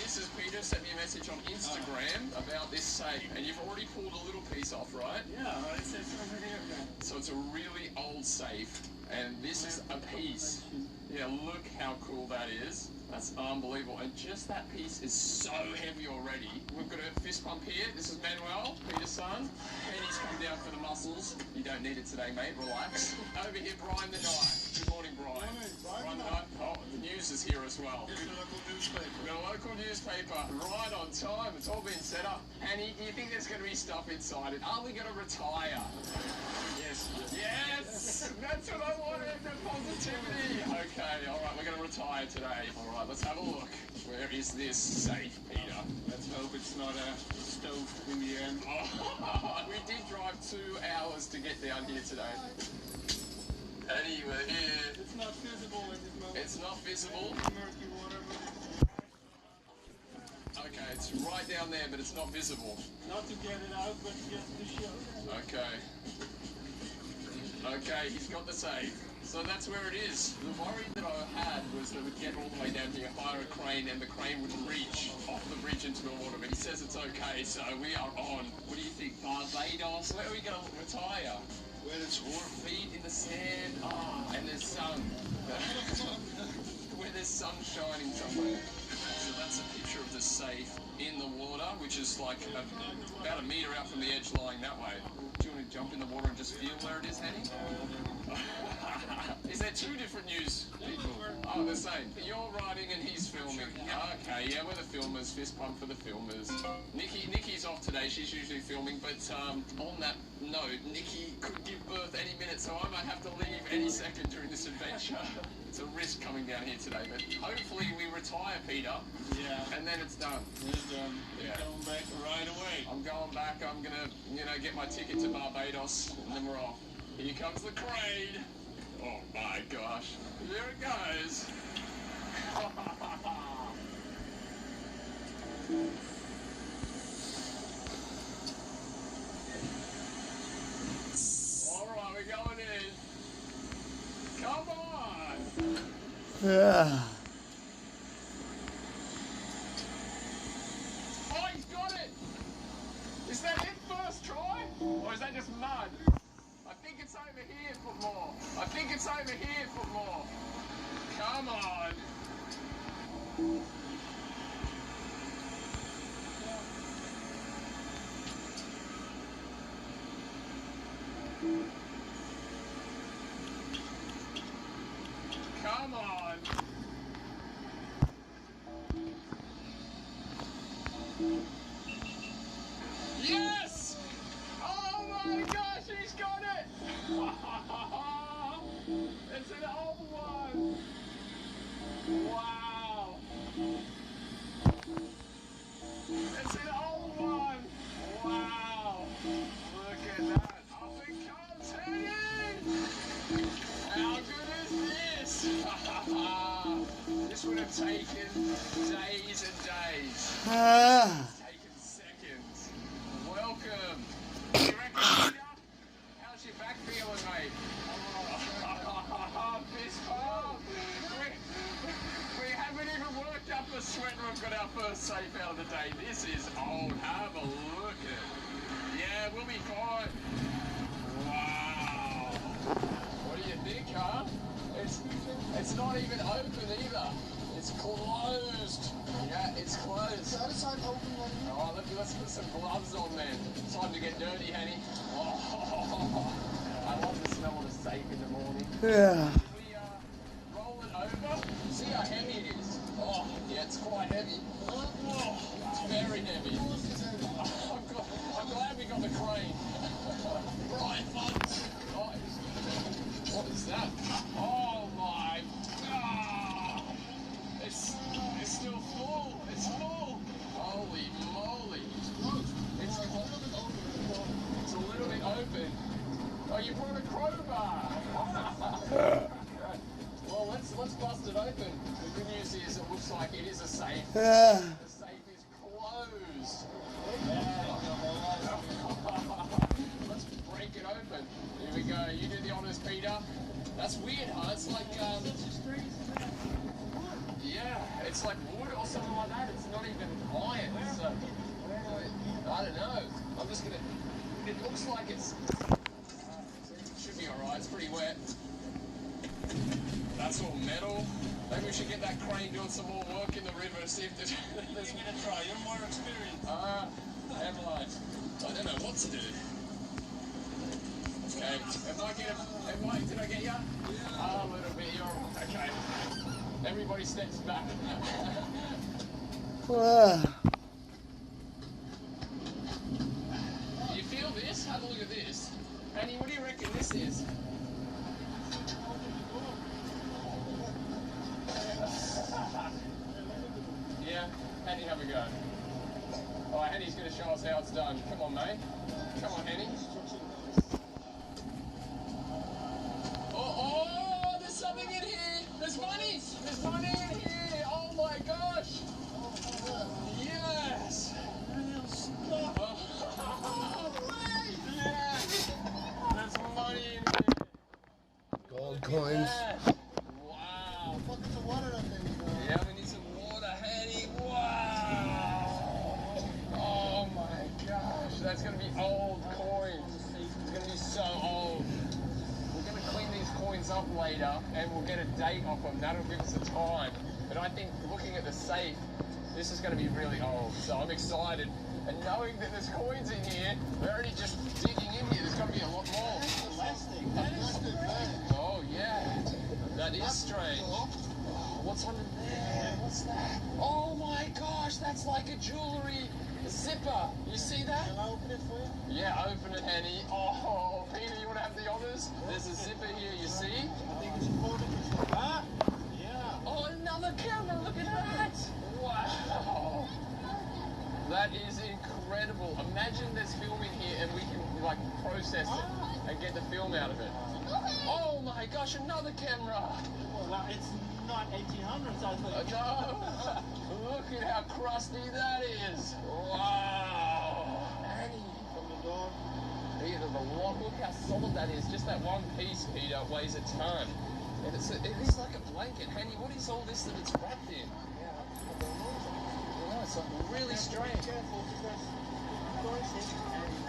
This is Peter sent me a message on Instagram about this safe, and you've already pulled a little piece off, right? Yeah, it says over here. So it's a really old safe, and this is a piece. Yeah, look how cool that is. That's unbelievable. And just that piece is so heavy already. We've got a fist pump here. This is Manuel, Peter's son. Penny's come down for the muscles. You don't need it today, mate. Relax. Over here, Brian the Knife. Good morning, Brian. Brian the Knife. Oh, the news is here as well. It's a local newspaper. We've got a local newspaper. Right on time. It's all been set up. Annie, do you think there's going to be stuff inside it? Are we going to retire? Yes. Yes! That's what I wanted, the positivity. Okay, all right, we're going to retire today. All right, let's have a look. Where is this safe, Peter? Let's hope it's not a stove in the end. Oh, we did drive 2 hours to get down here today. Henny, we're here. It's not visible in this moment. It's not visible. Murky water. Okay, it's right down there, but it's not visible. Not to get it out, but just to show. Okay. Okay, he's got the safe. So that's where it is. The worry that I had was that we'd get all the way down here, hire a crane, and the crane would reach off the bridge into the water. But he says it's okay, so we are on. What do you think, Barbados? Where are we going to retire? Where it's warm. Feet in the sand. Ah, and there's sun. Where there's sun shining somewhere. So that's a picture of the safe in the water, which is like about a metre out from the edge lying that way. Do you want to jump in the water and just feel where it is, Henny? Is there two different news people? Oh, the same. You're writing and he's filming. Okay, yeah, we're the filmers. Fist pump for the filmers. Nikki's off today. She's usually filming, but on that note, Nikki could give birth any minute, so I might have to leave any second during this adventure. It's a risk coming down here today, but hopefully we retire, Peter. Yeah. And then it's done. It's done. Yeah. Going back right away. I'm going back. I'm gonna, get my ticket to Barbados, and then we're off. Here comes the crane. Oh my gosh. There it goes. Alright, we're going in. Come on. Yeah. Oh, he's got it. Is that it first try? Or is that just mud? I think it's over here for more. I think it's over here for more. Come on. Come on. Yes! Oh my gosh, he's got it! It's an old one! Wow! It's an old one! Wow! Look at that! Up it comes, Henny! How good is this? This would have taken days and days. Taken seconds. Welcome. You reckon, Peter? How's your back feeling, mate? Fist pump. We haven't even worked up a sweat and we've got our first safe out of the day. This is old. Have a look at it. Yeah, we'll be fine. Wow. What do you think, huh? It's not even open either. It's closed. Yeah, it's closed. Is that a side open one? Oh, let's put some gloves on, man. Time to get dirty, Henny. Oh, I love the smell of the safe in the morning. Yeah. We roll it over. See how heavy it is. Oh, yeah, it's quite heavy. Oh, it's very heavy. I'm glad we got the crane. Right, folks. Oh, what is that? Oh my God! It's still full. It's full. Holy moly! It's a little bit open. Oh, you brought a crowbar. Well, let's bust it open. The good news is it looks like it is a safe. The safe is closed. Let's break it open. Here we go. You do the honors, Peter. That's weird, huh? It's like, yeah, it's like wood or something like that. It's not even iron. So, I don't know. I'm just gonna, it looks like it should be alright. It's pretty wet. That's all metal. Maybe we should get that crane doing some more work in the river, see if there's... You're gonna try. You're more experienced. Am I? I don't know what to do. Okay. Did I get you? Yeah. A little bit. You're okay. Everybody steps back. You feel this? Have a look at this. Annie, what do you reckon this is? Yeah? Henny, have a go. Alright, Henny's going to show us how it's done. Come on, mate. Come on, Henny. Oh! coins. Wow. Yeah, we need some water, Henny. Wow. Oh my gosh, that's gonna be old coins. It's gonna be so old. We're gonna clean these coins up later, and we'll get a date off them. That'll give us a time. But I think looking at the safe, this is gonna be really old. So I'm excited. And knowing that there's coins in here, we're already just digging in here. There's gonna be a lot more. Oh yeah, that is strange. What's under there? What's that? Oh my gosh, that's like a jewelry zipper. You see that? Can I open it for you? Yeah, open it, Henny. Oh, Peter, you want to have the honors? There's a zipper here, you see? I think it's important. Ah, yeah. Oh, another camera. Look at that. Wow. That is incredible. Imagine there's film in here and we can like process it and get the film out of it. Oh my gosh, another camera. Well, it's not 1800s, I think. No. Look at how crusty that is. Wow. Annie. From the door. Peter, the lock. Look how solid that is. Just that one piece, Peter, weighs a ton. And it is like a blanket. Henny, what is all this that it's wrapped in? It's like really strange.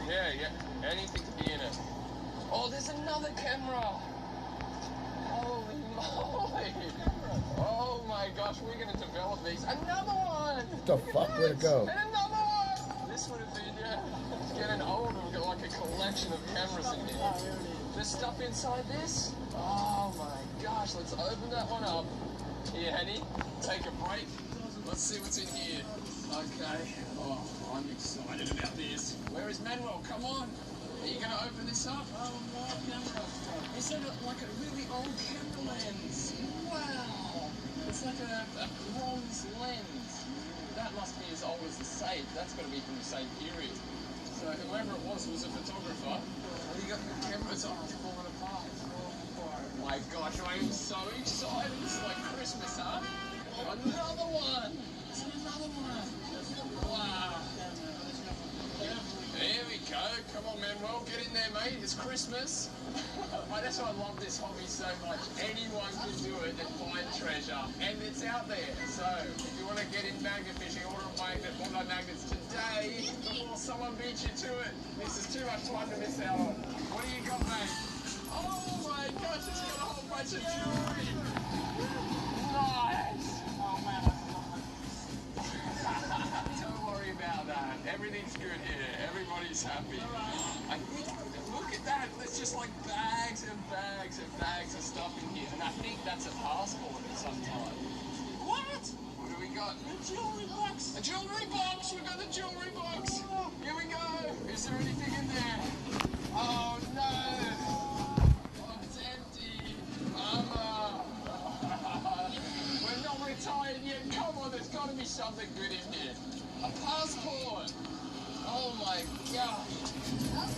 Yeah, anything could be in it. Oh, there's another camera. Holy moly. Oh my gosh, we're going to develop these. Another one. What the fuck? Where'd it go? And another one. This would have been, getting older. We've got like a collection of cameras in here. There's stuff inside this. Oh my gosh, let's open that one up. Here, Henny, take a break. Let's see what's in here. Okay. Oh, I'm excited about this. Where is Manuel? Come on. Are you going to open this up? Oh, no, camera. It's like a really old camera lens. Wow. It's like a bronze lens. That must be as old as the safe. That's got to be from the same period. So whoever it was a photographer. And you got the cameras on. It's falling apart. Oh my gosh, I am so excited. This is like Christmas, huh? Another one. It's another one. Wow. There we go. Come on, Manuel. Get in there, mate. It's Christmas. That's why I love this hobby so much. Anyone can do it and find treasure. And it's out there. So, if you want to get in magnet fishing, order a magnet, order magnets today before someone beats you to it. This is too much fun to miss out on. What do you got, mate? Oh my gosh, it's got a whole bunch of jewelry. Nice. Oh, man. Don't worry about that. Everything's good here. Everybody's happy. I think, look at that. There's just like bags and bags and bags of stuff in here. And I think that's a passport of some type. What? What do we got? A jewelry box. A jewelry box. We got the jewelry box. Here we go. Is there anything in there? Oh no. Oh, it's empty. We're not retired yet. Come on, there's got to be something good in here. A passport. Oh my gosh.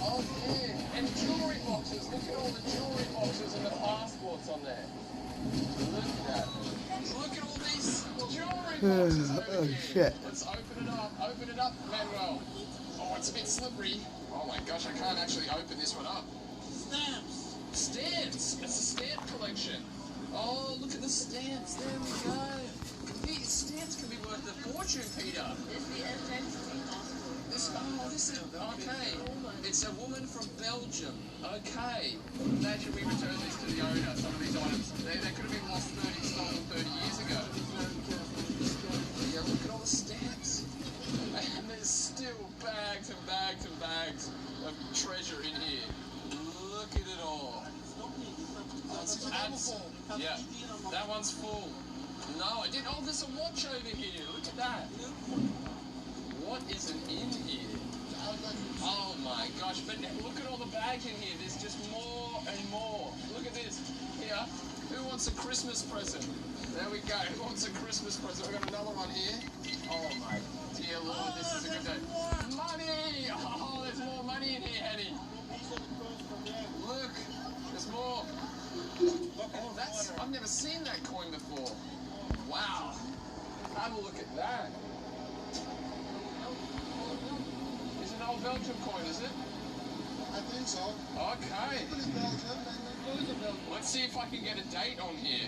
Oh yeah. And jewelry boxes. Look at all the jewelry boxes and the passports on there. Look at that. Look at all these jewelry boxes over here. Shit. Let's open it up. Open it up, Manuel. Oh, it's a bit slippery. Oh my gosh, I can't actually open this one up. Stamps. Stamps. It's a stamp collection. Oh, look at the stamps. There we go. These stamps can be worth a fortune, Peter. It's the identity passport. This is, okay. It's a woman from Belgium. Okay. Imagine we return this to the owner, some of these items. They could have been lost 30 years ago. Yeah, look at all the stamps. And there's still bags and bags and bags of treasure in here. Look at it all. Yeah, that one's full. No, I didn't. Oh, there's a watch over here. Look at that. What isn't in here? Oh my gosh, but look at all the bags in here. There's just more and more. Look at this. Here, who wants a Christmas present? There we go. Who wants a Christmas present? We've got another one here. Oh my dear Lord, this is a good day. Money! Oh, there's more money in here, Henny. Look, there's more. Oh, that's, I've never seen that coin before. Wow. Have a look at that. It's an old Belgium coin, is it? I think so. Okay. Let's Let's see if I can get a date on here.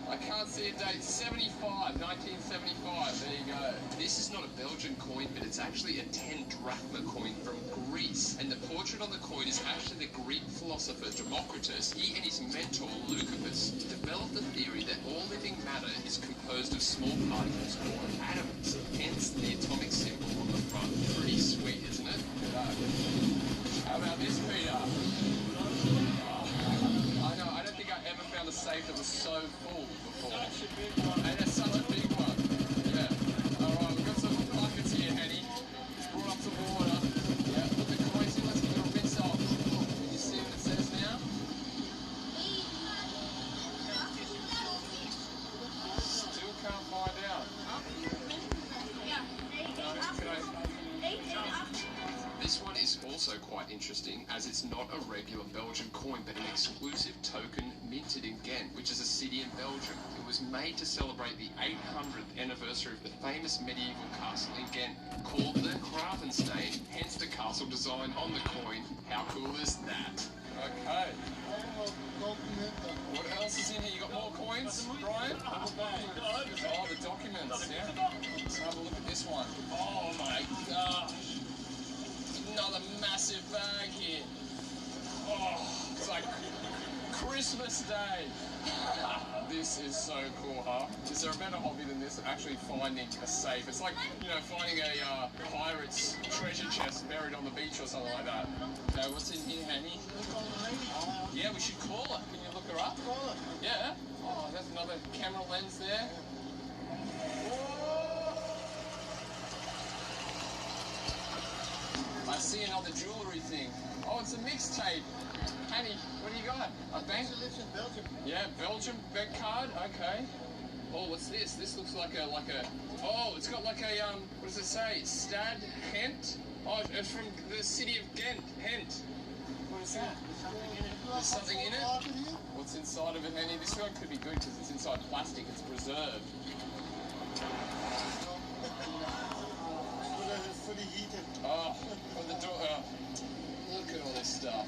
I can't see a date. 1975. There you go. This is not a Belgian coin, but it's actually a 10 drachma coin from Greece. And the portrait on the coin is actually the Greek philosopher Democritus. He and his mentor Leucippus developed the theory that all living matter is composed of small particles called atoms. Hence the atomic symbol on the front. Pretty sweet, isn't it? How about this, Peter? I know, I don't think I ever found a safe that was so full before. And that's such a big one. Yeah. Alright, we've got some buckets here, Henny. Just brought up some water. Yeah, put the coins in, let's give it a rinse off. Can you see what it says now? Still can't find out. This one is also quite interesting, as it's not a regular Belgian coin, but an exclusive token minted in Ghent, which is a city in Belgium. It was made to celebrate the 800th anniversary of the famous medieval castle in Ghent, called the Gravenstein, hence the castle design on the coin. How cool is that? Okay. What else is in here? You got more coins, Brian? Oh, the documents, yeah? Let's have a look at this one. Oh my gosh. Another massive bag here. Oh, it's like Christmas Day. This is so cool, huh? Is there a better hobby than this? Actually finding a safe. It's like, you know, finding a pirate's treasure chest buried on the beach or something like that. Okay, what's in here, Hanny? Yeah, we should call her. Can you look her up? Yeah. Oh, there's another camera lens there. I see another jewellery thing. Oh, it's a mixtape. Hanny, what do you got? A bank? Belgium. Yeah, Belgium bank card. Okay. Oh, what's this? This looks like a. Oh, it's got like a What does it say? Stad Ghent. Oh, it's from the city of Ghent. Ghent. What is that? There's something in it. What's inside of it, Hanny? This one could be good because it's inside plastic. It's preserved. Fully heated. Oh, on the door. Look at all this stuff.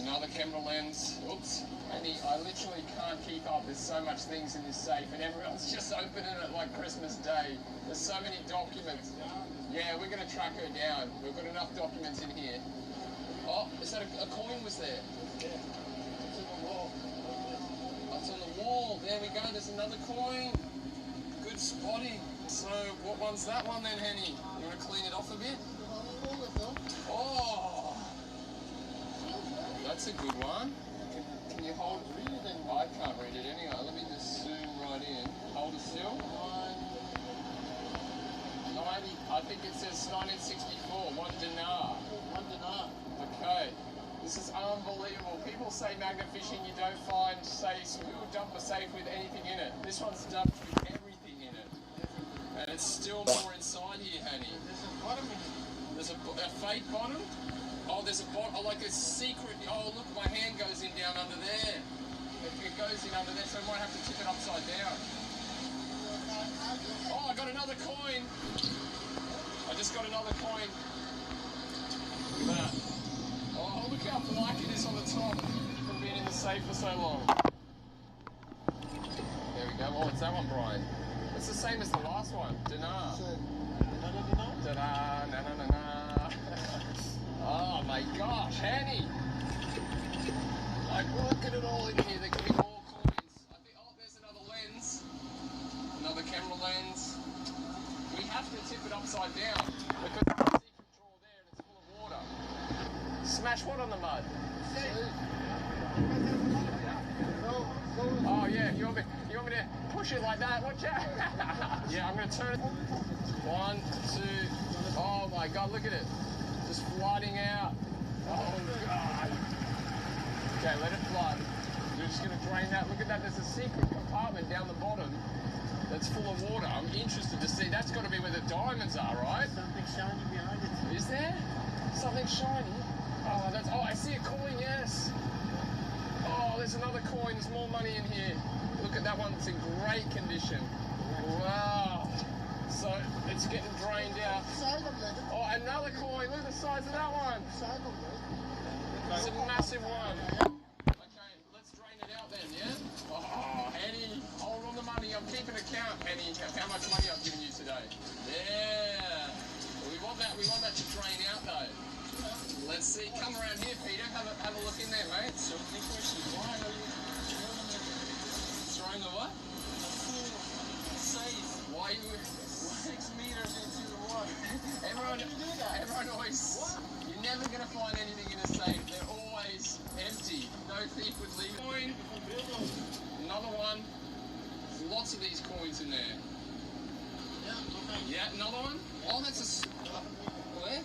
Another camera lens. Oops. I literally can't keep up. There's so much things in this safe, and everyone's just opening it like Christmas Day. There's so many documents. Yeah, we're going to track her down. We've got enough documents in here. Oh, is that a coin was there? Yeah. It's on the wall. Oh, it's on the wall. There we go. There's another coin. Good spotting. So, what one's that one then, Henny? You want to clean it off a bit? Oh! That's a good one. Can you hold it? I can't read it anyway. Let me just zoom right in. Hold it still. 90. I think it says 1964. 1 dinar. 1 dinar. Okay. This is unbelievable. People say magnet fishing, you don't find safes. Who would dump a safe with anything in it? This one's dumped with everything in it. And it's still more inside here, Hanny. There's a bottom in it. There's a fake bottom? Oh, there's a bottom, like a secret. Oh, look, my hand goes in down under there. It goes in under there, so I might have to tip it upside down. Oh, I got another coin. I just got another coin. Look at that. Oh, look how black it is on the top from being in the safe for so long. There we go. Oh, it's that one, Brian. It's the same as the last one. Dinar. Dinar, na na na na. Oh my gosh, Hanny! Like, look at it all in here. There could be more coins. I think, oh, there's another lens. Another camera lens. We have to tip it upside down because there's a secret drawer there and it's full of water. Smash what on the mud? Oh yeah, you want me to push it like that? Watch out! Yeah, I'm gonna turn it. 1, 2. Oh my God, look at it. Just flooding out. Oh God. Okay, let it flood. We're just gonna drain that. Look at that, there's a secret compartment down the bottom that's full of water. I'm interested to see. That's gotta be where the diamonds are, right? Something shiny behind it. Is there? Something shiny? Oh, that's, oh, I see a coin, yes. Oh, there's another coin. There's more money in here. Look at that one. It's in great condition. Wow. So it's getting drained out. Oh, another coin. Look at the size of that one. It's a massive one. Why are you throwing a what? A full safe. Why you 6 meters into the water? Everyone always. What? You're never gonna find anything in a safe. They're always empty. No thief would leave a coin. Another one. Lots of these coins in there. Yeah, another one. Oh, that's a. Where?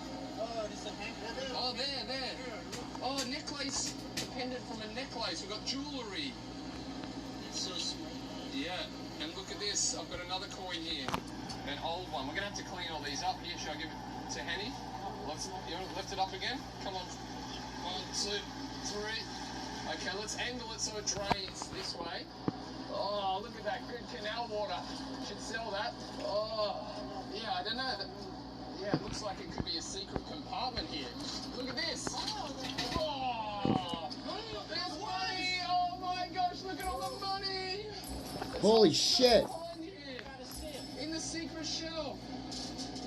Oh, there. Oh, a necklace. Pendant from a necklace. We've got jewellery. It's so small. Yeah, and look at this. I've got another coin here. An old one. We're going to have to clean all these up. Here, shall I give it to Henny? You want to lift it up again? Come on. 1, 2, 3. Okay, let's angle it so it drains this way. Oh, look at that. Good canal water. Should sell that. Oh, yeah, I don't know. Yeah, it looks like it could be a secret compartment here. Look at this. Oh, there's money. Oh my gosh, look at all the money. Holy shit. In the secret shelf.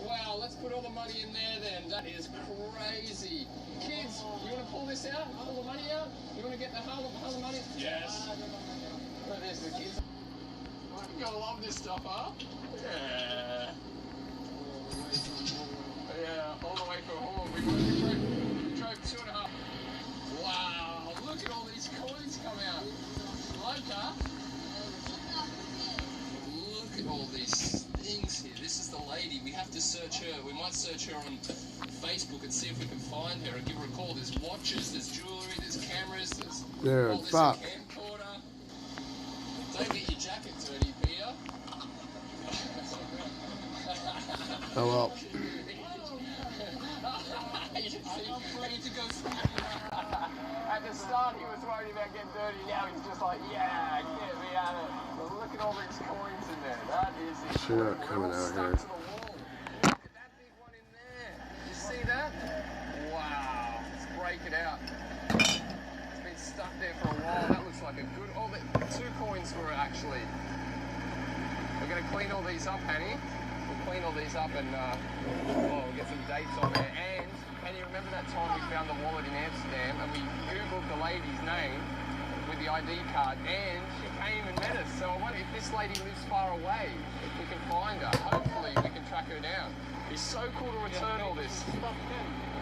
Wow, let's put all the money in there then. That is crazy. Kids, you want to pull this out? Pull the money out? You want to get the whole money? Yes. Oh, there's the kids. You're gonna love this stuff, huh? Yeah. Yeah, all the way from home. We drove 2.5. Wow, look at all these coins come out. Like that. Look at all these things here. This is the lady. We have to search her. We might search her on Facebook and see if we can find her and give her a call. There's watches, there's jewellery, there's cameras, there's fuck. camcorder. Don't get your jacket dirty, Peter. Oh well. At the start, he was worried about getting dirty. Now he's just like, yeah, get me out of it. But look at all these coins in there. That is incredible. Shit coming out here. Look at that big one in there. You see that? Wow. Let's break it out. It's been stuck there for a while. That looks like a good. Oh, the 2 coins were actually. We're going to clean all these up, Hanny. We'll clean all these up and we'll get some dates on there. And you remember that time we found the wallet in Amsterdam and we Googled the lady's name with the ID card and she came and met us. So I wonder if this lady lives far away, if we can find her. Hopefully we can track her down. It's so cool to return all this.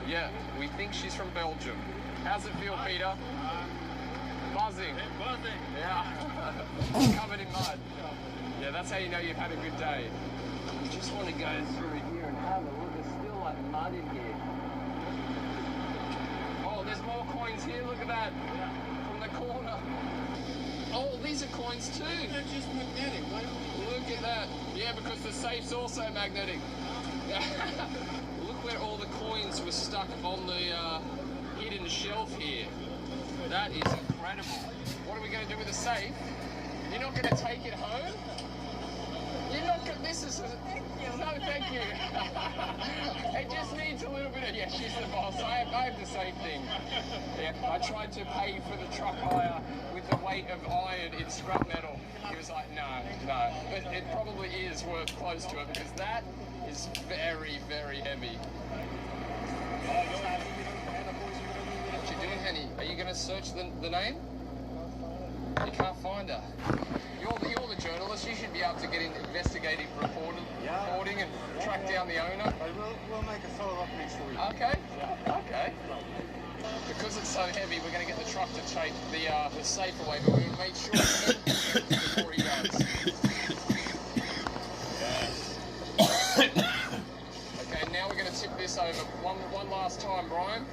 Yeah, we think she's from Belgium. How's it feel, Peter? Buzzing. Buzzing. Yeah. Covered in mud. Yeah, that's how you know you've had a good day. You just want to go through here and have a look. There's still like mud in here. Oh, there's more coins here. Look at that. From the corner. Oh, these are coins too. They're just magnetic. Look at that. Yeah, because the safe's also magnetic. Look where all the coins were stuck on the hidden shelf here. That is incredible. What are we going to do with the safe? You're not going to take it home? You're not going to... This is... No, thank you. It just needs a little bit of... Yeah, she's the boss. I have the same thing. Yeah, I tried to pay for the truck hire with the weight of iron in scrap metal. He was like, no. But it probably is worth close to it because that is very, very heavy. What you doing, Henny? Are you going to search the name? You can't find her. You're the journalist. You should be able to get in investigative reporting and track down the owner. We'll make a follow-up next week. Okay. Okay. Because it's so heavy, we're going to get the truck to take the safe away, but we're going to make sure before he goes. Okay, now we're going to tip this over one last time, Brian.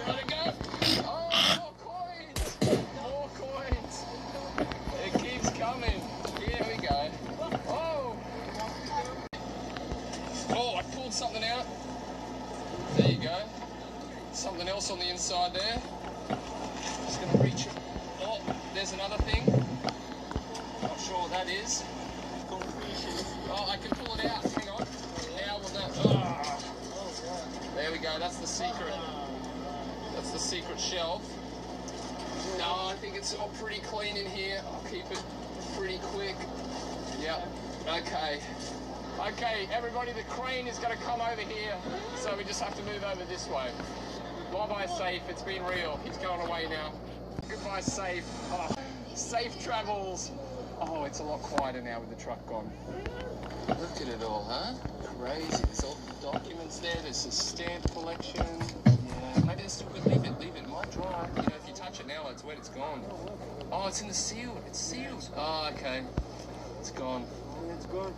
Gotta go. Oh, more coins. It keeps coming. Here we go. Oh, I pulled something out. There you go. Something else on the inside there. Just gonna reach it. Oh, there's another thing. Not sure what that is. Oh, I can pull it out. Hang on. Now will that... Oh. There we go. That's the secret. That's the secret shelf. No, I think it's all pretty clean in here. I'll keep it pretty quick. Yep. Okay. Okay, everybody, the crane is going to come over here, so we just have to move over this way. Bye-bye, Safe. It's been real. He's going away now. Goodbye, Safe. Oh, safe travels. Oh, it's a lot quieter now with the truck gone. Look at it all, huh? Crazy. There's all the documents there. There's a stamp collection. Yeah, maybe it's still good. Leave it. It might dry. You know, if you touch it now, it's wet. It's gone. Oh, it's in the seal. It's sealed. Oh, okay. It's gone. It's gone.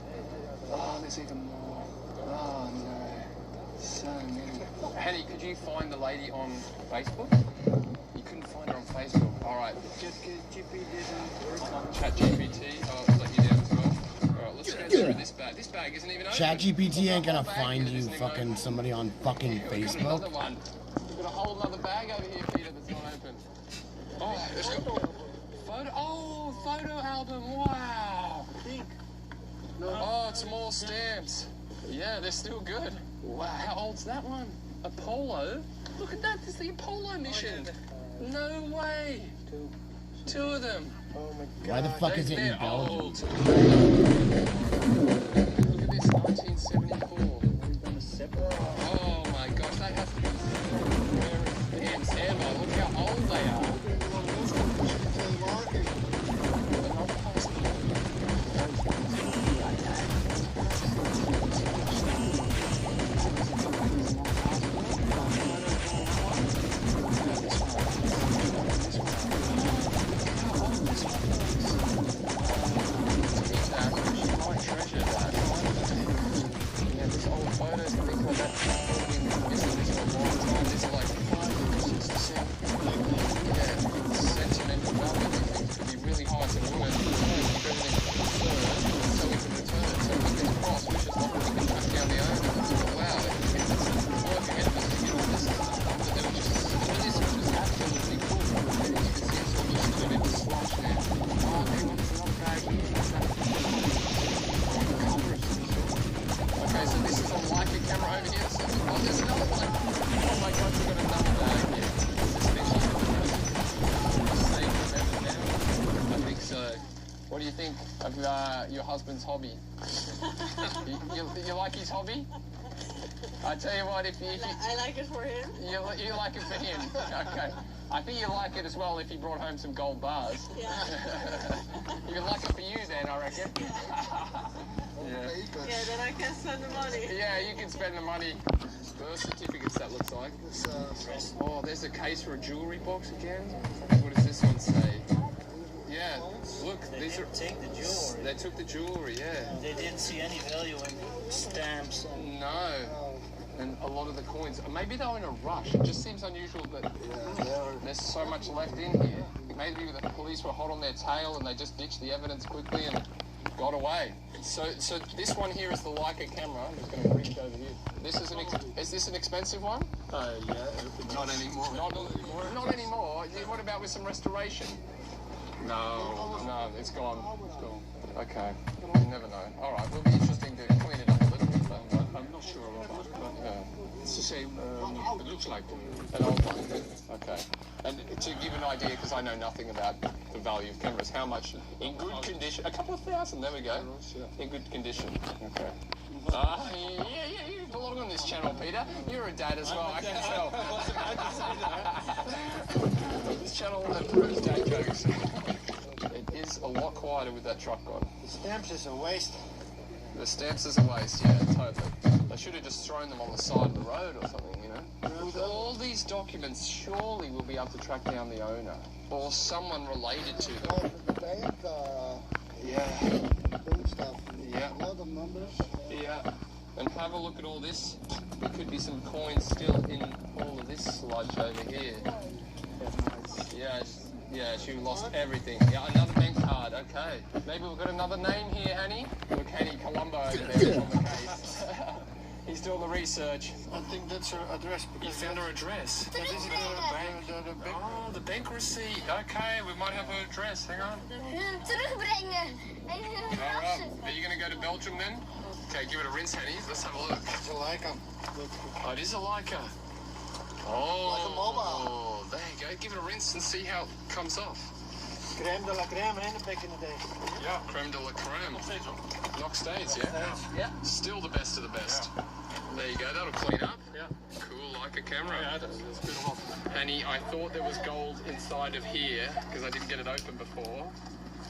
Oh, there's even more. Oh, no. So many. Hattie, could you find the lady on Facebook? You couldn't find her on Facebook. All right. ChatGPT. I'll let you down as well. All right, let's go through this bag. This bag isn't even open. ChatGPT ain't gonna find you fucking somebody on fucking Facebook. Another one. We've got a whole other bag over here, Peter, that's not open. Oh, let's go. Photo. Oh, photo album. Wow. Oh, it's more stamps. Yeah, they're still good. Wow, how old's that one? Apollo? Look at that, this is the Apollo mission. No way. Two of them. Oh my God. Why the fuck is it in Belgium? Old. Look at this, 1974. Oh my gosh, that has to be the rarest stamps ever. Look how old they are. What do you think of your husband's hobby? you like his hobby? I tell you what, if you I like it for him. You like it for him. Okay. I think you like it as well if he brought home some gold bars. Yeah. You'd like it for you then, I reckon. Yeah, then I can spend the money. Yeah, you can spend the money. Birth certificates, that looks like. Oh, there's a case for a jewelry box again. What does this one say? Yeah, look, these are. Take the jewelry. They took the jewelry, yeah. They didn't see any value in stamps. No. And a lot of the coins. Maybe they were in a rush. It just seems unusual that there's so much left in here. Maybe the police were hot on their tail and they just ditched the evidence quickly and got away. So this one here is the Leica camera. I'm just going to reach over here. This is is this an expensive one? Yeah. Not anymore. Not anymore. What about with some restoration? No, it's gone. Okay, you never know. All right, it'll be interesting to clean it up a little bit. I'm not sure about it, but it's the same. It looks like an old one. Okay, and to give an idea, because I know nothing about the value of cameras, how much in good condition? A couple of thousand. There we go. In good condition. Okay. Yeah, you belong on this channel, Peter. You're a dad as well, I can tell. This channel approves dad jokes. It is a lot quieter with that truck on. The stamps is a waste. The stamps is a waste, yeah, totally. They should have just thrown them on the side of the road or something, you know? With all these documents, surely we'll be able to track down the owner. Or someone related to them. The bank, yeah. bank stuff. Yeah. A lot of numbers. Yeah. And have a look at all this. There could be some coins still in all of this sludge over here. Yeah, she lost everything. Yeah, another bank card, okay. Maybe we've got another name here, Annie. Look, Annie Colombo over there is on the case. He's doing the research. I think that's her address. You found her address? That is the bank. Oh, the bank receipt. Okay, we might have her address. Hang on. Terugbrengen. All right. Are you going to go to Belgium then? Okay, give it a rinse, Annie. Let's have a look. It's a Leica. Oh, it is a Leica. Oh, there you go. Give it a rinse and see how it comes off. Crème de la crème, hè, back in the day. Yeah, creme de la creme. Knock stays, yeah? Yeah. Still the best of the best. There you go, that'll clean up. Yeah. Cool, like a camera. Yeah, that's good enough. Annie, I thought there was gold inside of here because I didn't get it open before.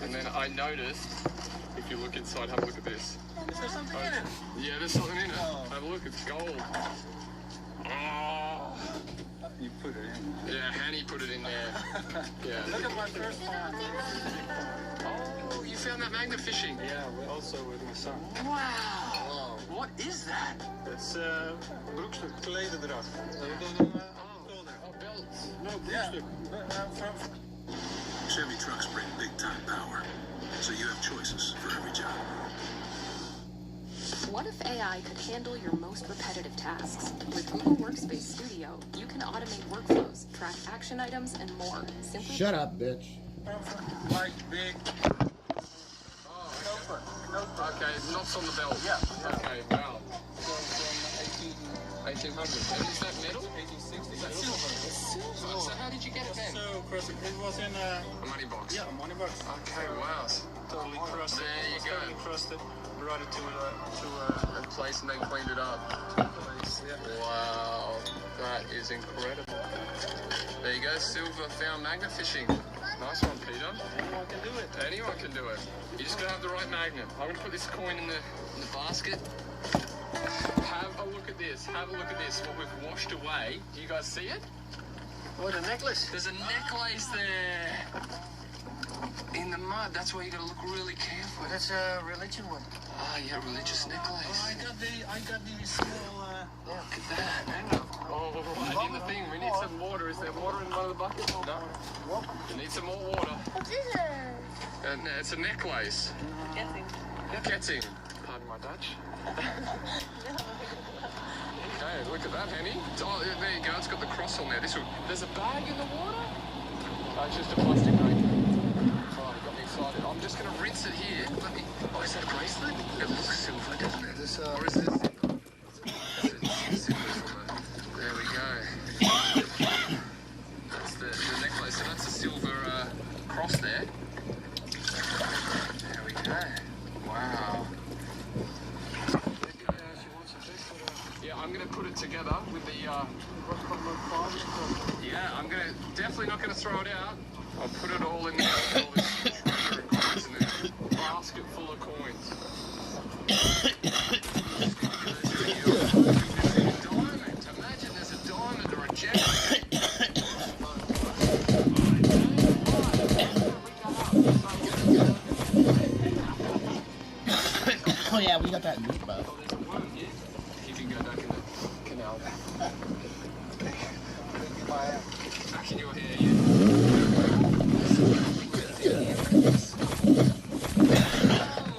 And then I noticed, if you look inside, have a look at this. Is there something in it? Yeah, there's something in it. Have a look, it's gold. Oh. You put it in. Yeah, Hanny put it in there. Yeah. Look at my first one. Oh, you found that magnet fishing? Yeah, also with my son. Wow. What is that? It's broekstuk, klederdracht. Oh, belts. No, broekstuk. Chevy trucks bring big time power, so you have choices for every job. What if AI could handle your most repetitive tasks? With Google Workspace Studio, you can automate workflows, track action items, and more. Simply Shut up, bitch. Like big. Okay, knots on the belt. Yeah. Okay, wow. So from 1800. And is that metal? 1860. Is that silver? It's silver. So how did you get it then? So crusted. It was in A money box. yeah, a money box. Okay, wow. Totally crusted. There you go. Totally crusted. Brought it to A place and then cleaned it up. place. Yeah. Wow, that is incredible. There you go, silver found magnet fishing. Nice one, Peter. Anyone can do it. Anyone can do it. You just gotta have the right magnet. I'm gonna put this coin in the basket. Have a look at this. Have a look at this. What we've washed away. Do you guys see it? What a necklace. There's a necklace there. In the mud. That's why you gotta look really careful. That's a religion one. Ah, yeah, religious necklace. I got the small. Look at that. Oh, right in the thing. We need some water. Is there water in one of the buckets? No. We need some more water. What is it? And it's a necklace. Guessing. Ketting. Pardon my Dutch. Okay, look at that, Henny. Oh, yeah, there you go. It's got the cross on there. There's a bag in the water? Oh, it's just a plastic bag. Oh, it got me excited. I'm just going to rinse it here. Let me... Oh, is that a bracelet? It looks silver, doesn't it? Or is it... There we go. That's the necklace. So that's a silver cross there. There we go. Wow. Yeah, I'm going to put it together with the... Yeah, I'm going to... Definitely not going to throw it out. I'll put it all in there. All this treasure and coins in a basket full of coins. Imagine there's a diamond or a gem. Oh yeah, we got that meat buff. There's a worm here. You can go back in the canal. Back in your hair, yeah.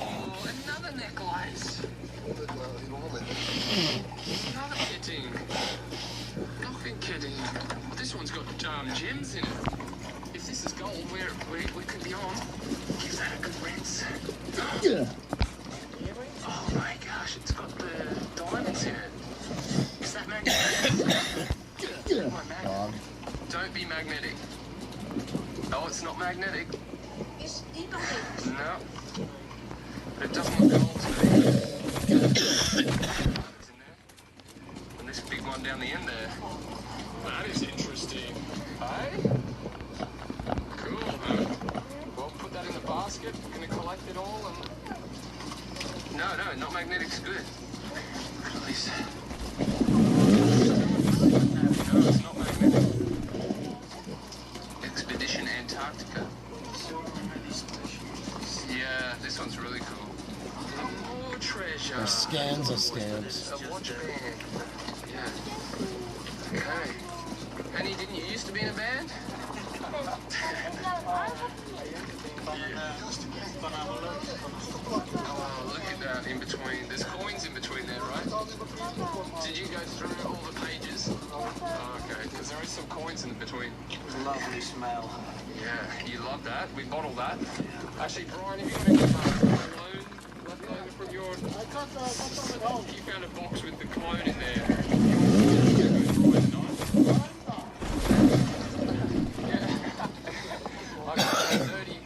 Oh, another necklace. Another kitting. Nothing kidding. Well, this one's got gems in it. If this is gold, we could be on. Give that a good rinse. Yeah. Oh my gosh, it's got the diamonds in it. Is that magnetic? Dog. Don't be magnetic. Oh, it's not magnetic. No. It doesn't look gold to me. It's in there. And this big one down the end there. That is interesting. Hey? Cool. Well, put that in the basket. We're going to collect it all and... No, not magnetic's good. Look at this. No, it's not magnetic. Expedition Antarctica. Yeah, this one's really cool. More treasure. There's scans of stamps. A watch band. Yeah. Okay. Penny, didn't you used to be in a band? Oh, look at that in between. There's coins in between there, right? Did you go through all the pages? Oh, okay, because there is some coins in between. Lovely smell. Yeah, you love that. We bottled that. Actually, Brian, have you got any cologne left over from your... I got some at home. You found a box with the cologne in there. Yeah. I got 30.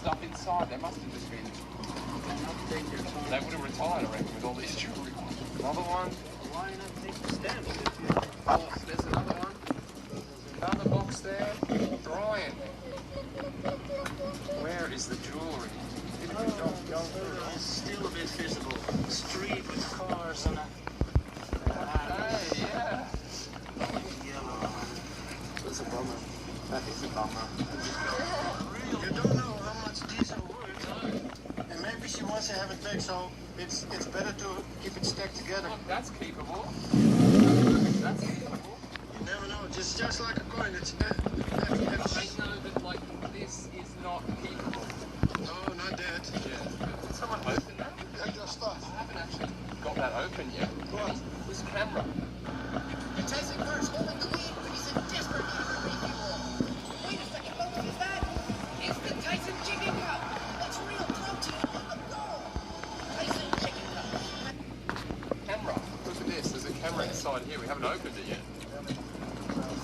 stuff inside. There must have just been. They would have retired, I reckon, with all these jewelry. Another one. Why not take the stamps? Oh, there's another one. Another box there. Brian. Where is the jewelry? It's still a bit visible. Street with cars and Hey, yeah. yellow. That's a bummer. That is a bummer. You don't know how much these are worth. And maybe she wants to have it back, so it's better to keep it stacked together. Look, that's keepable. That's keepable. You never know. Just like a coin. It's I know that, like, this is not keepable. No, not that. Yeah. Did someone open that? I just thought. I haven't actually got that open yet. What? This camera. Tyson First holding the lead, but he's in desperate need of a refuel. Wait a second, folks, is that? It's the Tyson Chicken Cup. It's real protein on the go. Tyson Chicken Cup. Camera. Look at this. There's a camera inside here. We haven't opened it yet.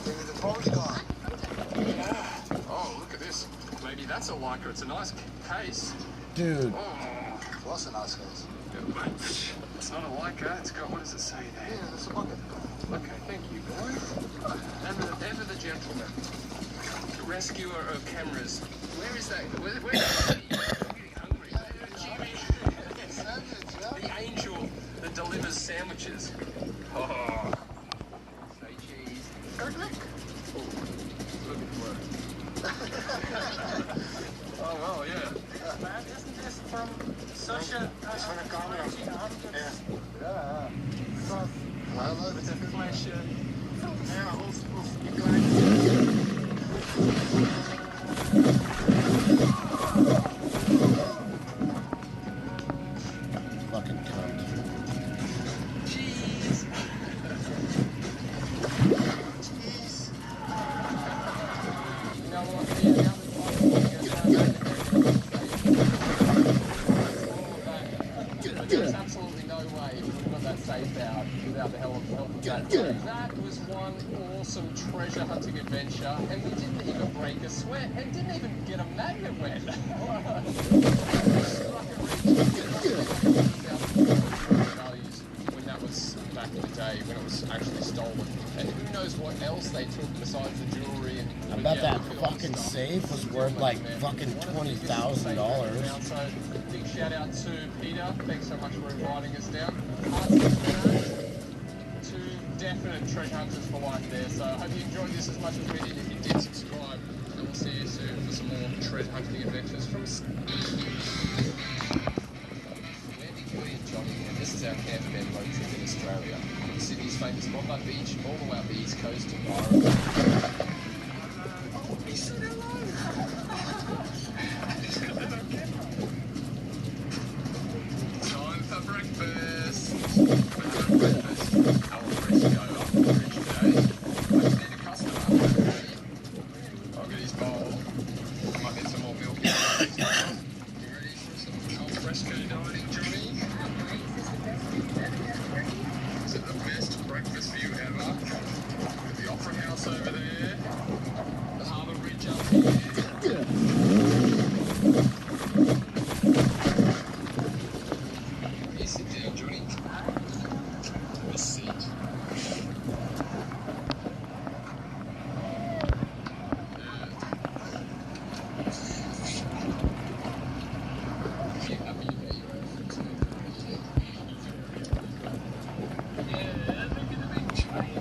Maybe the phone's gone. Oh, look at this. Maybe that's a Leica. It's a nice case. Dude. Oh. What's a nice case? It's not a Leica. It's got, what does it say there? Yeah, that's a bucket. Okay, thank you, boy. Ever the gentleman. The rescuer of cameras. Where is that? Where is that? I'm getting hungry. The angel that delivers sandwiches. Oh. Say cheese. Oh, look at work. Oh, well, yeah. Man, isn't this from such a... It's from a camera. Yeah. Yeah. I love it. Even flesje. Ja, of je klein. Fucking cunt. Cheese. You know what? Yeah, there's absolutely no way we would have got that safe out without the help of that. That was one awesome treasure hunting adventure, and we didn't even break a sweat, and didn't even get a magnet wet. Values when that was back in the day, when it was actually stolen. And who knows what else they took besides the jewelry and I bet that fucking safe was worth like fucking $20,000. So big shout out to Peter. Thanks so much for inviting us down. Two definite treasure hunters for life there. So I hope you enjoyed this as much as we did. If you did, subscribe. And we'll see you soon for some more treasure hunting adventures from Ldoe and Johnny. And this is our camper road trip in Australia. Sydney's famous Bondi Beach, all the way up the east coast to Byron. He said hello. Time for breakfast. Our fresco up the bridge today. I just need a customer. I'll get his bowl. Might get some more milk in there. You ready for some al fresco dining, Johnny? Is it the best breakfast view ever? With the Opera House over there. The Harbour Bridge up here. Please sit down, Johnny. The seat. You happy you got your own food? Yeah, look at the big train.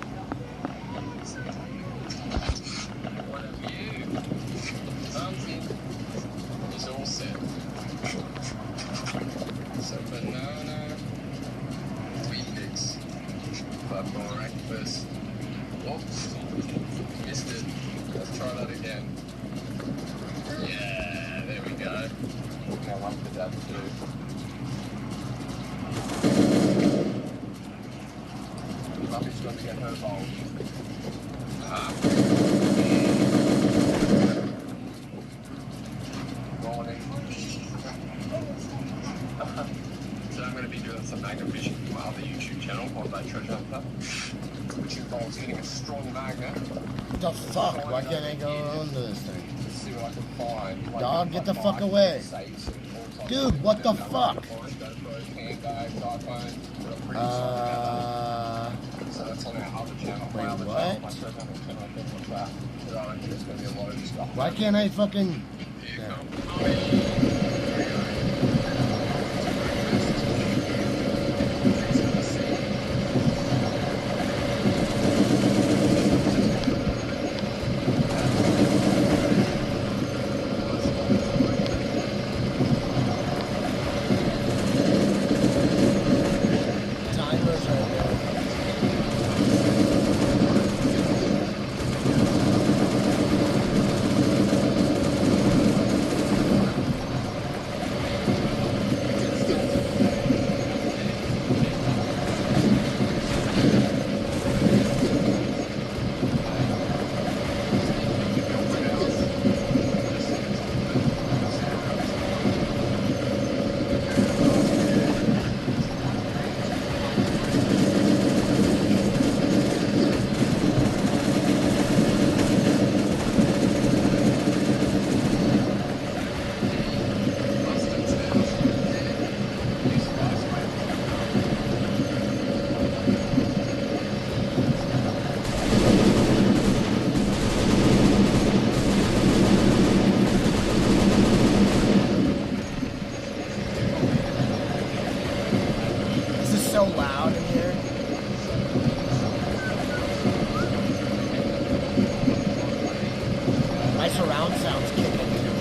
What a view. Something is all set. So banana, wheat mix for breakfast. Oops, missed it. Let's try that again. Yeah, there we go. Now one for that too. Mummy's got to get her bowl. Morning. So I'm going to be doing some magnet fishing for my other YouTube channel, Ldoe Treasure Hunter, which involves getting a strong magnet. What the fuck? Why can't I go onto this thing? see what I can find. Like, Dog, get the fuck away. Dude, what the fuck? So that's on our other channel. Wait, My other what? channel, my channel, things like that. So I reckon there's going to be a lot of stuff. Why can't I fucking... Timers right there. This is so loud in here. My surround sound's kicking too.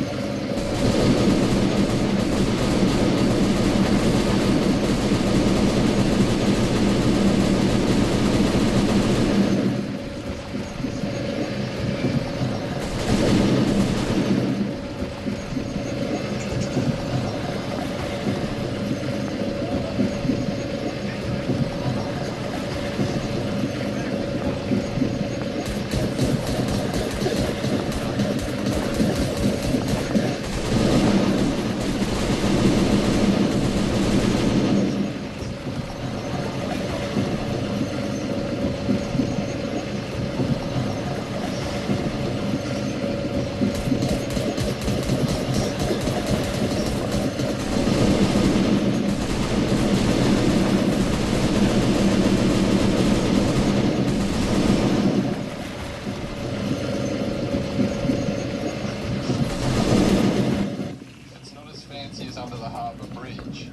It's not as fancy as under the harbour bridge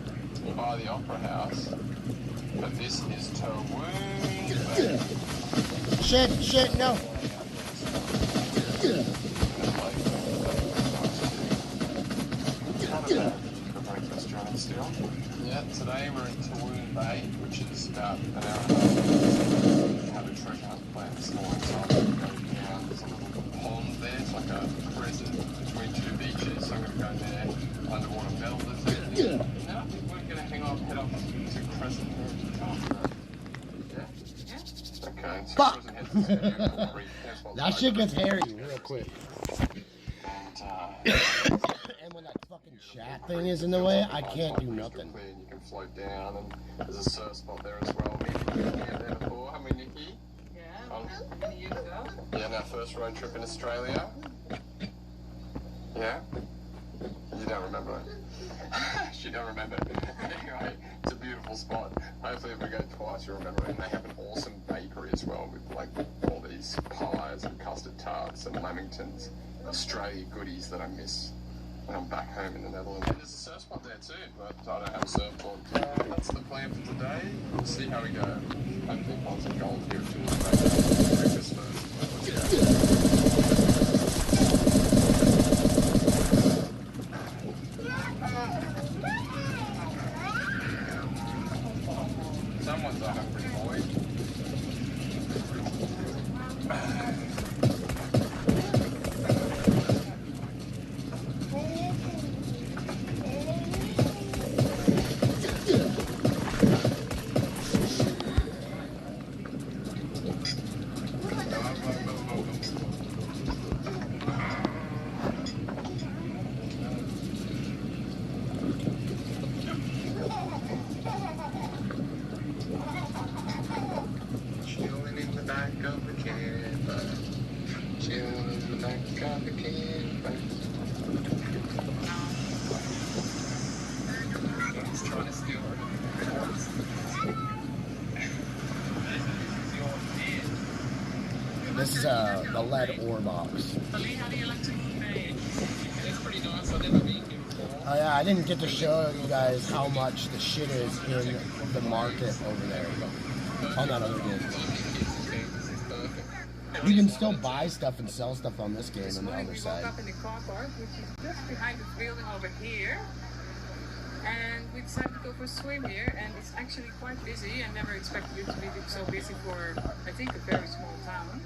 or by the opera house, but this is Towoon. Shit, no. Yeah, today we're in Towoon Bay, which is about an hour and a half. We have a treasure hunt planned this morning, so I'm going to go down. There's a little pond there, it's like a crescent between two beaches, so I'm going to go there, underwater medal this evening. And then I think we're going to head up to Crescent Heritage after. Yeah? Okay, so Fuck. Crescent Heritage is a beautiful creek. That's what That shit gets hairy real quick. And when that fucking chat thing is in the way, I can't do nothing. You can float down, and there's a surf spot there as well. We've been there before, haven't we, Nikki? Yeah, many years ago. Yeah, and our first road trip in Australia. Yeah? You don't remember it? She don't remember it. Anyway, it's a beautiful spot. Hopefully if we go twice you'll remember it. And they have an awesome bakery as well with like all these pies and custard tarts and lamingtons. Australia goodies that I miss when I'm back home in the Netherlands. And there's a surf spot there too, but I don't have a surfboard. That's the plan for today. We'll see how we go. Hopefully find some gold here as soon as I make breakfast first. Someone's a hungry boy. chilling in the back of the camper. He's trying to steal her. This is the lead ore box. It's pretty nice. I've never been here before. Oh yeah, I didn't get to show you guys how much the shit is in the market over there on that other game. You can still buy stuff and sell stuff on this game on the other side. We woke up in the car park, which is just behind this building over here. And we decided to go for a swim here, and it's actually quite busy. I never expected it to be so busy for, I think, a very small town.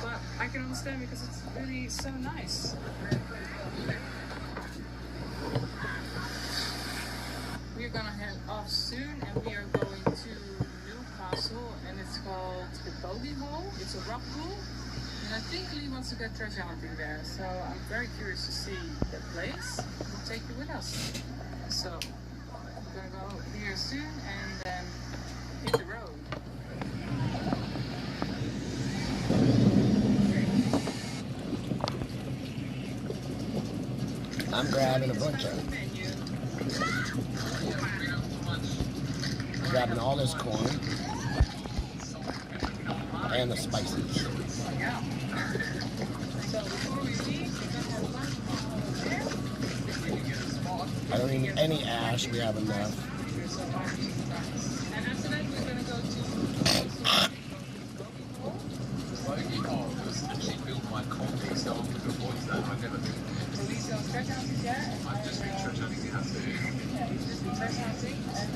But I can understand because it's really so nice. We're gonna head off soon, and we are going to Newcastle, and it's called the Bogey Hole. It's a rock pool, and I think Lee wants to get treasure hunting there. So I'm very curious to see that place. We'll take you with us. So we're gonna go here soon, and then hit the road. I'm grabbing a bunch of grabbing all this corn and the spices. I don't need any ash, we have enough. And after that we're gonna go to Bogey hole was actually built by Colby, so I'm going to avoid that. I've never been there. treasure hunting there. I've just been treasure hunting now too. Yeah, it's just treasure hunting, and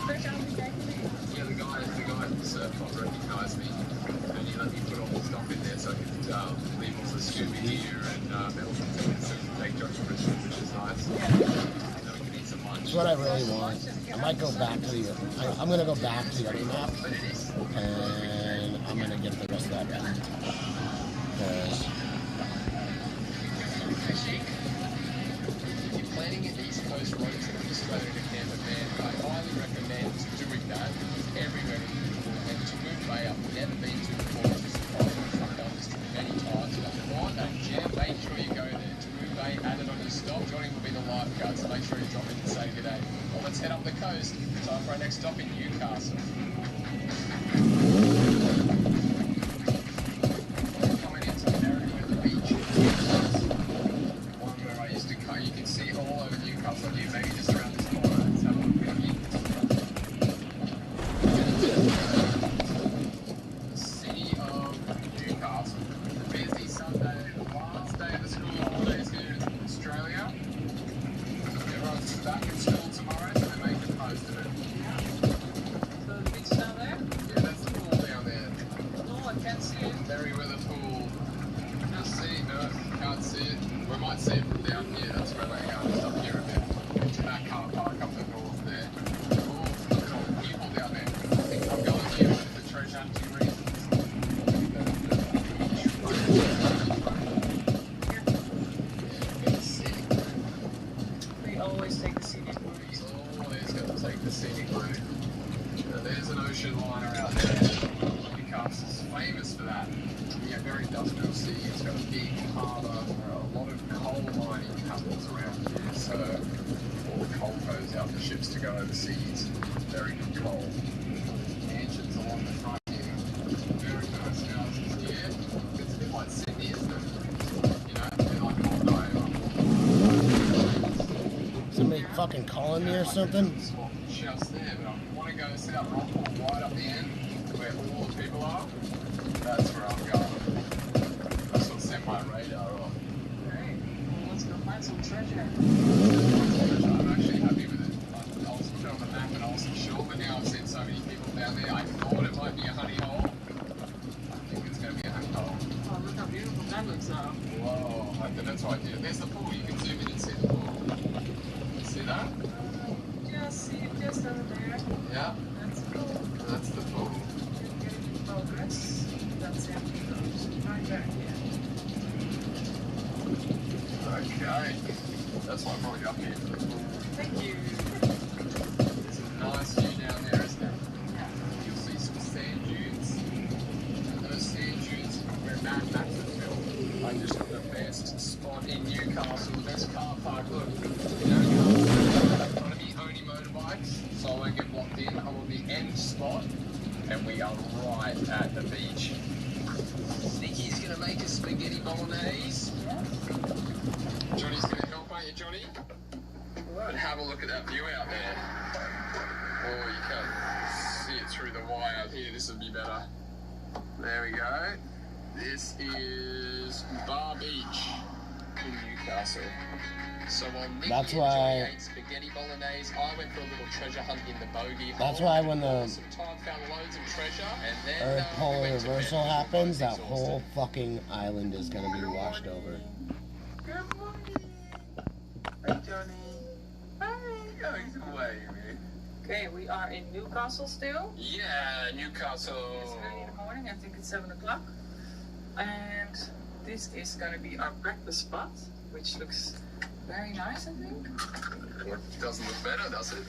treasure hunting actually. Yeah, the guy at the surf club recognised me, and he let me put all the stuff in there so I could leave all the scuba gear and metal tickets and take judgment, which is nice. And then we can eat some lunch. That's what I really want. I might go back to the, I'm gonna go back to the other map, and I'm gonna get the rest of that back. Because If you're planning an East Coast road trip to Australia to camp a van, I highly recommend doing that everywhere in the world. And to Moon Bay, I've never been to before. Just I've done this trip many times. But if you want that jam, make sure you go there. To Moon Bay, add it on your stop. Johnny will be the lifeguard, so make sure you drop in and say good day. Well, let's head up the coast. Time for our next stop in Newcastle. Coming into an area where the beach is. Where I used to go, you can see all over Newcastle here, maybe just around this corner. Let's have a look at you. The city of Newcastle. The busy Sunday, the last day of the school holidays here in Australia. Everyone's back in school tomorrow, so they're making the most of it. So the beach down there? Yeah, that's the pool down there. Oh, I can't see it. Merryweather Pool. Just see, no, can't see it. We might see it from down here. That's where we're going. Just up here a bit. Into that car park up the north there. Oh, look at all the people down there. I think I'm going here for treasure hunting reasons. We always take the scenic route. Always got to take the scenic route. There's an ocean liner out there. Newcastle's famous for that. Yeah, very industrial city. It's got a big harbour. There are a lot of coal mining happens around here. So all the coal goes out for ships to go overseas. Very good coal. Mansions along the front here. Very nice houses here. It's a bit like Sydney, isn't it? You know, a bit like Ldoe. somebody fucking calling me or something? Just there, but I want to go see that rock pool right up the end where all the people are. That's where I'm going. That's what set my radar off. Great. Well, let's go find some treasure. I'm actually happy with it. I was looking on the map and I wasn't sure, but now I've seen so many people down there. I thought it might be a honey hole. I think it's going to be a honey hole. Oh, look how beautiful that looks though. Whoa, that's what I did. There's the pool. You can zoom in and see the pool. See that? Just see it just over there. Yeah? That's cool. That's the pool. Getting in progress. That's it. Right back here. Okay. That's why I'm probably up here for the pool. Thank you. There's a nice view down there, isn't there? Yeah. You'll see some sand dunes. And those sand dunes where Matt right at the beach. Think he's gonna make a spaghetti bolognese? Johnny's gonna help, aren't you, Johnny? And have a look at that view out there. Oh, you can't see it through the wire up here. This would be better. There we go. This is Bar Beach in Newcastle. So while Nicky That's and why- Johnny ate spaghetti bolognese, I went for a little treasure hunt in the bogey hole. That's why when the Some time, found loads of treasure, and then Earth we polar went to bed reversal because we were happens, both that exhausted. whole fucking island is gonna be washed over. Good morning. Hey, Johnny. Hey, oh, he's away, man. Okay, we are in Newcastle still. Yeah, Newcastle. It's early in the morning, I think it's 7 o'clock. And this is gonna be our breakfast spot, which looks very nice, I think. It doesn't look better, does it?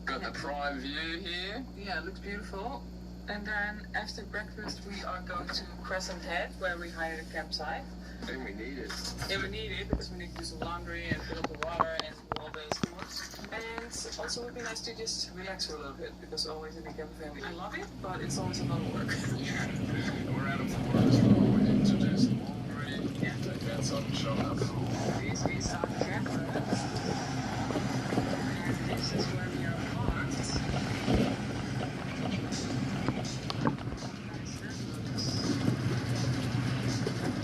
Got the prime view here. Yeah, it looks beautiful. And then after breakfast, we are going to Crescent Head, where we hired a campsite. And we need it. Yeah, we need it because we need to do some laundry and fill up the water and all those things. And also it would be nice to just relax for a little bit because always in the camper family, I love it, but it's always a lot of work. Yeah. We're out of work, so we need to do some laundry. Yeah. Take that outside and show up. This is our camper. And this is where we are parked.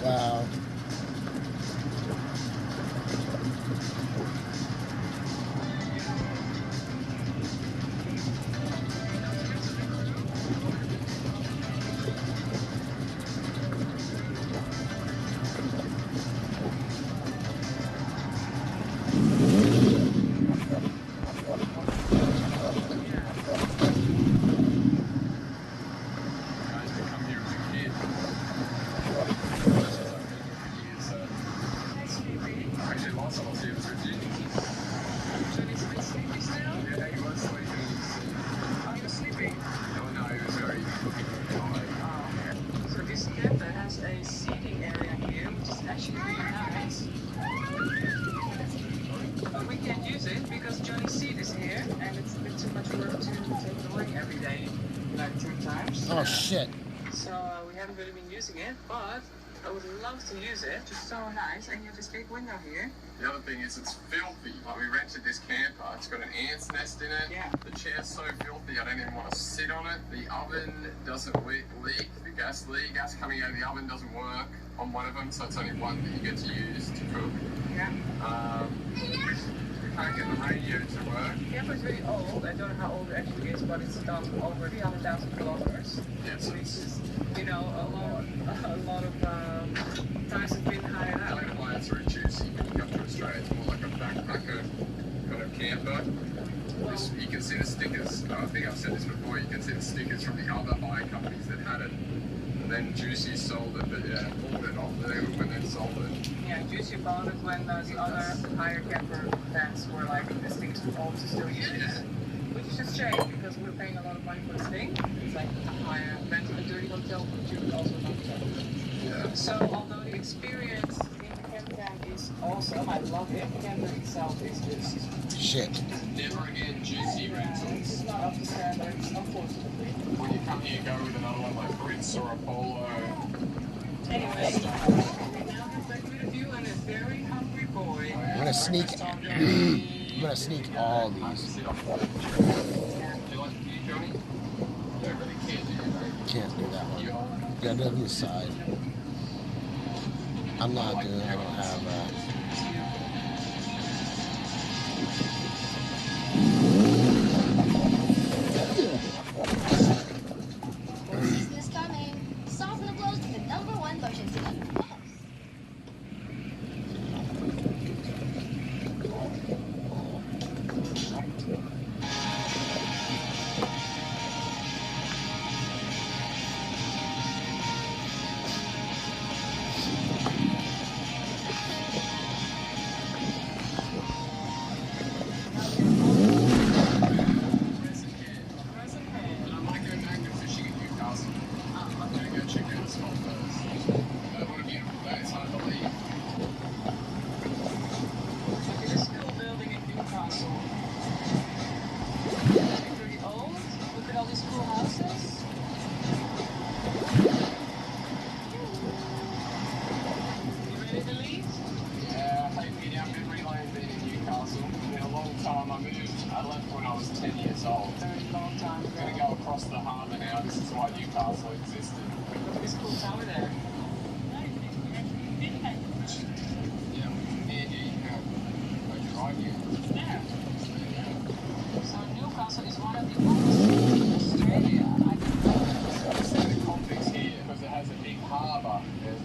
Wow. Actually, last time I was here was with you. Johnny's been sleepy still? Yeah, he was sleeping. Are you sleeping? No, he was very tired. Oh, okay. So this camper has a seating area here, which is actually really nice. But we can't use it because Johnny's seat is here, and it's a bit too much work to take it away every day, like 3 times. Oh shit. So we haven't really been using it, but I would love to use it. It's so nice, and you have this big window here. The other thing is it's filthy. Like we rented this camper. It's got an ant's nest in it. Yeah. The chair's so filthy I don't even want to sit on it. The oven doesn't leak. The gas coming out of the oven doesn't work on one of them, so it's only one that you get to use to cook. Yeah. We can't get the radio to work. The camper is really old. I don't know how old it actually is, but it's done over 300,000 kilometers. Yes. Which is, you know, a lot of times it's been hired I out. don't know why it's very juicy when you come to Australia. It's more like a backpacker kind of camper. You can see the stickers. I think I've said this before. You can see the stickers from the other hire companies that had it. And then Juicy sold it, but yeah, bought it off them when they sold it. Yeah, Juicy bought it when the other higher camper fans were like, this thing is too old to still use. Which is a shame because we're paying a lot of money for this thing. It's like a higher rental a dirty hotel, but you also not so. Yeah. So although the experience in the camper is awesome, I love it. The camper itself is just Shit. Never again Juicy rentals. it's not up to standards, unfortunately. When you come here, go with another one like Brits or Apollo. Anyway, we now have back with you and a very hungry boy. I'm gonna sneak. I'm gonna sneak all these. Do you like the view, Johnny? You don't really care, do you? Can't do that one. You gotta do it on the side. I'm not doing. I don't have. Business coming. Soften the blows with the #1 lotion today. I might go back to fishing in Newcastle. I'm gonna go check out the spot first. Would it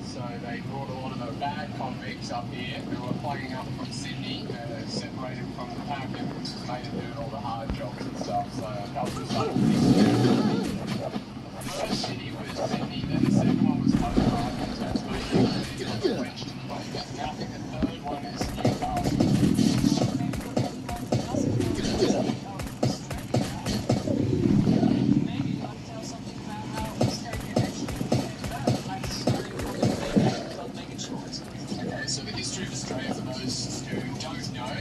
So they brought a lot of the bad convicts up here who were plugging up from Sydney, separated from the pack and made them do all the hard jobs and stuff. So that was the start of this. The first city was Sydney, then the second one was Hobart, and Tasmania, and then the Western Coast. And I think the third one is Newcastle. So the history of Australia, for those who don't know,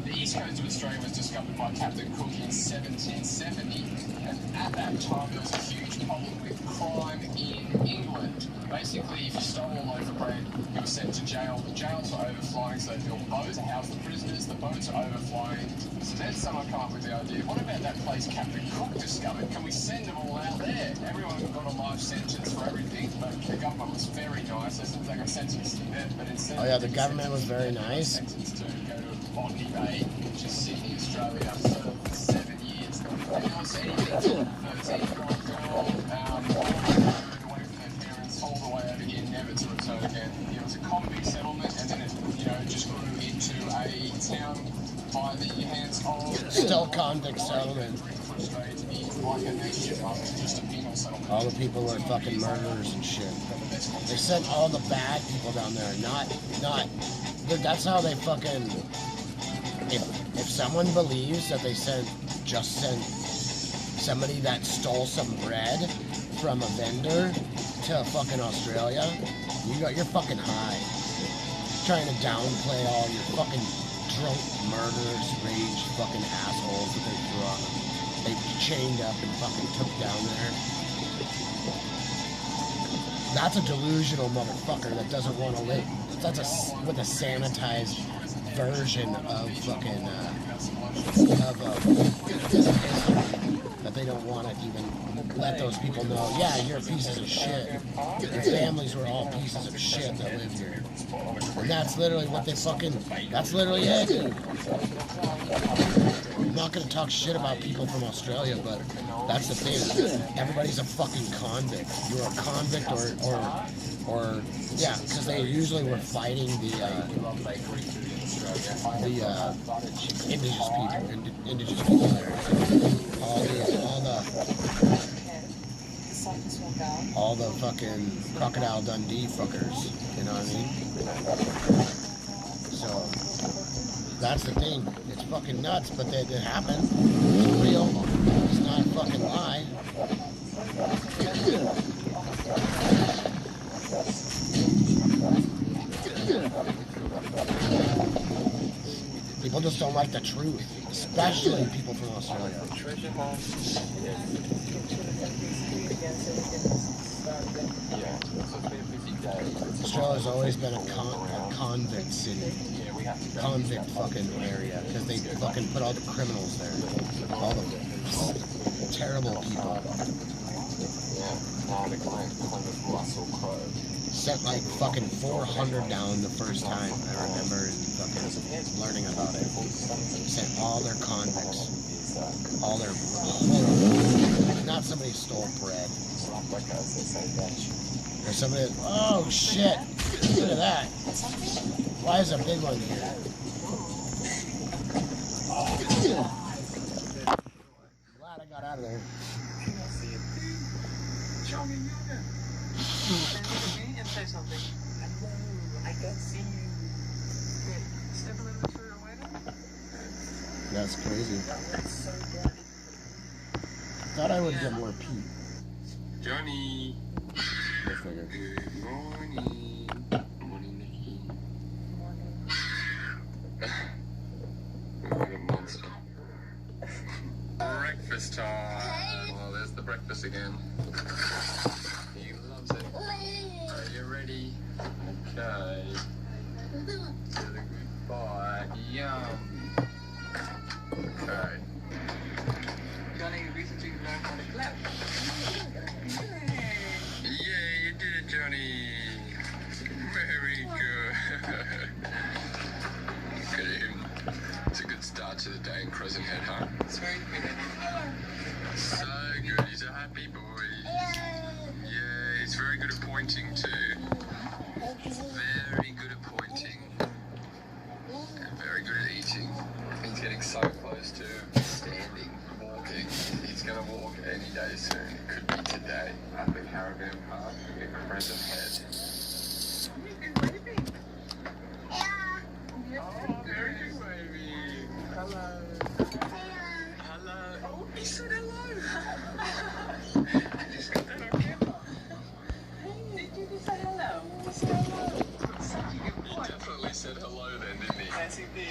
the east coast of Australia was discovered by Captain Cook in 1770, and at that time there was a huge problem with crime in England. Basically, if you stole a loaf of bread, you were sent to jail. The jails were overflowing, so they built boats to house the prisoners. The boats are overflowing. So then someone came up with the idea, what about that place Captain Cook discovered? Can we send them all out there? Everyone got a life sentence for everything, but the government was very nice. They said they got sentenced to death, but instead... Oh yeah, the government was very nice. Sentenced to go to Bondi Bay, which is Sydney, Australia, for 7 years. And there was anything to 13-year-old girl, away from their parents, all the way over here, never to return again. It was a convict settlement, and then it, just grew into a town by the hands of... Still convict settlement. All the people were fucking murderers and shit. They sent all the bad people down there, not, that's how they fucking, if someone believes that they just sent somebody that stole some bread from a vendor to fucking Australia, you're fucking high. Trying to downplay all your fucking drunk murderers, rage fucking assholes that they chained up and fucking took down there. That's a delusional motherfucker that doesn't want to live. That's with a sanitized version of fucking history that they don't want to even let those people know. Yeah, you're pieces of shit. Your families were all pieces of shit that live here. And that's literally what they fucking, that's literally it. I'm not going to talk shit about people from Australia, but that's the thing. Everybody's a fucking convict. You're a convict or yeah, because they usually were fighting the indigenous people there. All the fucking Crocodile Dundee fuckers, you know what I mean? So, that's the thing. It's fucking nuts, but it happened. It's real. It's not a fucking lie. People just don't like the truth, especially people from Australia. Australia's always been a convict city, convict fucking area, because they fucking put all the criminals there, all the terrible people. Sent like fucking 400 down the first time, I remember, and fucking learning about it. Sent all their convicts, all their not somebody stole bread. Or somebody, oh shit, look at that. Why is a big one here? Glad I got out of there. Say something. I can't see you. Okay, step a little bit further away then. That's crazy. Thought I would get more peat. Johnny. Go figure. Good morning. Morning, Nikki. What a monster. Breakfast time. Well, there's the breakfast again. He loves it. Are you ready? Okay. Goodbye. Yum. Okay. Johnny recently learned how to clap. Yeah, you did it, Johnny. Very good. Look at him. It's a good start to the day in Crescent Head, huh? It's very good. So good. He's a happy boy. Yeah, he's very good at pointing too. said hello then, didn't he? Yes, he did.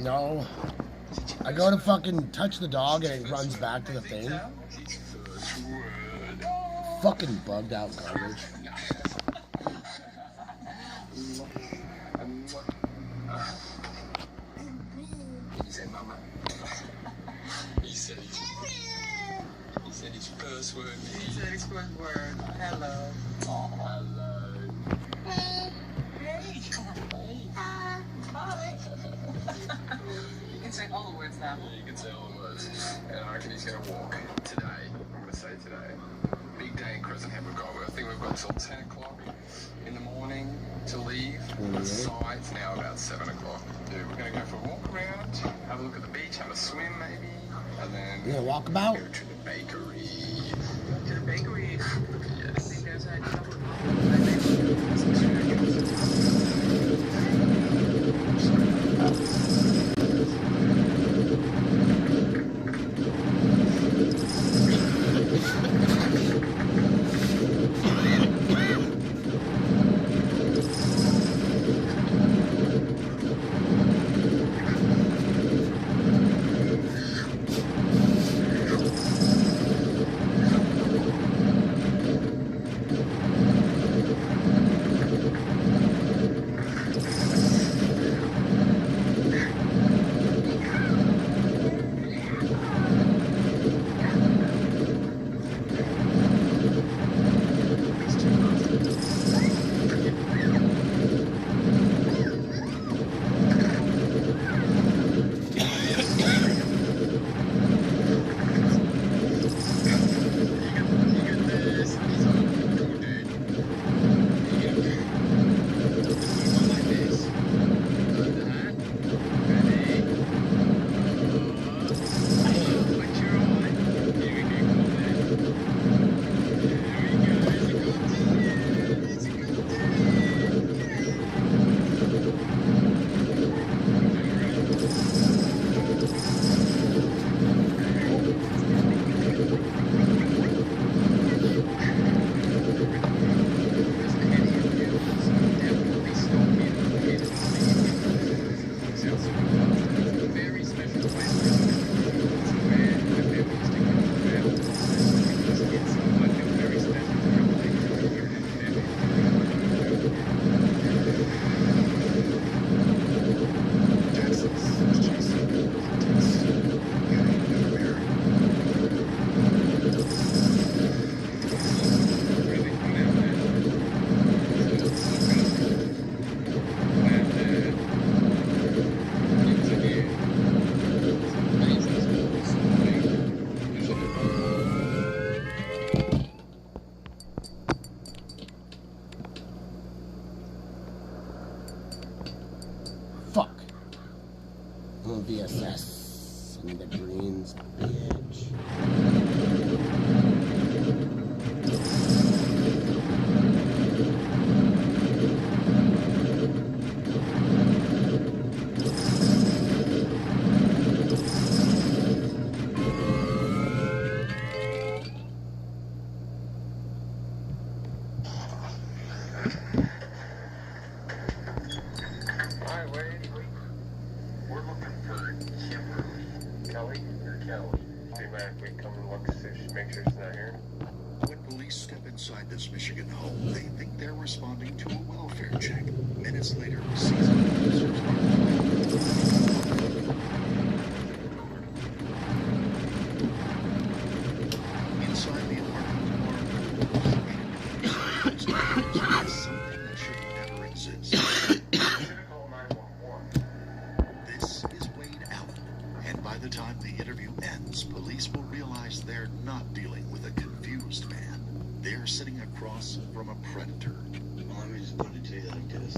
No. I go to fucking touch the dog and it runs back to the thing. Fucking bugged out garbage. He said, Mama. He said his first word. He said his first word. Hello. Oh, hello. Hey. Hey. Hi. You can say all the words now. Yeah, you can say all the words. And I reckon he's going to walk today. I'm going to say today. Big day in Crescent Head. I think we've got till 10 o'clock in the morning to leave. The site's now about 7 o'clock. Dude, we're going to go for a walk around, have a look at the beach, have a swim maybe, and then you gonna walk about? Go to the bakery. To the bakery? Yes. I think there's a couple of VSS and the greens, bitch. Hi, Wade. We're looking for Kimberly. Kelly or Kelly? See back, we come and look, make sure she's not here. When police step inside this Michigan home, they think they're responding to a welfare check. Minutes later, seasoned officers inside the apartment bar, something that should never exist. This is Wade Allen, and by the time the interview ends, police will realize they're not dealing with a confused man. They're sitting across from a predator. Well, let me just put it to you like this.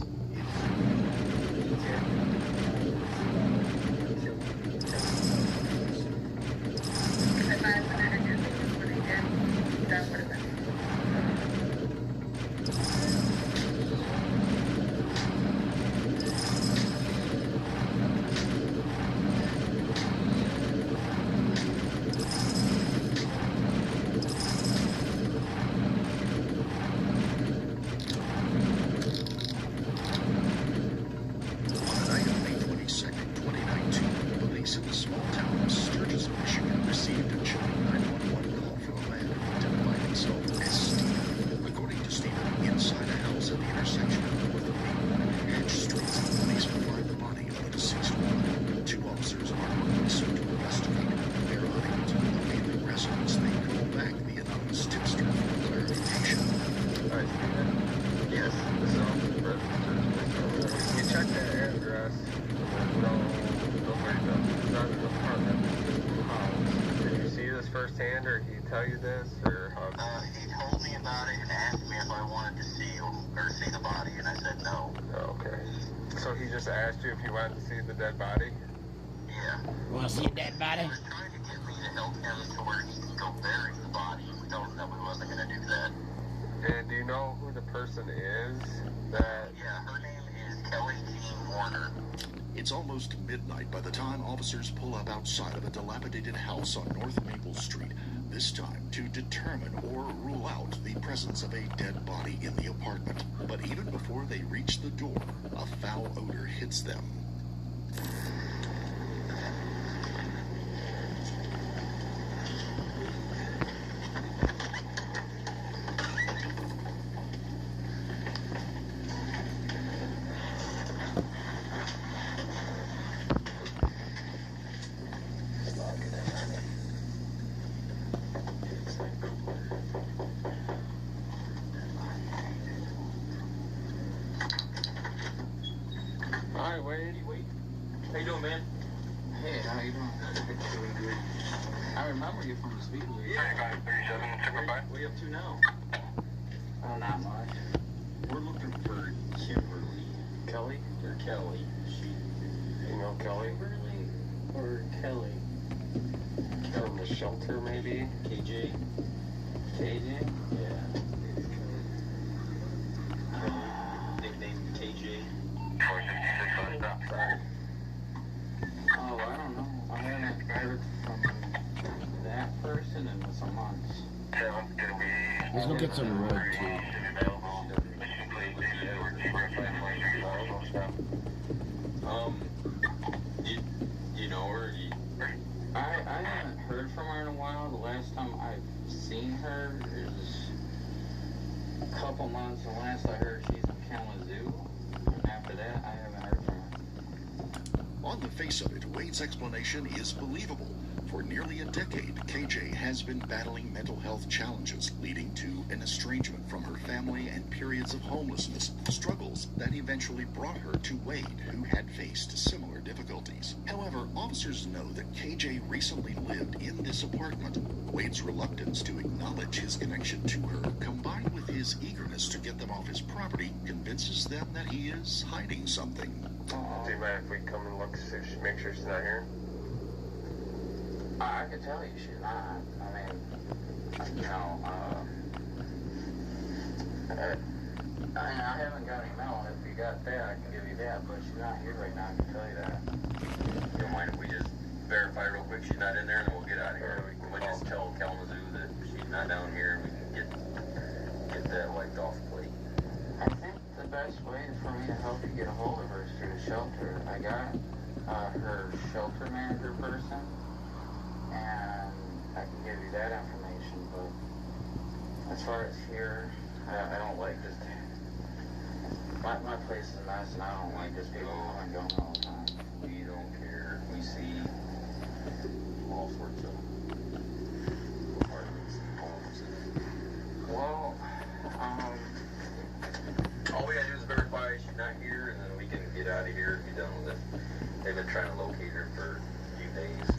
about it and asked me if I wanted to see the body, and I said no. Oh, okay. So he just asked you if you wanted to see the dead body? Yeah. You want to see a dead body? He was trying to get me to help him to where he could go bury the body. We told him that we wasn't going to do that. And do you know who the person is that... Yeah, her name is Kelly Jean Warner. It's almost midnight by the time officers pull up outside of a dilapidated house on North Maple Street, this time to determine or rule out the presence of a dead body in the apartment. But even before they reach the door, a foul odor hits them. Hi, Wade. How you doing, man? Hey, how you doing? Doing good. I remember you from the Speedway. Yeah. 3537, what are you up to now? Oh, not much. We're looking for Kimberly. Kelly? Or Kelly. You know Kelly? Kimberly or Kelly? From the shelter, maybe? KJ? KJ? Yeah. Nickname KJ. Oh, I don't know. I haven't heard from that person in some months. Let's go get some wood, too. You know her? I haven't heard from her in a while. The last time I've seen her is a couple months. The last I heard, she's in Kalamazoo. And after that, I haven't heard from her. On the face of it, Wade's explanation is believable. For nearly a decade, KJ has been battling mental health challenges, leading to an estrangement from her family and periods of homelessness, struggles that eventually brought her to Wade, who had faced similar difficulties. However, officers know that KJ recently lived in this apartment. Wade's reluctance to acknowledge his connection to her, combined with his eagerness to get them off his property, convinces them that he is hiding something. Do you mind if we come and look, make sure she's not here? I can tell you she's not. I mean, you know, I haven't got any mail. If you got that, I can give you that, but she's not here right now, I can tell you that. You don't mind if we just verify real quick she's not in there and then we'll get out of here? We'll just tell Kalamazoo that she's not down here and we can get that wiped off the plate. I think the best way for me to help you get a hold of her is through the shelter. I got her shelter manager person, and I can give you that information, but as far as here, I don't like just... My place is a mess, and I don't like just people coming and going all the time. We don't care. We see all sorts of apartments and homes. Well, all we gotta do is verify she's not here, and then we can get out of here and be done with it. They've been trying to locate her for a few days.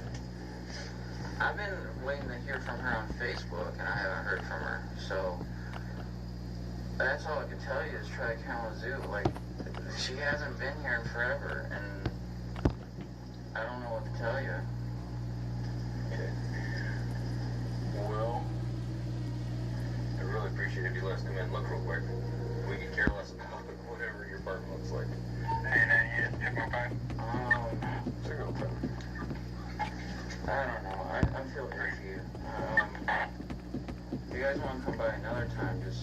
I've been waiting to hear from her on Facebook, and I haven't heard from her, so that's all I can tell you is try Kalamazoo. Like, she hasn't been here in forever, and I don't know what to tell you. Okay. Well, I really appreciate if you let us come in and look real quick. We can care less about whatever your apartment looks like. And you took my time? Signal time. I don't know. I feel iffy. If you guys want to come by another time, just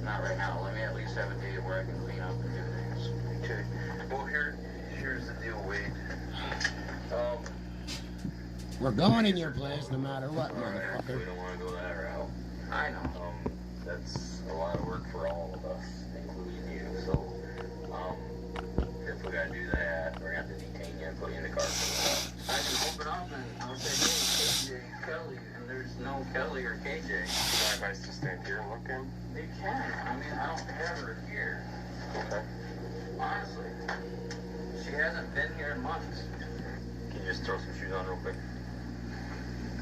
not right now. Let me at least have a day where I can clean up and do things. Okay. Well, here's the deal, Wade. We're going in your place no matter what, We motherfucker. don't want to go that route. I know. That's a lot of work for all of us, including you. So, if we gotta do that, we're gonna have to detain you and put you in the car. I can open up and I'll say, hey, KJ, Kelly, and there's no Kelly or KJ. Do you mind if I just stand here and look in? You can. I mean, I don't have her here. Okay. Honestly. She hasn't been here in months. Can you just throw some shoes on real quick?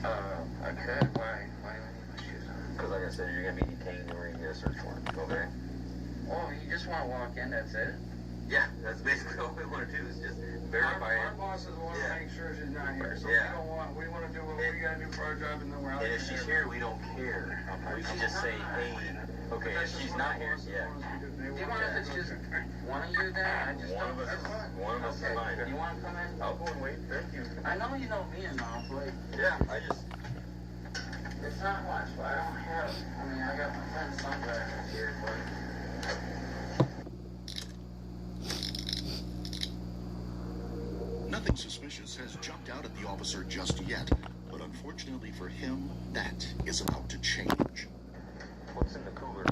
I could. Why do I need my shoes on? Because like I said, you're gonna be detained and we're gonna get a search warrant. Okay. Oh, you just want to walk in, that's it? Yeah, that's basically all we want to do is just verify Our bosses want to make sure she's not here, so we want to do what we got to do for our job, and then we're out. And if she's here, we don't care. We can just say, hey, okay, if she's not here, Do you want if it's just one of you there? I just one of us is fine. You want to come in? I'll go and wait. Thank you. I know you know me enough, like. Yeah, I just. It's not much, but I don't have. I mean, I got my friend's sunglasses here, but. Nothing suspicious has jumped out at the officer just yet, but unfortunately for him, that is about to change. What's in the cooler?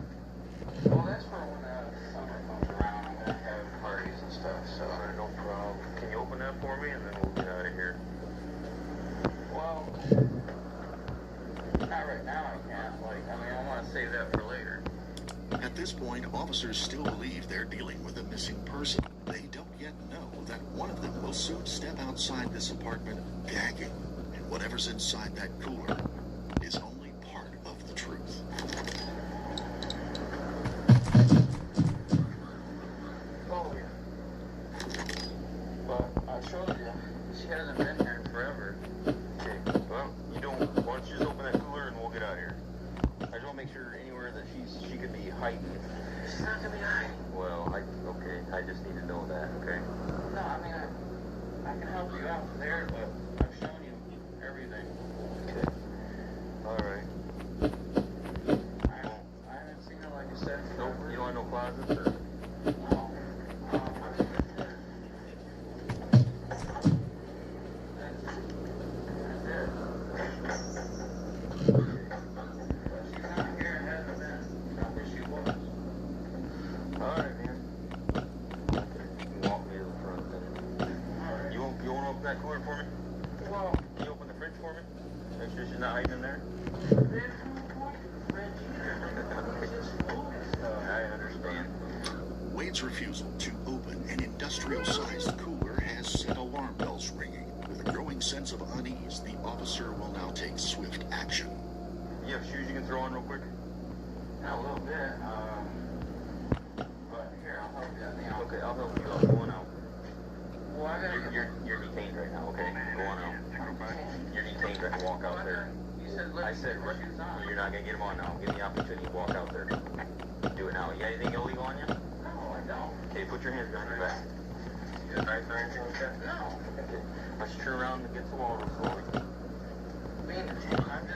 Well, that's for when summer comes around. I'm gonna have parties and stuff, so. Alright, no problem. Can you open that for me, and then we'll get out of here? Well, not right now. I can't. Like, I mean, I want to save that for later. At this point, officers still believe they're dealing with a missing person. They don't yet know that one of them will soon step outside this apartment gagging, and whatever's inside that cooler is only part of the truth. Oh, yeah. But I showed you, she hasn't been here in forever. Okay, well, why don't you just open that cooler and we'll get out of here. I just want to make sure anywhere that she could be hiding. She's not gonna be hiding. Well, okay, I just need to know that, okay? No, I mean, I can help you out there, but I've shown you everything. Okay. Alright. I haven't seen her like you said. Nope, you don't have no closets or? No. That cooler for me? Well, can you open the fridge for me? Make sure she's not hiding in there. I understand. Wade's refusal to open an industrial-sized cooler has set alarm bells ringing. With a growing sense of unease, the officer will now take swift action. You have shoes you can throw on real quick? Yeah, a little bit. But here, I'll help you. Okay, I'll help you. I'll go on out. Well, I gotta You're detained right now, okay? Go on out. You're detained right now. Walk out there. I said, you're not gonna get them on now. Give me the opportunity to walk out there. Do it now. You got anything illegal on you? No, I don't. Okay, put your hands behind your back. You got a knife or anything like that? No. Okay. Let's turn around and get the wall real slowly. I mean, I'm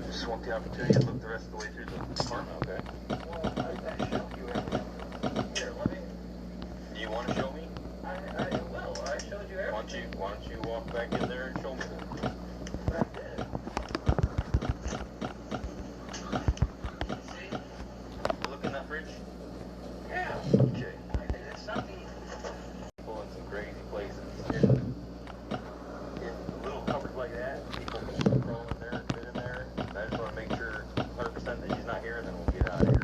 just want the opportunity to look the rest of the way through the apartment, okay? Well, I showed you everything. Here, let me. Do you want to show me? I will. I showed you everything. Why don't you walk back in there and show me that? I did. See? Look in that fridge? Yeah. Okay. It's something. People in some crazy places. In little cupboards like that, people can crawl in there and fit in there. I just want to make sure 100% that she's not here, and then we'll get out of here.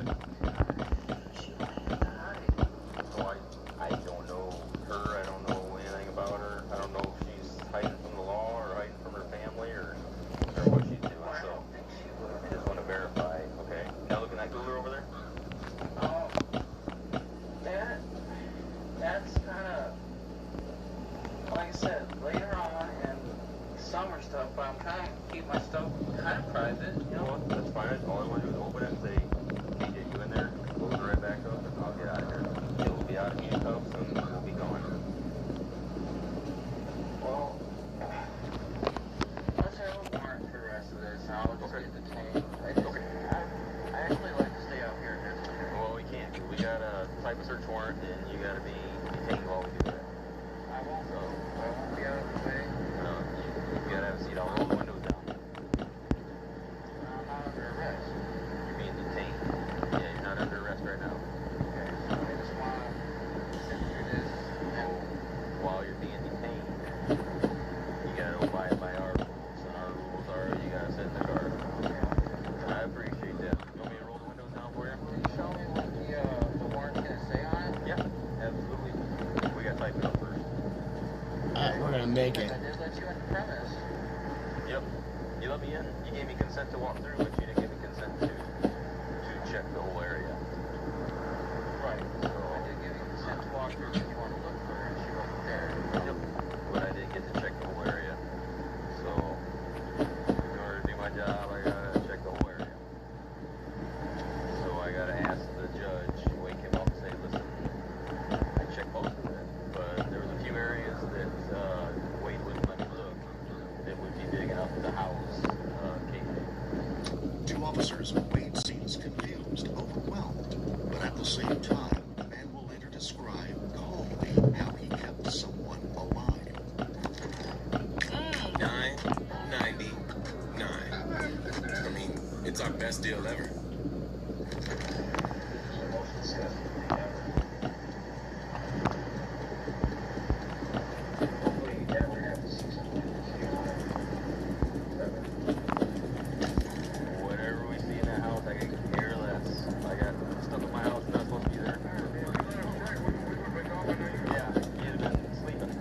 I don't know her. I don't know anything about her. I don't know if she's hiding from the law or hiding from her family or what she's doing. So I just want to verify. Okay. Now look in that cooler over there. That's kind of like I said later on in summer stuff. But I'm trying to keep my stuff kind of private. You know what? That's fine. All I want to do is open it and say, "Hey, get you in there." Close it right back up, and I'll get out of here. You'll be out of handcuffs, and we'll be going. Well, let's have a warrant for the rest of this, and I'll just get detained. I actually like to stay out here. Well, we can't. We got a type of search warrant, and you got to be detained while we do that. I won't be out of the way. No, you got to have a seat. I'll roll the windows down. I'm not under arrest. You're being detained. Yeah, you're not under arrest right now. Okay, so I just want to sit through this, and while you're being detained, you got to abide by our rules, and our rules are you got to sit in the car. I appreciate that. You want me to roll the windows down for you? Can you show me what the warrant's going to say on it? Yeah, absolutely. We got to type it up first. We're gonna make it. I did let you in the premise. Yep. You let me in. consent to walk through, but she didn't give me consent to check the whole area. Right. So I did give you consent to walk through if you want to look for her, and she wasn't there. Yep. But I didn't get to check the whole area. So in order to do my job, I gotta check the whole area. So I gotta ask the judge, wake him up and say, listen, I checked most of it, but there was a few areas that Wade wouldn't let me look that would be big enough to house KJ. To officers, Wade seems confused, overwhelmed, but at the same time, the man will later describe calmly how he kept someone alive. 999. I mean, it's our best deal ever. Whatever we see in that house, I can care less. I got stuff in my house not supposed to be there. Yeah, he had been sleeping.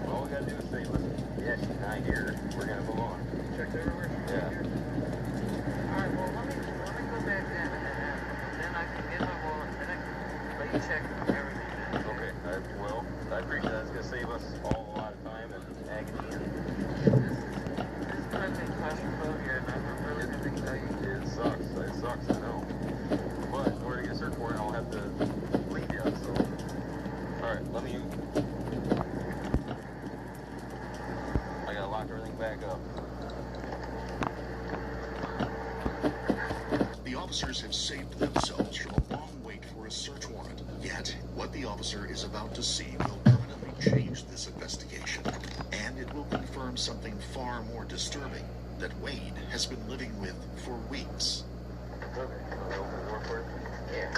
All we gotta do is say, listen, yeah, she's not here. We're gonna move on. Checked everywhere? Yeah. Alright, well, let me go back then, and then I can get my wallet, and I can let you check everything then. Okay, I appreciate that. It's gonna save us all a lot of time and agony. This is gonna take claustrophobia, and I'm really gonna tell you. It sucks, I know. But in order to get a search warrant, I'll have to leave you, so. Alright, let me. I gotta lock everything back up. The officers have saved themselves from a long wait for a search warrant. Yet, what the officer is about to see will permanently change this investigation. And it will confirm something far more disturbing that Wade has been living with for weeks. Okay, I'll open the door for it. Yeah.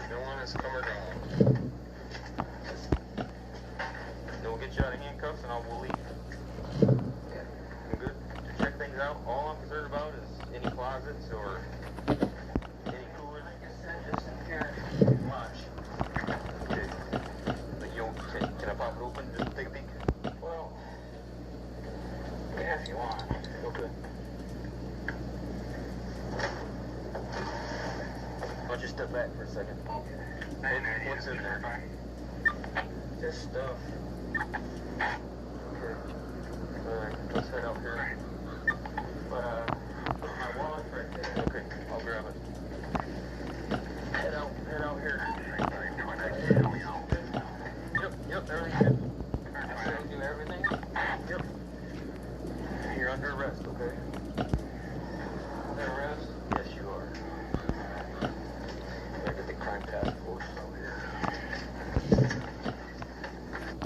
No one has come or gone. Then we'll get you out of handcuffs and we'll leave. Yeah. I'm good to check things out. All I'm concerned about is any closets or any coolers. Like I said, just in here. Watch. Okay. Like can I pop it open? Just take a peek? Well, yeah, if you want. Okay. Why don't you step back for a second? Okay. What's in there? Just stuff. Okay. Let's head out here. But, my wallet's right there. Okay, I'll grab it. Head out here. Yep, everything's good. Should I do everything? Yep. You're under arrest, okay? Under arrest? Yes, you are. Gotta get the crime task force over here.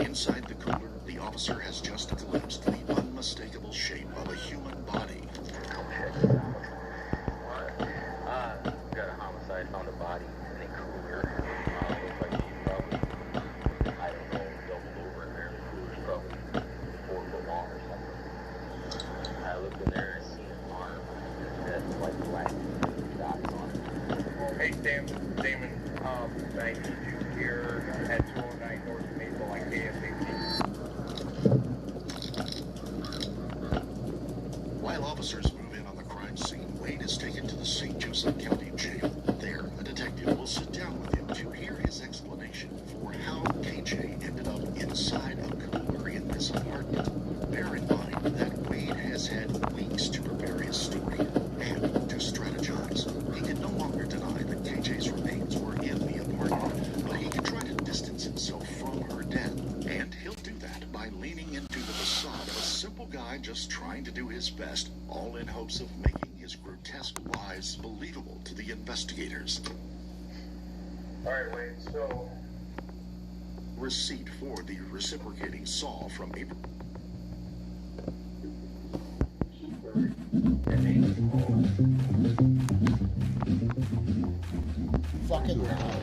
Inside the cooler, the officer has just glimpsed the unmistakable shape of a human body. Come check this out. What? Got a homicide, found a body in a cooler. Looks like he probably, I don't know, doubled over in there. The cooler's probably 4 foot long or something. I looked in there and I seen an arm that like black dots on it. Hey, Damon, I need you here at 209 North Maple, like ASAP. While officers move in on the crime scene, Wade is taken to the St. Joseph County Jail. There, a detective will sit down with him to hear his explanation for how KJ ended up inside a cooler in this apartment. Bear in mind that Wade has had weeks to prepare his story and to strategize. He can no longer deny that KJ's remains were in the apartment, but he can try to distance himself from her death. And he'll do that by leaning into the facade of a simple guy just trying to do his best, all in hopes of making his grotesque lies believable to the investigators. Alright, Wade, so... Receipt for the reciprocating saw from April. Fucking loud.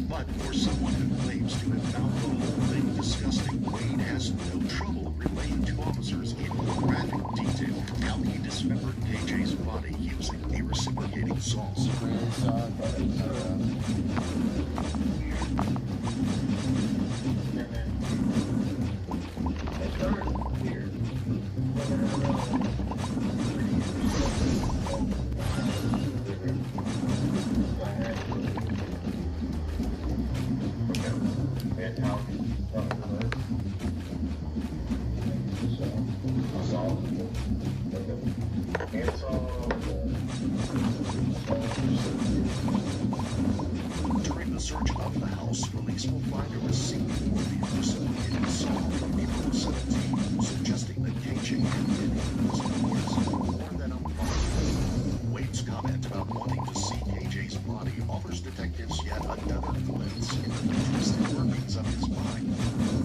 But for some admit how he brought her there. So, assault, During the search of the house, police will find a receipt for the person in assault from April 17, suggesting that KJ had been in prison for more than a month. Wade's comment about wanting to see KJ's body offers detectives yet another glimpse into the twisted workings of his mind.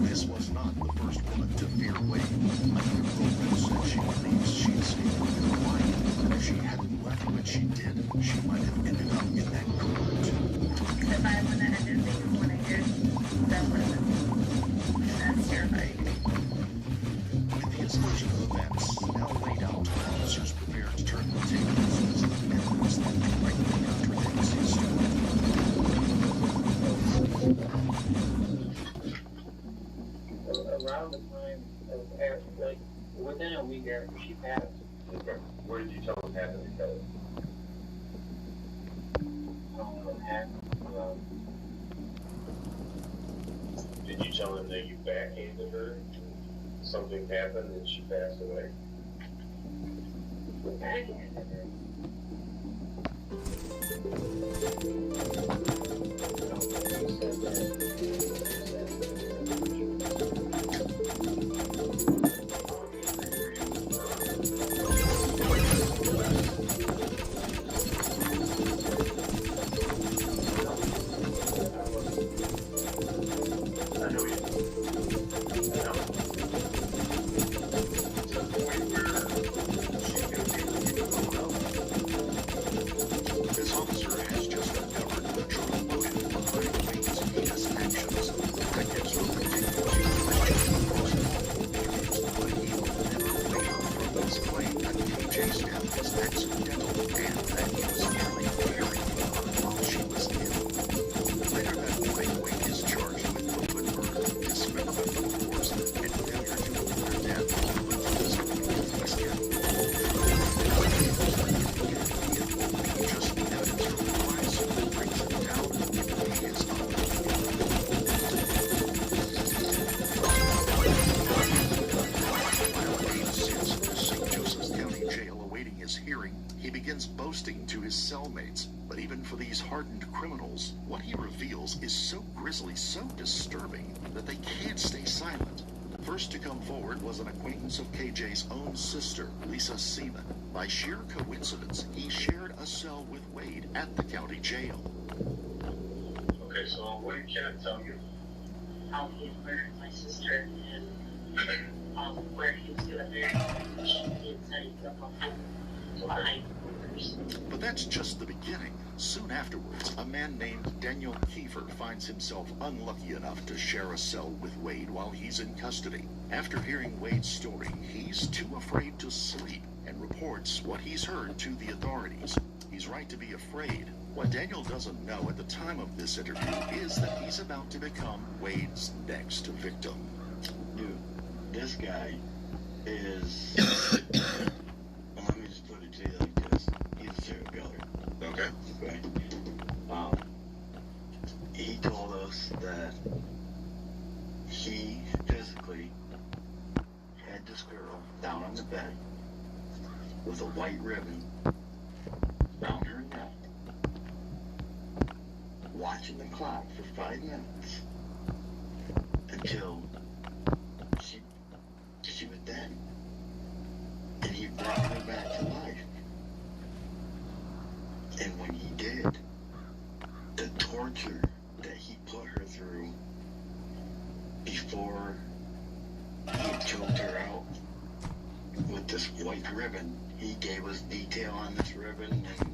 This was not the first woman to fear Wade. Another girlfriend said she believes she escaped with her life, and if she hadn't left when she did, she might have ended up in that cooler too. If I would have did things when I did, that would have been, that's terrifying. With his version of events now laid out, officers prepare to turn the tables as evidence that directly contradicts his story. Around the time of, like, within a week after she passed. Okay. Where did you tell them happened to Kelly? Did you tell him that you backhanded her? Something happened and she passed away? Backhanded her? This officer has just uncovered the true motive behind Wade's heinous actions. Detectives will continue to question across multiple theories, but he will never waver from his claim that KJ's death was accidental and that he was merely caring for her while she was ill. Later that morning, Wade is charged with open murder, dismemberment of the corpse, and failure to report her death on the physical investigation. Just evidence from the crime scene brings him down into his own. While Wade sits in the St. Joseph's County Jail awaiting his hearing, he begins boasting to his cellmates. But even for these hardened criminals, what he reveals is so grisly, so disturbing, that they can't stay silent. First to come forward was an acquaintance of KJ's own sister, Lisa Seaman. By sheer coincidence, he shared a cell with Wade at the county jail. Okay, so what did Kenneth tell you? How he had murdered my sister and where he was going to bury her. He had said he was up behind quarters. But that's just the beginning. Soon afterwards, a man named Daniel Kiefer finds himself unlucky enough to share a cell with Wade while he's in custody. After hearing Wade's story, he's too afraid to sleep and reports what he's heard to the authorities. He's right to be afraid. What Daniel doesn't know at the time of this interview is that he's about to become Wade's next victim. Dude, this guy is... well, let me just put it to you like this. He's a serial killer. Okay. Okay. He told us that he physically had this girl down on the bed with a white ribbon around her neck, watching the clock for 5 minutes until she was dead. And he brought her back to life. And when he did, the torture that he put her through before he had choked her out with this white ribbon, he gave us detail on this ribbon and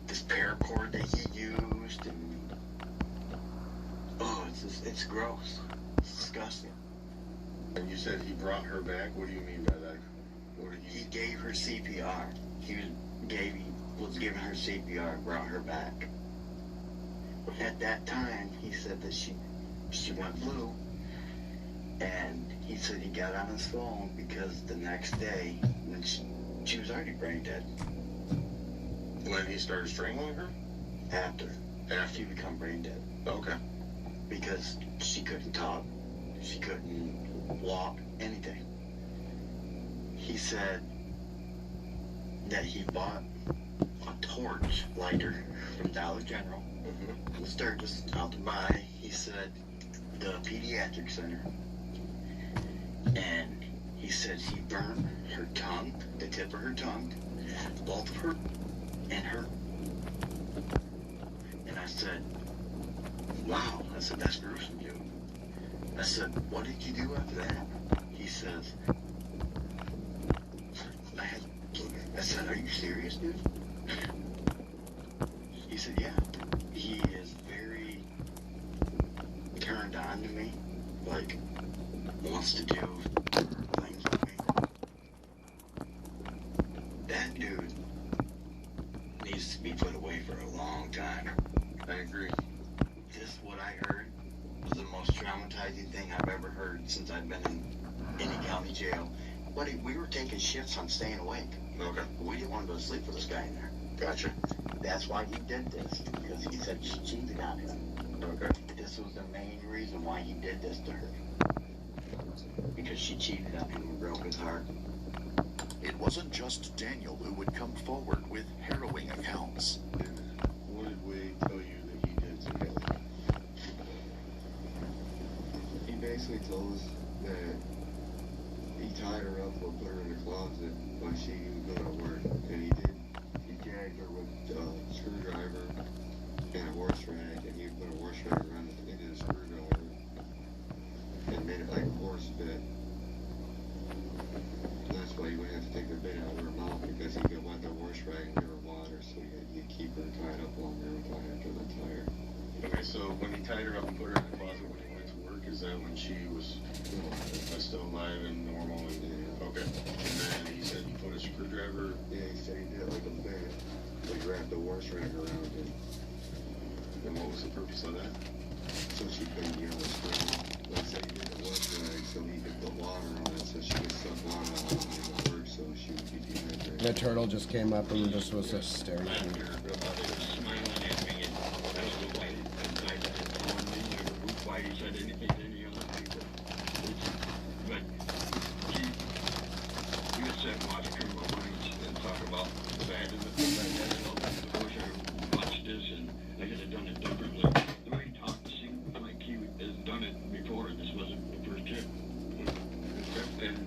this paracord that he used, and oh, it's gross. It's disgusting. And you said he brought her back? What do you mean by that? He gave her CPR. He was giving her CPR and brought her back. At that time, he said that she went blue, and he said he got on his phone because the next day, when she was already brain dead. When he started strangling her? After she become brain dead. Okay. because she couldn't talk, she couldn't walk, anything. He said that he bought a torch lighter from Dollar General. The Sturgis out to buy, he said, the pediatric center. And he said he burned her tongue, the tip of her tongue, both of her, and her. And I said, wow. I said, that's gruesome, dude. I said, what did you do after that? He says, I said, are you serious, dude? He said, yeah. He is very turned on to me, like, wants to do things with me. That dude needs to be put away for a long time. I agree. Just what I heard was the most traumatizing thing I've ever heard since I've been in any county jail. Buddy, we were taking shifts on staying awake. Okay. We didn't want to go to sleep with this guy in there. Gotcha. That's why he did this, because he said she cheated on him. Okay. This was the main reason why he did this to her. Because she cheated on him and broke his heart. It wasn't just Daniel who would come forward with harrowing accounts. What did Wade tell you that he did to Kelly? He basically told us that he tied her up or put her in the closet while she was going to work. And he did. He gagged her with a screwdriver and a horse rag, and he put a horse rag around the end of the screwdriver and made it like a horse bit. And that's why you wouldn't have to take the bit out of her mouth, because he could wet the horse rag and give her water, so you'd keep her tied up longer until after the tire. Okay, so when he tied her up and put her in the closet when he went to work, is that when she was still alive and normal? And, yeah. Okay. And then he said he put a screwdriver. Yeah, he said he did it like a bit. He wrapped the horse rag around it. And what was the purpose of that? So she couldn't get on the screen. Like I said, he did the horse rag so he could put water on it, so she could suck water out of the work, so she would be dehydrated. The turtle just came up and just was just staring at me. Why he said anything to any other people. But he would sit and watch Criminal Minds and talk about the bad and the good. I wish I watched this and I could have done it differently. The way he talked seemed like he has done it before. This wasn't the first tip. And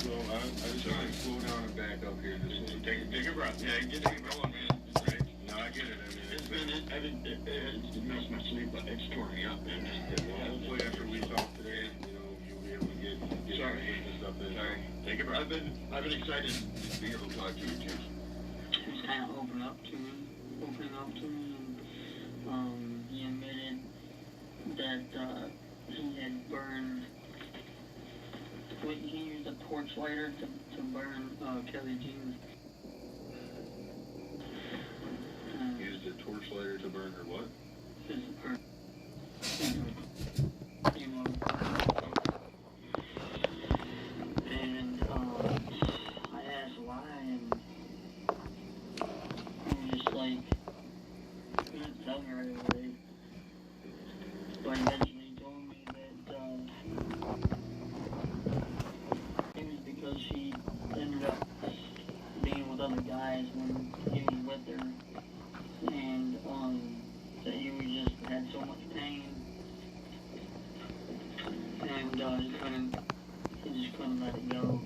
so I just want to slow down and back up here. Just take a breath. Yeah, get going, man. Right. No, I get it. I mean, it's been, it messed my sleep, but it's torn me up, man. Well, hopefully after we talk today, you'll be able to get this stuff in. Sorry. Take a breath. I've been excited to be able to talk to you, too. Just kind of opening up to me, and he admitted that he had burned. He used a torch lighter to burn Kelly Jean. Used a torch lighter to burn her what? And I asked why, and he was just like, he didn't tell me right away. But eventually he told me that it was because she ended up being with other guys when he was with her. And that he just had so much pain, and he just couldn't let it go.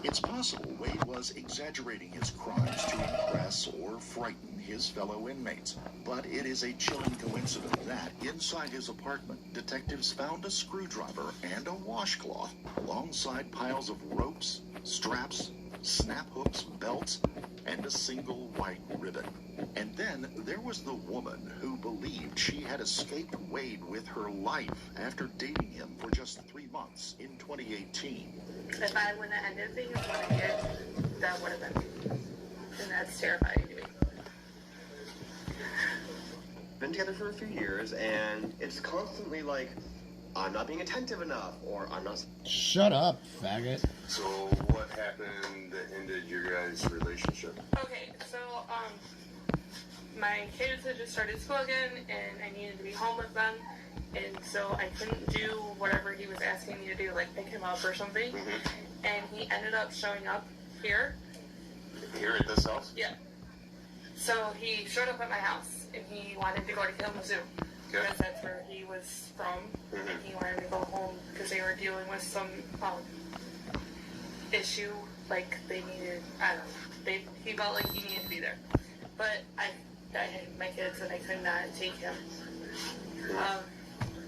It's possible Wade was exaggerating his crimes to impress or frighten his fellow inmates. But it is a chilling coincidence that inside his apartment, detectives found a screwdriver and a washcloth alongside piles of ropes, straps, snap hooks, belts, and a single white ribbon. And then there was the woman who believed she had escaped Wade with her life after dating him for just 3 months in 2018. If I wouldn't have ended things when I did, that would have been, and that's terrifying to me. Been together for a few years, and it's constantly like, I'm not being attentive enough, or I'm not... Shut up, faggot. So what happened that ended your guys' relationship? Okay, so, my kids had just started school again, and I needed to be home with them, and so I couldn't do whatever he was asking me to do, like pick him up or something. And he ended up showing up here. Here at this house? Yeah. So he showed up at my house, and he wanted to go to Kalamazoo. Because that's where he was from, and he wanted to go home because they were dealing with some issue, like they needed, I don't know, he felt like he needed to be there. But I had my kids and I could not take him.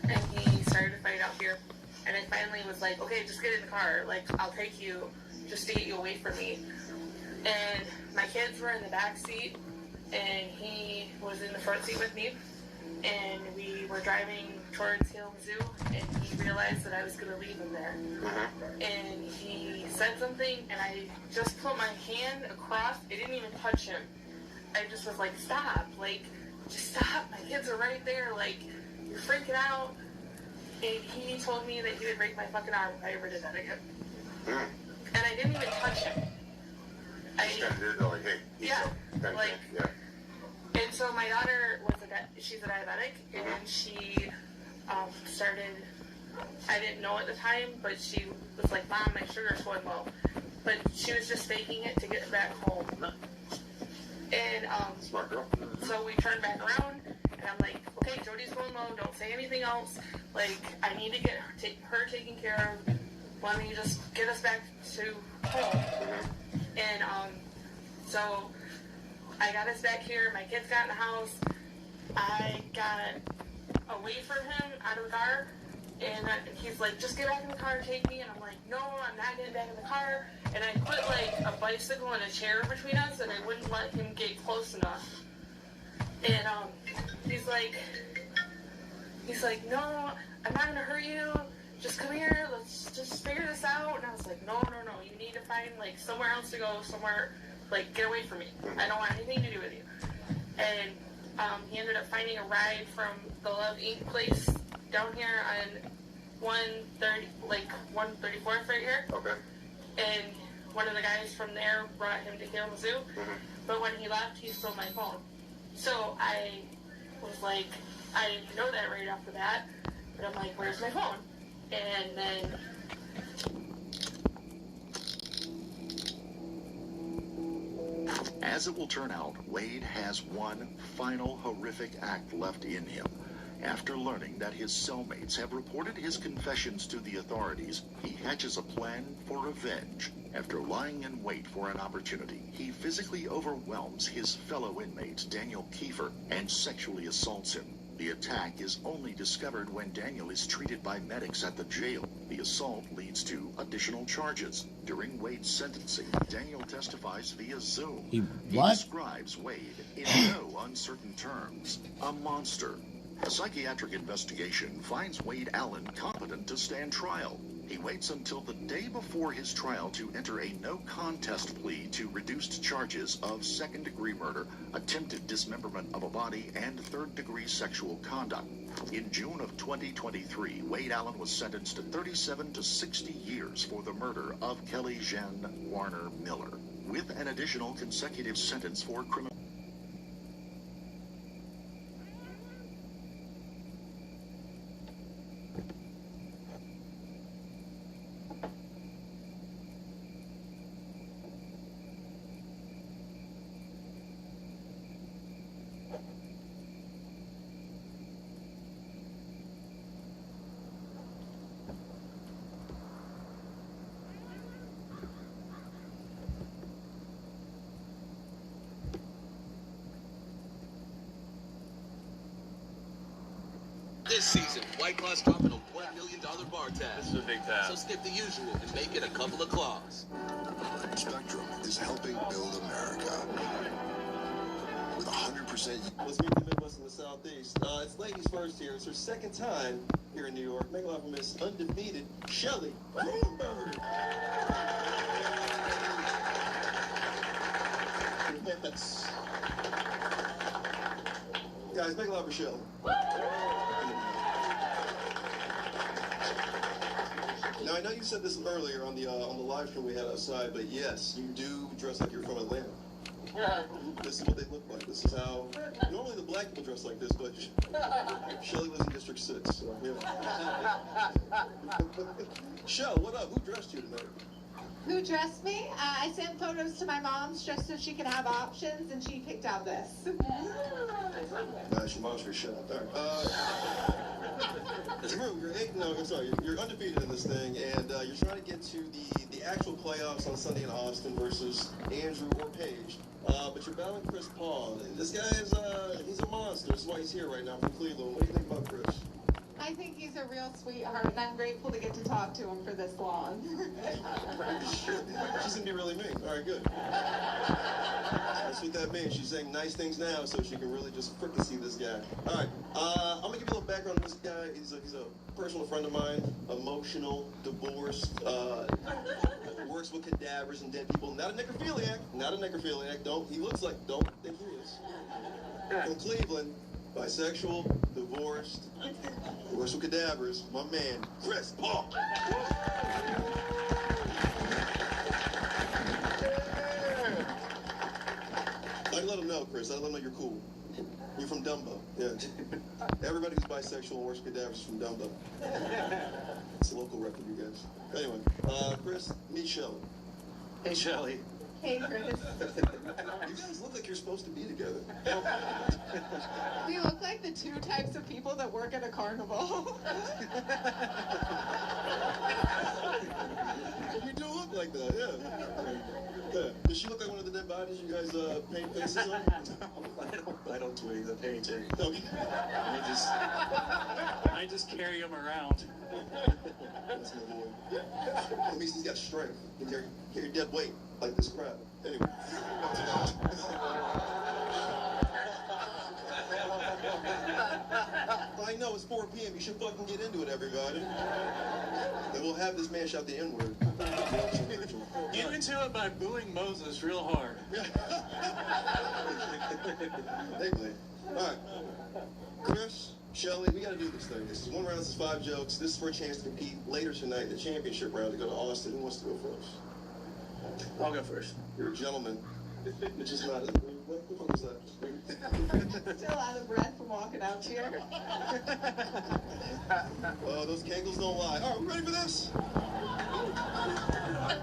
And he started to fight out here, and I finally was like, okay, just get in the car, like, I'll take you, just to get you away from me. And my kids were in the back seat, and he was in the front seat with me. And we were driving towards Kalamazoo, and he realized that I was going to leave him there. And he said something, and I just put my hand across. I didn't even touch him. I just was like, stop. Like, just stop. My kids are right there. Like, you're freaking out. And he told me that he would break my fucking arm if I ever did that again. And I didn't even touch him. Just kind of did it like, hey. Yeah. Like, and so my daughter was she's a diabetic, and she started, I didn't know at the time, but she was like, Mom, my sugar's going low. But she was just faking it to get back home. And smart girl. So we turned back around, and I'm like, okay, Jody's going low, don't say anything else. Like, I need to get her taken care of. Let me just get us back to home. And so I got us back here, my kids got in the house, I got away from him out of the car, and he's like, just get back in the car and take me, and I'm like, no, I'm not getting back in the car, and I put like a bicycle and a chair between us, and I wouldn't let him get close enough. And he's like, no, I'm not gonna hurt you, just come here, let's just figure this out. And I was like, no, you need to find like somewhere else to go, somewhere, like, get away from me. I don't want anything to do with you. And he ended up finding a ride from the Love Inc. place down here on 134th right here. Okay. And one of the guys from there brought him to Kalamazoo. But when he left, he stole my phone. So I was like, I didn't know that right off the bat. But I'm like, where's my phone? And then as it will turn out, Wade has one final horrific act left in him. After learning that his cellmates have reported his confessions to the authorities, he hatches a plan for revenge. After lying in wait for an opportunity, he physically overwhelms his fellow inmate, Daniel Kiefer, and sexually assaults him. The attack is only discovered when Daniel is treated by medics at the jail. The assault leads to additional charges. During Wade's sentencing, Daniel testifies via Zoom. He describes Wade in no uncertain terms. A monster. A psychiatric investigation finds Wade Allen competent to stand trial. He waits until the day before his trial to enter a no-contest plea to reduced charges of second-degree murder, attempted dismemberment of a body, and third-degree sexual conduct. In June of 2023, Wade Allen was sentenced to 37 to 60 years for the murder of Kelly Jen Warner Miller, with an additional consecutive sentence for criminal. This season, White Claw's dropping a $1 million bar tab. This is a big tab. So skip the usual and make it a couple of claws. Spectrum is helping build America with 100%. Let's meet the Midwest and the Southeast. It's ladies first here. It's her second time here in New York. Make love for Miss Undefeated Shelly Bloomberg. Yes. Guys, make love for Shelly. Now, I know you said this earlier on the live stream we had outside, but yes, you do dress like you're from Atlanta. This is what they look like. This is how normally the black people dress like this, but Shelly lives in District 6, so yeah. Shell, what up? Who dressed you tonight? Who dressed me? I sent photos to my mom's just so she could have options, and she picked out this. Nice, your mom's for shut up. All right. Drew, you're undefeated in this thing, and you're trying to get to the actual playoffs on Sunday in Austin versus Andrew or Paige. But you're battling Chris Paul. This guy is he's a monster. That's why he's here right now from Cleveland. What do you think about Chris? I think he's a real sweetheart, and I'm grateful to get to talk to him for this long. She's gonna be really mean. All right, good. That's what that means. She's saying nice things now, so she can really just frickin' see this guy. All right, I'm gonna give you a little background on this guy. He's a personal friend of mine, emotional, divorced, works with cadavers and dead people. Not a necrophiliac. Not a necrophiliac. Don't think he is. From Cleveland. Bisexual, divorced, works with cadavers, my man, Chris Paul. I let him know, Chris. I let him know you're cool. You're from Dumbo. Yeah. Everybody who's bisexual and works with cadavers is from Dumbo. It's a local rep for you guys. Anyway, Chris, meet Shelly. Hey, Shelly. Hey, Chris. You guys look like you're supposed to be together. We look like the two types of people that work at a carnival. You do look like that, yeah. Does she look like one of the dead bodies you guys paint faces on? I don't do any of the painting. No. I just carry them around. That's my boy. That means he's got strength. He can carry dead weight like this crap. Anyway. I know it's 4 p.m. You should fucking get into it, everybody. Then we'll have this man shout the N-word. Get into it by booing Moses real hard. Anyway. All right. Chris, Shelly, we got to do this thing. This is 1 round, this is 5 jokes. This is for a chance to compete later tonight, the championship round, to go to Austin. Who wants to go first? I'll go first. You're a gentleman. Which is not. What the fuck was that? Still out of breath from walking out here. Those Kegels don't lie. All right, we ready for this?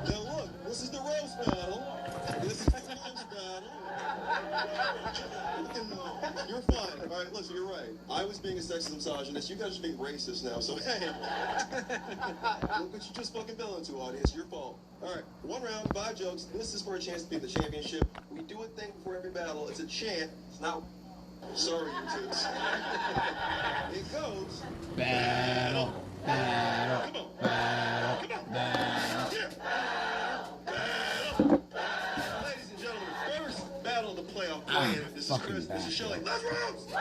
Now look, this is the roast battle. This is the roast battle. You're fine. All right, listen, you're right. I was being a sexist misogynist. You guys are being racist now, so hey. Look what you just fucking fell into, audience. Your fault. All right, 1 round, 5 jokes. This is for a chance to be in the championship. We do a thing before every battle. It's a chant. It's not. Sorry, you toots. It goes. Battle. Battle. Come on. Battle. Come on. Battle. Yeah. Ladies and gentlemen, first battle of the playoff plan. This is Chris. This is Shelly. Let's roast!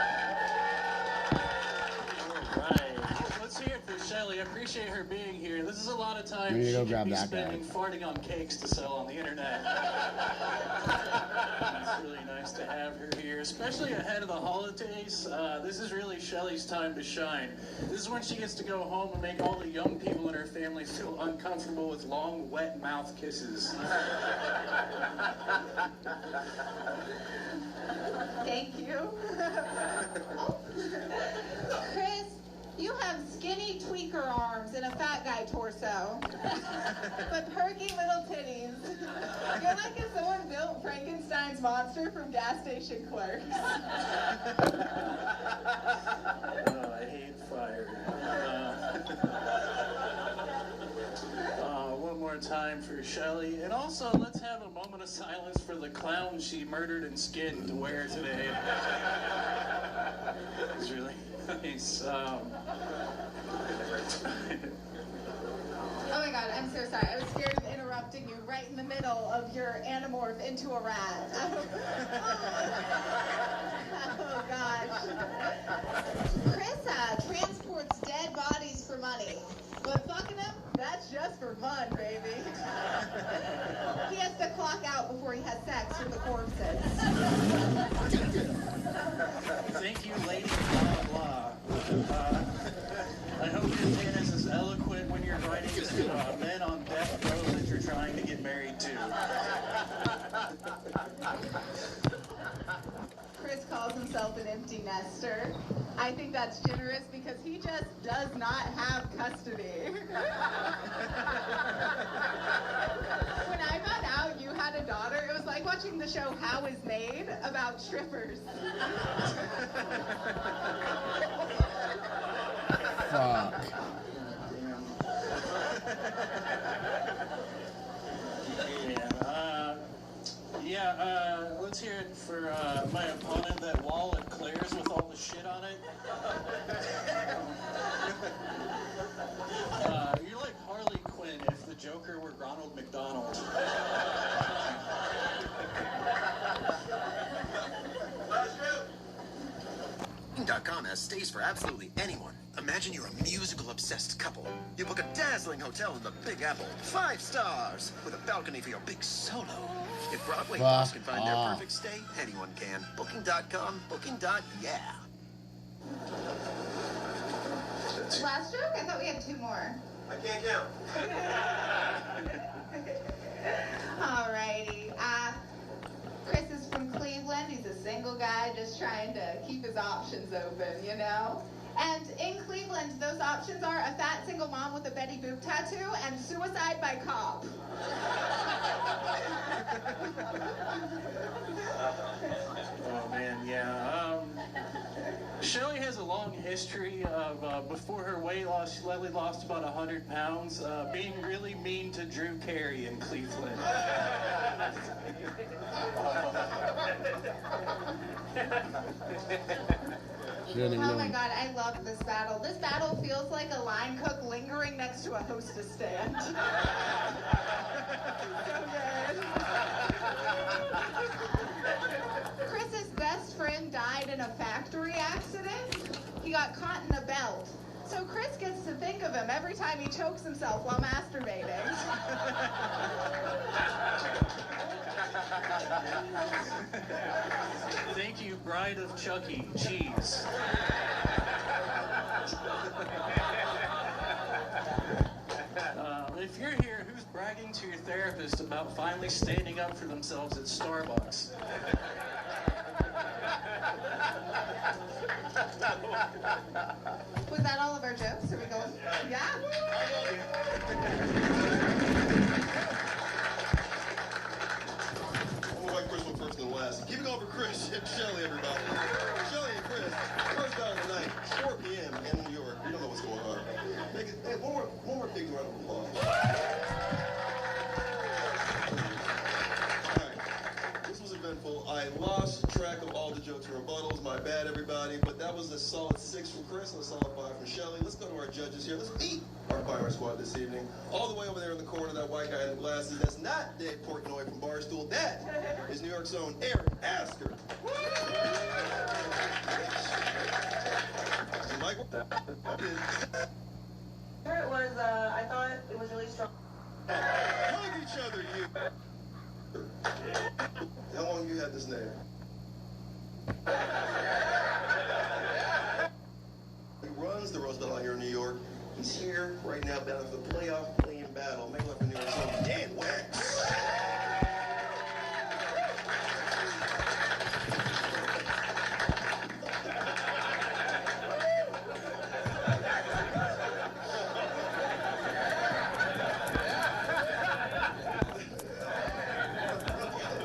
Let's hear it for Shelly. I appreciate her being here. This is a lot of time We need to she go could grab be that spending guy. farting on cakes to sell on the internet. It's really nice to have her here, especially ahead of the holidays. This is really Shelly's time to shine. This is when she gets to go home and make all the young people in her family feel uncomfortable with long, wet mouth kisses. Thank you. Chris, you have skinny tweaker arms and a fat guy torso, but perky little titties. You're like if someone built Frankenstein's monster from gas station clerks. I hate fire. One more time for Shelly. And also, let's have a moment of silence for the clown she murdered and skinned to wear today. It's really nice. Oh my god, I'm so sorry. I was scared of interrupting you right in the middle of your animorph into a rat. Oh gosh. Chris transports dead bodies for money, but fucking them, that's just for fun, baby. He has to clock out before he has sex with the corpses. Thank you, lady blah blah. I hope your pen is as eloquent when you're writing to men on death row that you're trying to get married to. himself an empty nester. I think that's generous because he just does not have custody. When I found out you had a daughter, it was like watching the show How Is Made about strippers. Fuck. Let's hear it for my opponent, that wall at Claire's with all the shit on it. You're like Harley Quinn if the Joker were Ronald McDonald. Booking.com has stays for absolutely anyone. Imagine you're a musical-obsessed couple. You book a dazzling hotel in the Big Apple, 5 stars, with a balcony for your big solo. If Broadway boss can find their perfect stay, anyone can. Booking.com, booking.yeah. Last joke? I thought we had 2 more. I can't count. Alrighty. Chris is from Cleveland. He's a single guy just trying to keep his options open, you know? And in Cleveland, those options are a fat single mom with a Betty Boop tattoo and suicide by cop. Oh man, yeah. Shelley has a long history of, before her weight loss, she lately lost about 100 pounds, being really mean to Drew Carey in Cleveland. Oh my god, I love this battle. This battle feels like a line cook lingering next to a hostess stand. So good. Chris's best friend died in a factory accident. He got caught in a belt. So Chris gets to think of him every time he chokes himself while masturbating. Thank you, Bride of Chuck E. Cheese. If you're here, who's bragging to your therapist about finally standing up for themselves at Starbucks? Was that all of our jokes? Are we going? Yeah? Chris went first and last. Keep it going for Chris and Shelley, everybody. Shelley and Chris, first battle of the night, 4 p.m. in New York. We don't know what's going on. Make it, hey, one more big round of applause. Alright, this was eventful. I lost track of all the jokes and rebuttals. My bad, everybody. But that was a solid 6 from Chris and a solid 5 from Shelley. Let's go to our judges here. Let's meet our firing squad this evening. All the way over there in the corner, that white guy in the glasses. That's not Dave Portnoy from Barstool. That is New York's own Eric Asker. Michael? Sure it was, I thought it was really strong. Hug each other, you. How long you had this name? He runs the Rose Battle here in New York. He's here right now battling for the playoff play-in battle. Make love for New York's own Dan Wax.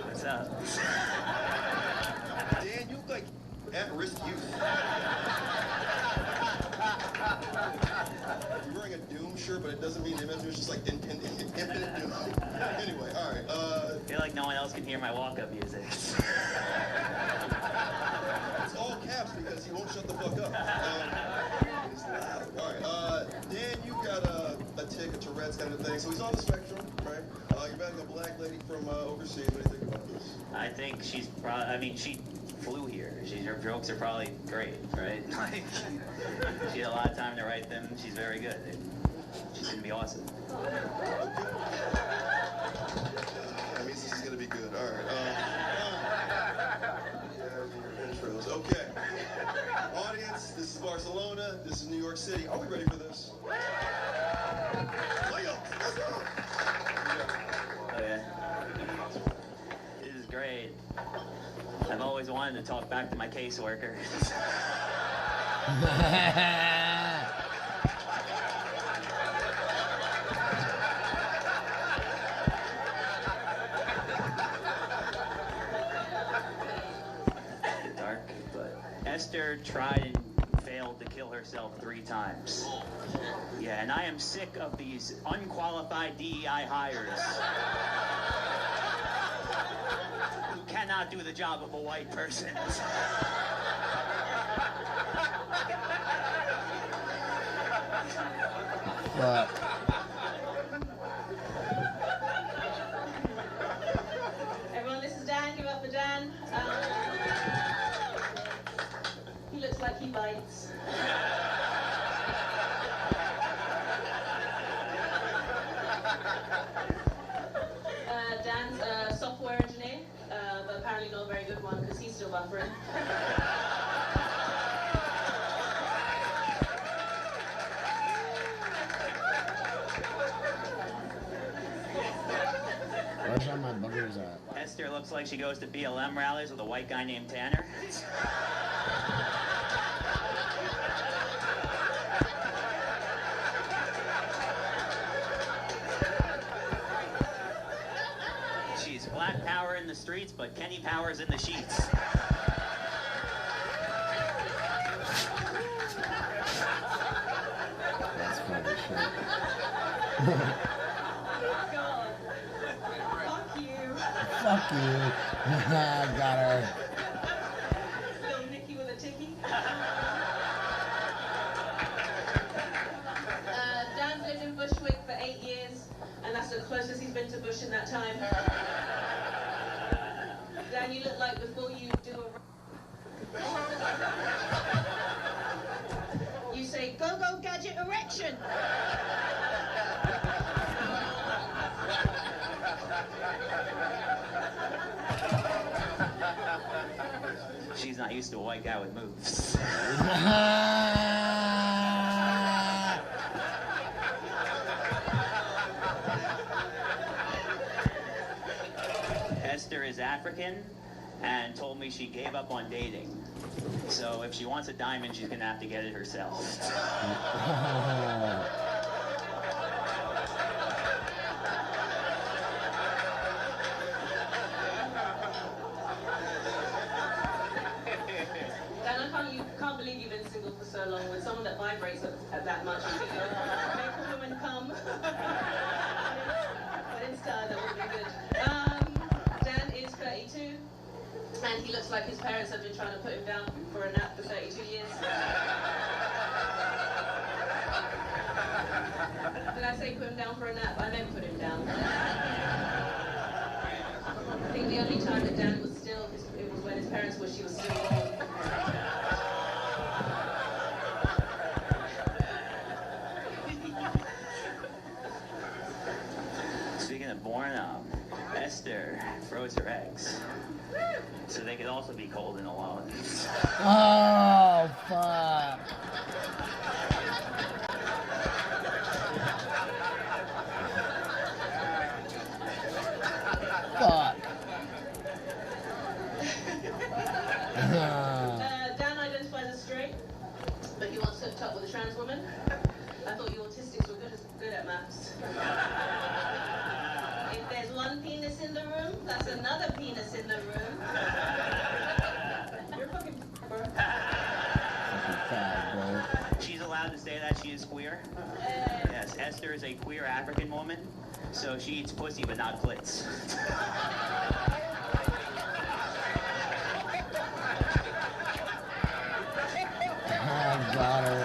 What's up? Dan, you look like at-risk youth. You're wearing a Doom shirt, but it doesn't mean image. It's just like infinite Doom. Anyway, all right. I feel like no one else can hear my walk-up music. It's all caps because he won't shut the fuck up. It's loud. All right. Dan, you got a tick, a Tourette's kind of thing. So he's on the spectrum, right? You're battling a black lady from overseas. What do you think about this? I think she's probably, I mean, she flew here. Her jokes are probably great, right? Like, she had a lot of time to write them. She's very good. She's going to be awesome. That means this is going to be good. All right. Your intros. Okay. Audience, this is Barcelona. This is New York City. Are we ready for this? Playoffs. Let's go. Okay. This is great. I've always always wanted to talk back to my caseworker. Dark, but Esther tried and failed to kill herself 3 times. Yeah, and I am sick of these unqualified DEI hires who cannot do the job of a white person. Everyone, this is Dan. Give it up for Dan. He looks like he bites. Dan's a software engineer, but apparently not a very good one because he's still buffering. Where's all my buggers at? Esther looks like she goes to BLM rallies with a white guy named Tanner. She's Black Power in the streets, but Kenny Power's in the sheets. That's funny shit. Fuck you. Got her. Little Nicky with a ticky. Dan's lived in Bushwick for 8 years, and that's the closest he's been to Bush in that time. Dan, you look like before you do a... You say, go, go, gadget erection. She's not used to a white guy with moves. Esther is African and told me she gave up on dating. So if she wants a diamond, she's gonna have to get it herself. Can't believe you've been single for so long with someone that vibrates at that much. You think, make a woman come. But instead, that would be good. Dan is 32, and he looks like his parents have been trying to put him down for a nap for 32 years. Did I say put him down for a nap? I meant put him down. I think the only time that Dan was still, it was when his parents were, she was still born. Speaking of born, Esther froze her eggs, so they could also be cold and alone. Oh, fuck. Fuck. Dan identifies as straight, but he wants hooked up with a trans woman. I thought you autistics were good at maths. If there's one penis in the room, that's another penis in the room. You're fucking bro. She's allowed to say that she is queer. Yes, Esther is a queer African woman, so she eats pussy but not clits. I got her.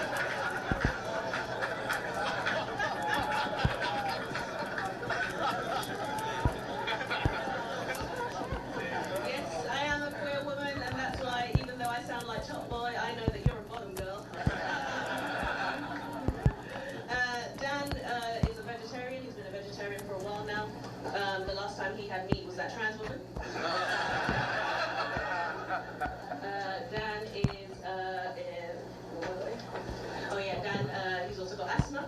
Yes, I am a queer woman, and that's why, even though I sound like Top Boy, I know that you're a bottom girl. Dan is a vegetarian. He's been a vegetarian for a while now. The last time he had meat was that trans woman. Dan is, Dan, he's also got asthma.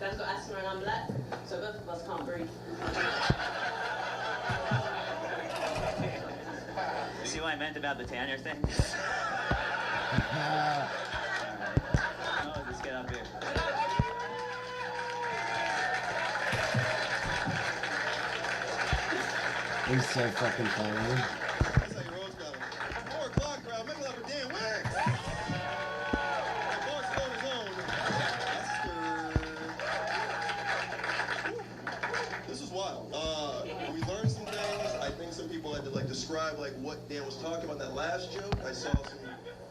Dan's got asthma and I'm black, so both of us can't breathe. rant about the Tanner thing? Oh, just get up here. He's so fucking funny. That's how you rose battle. 4 o'clock crowd, make it up for Dan Wicks. Barcelona's own Esther. This is wild. We learned some things. I think some people had to like describe like what Dan was talking about in that last joke. I saw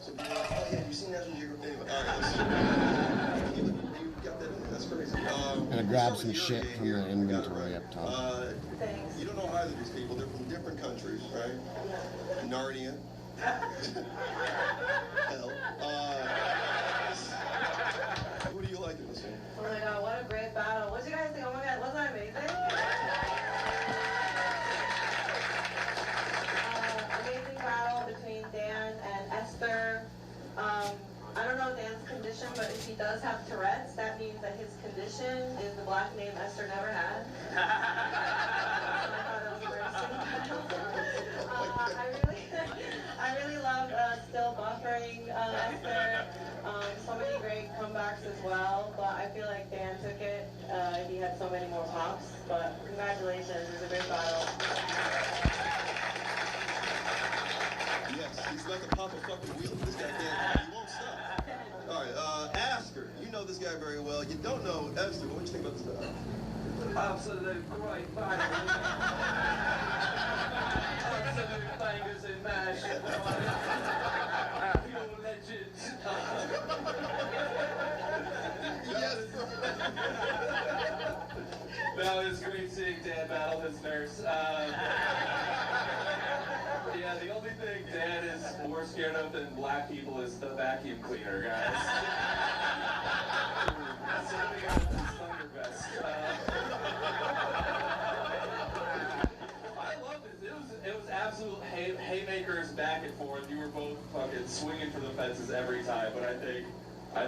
some people like, oh yeah, have you seen National Geographic? Anyway, all right, you got that in there. That's crazy. Gonna grab some shit from the inventory up top. You don't know either of these people. They're from different countries, right? Narnia. Hell. Who do you like in this one? Oh my god, what a great battle. What do you guys think? Oh my god, wasn't that amazing? Amazing battle between Dan and Esther. I don't know Dan's condition, but if he does have Tourette's, that means that his condition is the black name Esther never had. I really loved still buffering Esther. So many great comebacks as well, but I feel like Dan took it. He had so many more pops, but congratulations, it was a great battle. Yes, he's about to pop a fucking wheel. This guy can't. He won't stop. All right, Asker, you know this guy very well. You don't know Esther. What do you think about this guy? Absolute great battle. Absolute bangers and mash. Pure legends. Yes. That was great seeing Dan battle his nurse. Yeah, the only thing Dan is more scared of than black people is the vacuum cleaner, guys. Something out of his thunder vest. I love this. It was absolute haymakers back and forth. You were both fucking swinging for the fences every time, but I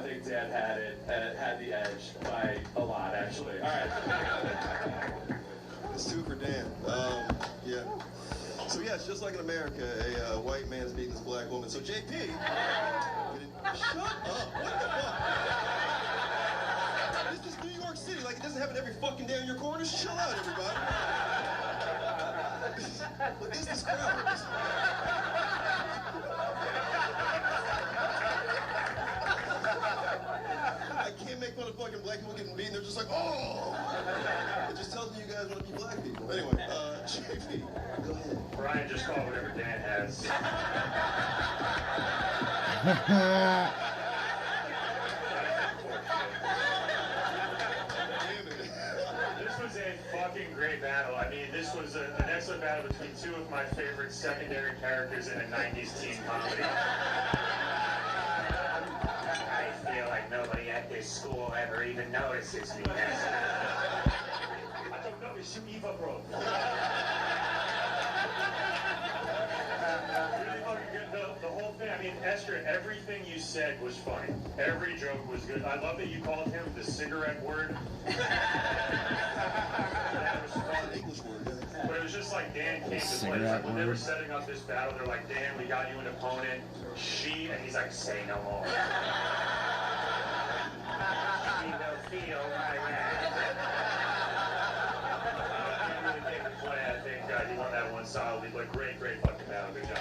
think Dan had the edge by a lot, actually. All right. It's 2 for Dan. Yeah. So yeah, it's just like in America, a white man's beating this black woman. So JP, shut up! What the fuck? This is New York City. Like it doesn't happen every fucking day on your corner. Chill out, everybody. What is this crowd? I can't make fun of fucking black people getting beaten. They're just like, oh! It just tells me you guys want to be black people. Anyway, JP, go ahead. Brian just called whatever Dan has. This was a fucking great battle. I mean, this was an excellent battle between 2 of my favorite secondary characters in a 90s teen comedy. I feel like nobody at this school ever even notices me. I don't notice you, Eva, bro. Really fucking good. The whole thing, I mean, Esther, everything you said was funny. Every joke was good. I love that you called him the cigarette word. That was fun. English word, but it was just like Dan came to play. Like when they were setting up this battle, they're like, Dan, we got you an opponent. She, and he's like, say no more. She will feel my wrath. I think you won that one solidly, but great fucking battle. Good job.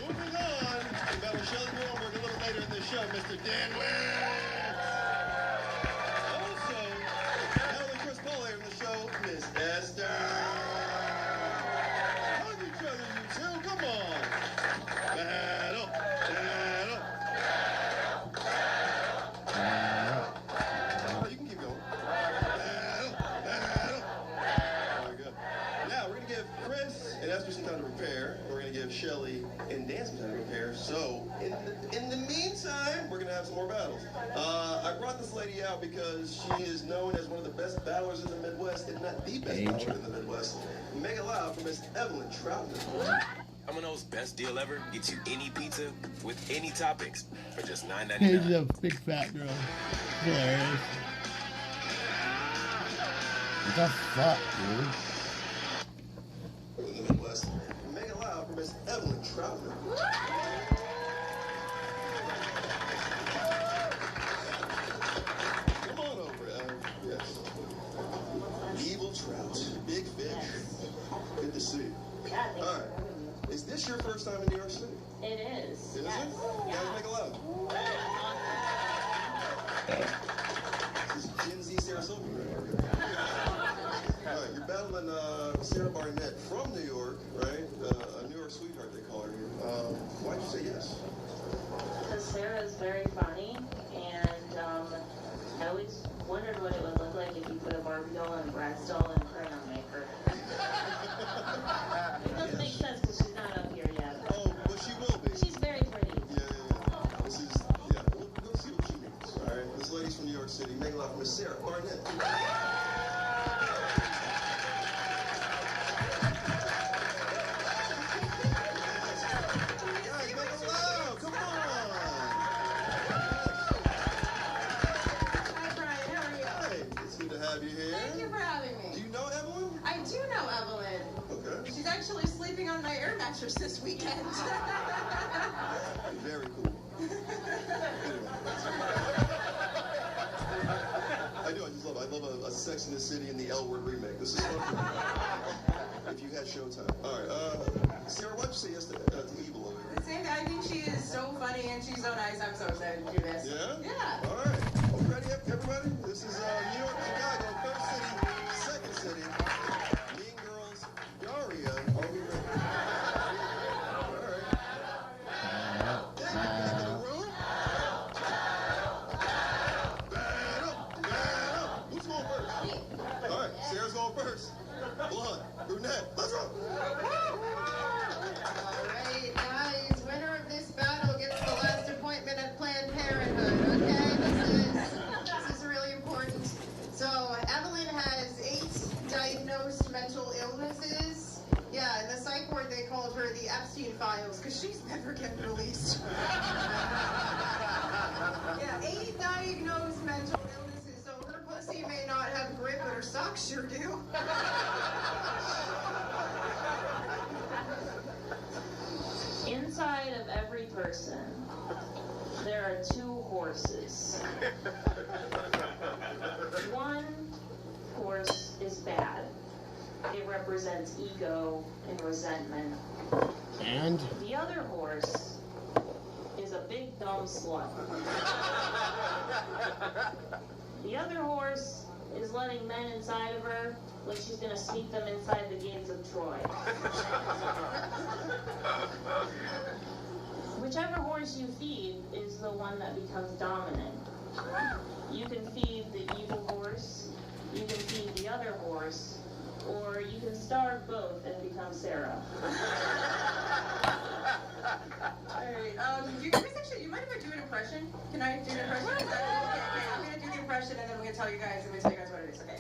Moving on, we battle Shelley Moore a little later in the show, Mr. Dan Wicks. Also, battling Chris Paul later in the show, Miss Esther. Hug each other, you two. Come on. Battle. You can keep going. Very good. Now, we're going to give Chris and Esther some time to prepare. We're going to give Shelley and Dan some time to prepare. So, in the meantime, we're going to have some more battles. I brought this lady out because she is known as one of the best battlers in the Midwest, if not the best battler in the Midwest. Make it loud for Miss Evelyn Troutman. Domino's best deal ever gets you any pizza with any toppings for just $9.99. He's a big fat girl. Hilarious. What the fuck, dude? In the Midwest. Evelyn Troutman. Come on over, Evelyn. Yes. Evil Trout. Big fish. Good to see you. All right. Is this your first time in New York City? It is. Is it? Guys, make a loud. This is Gen Z Sarasota right here. All right, you're battling Sarah Barnett from New York, right? A New York sweetheart, they call her here. Why'd you say yes? Because Sarah is very funny, and I always wondered what it would look like if you put a Barbie doll and a Bratz doll and crayon maker. It doesn't make sense because she's not up here yet. Oh, but she will be. She's very pretty. Yeah. This is, we'll see what she means. All right, this lady's from New York City. Make a lot for Miss Sarah Barnett. Thank you for having me. Do you know Evelyn? I do know Evelyn. Okay. She's actually sleeping on my air mattress this weekend. Very cool. I just love it. I love a Sex in the City and the L Word remake. This is fun. If you had Showtime. All right. Sarah, why'd you say yes to Evil over here? Same thing. I think she is so funny and she's so nice. I'm so excited to do this. Yeah? Yeah. All right. Are we ready, everybody? This is New York, Chicago, first city, second city. Mean Girls, Daria. Are we ready? All right. Back in the room. Bad up. Who's going first? All right, Sarah's going first. Blonde, brunette, let's go. Alright, guys, winner of this battle gets the last appointment at Planned Parenthood. Okay, this is really important. So, Evelyn has 8 diagnosed mental illnesses. Yeah, in the psych ward they called her the Epstein Files because she's never getting released. Yeah, 8 diagnosed mental illnesses. So her pussy may not have grip, but her socks sure do. Inside of every person, there are 2 horses. One horse is bad. It represents ego and resentment. And? The other horse is a big dumb slut. The other horse is letting men inside of her like she's gonna sneak them inside the gates of Troy. Whichever horse you feed is the one that becomes dominant. You can feed the evil horse, you can feed the other horse, or you can starve both and become Sarah. Alright, you guys actually, you mind if I do an impression? Can I do an impression? Okay, I'm gonna do the impression and then I'm gonna tell you guys, what it is. Okay,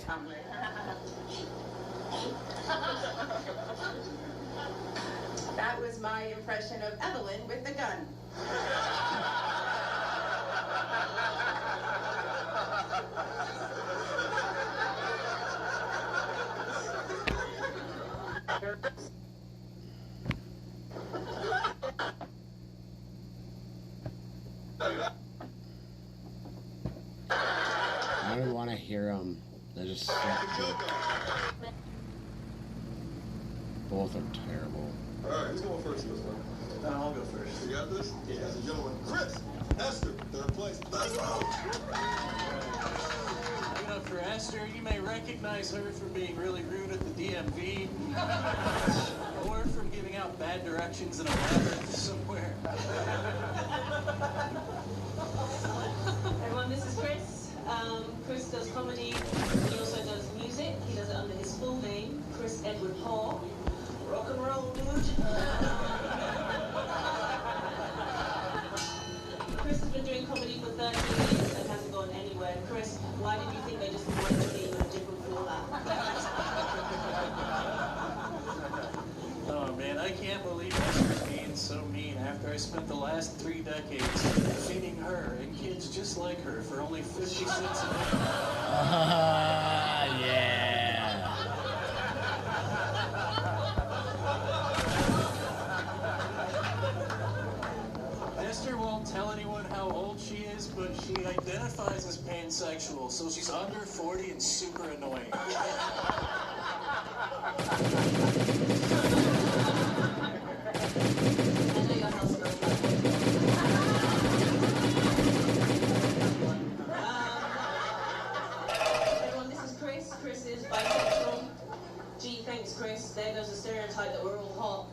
that was my impression of Evelyn with the gun. I don't want to hear them. They're just so good. Both are terrible. All right, who's going first in this one? I'll go first. You got this? Yeah. Ladies and gentlemen, Chris, Esther, third place. Let's go! You know, for Esther, you may recognize her for being really rude at the DMV, or from giving out bad directions in a labyrinth somewhere. Everyone, this is Chris. Chris does comedy. He also does music. He does it under his full name, Chris Edward Hall. Rock and roll, dude. Chris has been doing comedy for 30 years and hasn't gone anywhere. Chris, why did you think they just wanted to be in a different format? Oh man, I can't believe Esther's being so mean after I spent the last 3 decades feeding her and kids just like her for only 50 cents a day. Yeah. Esther won't tell anyone how old she is, but she identifies as pansexual, so she's under 40 and super annoying. Everyone, this is Chris. Chris is bisexual. Gee, thanks, Chris. There goes the stereotype that we're all hot.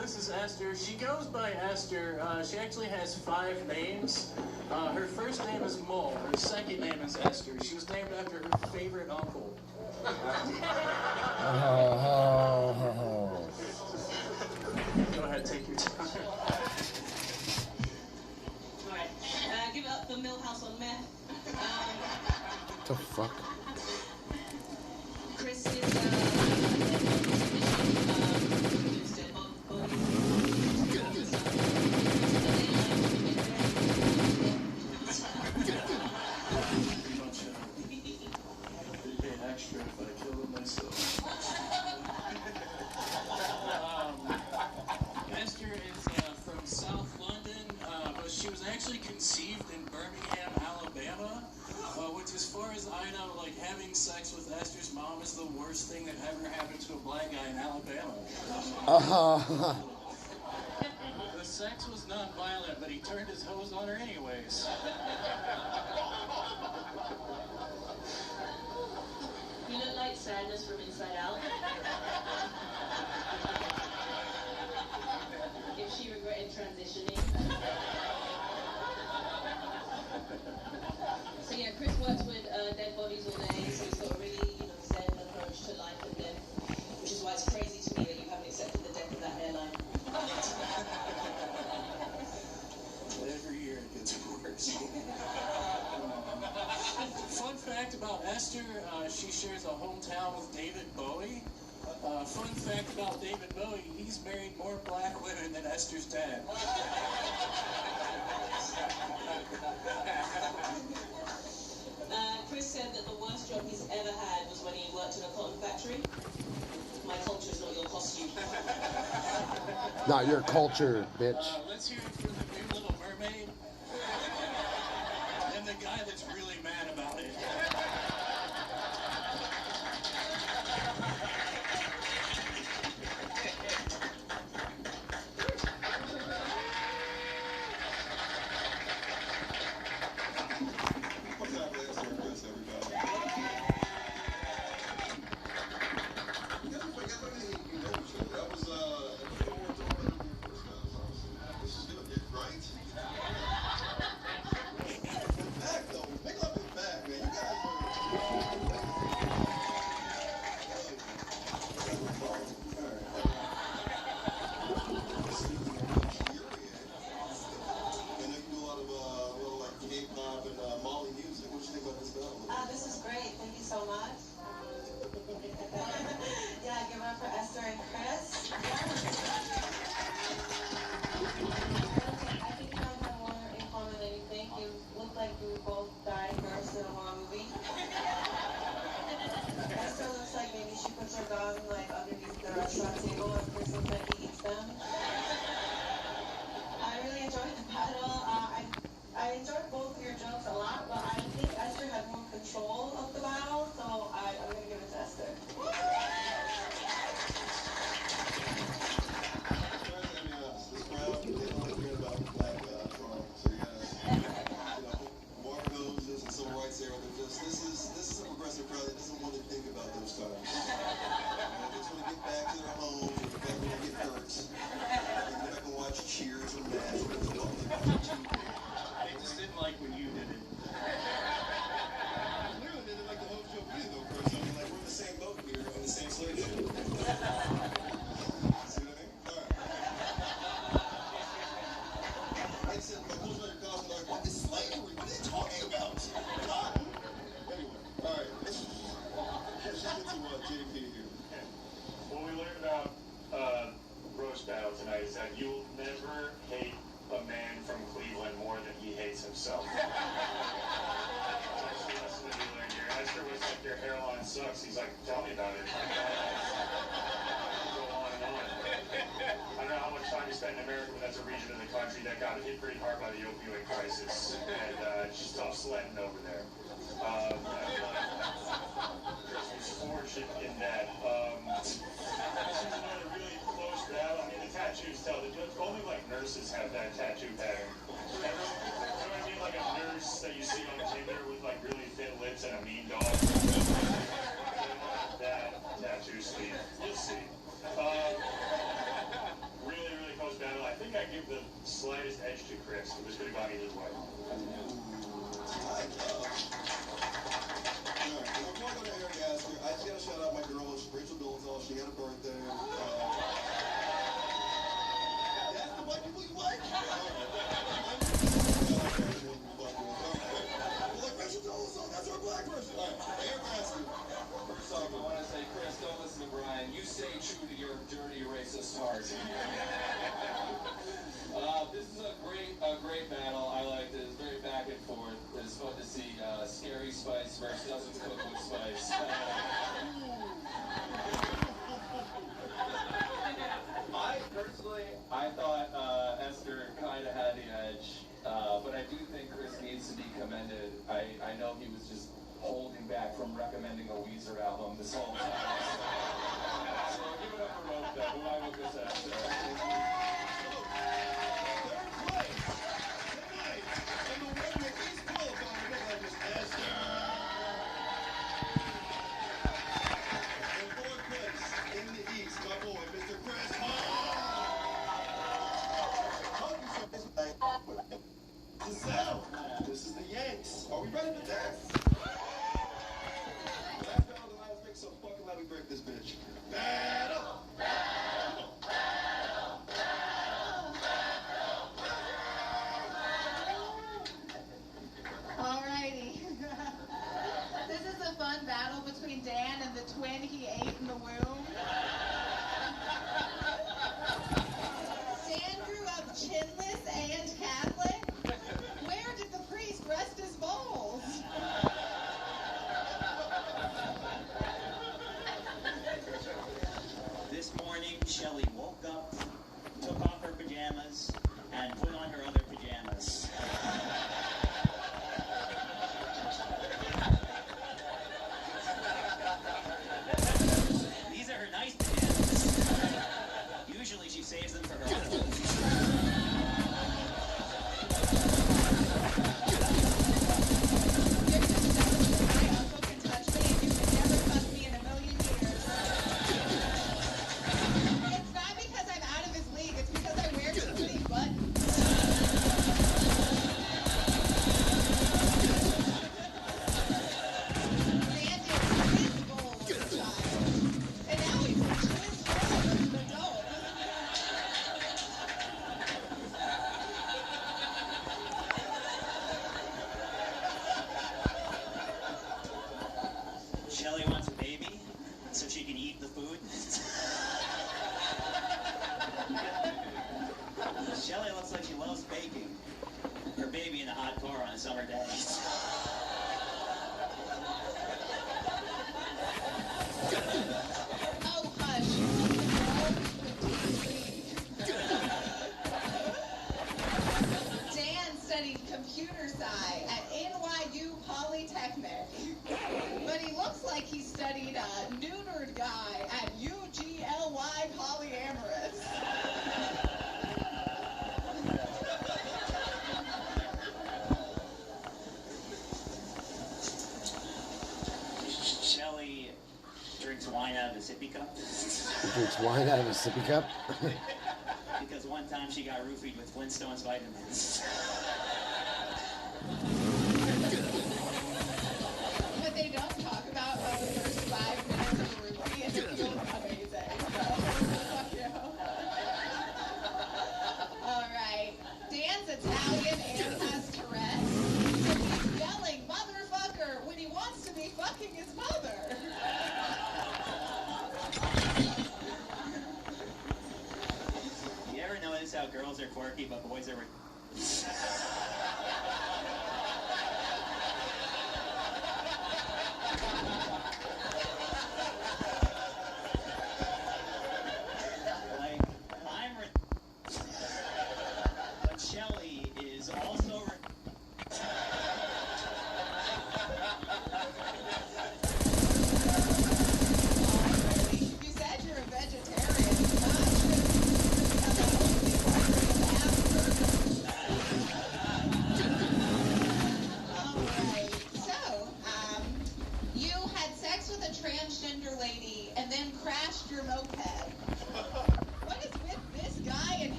This is Esther. She goes by Esther. She actually has 5 names. Her first name is Mole. Her second name is Esther. She was named after her favorite uncle. Go ahead, take your time. Alright, give it up for Millhouse on Meth. What the fuck? Chris is, Extra if I kill it myself. Esther is from South London, but she was actually conceived in Birmingham, Alabama, which as far as I know, like having sex with Esther's mom is the worst thing that ever happened to a black guy in Alabama. The sex was non-violent, but he turned his hose on her anyways. you look like sadness from inside out. If she regretted transitioning. So yeah, Chris works with dead bodies all day, so he's got a really, zen approach to life and death, which is why it's crazy to me that you haven't accepted the death of that hairline. Every year it gets worse. Fun fact about Esther, she shares a hometown with David Bowie. Fun fact about David Bowie, he's married more black women than Esther's dad. Chris said that the worst job he's ever had was when he worked in a cotton factory. My culture's not your costume. Not your culture, bitch. Let's hear it for the new Little Mermaid. And the guy that's really mad about it. What's up, Lance? Chris, everybody. You guys forget everything you know each other. That was, this is good, right? Back, though. Make love is back, man. You guys K-pop and Molly music. What do you think about this album? This is great. Thank you so much. Yeah, give it up for Esther and Chris. I think you guys have more in common than you think. You look like you both died first in a horror movie. Esther looks like maybe she puts her gun underneath the restaurant table and Chris looks like he eats them. I really enjoyed the battle. I enjoyed both of your jokes a lot, but I think Esther had more control of the battle, so I'm going to give it to Esther. This crowd, they don't want to hear about black trauma. So you guys, water hoses and civil rights era. This is a progressive crowd that doesn't want to think about those times. They just want to get back to their homes, or back when they get hurt. They go back and watch Cheers or MASH or something. They just didn't like when you did it. Literally, they didn't like the whole show either, though, Chris. I mean, we're in the same boat here, on the same slave ship. See what I mean? All right. I said, my close friend calls me like, what is slavery? What are they talking about? God. Anyway, all right. Let's just get to JP here. What we learned about roast battle tonight is that you'll never He's like, tell me about it. Go on and on. I don't know how much time you spent in America, but that's a region of the country that got hit pretty hard by the opioid crisis. And it's just tough sledding over there. Chris was fortunate in that. This is another really close battle. I mean, the tattoos tell the only like nurses have that tattoo pattern. You know what I mean? Like a nurse that you see on Tinder with like really thin lips and a mean dog. That tattoo sleeve. You'll see. Really, really close battle. I think I give the slightest edge to Chris. It was going to go either way. Before I go to Eric Astor, I just got to shout out my girl, Rachel Dolezal. She had a birthday. That's the white people you like? Like Rachel Dolezal, that's our black person. All right, Eric Astor. First off, I want to say, Chris, don't listen to Brian. You stay true to your dirty racist heart. This is a great battle. I liked it. It's very back and forth. It's fun to see Scary Spice versus Doesn't Cook with Spice. I thought Esther kind of had the edge, but I do think Chris needs to be commended. I know he was just holding back from recommending a Weezer album this whole time. So give it up for both of them. Who I will this Esther. This is the Yanks. Are we ready to dance? Last battle tonight, let's make some fucking loud. We break this bitch. Battle! Battle! Battle! Alrighty. This is a fun battle between Dan and the twin he ate in the womb. Dan grew up chinless and Catholic. Where did the priest rest his bowls? This morning, Shelley woke up, took off her pajamas, and put on her other pajamas. These are her nice pajamas. Usually she saves them for her husband. Shelley wants a baby so she can eat the food. Shelley looks like she loves baking. Her baby in a hot car on a summer day. Oh, hush. Dan studied computer sci at NYU Polytechnic. But he looks like he studied a neutered guy at UGLY Polyamorous. Shelley drinks wine out of a sippy cup. Drinks wine out of a sippy cup? Because one time she got roofied with Flintstones vitamins. But they don't talk about how the first 5 minutes of a roofie and it feels amazing. Alright. Dan's Italian and has Tourette's. So he's yelling motherfucker when he wants to be fucking his mother. You ever notice how girls are quirky but boys are...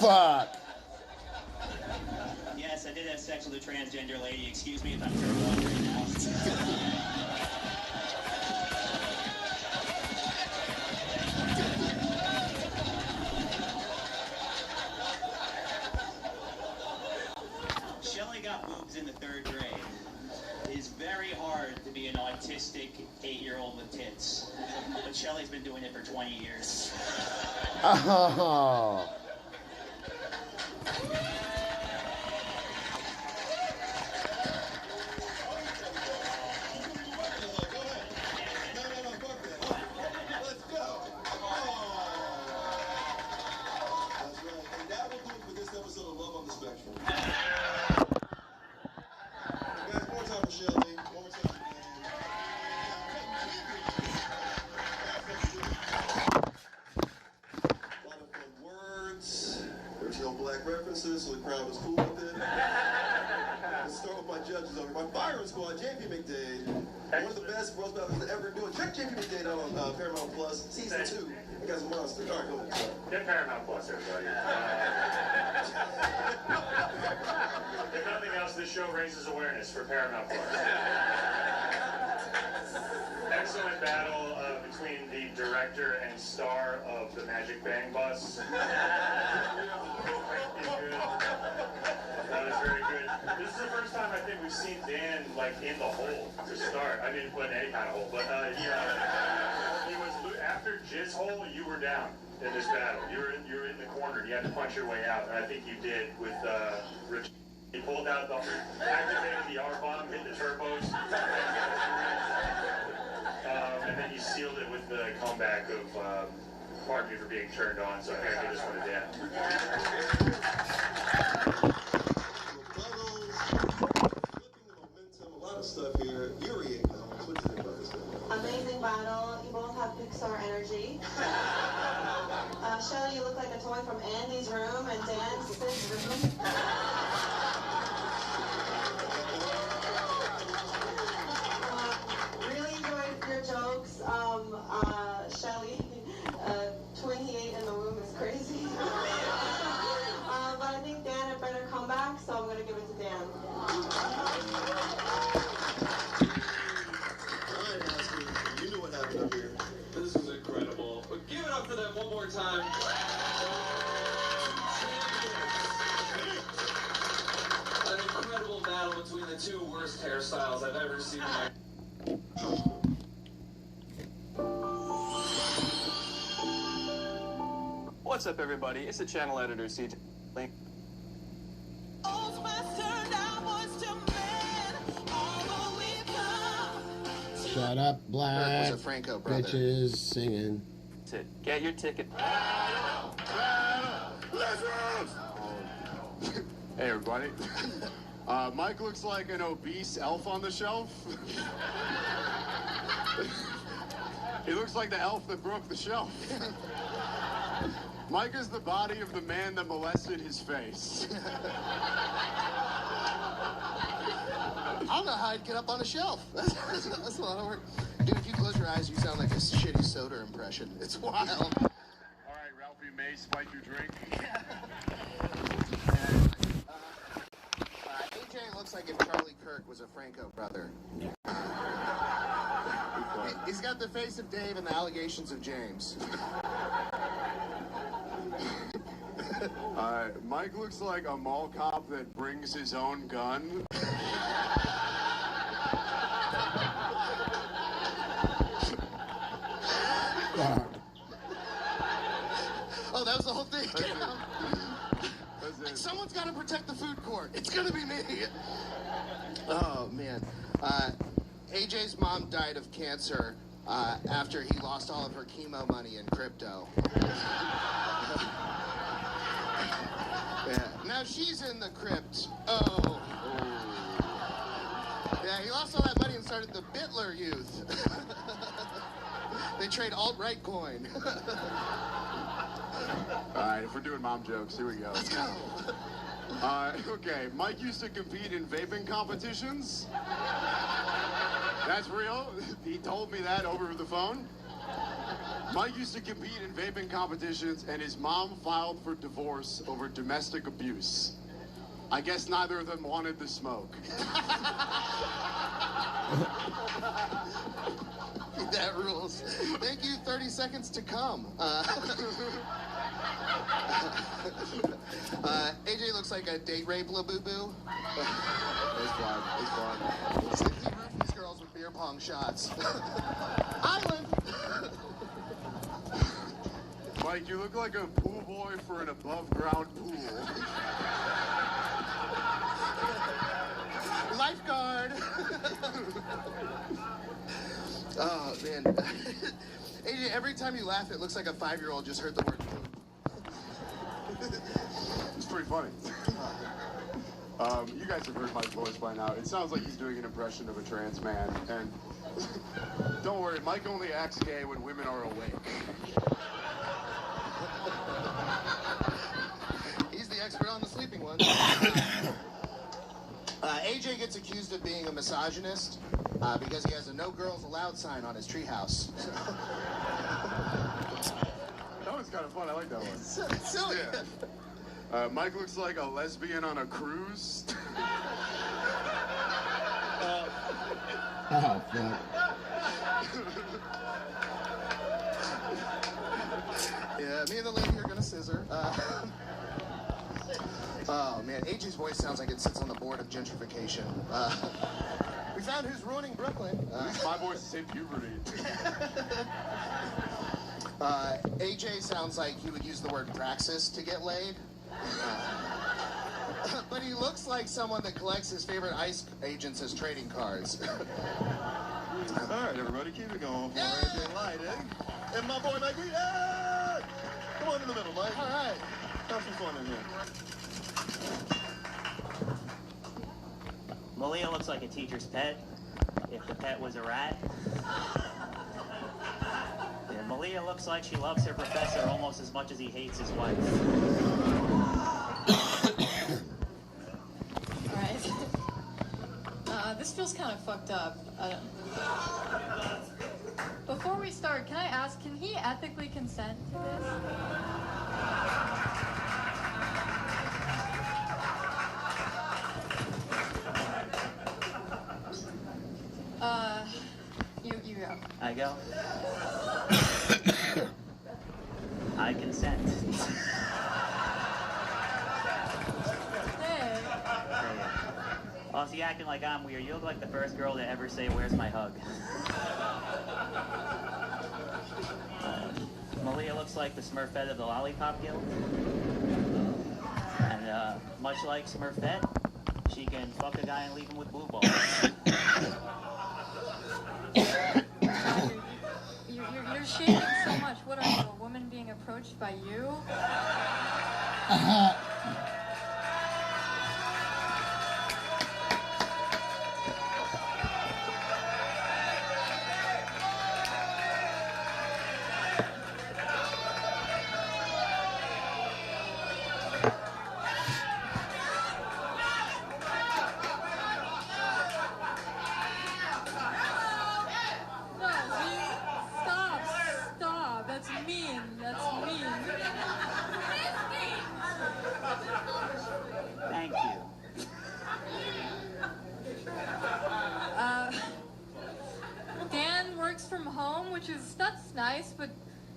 Fuck. Yes, I did have sex with a transgender lady. Excuse me if I'm turned on right now. Shelly got boobs in the 3rd grade. It is very hard to be an autistic 8-year-old with tits. But Shelly's been doing it for 20 years. Oh. So the crowd was cool with it. Let's start with my judges over. My firing squad, JP McDade. One of the best roast battles to ever do it. Check JP McDade out on Paramount Plus, season 2. That guy's a monster. All right, go ahead. Get Paramount Plus, everybody. If nothing else, this show raises awareness for Paramount Plus. Excellent battle between the director and star of the Magic Bang Bus. That was very good. This is the first time I think we've seen Dan like in the hole to start. I mean, in any kind of hole, but he was after Jizz hole. You were down in this battle. You were in the corner. You had to punch your way out, and I think you did with Rich. He pulled out activated the R-bomb, hit the turbos, and then you sealed it with the comeback of pardon me for being turned on. So I gotta give this one to Dan. A lot of stuff here. Yuri, what do you think about this? Amazing battle. You both have Pixar energy. Shelly, you look like a toy from Andy's room and Dan's Sid's room. Really enjoyed your jokes. Shelly, twin he ate in the room is crazy. But I think Dan had better come back, so I'm going to give it to Dan. You knew what happened up here. This is incredible. But give it up for them one more time. An incredible battle between the 2 worst hairstyles I've ever seen in my... What's up, everybody? It's the channel editor, CJ. Link. Shut up, black was a Franco brother. bitches singing. Get your ticket. Hey, everybody. Mike looks like an obese elf on the shelf. He looks like the elf that broke the shelf. Mike is the body of the man that molested his face. I don't know how I'd get up on a shelf. That's a lot of work. Dude, if you close your eyes, you sound like a shitty soda impression. It's wild. All right, Ralphie May, spike your drink. AJ looks like if Charlie Kirk was a Franco brother. He's got the face of Dave and the allegations of James. Mike looks like a mall cop that brings his own gun. Oh, that was the whole thing. Someone's got to protect the food court. It's gonna be me. Oh man. AJ's mom died of cancer after he lost all of her chemo money in crypto. Yeah. Now she's in the crypt. Oh. Yeah, he lost all that money and started the Bitler Youth. They trade alt-right coin. All right, if we're doing mom jokes, here we go. Let's go. Okay, Mike used to compete in vaping competitions. That's real. He told me that over the phone. Mike used to compete in vaping competitions, and his mom filed for divorce over domestic abuse. I guess neither of them wanted the smoke. That rules. Thank you, 30 seconds to come. AJ looks like a date rape Labubu. Nice vlog, nice vlog. Looks like he roofies girls with beer pong shots. Island! Mike, you look like a pool boy for an above-ground pool. Lifeguard! Oh, man. AJ, every time you laugh, it looks like a 5-year-old just heard the word poop. It's pretty funny. You guys have heard Mike's voice by now. It sounds like he's doing an impression of a trans man. And don't worry, Mike only acts gay when women are awake. He's the expert on the sleeping one. AJ gets accused of being a misogynist because he has a no girls allowed sign on his treehouse. That was kind of fun. I like that one. Silly. Yeah. Mike looks like a lesbian on a cruise. Oh, fuck. Yeah, me and the lady are gonna scissor. Oh man, AJ's voice sounds like it sits on the board of gentrification. We found who's ruining Brooklyn. At least my voice is in puberty. AJ sounds like he would use the word praxis to get laid. But he looks like someone that collects his favorite ICE agents as trading cards. All right, everybody, keep it going for AJ lighting. And my boy Mike Reed. Yeah! Come on in the middle, Mike. All right. Have some fun in here. Malia looks like a teacher's pet, if the pet was a rat. Yeah, Malia looks like she loves her professor almost as much as he hates his wife. Alright. This feels kind of fucked up. Before we start, can I ask, can he ethically consent to this? You go. I go. I consent. Hey. Oh, so you acting like I'm weird. You look like the first girl to ever say, "Where's my hug?" Malia looks like the Smurfette of the Lollipop Guild. And much like Smurfette, she can fuck a guy and leave him with blue balls. You're shaking so much. What are you, a woman being approached by you? Thank you. Dan works from home, that's nice, but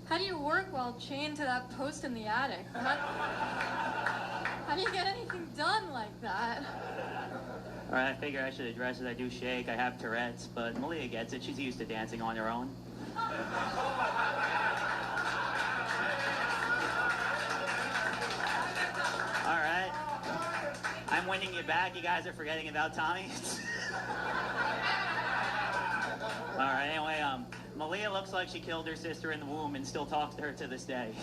how do you work while chained to that post in the attic? How do you get anything done like that? Alright, I figure I should address it. I do shake, I have Tourette's, but Malia gets it. She's used to dancing on her own. Alright. I'm winning you back. You guys are forgetting about Tommy. Alright, anyway, Malia looks like she killed her sister in the womb and still talks to her to this day.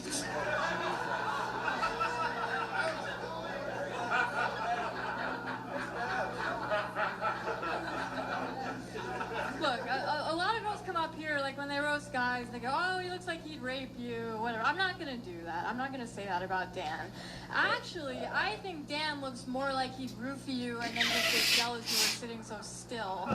Look, a lot of girls come up here, like when they roast guys, they go, oh, he looks like he'd rape you, whatever. I'm not gonna do that. I'm not gonna say that about Dan. Actually, I think Dan looks more like he'd roofie you and then just get jealous you were sitting so still.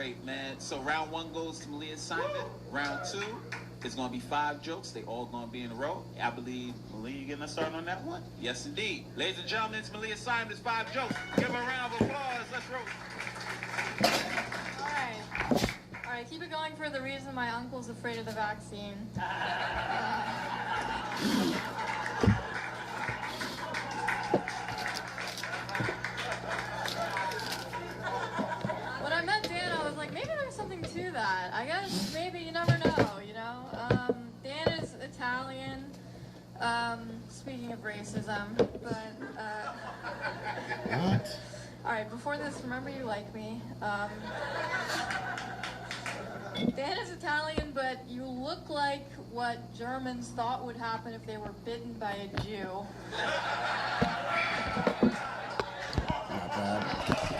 great, man. So round 1 goes to Malia Simon. Round 2, it's going to be 5 jokes. They all going to be in a row. I believe Malia, you getting us started on that one? Yes, indeed. Ladies and gentlemen, it's Malia Simon. It's 5 jokes. Give her a round of applause. Let's roll. All right, keep it going for the reason my uncle's afraid of the vaccine. When I met Dan, I was like, maybe there's something to that. I guess maybe, you never know, you know? Dan is Italian, speaking of racism, but, What? all right, before this, remember you like me. Dan is Italian, but you look like what Germans thought would happen if they were bitten by a Jew. Not bad.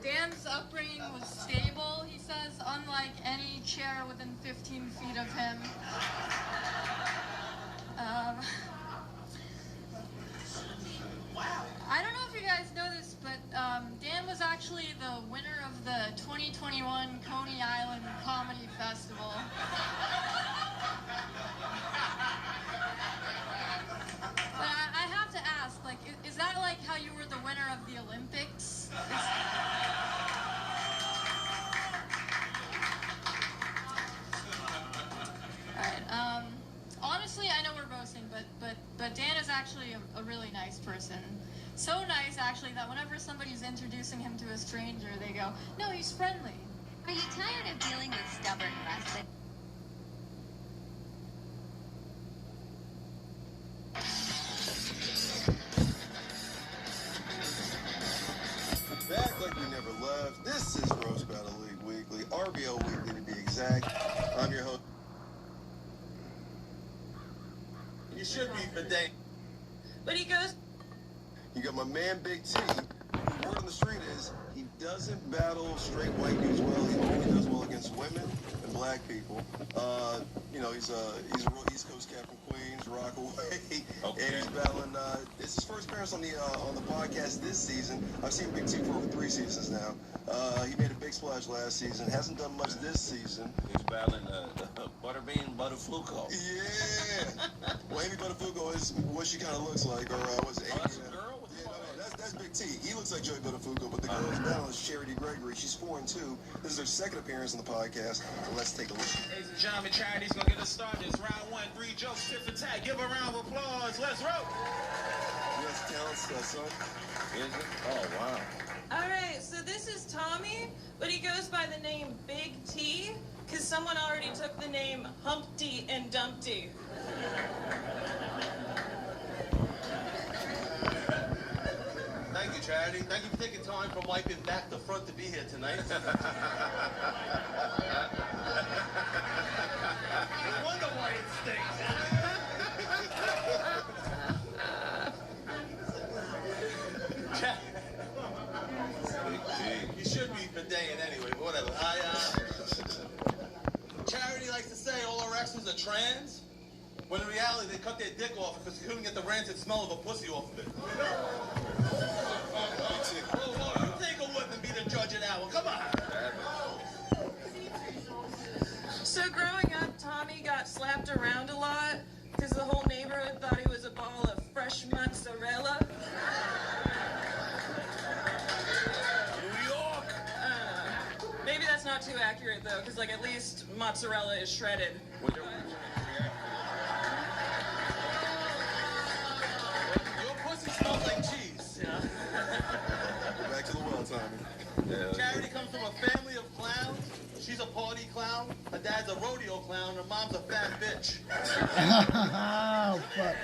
Dan's upbringing was stable, he says, unlike any chair within 15 feet of him. I don't know if you guys know this, but Dan was actually the winner of the 2021 Coney Island Comedy Festival. But I have to ask, like, is that like how you were the winner of the Olympics? Alright, honestly, I know we're boasting, but Dan is actually a really nice person. So nice, actually, that whenever somebody's introducing him to a stranger, they go, no, he's friendly. Are you tired of dealing with stubborn wrestling? Back like we never left. This is Roast Battle League Weekly, RBL Weekly to be exact. I'm your host. You should be bidet. But he goes. You got my man Big T. The word on the street is he doesn't battle straight white dudes well. He only does well against women and black people. You know, he's a real East Coast cat from Queens, Rockaway, and he's battling. It's his first appearance on the podcast this season. I've seen Big T for over 3 seasons now. He made a big splash last season. Hasn't done much this season. He's battling Butterbean Butterfluco. Yeah. Well, Amy Butterfluco is what she kind of looks like, or was it Amy? That's a girl? That's Big T. He looks like Joey Buttafuoco, but the girl's battle is Charity Gregory. She's 4-2. This is her second appearance on the podcast. Let's take a look. Ladies and gentlemen, Charity's going to get us started. It's round 1, 3 jokes, tit for tat. Give a round of applause. Let's roll. Yes, talent stuff, son. Is it? Oh, wow. All right, so this is Tommy, but he goes by the name Big T because someone already took the name Humpty and Dumpty. Thank you, Charity. Thank you for taking time from wiping back the front to be here tonight. No wonder why it stinks. You should be bideting anyway, but whatever. Charity likes to say all our exes are trans, when in reality they cut their dick off because they couldn't get the rancid smell of a pussy off of it. Oh, you take a whip and be the judge of that one. Come on. So growing up, Tommy got slapped around a lot because the whole neighborhood thought he was a ball of fresh mozzarella. New York. Maybe that's not too accurate though, because like at least mozzarella is shredded. Your pussy smells like cheese. Yeah. Back to the well, Tommy. Charity comes from a family of clowns. She's a party clown. Her dad's a rodeo clown. Her mom's a fat bitch. Oh, fuck.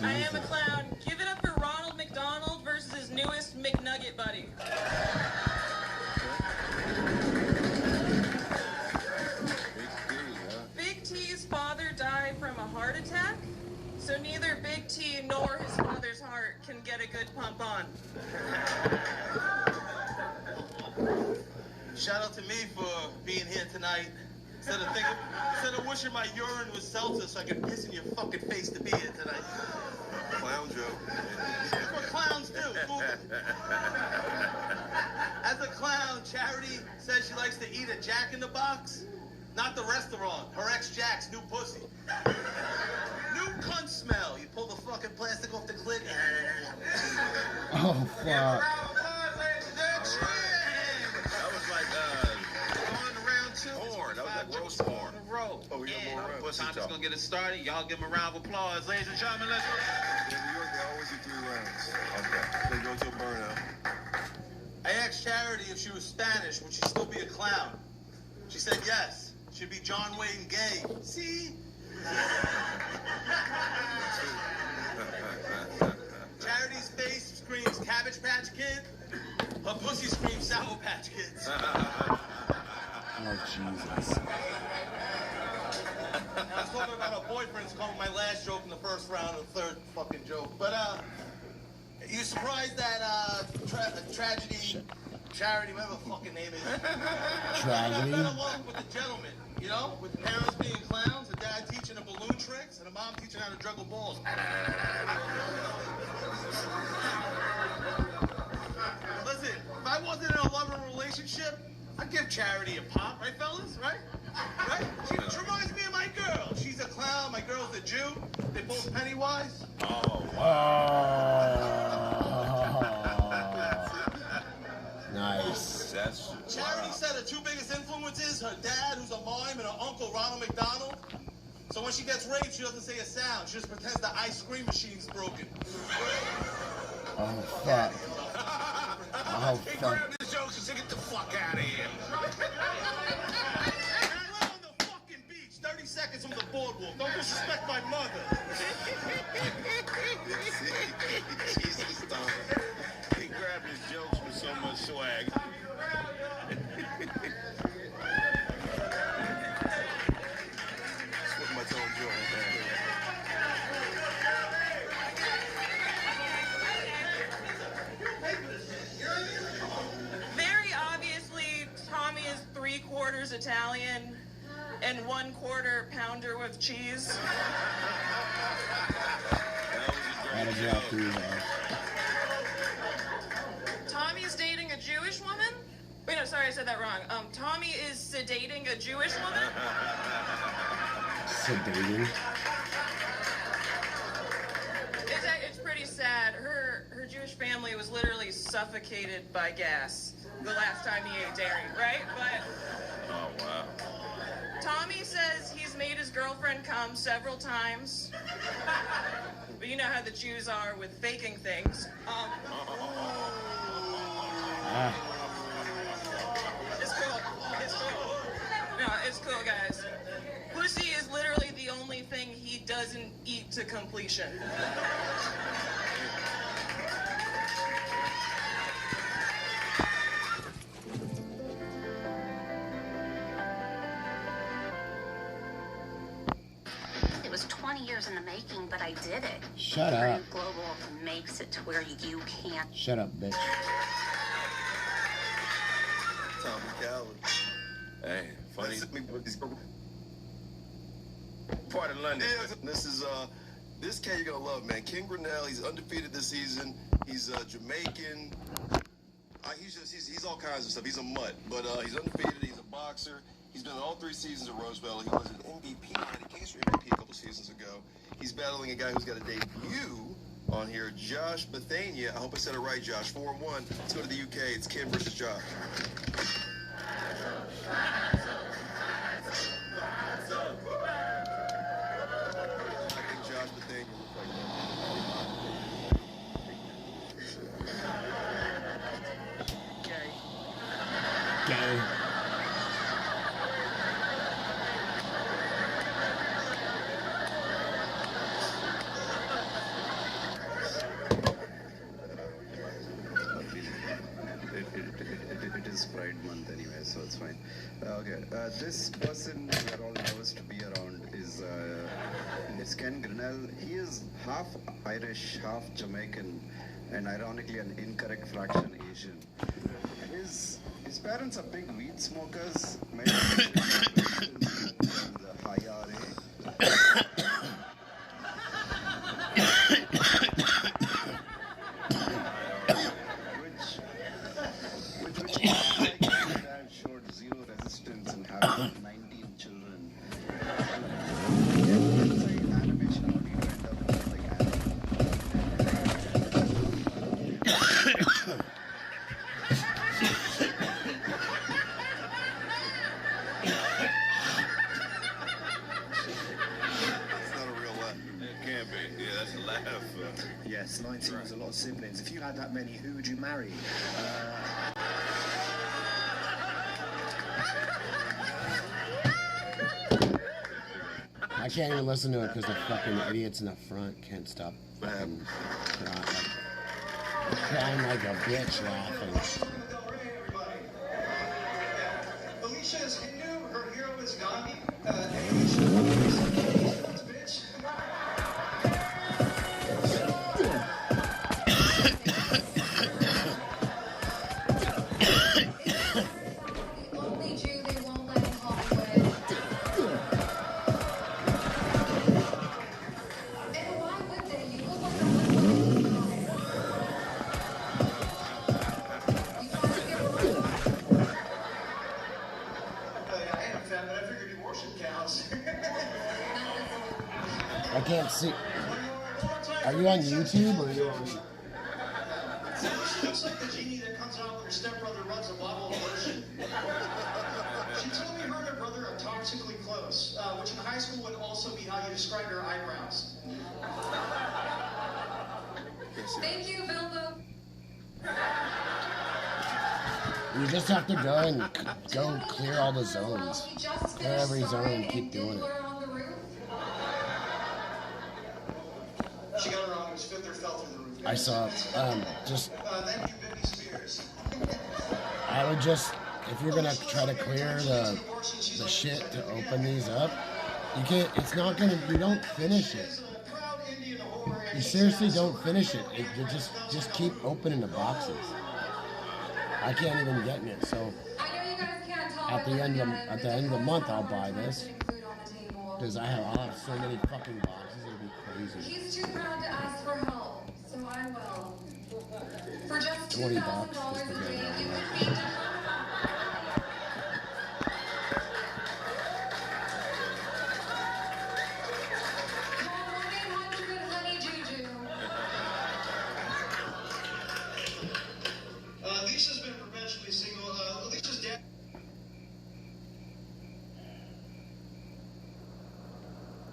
I am a clown. Give it up for Ronald McDonald versus his newest McNugget buddy. Big T's father died from a heart attack, so neither Big T nor his father's heart can get a good pump on. me for being here tonight. Instead of wishing my urine was seltzer so I could piss in your fucking face to be here tonight. Clown joke. That's what clowns do. As a clown, Charity says she likes to eat a Jack in the Box. Not the restaurant. Her ex-Jack's new pussy. New cunt smell. You pull the fucking plastic off the clit. Oh, fuck. That was like, going to round 2. Porn. That was like roast porn. Oh, we got more rounds. Time is gonna get it started. Y'all give them a round of applause, ladies and gentlemen. Let's go. In New York, they always do 3 rounds. Okay. They go to a burnout. I asked Charity if she was Spanish, would she still be a clown? She said yes. She'd be John Wayne gay. See? Charity's face screams Cabbage Patch Kid. Her pussy screams Sour Patch Kids. Oh, Jesus. I was talking about her boyfriend's calling my last joke in the first round of the third fucking joke. But, you surprised that, Tragedy, Charity, whatever the fucking name is. Tragedy? Better luck with the gentleman, you know? With parents being clowns, a dad teaching them balloon tricks, and a mom teaching how to juggle balls. Listen, if I wasn't in a loving relationship, I'd give Charity a pop, right, fellas? Right? Right? She reminds me of my girl. She's a clown, my girl's a Jew. They both Pennywise. Oh, Nice. That's Charity said her 2 biggest influences, her dad, who's a mime, and her uncle, Ronald McDonald. So when she gets raped, she doesn't say a sound. She just pretends the ice cream machine's broken. Oh, fuck. Oh, He fuck. grabbed his jokes and said, "Get the fuck out of here." And I live on the fucking beach, 30 seconds from the boardwalk. Don't disrespect my mother. Jesus, Tom. He grabbed his jokes with so much swag. Slip my tongue joint. Very obviously, Tommy is 3/4 Italian and 1/4 pounder with cheese. That'll drop through there. Tommy is dating a Jewish woman? Wait, no, sorry, I said that wrong. Tommy is sedating a Jewish woman? Sedating? It's pretty sad. Her Jewish family was literally suffocated by gas the last time he ate dairy, right? But Oh, wow. Tommy says he's made his girlfriend come several times. But you know how the Jews are with faking things. It's cool. It's cool. No, it's cool, guys. Pussy is literally the only thing he doesn't eat to completion. It was 20 years in the making, but I did it. Shut up. Brand Global makes it to where you can't. Shut up, bitch. Tommy Coward. Hey, funny. Part of London. This cat you're gonna love, man. King Grinnell, he's undefeated this season. He's Jamaican. He's all kinds of stuff. He's a mutt, but he's undefeated. He's a boxer. He's been in all 3 seasons of Rose Battle. He was an MVP, Cancer MVP a couple seasons ago. He's battling a guy who's got a debut on here, Josh Bethania. I hope I said it right, Josh. 4-1. Let's go to the UK. It's Kim versus Josh. I think Josh Bethania looks like that. Gay. It is Pride Month anyway, so it's fine. Okay, this person we are all nervous to be around is Ken Grinnell. He is half Irish, half Jamaican, and ironically an incorrect fraction Asian. His His parents are big weed smokers. Maybe the high which like dad showed zero resistance in having 19 children. Animation only went up like Yes, 19 was a lot of siblings. If you had that many, who would you marry? I can't even listen to it because the fucking idiots in the front can't stop fucking crying like a bitch laughing. Alicia is Hindu, her hero is Gandhi. Alicia is bitch. I can't see. Are you on YouTube or are you on? She looks like the genie that comes out when her stepbrother runs a bottle of lotion. She told me her and her brother are toxically close, which in high school would also be how you describe your eyebrows. Thank you, Bilbo. You just have to go and go clear all the zones. Clear every zone and keep doing it. She got her on. It was fifth or fell through the roof. I saw just. Thank you, Britney Spears. I would just, if you're gonna try to clear the shit to open these up, you can't. It's not gonna. You don't finish it. You seriously don't finish it. You just keep opening the boxes. I can't even get in it. So at the end of the month, I'll buy this because I'll have so many fucking boxes. It'll be crazy. He's too proud to ask for help, so I will. For just $20 $2,000 just to a get day, it you on would be Alicia's been perpetually single. Alicia's dad.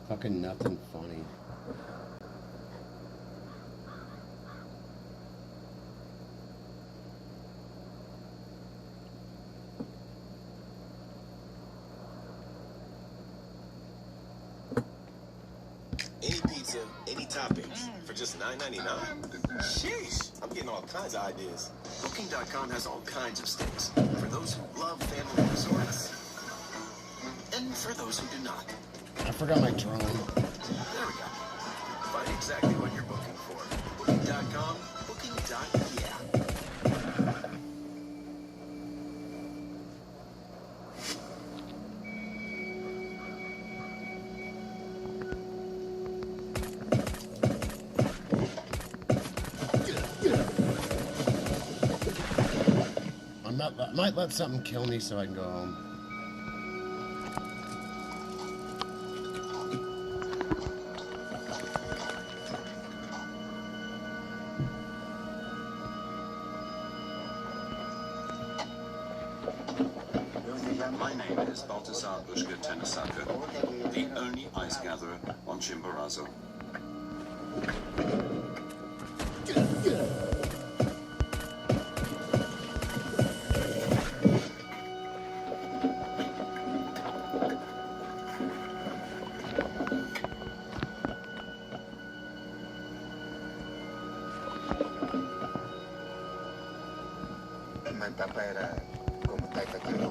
Fucking nothing funny. Any pizza, any toppings, for just $9.99? Sheesh, I'm getting all kinds of ideas. Booking.com has all kinds of steaks, for those who love family resorts, and for those who do not. I forgot my drone. There we go. Find exactly what you're booking for. Booking.com, booking.yeah. I might let something kill me so I can go home. My name is Baltasar Bushka Tenesaka, the only ice gatherer on Chimborazo.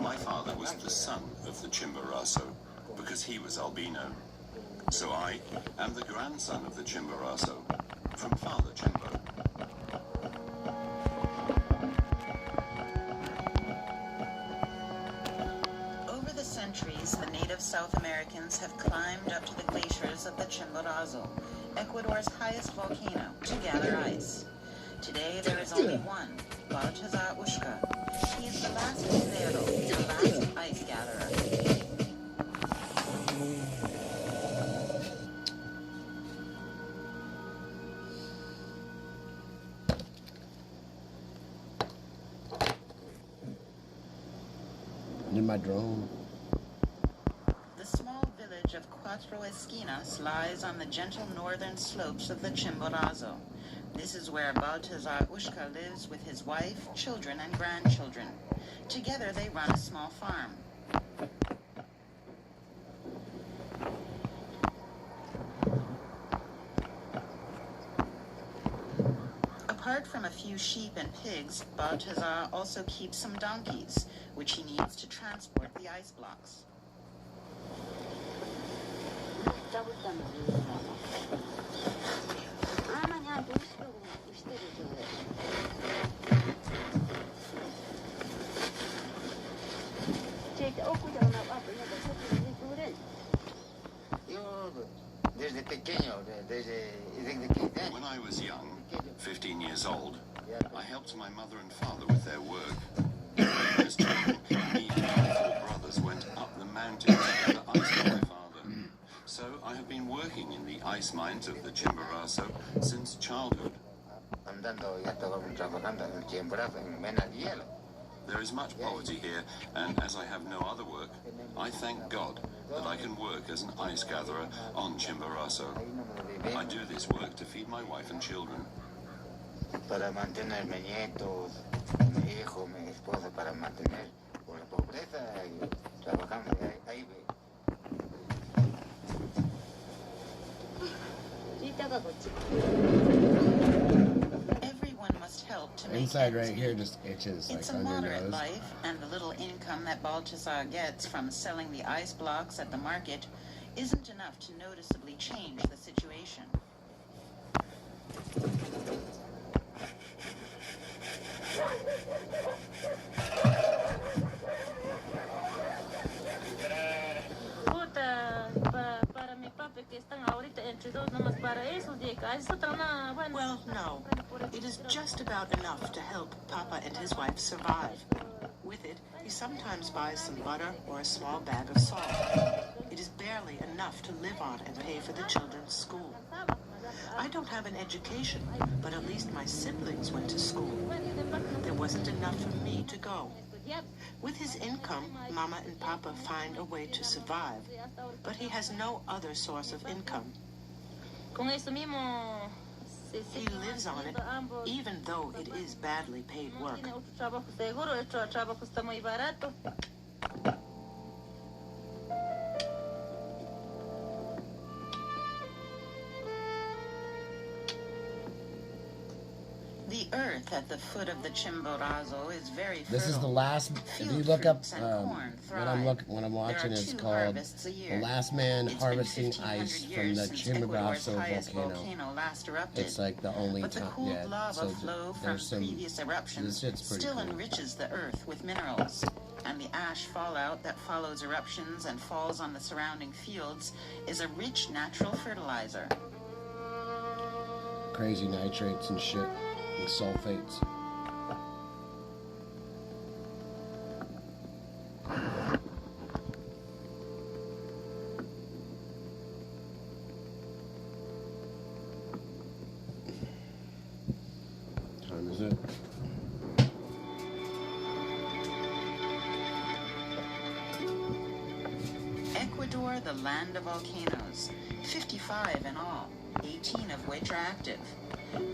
My father was the son of the Chimborazo because he was albino. So I am the grandson of the Chimborazo from Father Chimbo. centuries, the native South Americans have climbed up to the glaciers of the Chimborazo, Ecuador's highest volcano, to gather ice. Today there is only one, Baltazar Ushka. He is the last guerrero, the last ice gatherer. Need my drone. The small village of Cuatro Esquinas lies on the gentle northern slopes of the Chimborazo. This is where Baltazar Ushka lives with his wife, children, and grandchildren. Together they run a small farm. Apart from a few sheep and pigs, Baltazar also keeps some donkeys, which he needs to transport the ice blocks. When I was young, 15 years old, I helped my mother and father with their work. As children, me and my 4 brothers went up the mountain to gather ice for my father. So I have been working in the ice mines of the Chimborazo since childhood. There is much poverty here, and as I have no other work, I thank God that I can work as an ice gatherer on Chimborazo. I do this work to feed my wife and children. Para mantener mis nietos, mi hijo, mi esposa, para mantener por la pobreza y trabajando ahí. Everyone must help to make Inside ends right meet. here just itches It's like a on your moderate nose. life, and the little income that Baltazar gets from selling the ice blocks at the market isn't enough to noticeably change the situation. Well, no. It is just about enough to help Papa and his wife survive. With it, he sometimes buys some butter or a small bag of salt. It is barely enough to live on and pay for the children's school. I don't have an education, but at least my siblings went to school. There wasn't enough for me to go. With his income, Mama and Papa find a way to survive, but he has no other source of income. He lives on it, even though it is badly paid work. The earth at the foot of the Chimborazo is very fertile. This is the last. If you look up what I'm watching, is called "The Last Man Harvesting Ice from the Chimborazo Volcano." Last erupted. It's like the only but the time. cooled Yeah, lava so flow from there's some. previous eruptions This shit's pretty still cool. enriches the earth with minerals. And the ash fallout that follows eruptions and falls on the surrounding fields is a rich natural fertilizer. Crazy nitrates and shit and sulfates. Time is it? Ecuador, the land of volcanoes, 55 in all, 18 of which are active.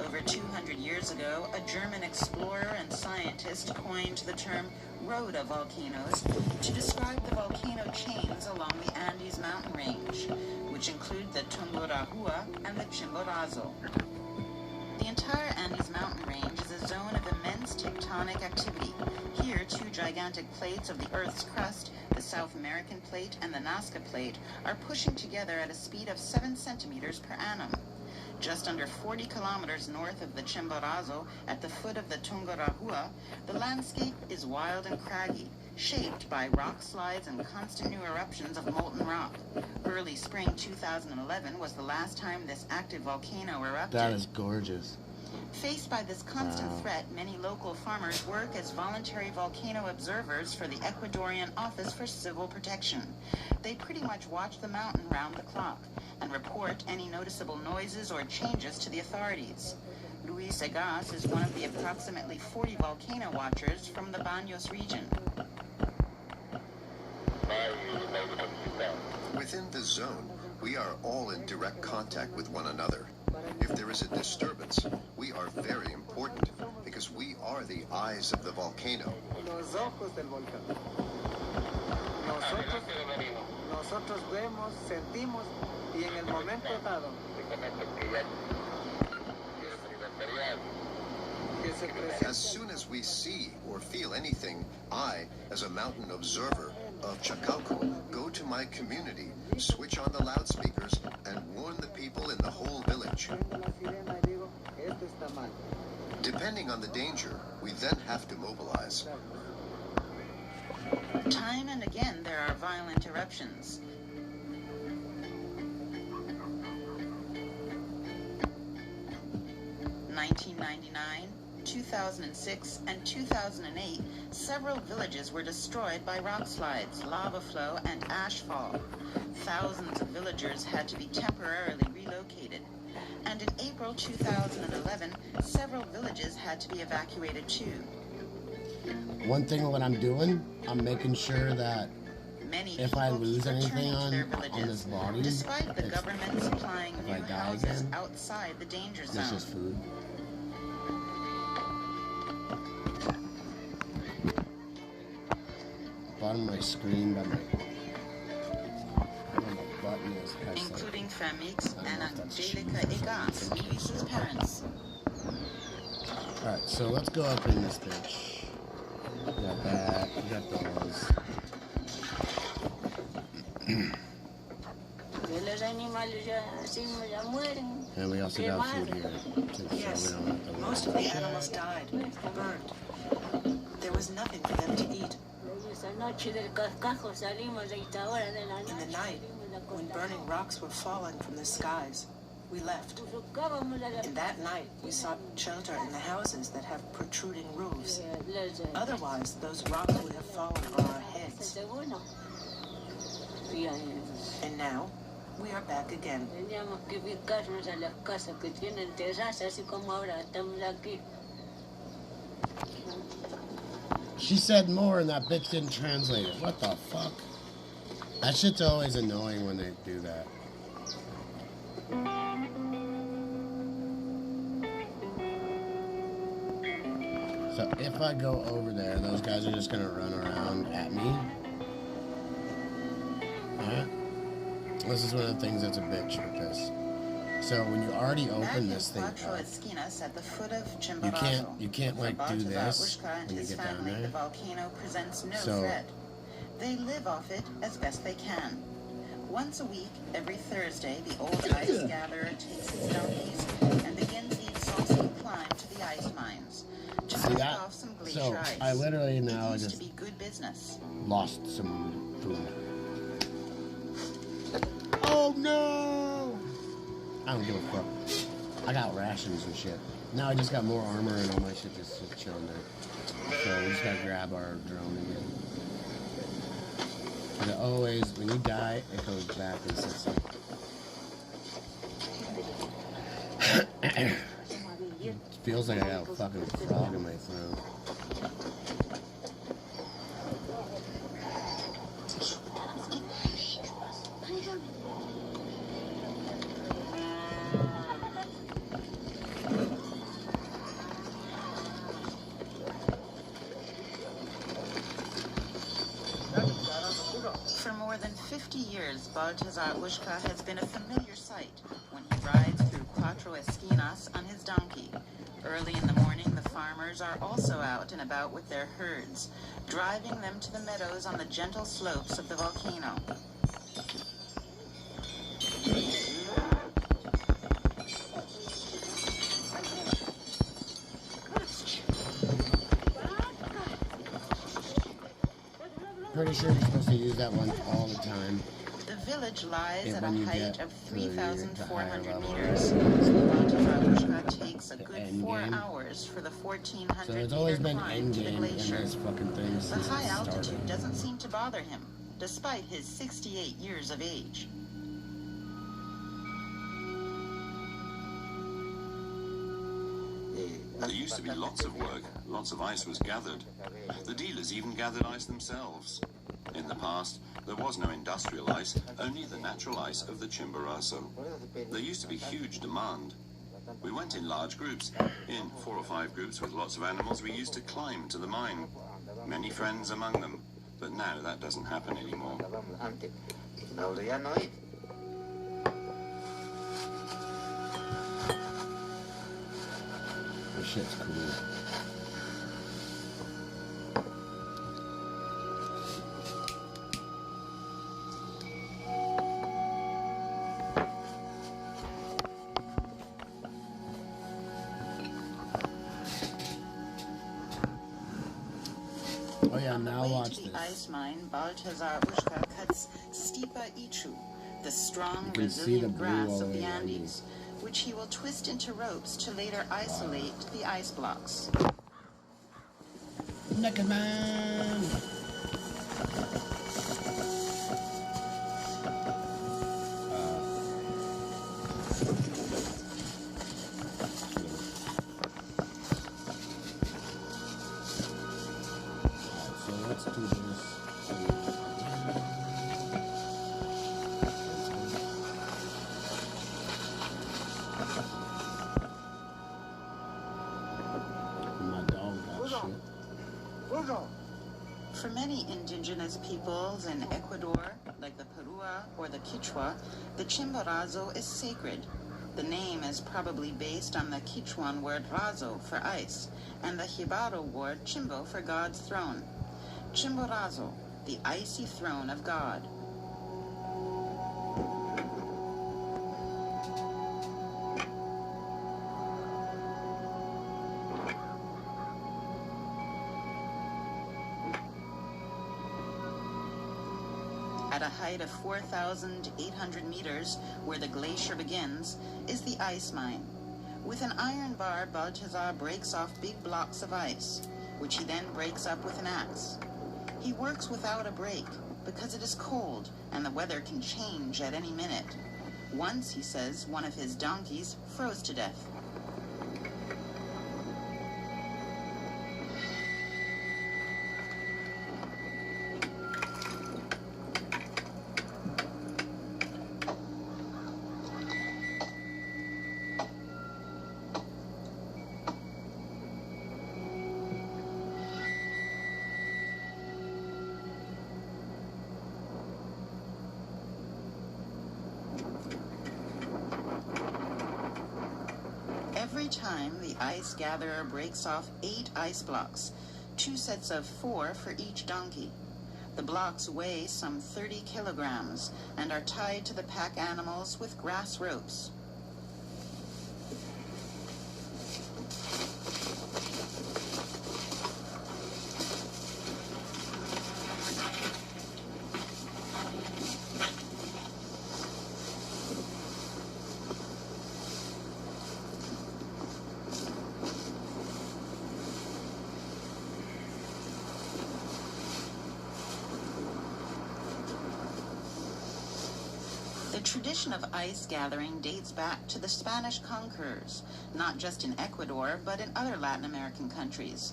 Over 200 years ago, a German explorer and scientist coined the term road of volcanoes to describe the volcano chains along the Andes mountain range, which include the Tungurahua and the Chimborazo. The entire Andes mountain range is a zone of immense tectonic activity. Here, 2 gigantic plates of the Earth's crust, the South American plate and the Nazca plate, are pushing together at a speed of 7 centimeters per annum. Just under 40 kilometers north of the Chimborazo, at the foot of the Tungurahua, the landscape is wild and craggy, shaped by rock slides and constant new eruptions of molten rock. Early spring 2011 was the last time this active volcano erupted. That is gorgeous. Faced by this constant threat, many local farmers work as voluntary volcano observers for the Ecuadorian Office for Civil Protection. They pretty much watch the mountain round the clock and report any noticeable noises or changes to the authorities. Luis Egas is one of the approximately 40 volcano watchers from the Baños region. Within the zone, we are all in direct contact with one another. If there is a disturbance, we are very important because we are the eyes of the volcano. Los ojos del volcán. Nosotros vemos, sentimos y en el momento dado As soon as we see or feel anything, I, as a mountain observer of Chacalco, go to my community, switch on the loudspeakers, and warn the people in the whole village. Depending on the danger, we then have to mobilize. Time and again there are violent eruptions. In 1999, 2006, and 2008, several villages were destroyed by rock slides, lava flow, and ash fall. Thousands of villagers had to be temporarily relocated. And in April 2011, several villages had to be evacuated too. One thing what I'm doing, I'm making sure that if I lose anything on this body, despite the government supplying new houses again, outside the danger zone. it's just food. Bottom of my screen, but my button has including Famix and Angelica Egas, Luis's parents. Alright, so let's go up in this bitch. We got that, we got those. And we also got food here. Yes, most of the animals died, burned. There was nothing for them to eat. In the night, when burning rocks were falling from the skies, we left. In that night, we sought shelter in the houses that have protruding roofs. Otherwise, those rocks would have fallen on our heads. And now, we are back again. She said more and that bitch didn't translate it. What the fuck? That shit's always annoying when they do that. So if I go over there, those guys are just gonna run around at me. Yeah. This is one of the things that's a bitch with this. So when you already open this thing up, you can't like do this when you get down there. The volcano presents no So threat. They live off it as best they can. Once a week, every Thursday, the old ice gatherer takes his donkeys and begins the exhausting climb to the ice mines. To see push that? off some glacier So ice. I literally now It used just to be good business. lost some food. Oh no! I don't give a fuck. I got rations and shit. Now I just got more armor and all my shit just chilling there. So we just gotta grab our drone again. Because always, when you die, it goes back and sits there. It feels like I got a fucking frog in my throat. For more than 50 years, Baltazar Ushka has been a familiar sight when he rides through Cuatro Esquinas on his donkey. Early in the morning, the farmers are also out and about with their herds, driving them to the meadows on the gentle slopes of the volcano. pretty sure you're supposed to use that one all the time. The village lies And at a when you height get of to the higher 3,400 level, meters. Baltazar takes a good end 4 game. hours for the 1,400 So it's always meter been climb end to the game in glacier. this fucking thing The since high it started. altitude doesn't seem to bother him, despite his 68 years of age. There used to be lots of work, lots of ice was gathered. The dealers even gathered ice themselves. In the past, there was no industrial ice, only the natural ice of the Chimborazo. There used to be huge demand. We went in large groups. In 4 or 5 groups with lots of animals, we used to climb to the mine. Many friends among them, but now that doesn't happen anymore. This shit's cool. Oh yeah, now watch To the this. ice mine, Baltazar Ushka cuts Stipa Ichu, the strong, You can see the resilient blue grass all of the over me. Andes, which he will twist into ropes to later isolate the ice blocks. Naked man! So let's do this. My dog got shit. For many indigenous peoples in Ecuador, like the Perua or the Quichua, the Chimborazo is sacred. The name is probably based on the Quichuan word razo for ice, and the Jibaro word chimbo for God's throne. Chimborazo, the icy throne of God. At a height of 4,800 meters, where the glacier begins, is the ice mine. With an iron bar, Baltazar breaks off big blocks of ice, which he then breaks up with an axe. He works without a break, because it is cold and the weather can change at any minute. Once, he says, one of his donkeys froze to death. Every time, the ice gatherer breaks off 8 ice blocks, 2 sets of 4 for each donkey. The blocks weigh some 30 kilograms and are tied to the pack animals with grass ropes. The tradition of ice gathering dates back to the Spanish conquerors, not just in Ecuador, but in other Latin American countries.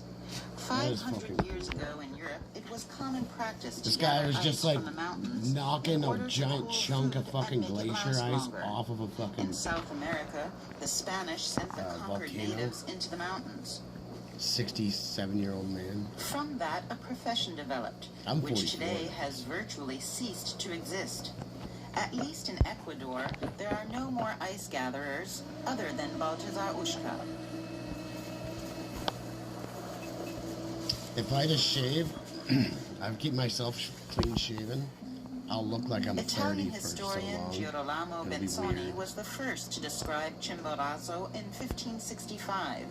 500 years ago in Europe, it was common practice This to guy gather was ice just like from the mountains knocking in a order to giant cool chunk of food fucking and make it glacier last ice longer. off of a fucking In South America, the Spanish sent the conquered volcano. natives into the mountains. 67-year-old man. From that, a profession developed, I'm which 44. today has virtually ceased to exist. At least in Ecuador, there are no more ice gatherers other than Baltazar Ushka. If I just shave, I keep myself clean shaven, I'll look like I'm 30 Italian for so historian long. Girolamo It'll be Benzoni weird. was the first to describe Chimborazo in 1565.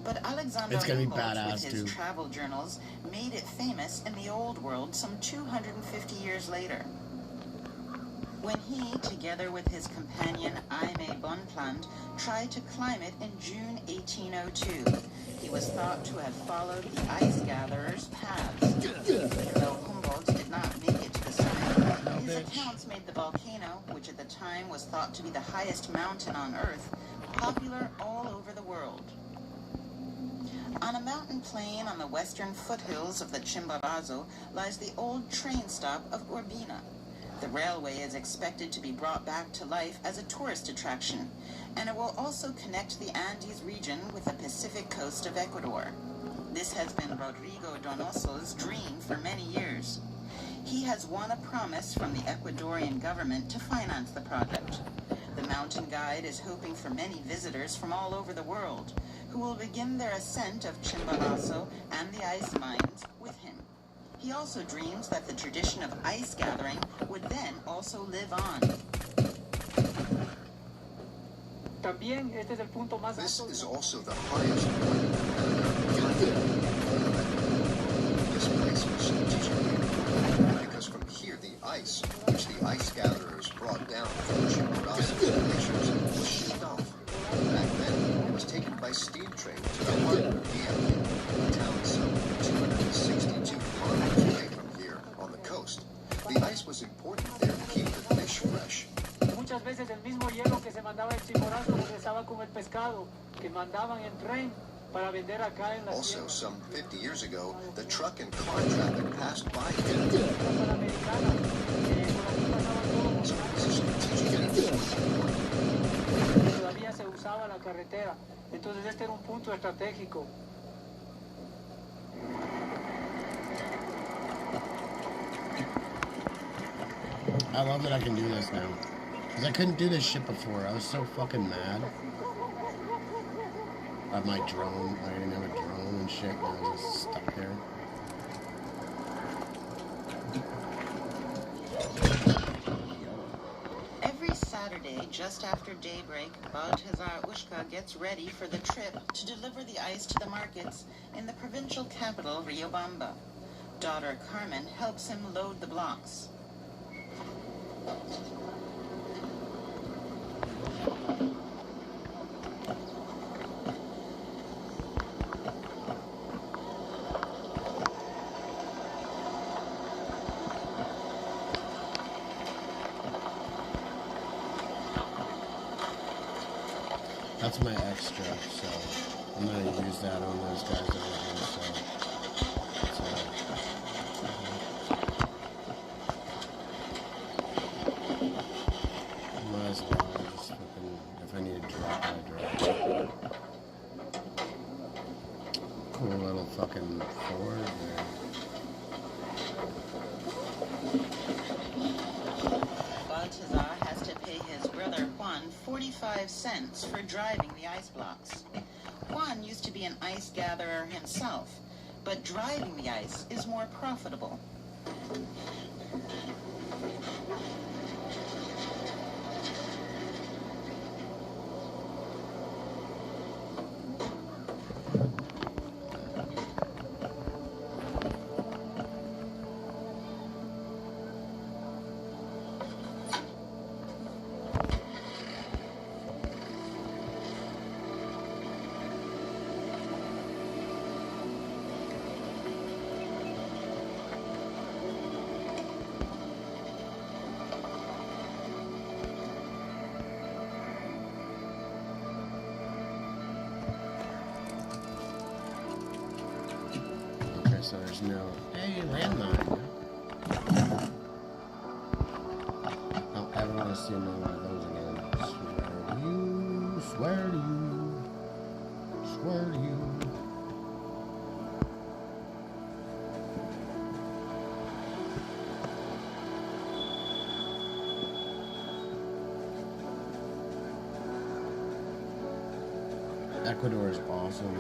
But Alexander It's gonna be Humboldt, badass, with his too. travel journals, made it famous in the Old World some 250 years later. When he, together with his companion Aimé Bonpland, tried to climb it in June 1802, he was thought to have followed the ice gatherers' paths. Though Humboldt did not make it to the summit, his accounts made the volcano, which at the time was thought to be the highest mountain on Earth, popular all over the world. On a mountain plain on the western foothills of the Chimborazo lies the old train stop of Urbina. The railway is expected to be brought back to life as a tourist attraction, and it will also connect the Andes region with the Pacific coast of Ecuador. This has been Rodrigo Donoso's dream for many years. He has won a promise from the Ecuadorian government to finance the project. The mountain guide is hoping for many visitors from all over the world, who will begin their ascent of Chimborazo and the ice mines with him. He also dreams that the tradition of ice gathering would then also live on. This is also the highest point. This place was strategically important because from here the ice, which the ice gatherers brought down from Chimborazo glaciers, was shipped off. Back then, it was taken by steam train to the heart of Ldoe, a town some 262 kilometers away from here on the coast. The ice was important there to keep the fish fresh. Muchas veces el mismo hielo que se mandaba en Chimborazo regresaba con el pescado que mandaban en tren para vender acá en la Also, some 50 years ago, the truck and car traffic passed by here. So this is strategically todavía se usaba la carretera. Entonces este era un punto estratégico. I love that I can do this now. Because I couldn't do this shit before. I was so fucking mad. At my drone. I didn't have a drone and shit, and I was just stuck there. Every Saturday, just after daybreak, Baltazar Ushka gets ready for the trip to deliver the ice to the markets in the provincial capital, Riobamba. Daughter Carmen helps him load the blocks. That's my extra, so I'm gonna use that on those guys over here, so might as well just fucking, if I need to drop, I drop. Cool little fucking Ford there. Baltazar has to pay his brother Juan 45 cents for driving the ice blocks. Juan used to be an ice gatherer himself, but driving the ice is more profitable. So there's no, hey, landmine. Don't ever want to see another one of those again. Swear to you, swear to you. Ecuador is awesome.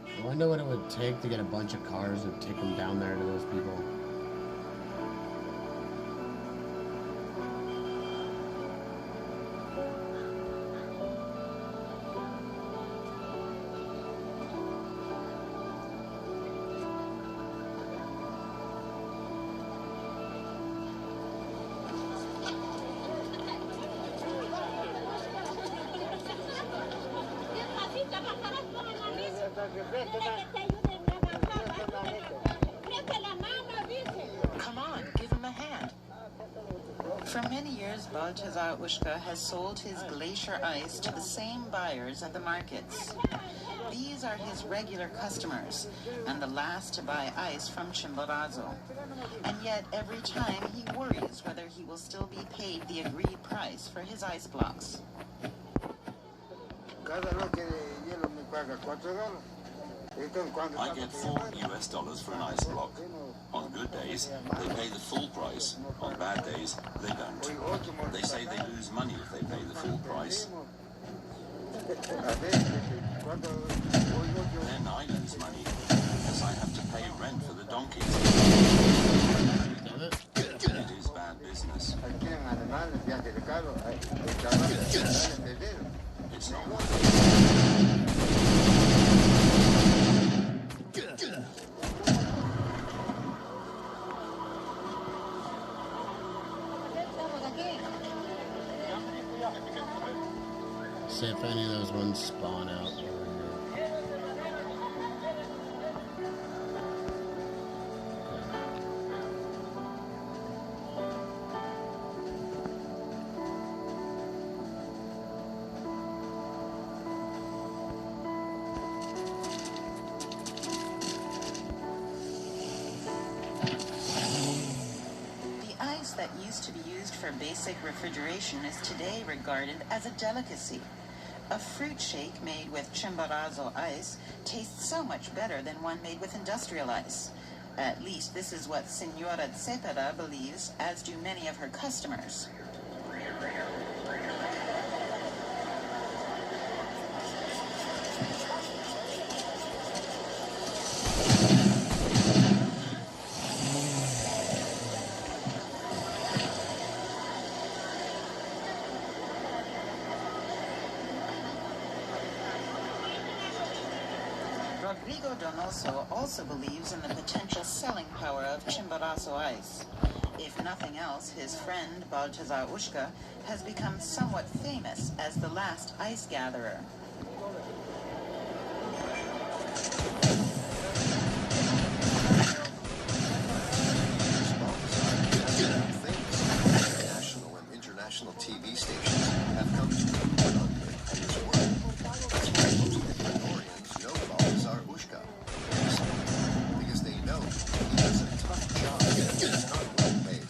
I wonder what it would take to get a bunch of cars and take them down there to those people. Come on, give him a hand. For many years, Baltazar Ushka has sold his glacier ice to the same buyers at the markets. These are his regular customers, and the last to buy ice from Chimborazo. And yet, every time he worries whether he will still be paid the agreed price for his ice blocks. I get $4 for an ice block. On good days, they pay the full price. On bad days, they don't. They say they lose money if they pay the full price. Then I lose money, because I have to pay rent for the donkeys. It is bad business. It's not See if any of those ones spawn out. That used to be used for basic refrigeration is today regarded as a delicacy. A fruit shake made with Chimborazo ice tastes so much better than one made with industrial ice. At least this is what Senora Cepeda believes, as do many of her customers. Rodrigo Donoso also believes in the potential selling power of Chimborazo ice. If nothing else, his friend Baltazar Ushka has become somewhat famous as the last ice gatherer. National and international TV stations have come to report on him and his work. That's why most Ecuadorians know Baltazar Ushka. Because they know he does a tough job and is not well paid.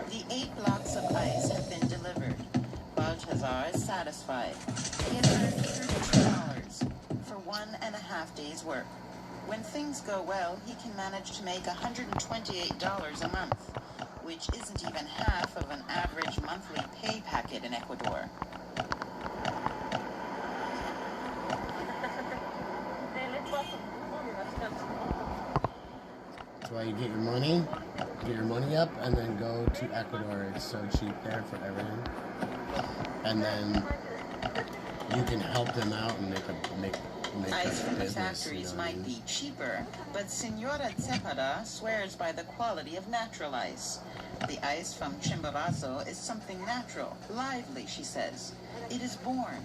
The 8 blocks of ice have been delivered. Baltazar is satisfied. He has earned $32 for 1.5 days' work. When things go well, he can manage to make $128 a month, which isn't even half of an average monthly pay packet in Ecuador. That's why you get your money up, and then go to Ecuador. It's so cheap there for everything. And then you can help them out and make Ice from the business, factories might be cheaper, but Senora Cepeda swears by the quality of natural ice. The ice from Chimborazo is something natural, lively, she says. It is born.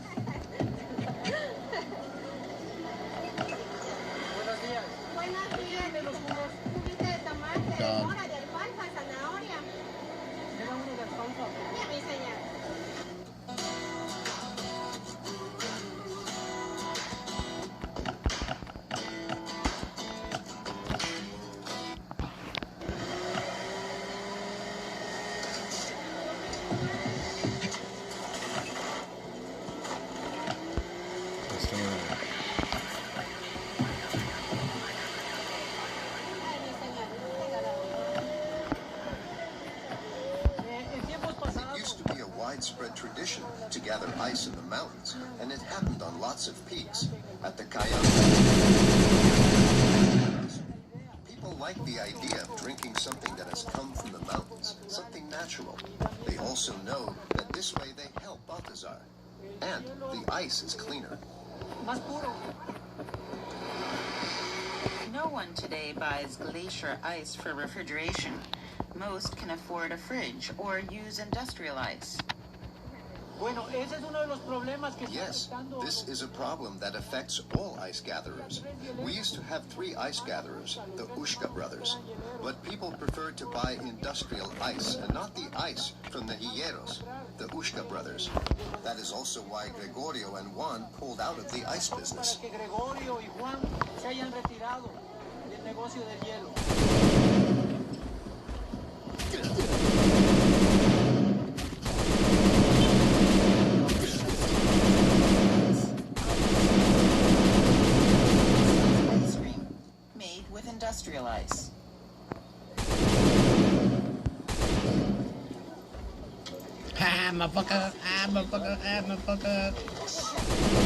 Widespread tradition to gather ice in the mountains, and it happened on lots of peaks. At the Cayam, people like the idea of drinking something that has come from the mountains, something natural. They also know that this way they help Baltazar, and the ice is cleaner. No one today buys glacier ice for refrigeration. most can afford a fridge or use industrial ice. Bueno, ese es uno de los problemas que Yes, this is a problem that affects all ice gatherers. We used to have 3 ice gatherers, the Ushka brothers, but people preferred to buy industrial ice and not the ice from the Hilleros, the Ushka brothers. That is also why Gregorio and Juan pulled out of the ice business. para que Gregorio y Juan se hayan retirado del negocio del hielo. Ice cream made with industrial ice. Ah, motherfucker! Ah, motherfucker! Ah, motherfucker!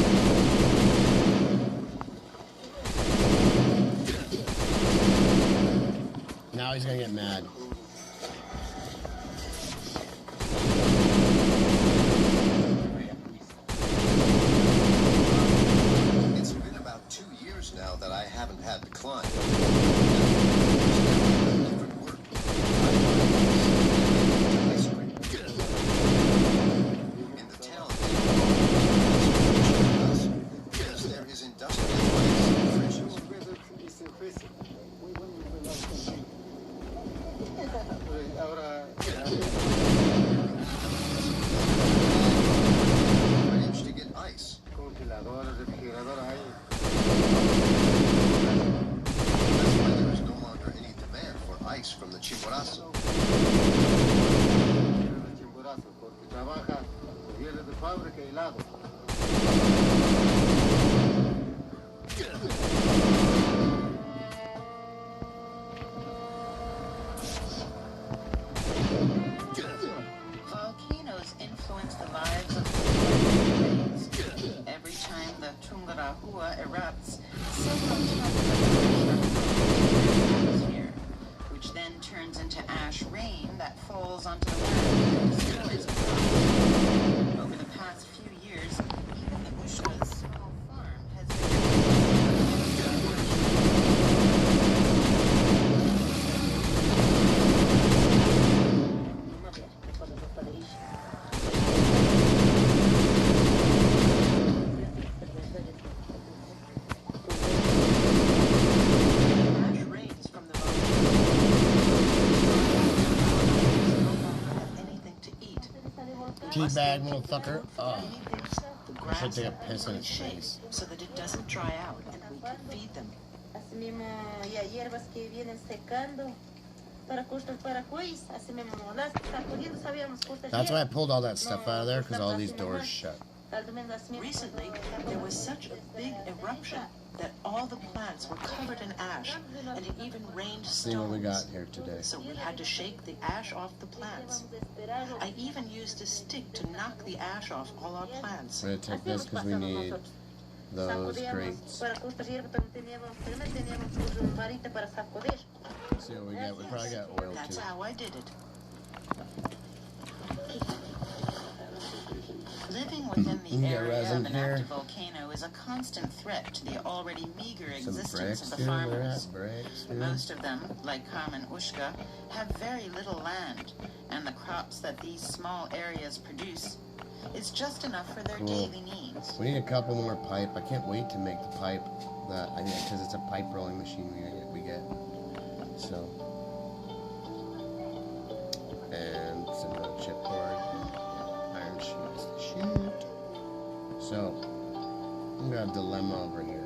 Now he's gonna get mad. It's been about 2 years now that I haven't had to climb. Different work. Ice cream. In the town, because there is industrial ice fridge to get ice. That's why there is no longer any demand for ice from the Chimborazo. Volcanoes influence the lives of the Every time the Tungarahua erupts, several tons of atmosphere, which then turns into ash rain that falls onto the land and destroys crops. Over the past few years, even the Ushka's small farm has ash rains from the anything to eat. Teabag, motherfucker. Oh, The I should grass take a piss in in his shape face. so that it doesn't dry out and we can feed them. Así mismo, y hay hierbas que vienen secando para cuis, así mismo, las sacudiendo sabíamos cosas. That's why I pulled all that stuff out of there, because all these doors shut. Recently, there was such a big eruption that all the plants were covered in ash, and it even rained Let's see what we got stones. here today. So we had to shake the ash off the plants. I even used a stick to knock the ash off all our plants. We're gonna take this because we need those grates. Para construir, pero teníamos un varita para sacudir. Let's see what we got. We probably got oil That's too. how I did it. Living within You the got area resin of an here. active volcano is a constant threat to the already meager Some existence bricks, of the dude. Where farmers. at? Bricks, dude. Most of them, like Carmen Ushka, have very little land, and the crops that these small areas produce is just enough for their Cool. daily needs. We need a couple more pipe. I can't wait to make the pipe that I need, because it's a pipe rolling machine we get. So, and some chipboard and iron sheets to shoot. So, we got a dilemma over here.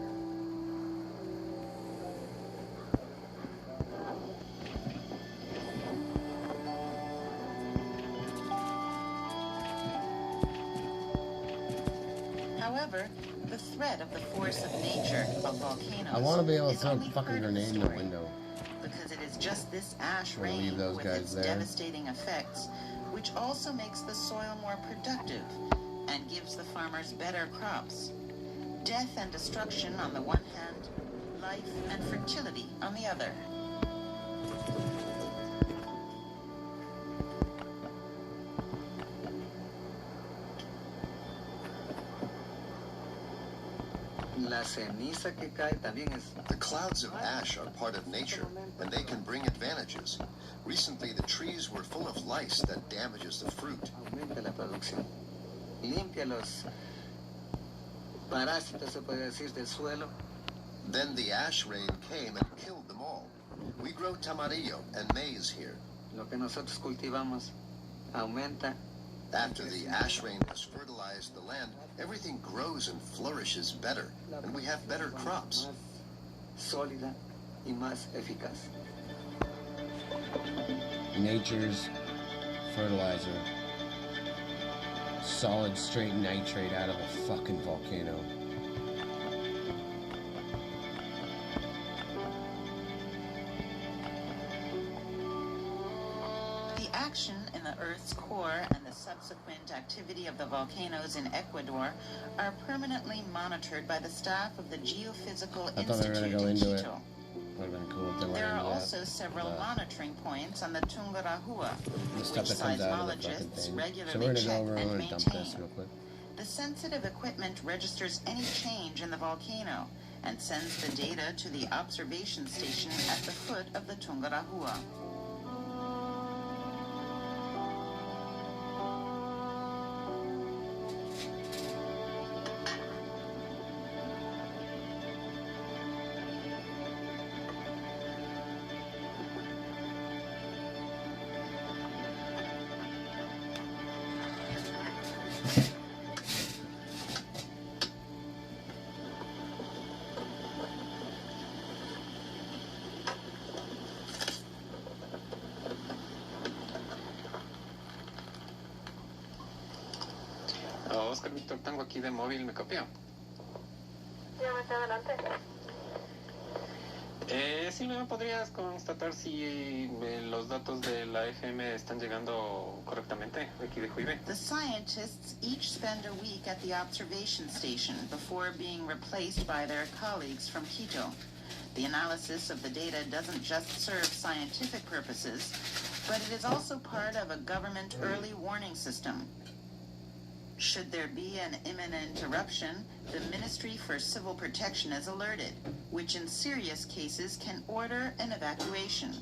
However, the threat of the force of nature of volcanoes I want to be able to is throw a only fucking part of the grenade in the story, window. because it is just this ash We'll leave rain those with guys its there. devastating effects, which also makes the soil more productive and gives the farmers better crops. Death and destruction on the one hand, life and fertility on the other. La ceniza que cae también es... The clouds of ash are part of nature, and they can bring advantages. Recently, the trees were full of lice that damages the fruit. Aumenta la producción. Limpia los parásitos, se puede decir, del suelo. Then the ash rain came and killed them all. We grow tamarillo and maize here. Lo que nosotros cultivamos aumenta. After the ash rain has fertilized the land, everything grows and flourishes better, and we have better crops. Sólida y más eficaz. Nature's fertilizer. Solid straight nitrate out of a fucking volcano. The action in the Earth's core and the subsequent activity of the volcanoes in Ecuador are permanently monitored by the staff of the Geophysical I thought they were Institute gonna go in into it. Quito. Would have been cool if they went There are into that. also several monitoring points on the Tungarahua, The stuff which that comes out of the fucking seismologists thing. regularly So we're gonna check go over and and dump this maintain. real quick. The sensitive equipment registers any change in the volcano and sends the data to the observation station at the foot of the Tungarahua. Oscar Víctor Tango aquí de móvil, ¿me copió? Llámate adelante. Sí, ¿me podrías constatar si los datos de la FM están llegando correctamente aquí de Juive? The scientists each spend a week at the observation station before being replaced by their colleagues from Quito. The analysis of the data doesn't just serve scientific purposes, but it is also part of a government early warning system. Should there be an imminent eruption, the Ministry for Civil Protection is alerted, which in serious cases can order an evacuation,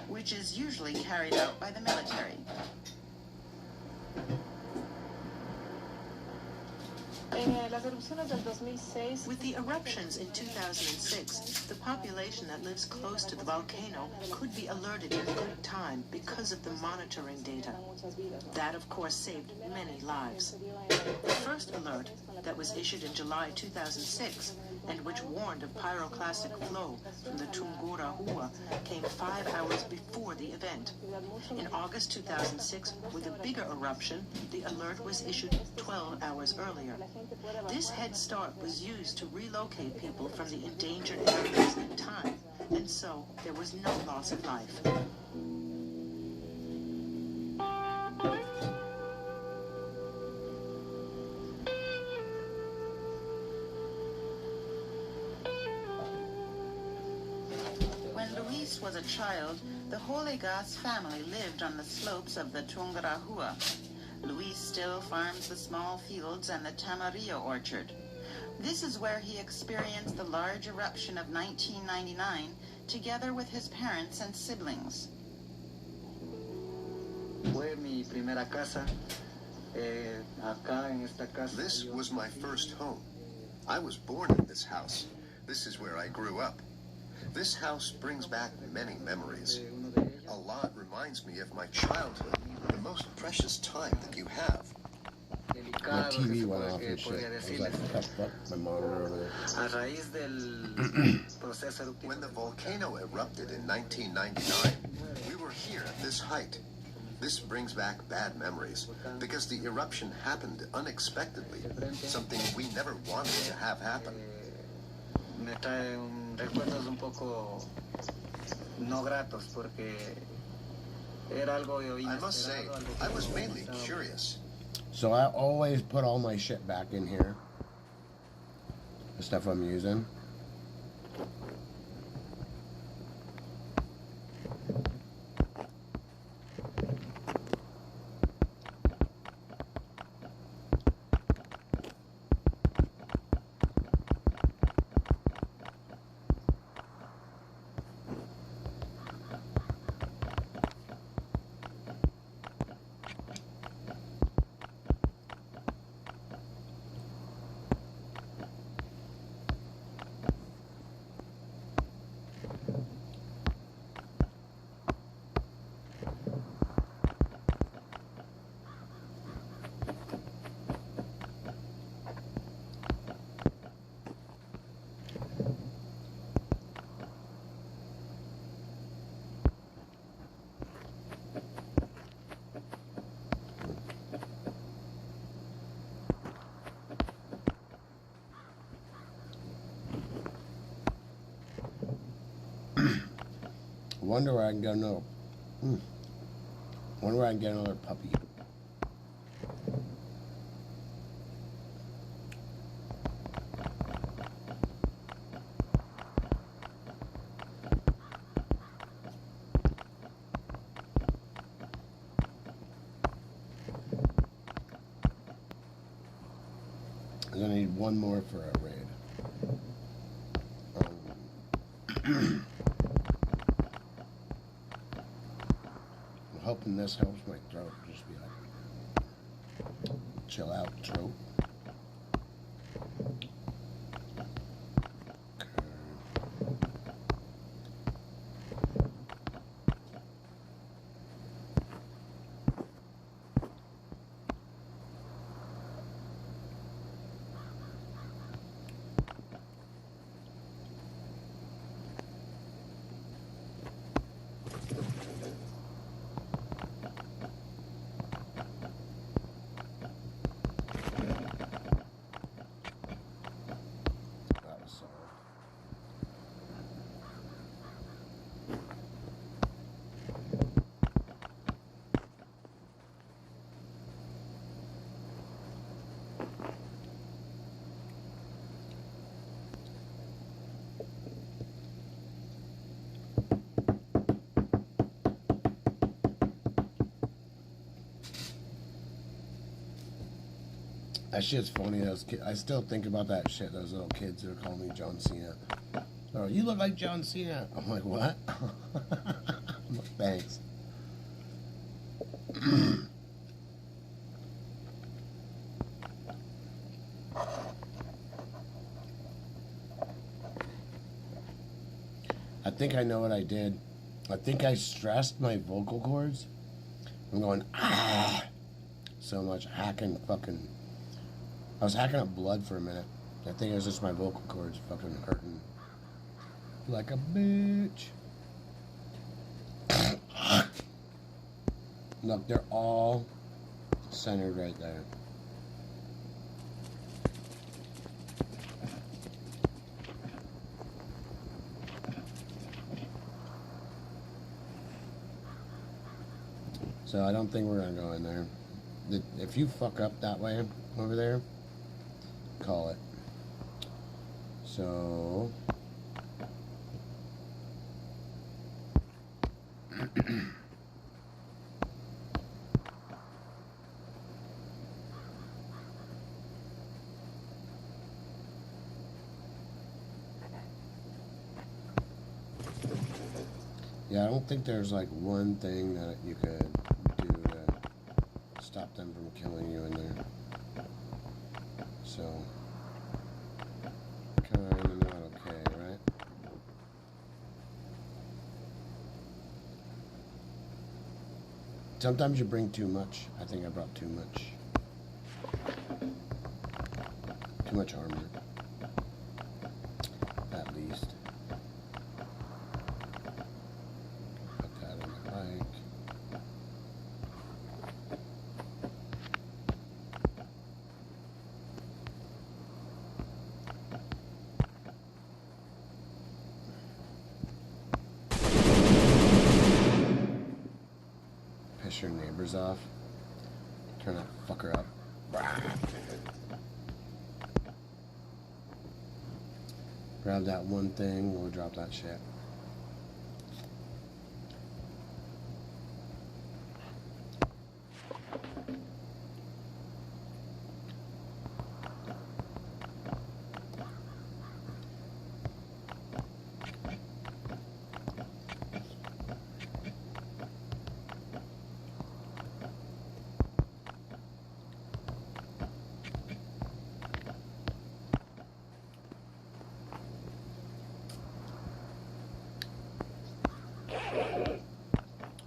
which is usually carried out by the military. With the eruptions in 2006, the population that lives close to the volcano could be alerted in good time because of the monitoring data. That, of course, saved many lives. The first alert, that was issued in July 2006, and which warned of pyroclastic flow from the Tungarahua, came 5 hours before the event. In August 2006, with a bigger eruption, the alert was issued 12 hours earlier. This head start was used to relocate people from the endangered areas in time, and so there was no loss of life. When Luis was a child, the Holegas family lived on the slopes of the Tungarahua. Luis still farms the small fields and the tamarillo orchard. This is where he experienced the large eruption of 1999, together with his parents and siblings. Fue mi primera casa. Acá en esta casa. This was my first home. I was born in this house. This is where I grew up. This house brings back many memories. A lot reminds me of my childhood, the most precious time that you have. My TV went off and shit. I was like, what the fuck? My monitor over there. When the volcano erupted in 1999, we were here at this height. This brings back bad memories, because the eruption happened unexpectedly, something we never wanted to have happen. Me trae recuerdos un poco no gratos porque era algo I must say, I was mainly curious. So I always put all my shit back in here. The stuff I'm using. Wonder where I can get another. Wonder where I can get another puppy. I'm gonna need one more for a raid. I'm hoping this helps my throat. Just be like, chill out, throat. That shit's funny. Those kids, I still think about that shit. Those little kids that are calling me John Cena. Oh, you look like John Cena. I'm like, what? I'm like, thanks. I think I know what I did. I think I stressed my vocal cords. I'm going, so much hacking fucking. I was hacking up blood for a minute. I think it was just my vocal cords fucking hurting like a bitch. Look, they're all centered right there. So I don't think we're gonna go in there. If you fuck up that way over there, call it. So yeah, I don't think there's like one thing that you could do to stop them from killing you in there. So kind of not okay, right? Sometimes you bring too much. I think I brought too much. Too much armor. At least. Put that in my bike. Piss your neighbors off. Turn that fucker up. Grab that one thing, we'll drop that shit.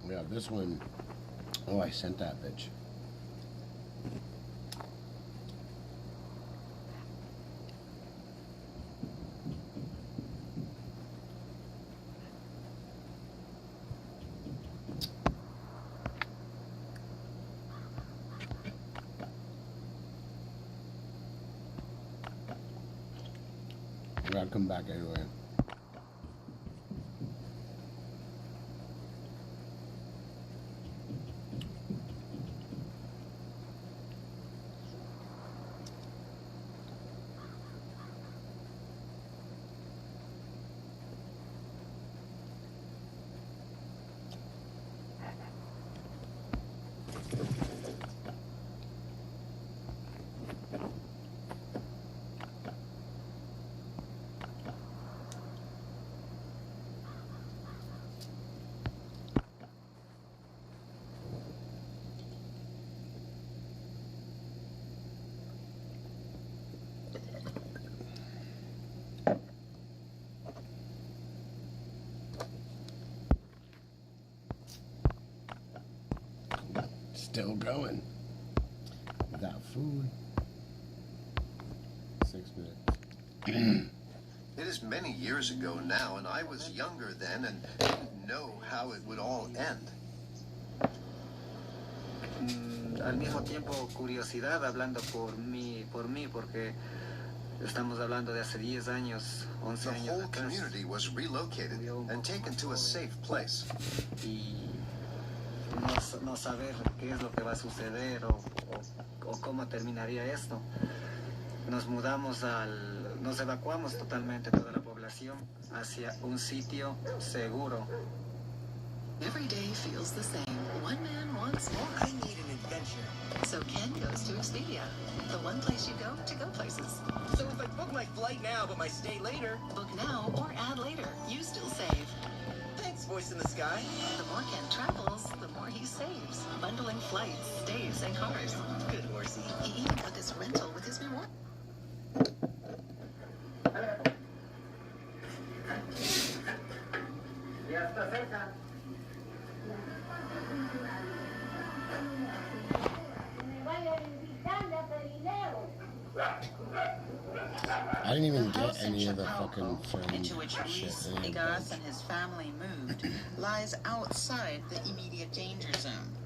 Yeah, this one, oh, I sent that bitch. I gotta come back anyway. Still going. Without food. 6 minutes. It is many years ago now, and I was younger then and didn't know how it would all end. Al mismo tiempo curiosidad hablando por mí, porque estamos hablando de hace 10 años, 11 The años whole atrás. community was relocated and taken to a safe place. Y no saber qué es lo que va a suceder o cómo terminaría esto. Nos evacuamos totalmente toda la población hacia un sitio seguro. Every day feels the same. One man wants more. I need an adventure. So Ken goes to Expedia, the one place you go to go places. So if I book my flight now, but my stay later... Book now or add later. You still save. Thanks, voice in the sky. The more Ken travels, the more he saves. Bundling flights, stays, and cars. Good horsey. He even got this rental with his reward. I didn't even get any of the fucking film into which Luis shit. Egas and his family moved lies outside the immediate danger zone.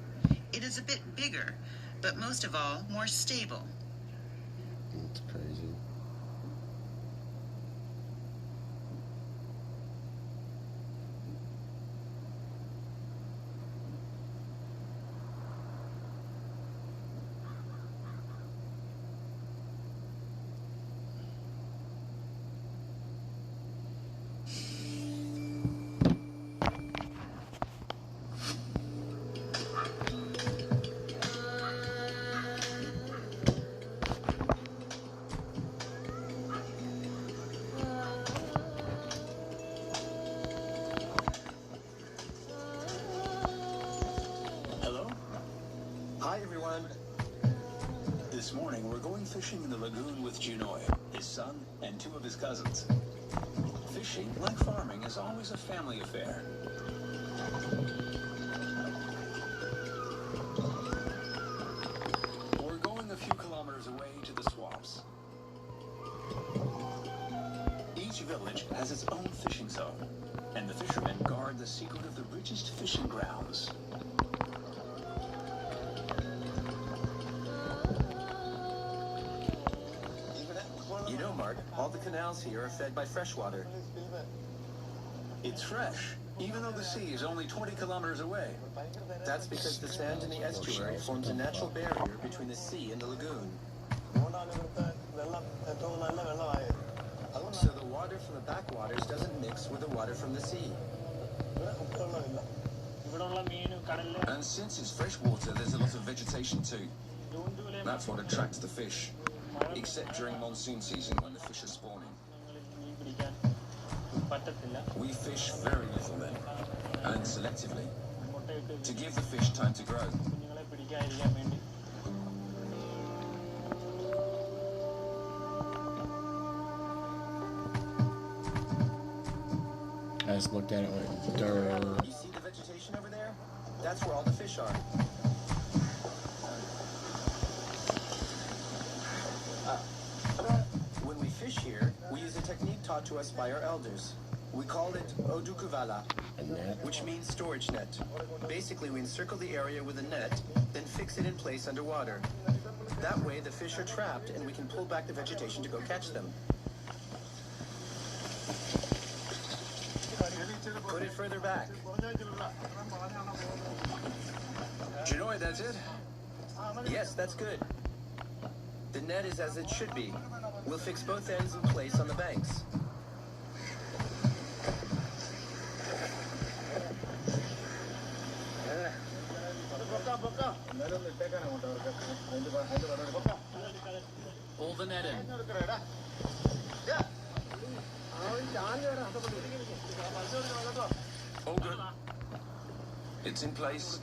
It is a bit bigger, but most of all, more stable. It's crazy. This morning, we're going fishing in the lagoon with Ldoe, his son, and 2 of his cousins. Fishing, like farming, is always a family affair. We're going a few kilometers away to the swamps. Each village has its own fishing zone, and the fishermen guard the secret of the richest fishing grounds. You know, Mark, all the canals here are fed by fresh water. It's fresh, even though the sea is only 20 kilometers away. That's because the sand in the estuary forms a natural barrier between the sea and the lagoon. So the water from the backwaters doesn't mix with the water from the sea. And since it's fresh water, there's a lot of vegetation too. That's what attracts the fish. Except during monsoon season when the fish are spawning. We fish very little then, and selectively, to give the fish time to grow. I just looked at it like, duh. You see the vegetation over there? That's where all the fish are. When we fish here, we use a technique taught to us by our elders. We call it odukuvala, which means storage net. Basically, we encircle the area with a net, then fix it in place underwater. That way, the fish are trapped, and we can pull back the vegetation to go catch them. Put it further back. Ldoe, that's it? Yes, that's good. The net is as it should be. We'll fix both ends in place on the banks. Pull the net in. All good. It's in place.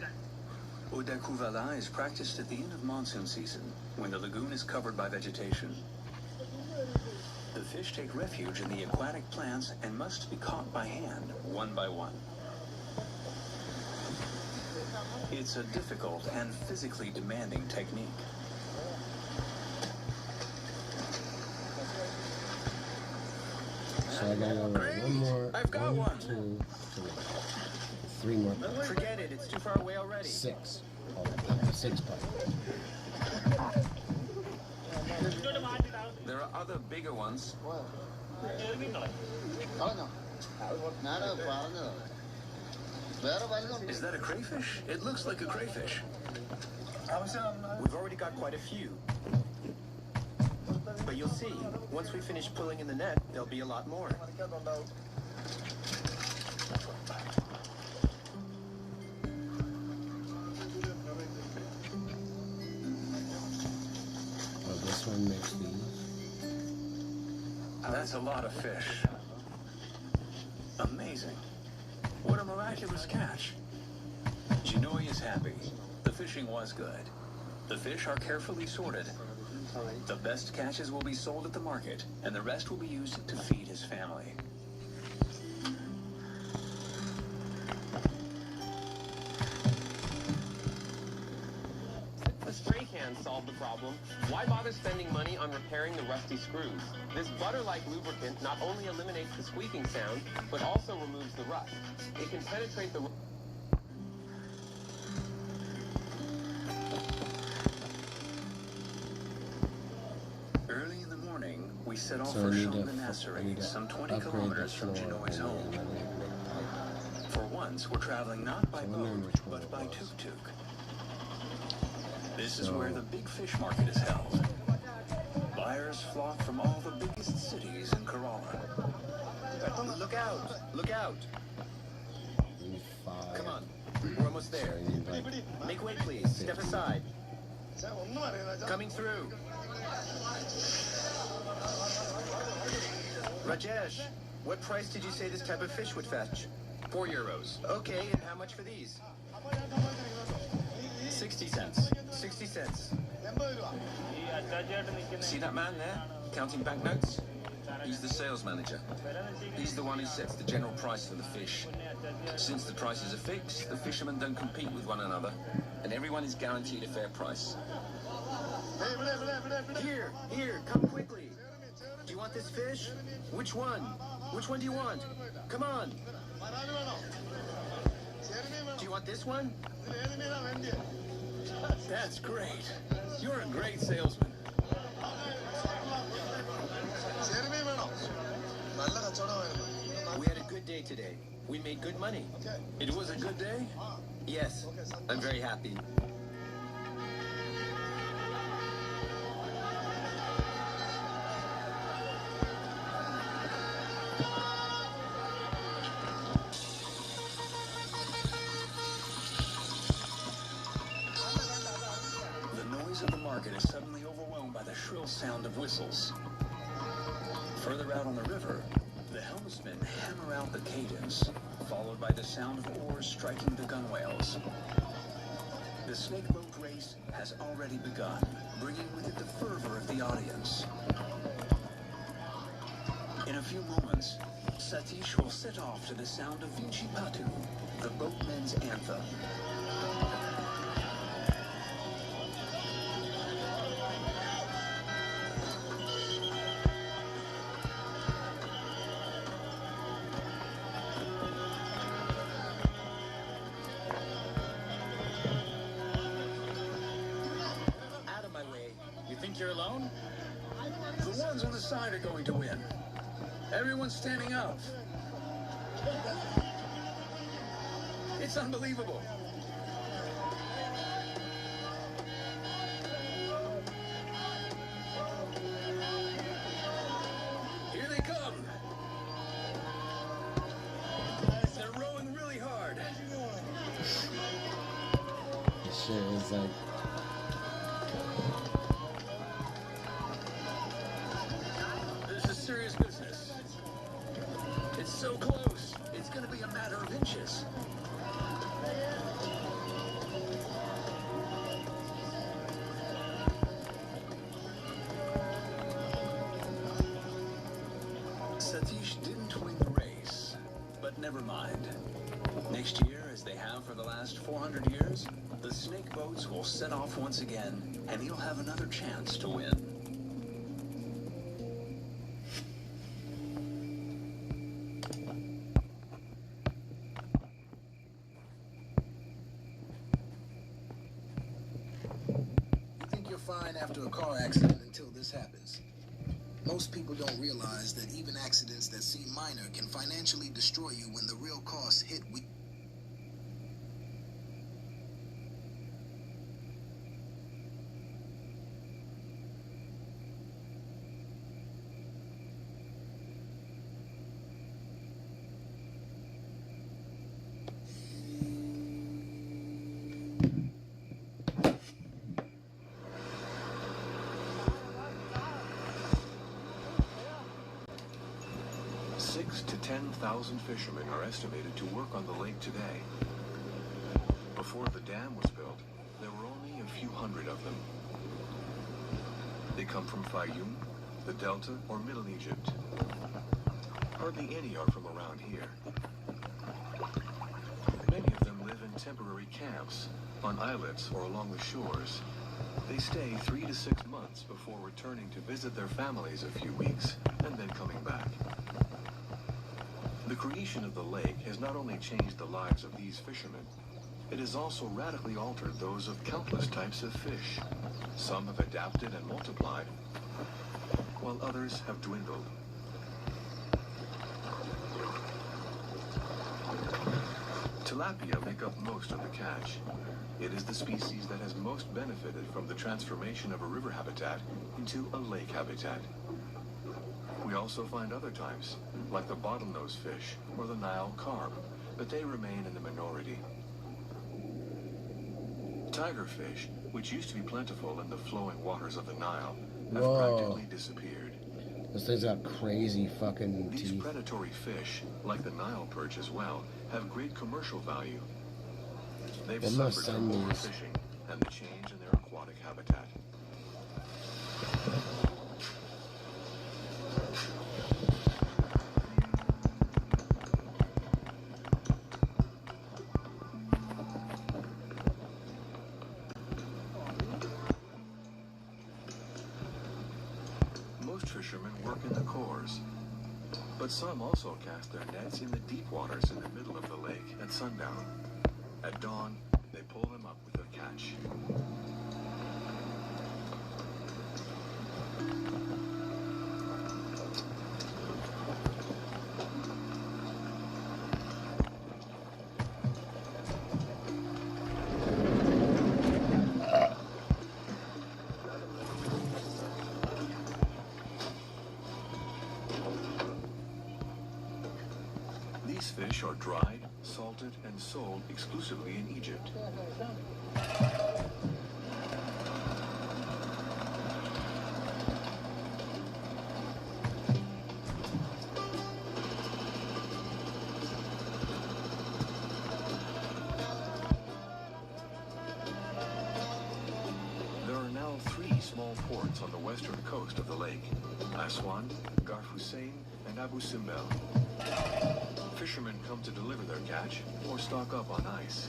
Odukuvala is practiced at the end of monsoon season, when the lagoon is covered by vegetation. The fish take refuge in the aquatic plants and must be caught by hand, one by one. It's a difficult and physically demanding technique. So I gotta go one more. I've got one. 2, 3 more. Forget it, it's too far away already. 6. Oh, 6 part. There are other bigger ones. Is that a crayfish? It looks like a crayfish. We've already got quite a few. But you'll see, once we finish pulling in the net, there'll be a lot more. Oh, this one makes these. That's a lot of fish. Amazing. What a miraculous catch. Ldoe is happy. The fishing was good. The fish are carefully sorted. The best catches will be sold at the market, and the rest will be used to feed his family. The spray can solved the problem. Why bother spending money on repairing the rusty screws? This butter-like lubricant not only eliminates the squeaking sound, but also removes the rust. It can penetrate the... Early in the morning, we set off for Shonganassery, some 20 kilometers from Ldoe's home. For once, we're traveling not by boat, but by tuk-tuk. This is where the big fish market is held. Buyers flock from all the biggest cities in Kerala. Look out! Look out! Come on, we're almost there. Make way, please. Step aside. Coming through. Rajesh, what price did you say this type of fish would fetch? €4. Okay, and how much for these? 60 cents. 60 cents. See that man there, counting banknotes? He's the sales manager. He's the one who sets the general price for the fish. Since the prices are fixed, the fishermen don't compete with one another, and everyone is guaranteed a fair price. Here, come quickly. Do you want this fish? Which one? Which one do you want? Come on. Do you want this one? That's great. You're a great salesman. We had a good day today. We made good money. It was a good day? Yes, I'm very happy. The noise of the market is suddenly overwhelmed by the shrill sound of whistles. Further out on the river, the helmsmen hammer out the cadence, followed by the sound of oars striking the gunwales. The snakeboat race has already begun, bringing with it the fervor of the audience. In a few moments, Satish will set off to the sound of Vinci Patu, the boatmen's anthem. You're alone? The ones on the side are going to win. Everyone's standing up. It's unbelievable. Here they come. They're rowing really hard. Shit is like... Serious business. It's so close. It's going to be a matter of inches. Satish didn't win the race, but never mind. Next year, as they have for the last 400 years, the snake boats will set off once again, and he'll have another chance to win. You think you're fine after a car accident until this happens. Most people don't realize that even accidents that seem minor can financially destroy you when the real costs hit. To 10,000 fishermen are estimated to work on the lake today. Before the dam was built, there were only a few hundred of them. They come from Fayum, the Delta, or Middle Egypt. Hardly any are from around here. Many of them live in temporary camps, on islets or along the shores. They stay 3 to 6 months before returning to visit their families a few weeks, and then coming back. The creation of the lake has not only changed the lives of these fishermen, it has also radically altered those of countless types of fish. Some have adapted and multiplied, while others have dwindled. Tilapia make up most of the catch. It is the species that has most benefited from the transformation of a river habitat into a lake habitat. We also find other types, like the bottlenose fish or the Nile carp, but they remain in the minority. Tigerfish, which used to be plentiful in the flowing waters of the Nile, have practically disappeared. Those things got crazy fucking teeth. These predatory fish, like the Nile perch as well, have great commercial value. They've suffered from overfishing and the change in their aquatic habitat. Fishermen work in the cores, but some also cast their nets in the deep waters in the middle of the lake at sundown. At dawn, they pull them up with their catch. These fish are dried, salted, and sold exclusively in Egypt. There are now 3 small ports on the western coast of the lake: Aswan, Garf Hussein, and Abu Simbel. Fishermen come to deliver their catch or stock up on ice.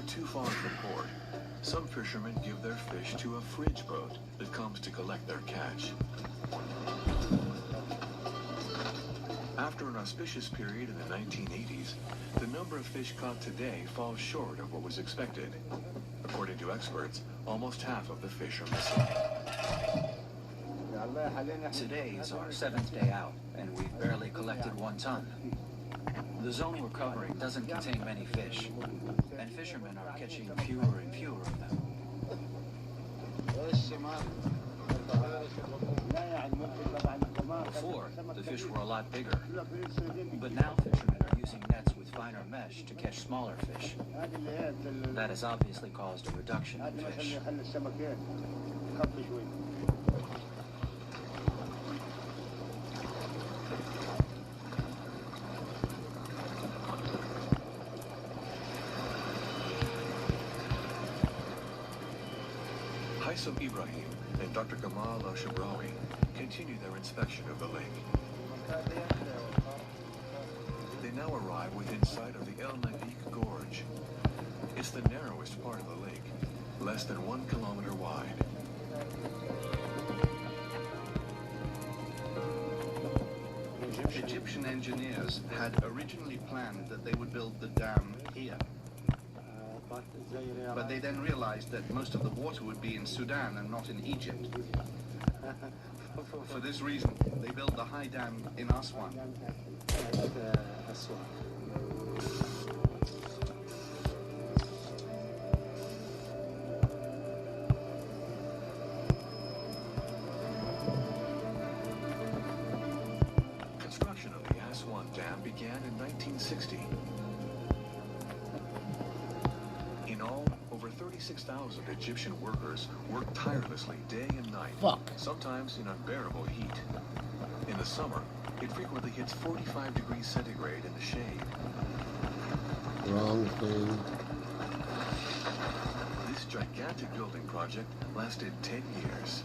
Too far from port, some fishermen give their fish to a fridge boat that comes to collect their catch. After an auspicious period in the 1980s, the number of fish caught today falls short of what was expected. According to experts, almost half of the fish are missing. Today is our 7th day out, and we've barely collected 1 ton. The zone we're covering doesn't contain many fish, and fishermen are catching fewer and fewer of them. Before, the fish were a lot bigger. But now fishermen are using nets with finer mesh to catch smaller fish. That has obviously caused a reduction in fish. Haysam Ibrahim and Dr. Gamal al-Shabrawi continue their inspection of the lake. They now arrive within sight of the El Nadik Gorge. It's the narrowest part of the lake, less than 1 kilometer wide. Egyptian engineers had originally planned that they would build the dam here. But they then realized that most of the water would be in Sudan and not in Egypt. For this reason, they built the high dam in Aswan. Construction of the Aswan Dam began in 1960. In all, over 36,000 Egyptian workers worked tirelessly day and night, sometimes in unbearable heat. In the summer, it frequently hits 45 degrees centigrade in the shade. Wrong thing. This gigantic building project lasted 10 years.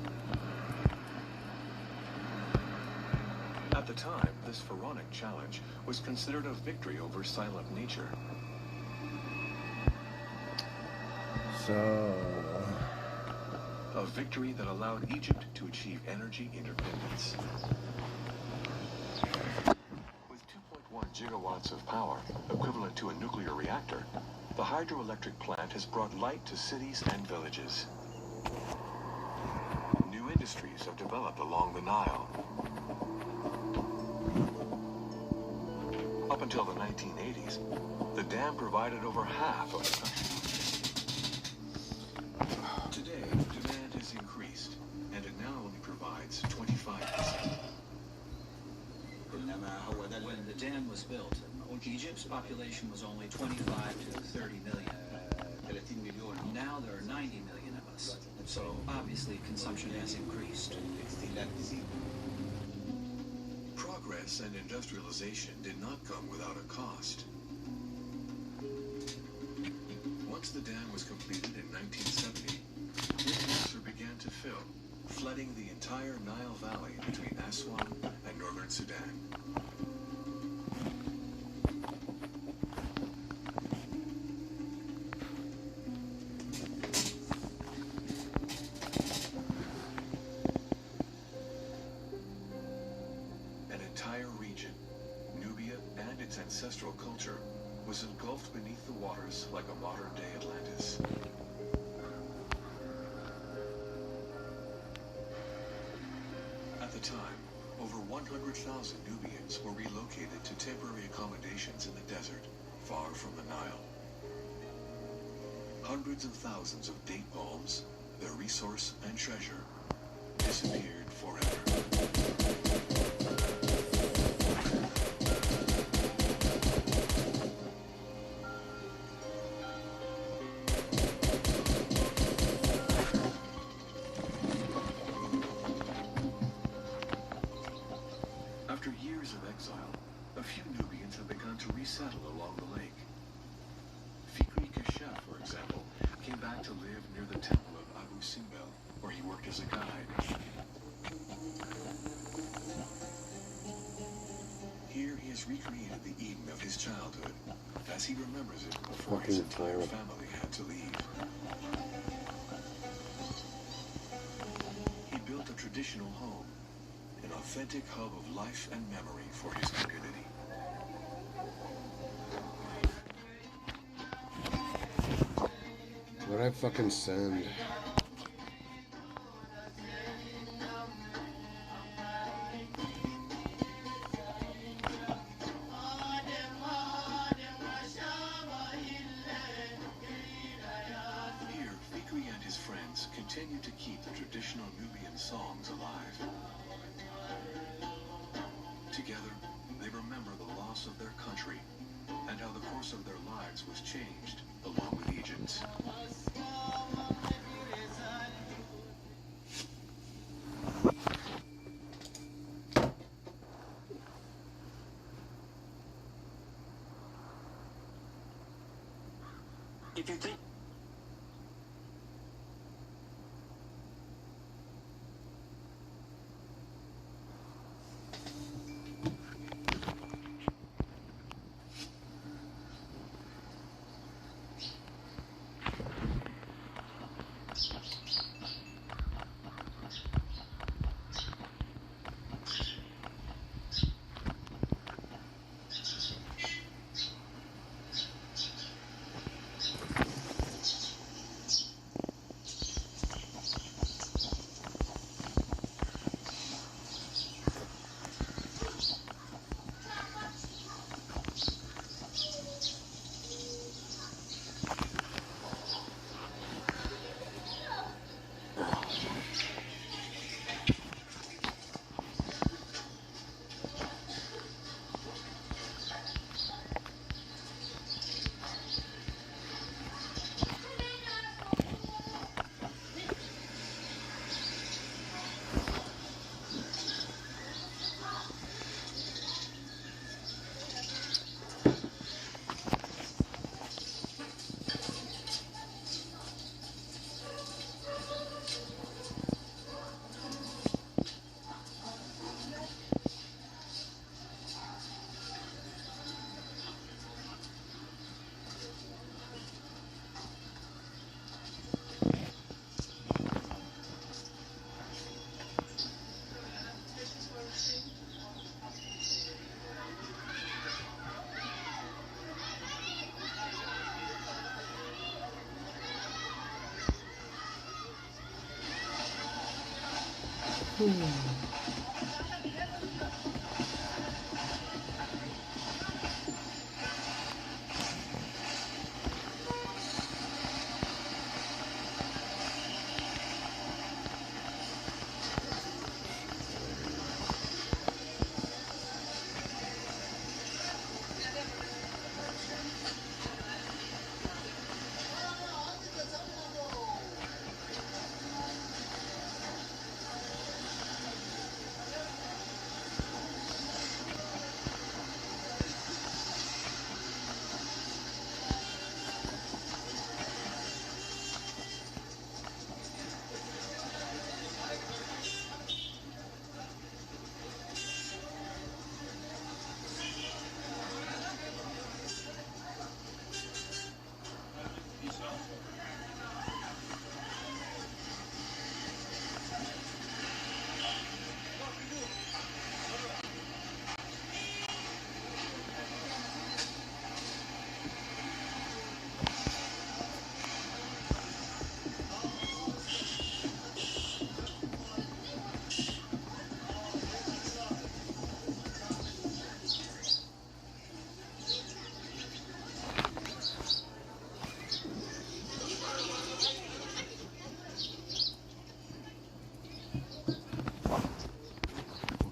At the time, this pharaonic challenge was considered a victory over silent nature. A victory that allowed Egypt to achieve energy independence. With 2.1 gigawatts of power, equivalent to a nuclear reactor, the hydroelectric plant has brought light to cities and villages. New industries have developed along the Nile. Up until the 1980s, the dam provided over half of the country. Today, demand has increased, and it now only provides 25%. When the dam was built, Egypt's population was only 25 to 30 million. Now there are 90 million of us, so obviously consumption has increased. Progress and industrialization did not come without a cost. Once the dam was completed in 1970, this monster began to fill, flooding the entire Nile Valley between Aswan and northern Sudan. An entire region, Nubia and its ancestral culture, was engulfed beneath the waters like a modern-day Atlantis. At the time, over 100,000 Nubians were relocated to temporary accommodations in the desert, far from the Nile. Hundreds of thousands of date palms, their resource and treasure, disappeared forever. After years of exile, a few Nubians have begun to resettle along the lake. Fikri Kashef, for example, came back to live near the temple of Abu Simbel, where he worked as a guide. Here he has recreated the Eden of his childhood, as he remembers it before his entire family had to leave. He built a traditional home, an authentic hub of life and memory for his community. What'd I fucking send? Here, Fikri and his friends continue to keep the traditional Nubian songs alive. Together, they remember the loss of their country and how the course of their lives was changed along with Egypt's. If you think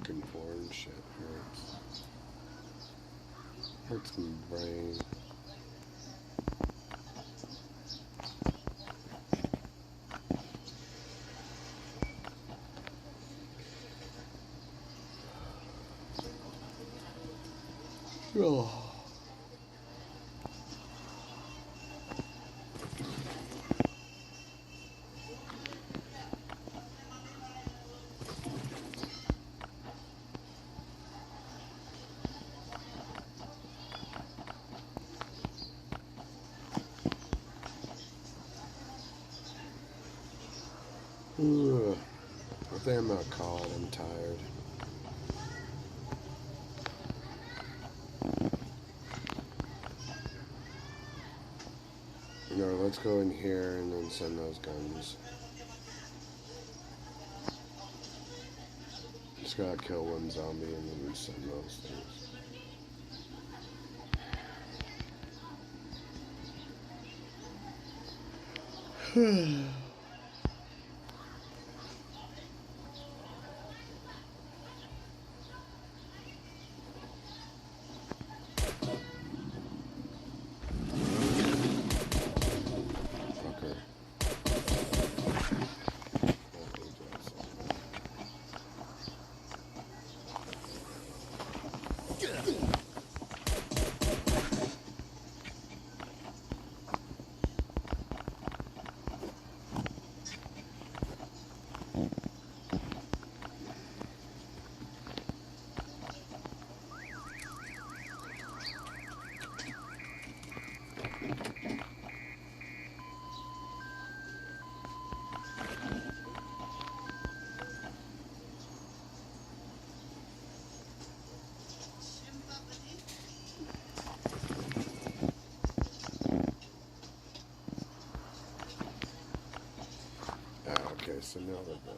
Fucking foreign shit hurts. Hurts my brain. Oh. Ugh. I think I'm gonna call it. I'm tired. No, let's go in here and then send those guns. Just gotta kill one zombie and then send those things. Okay, so now they're good.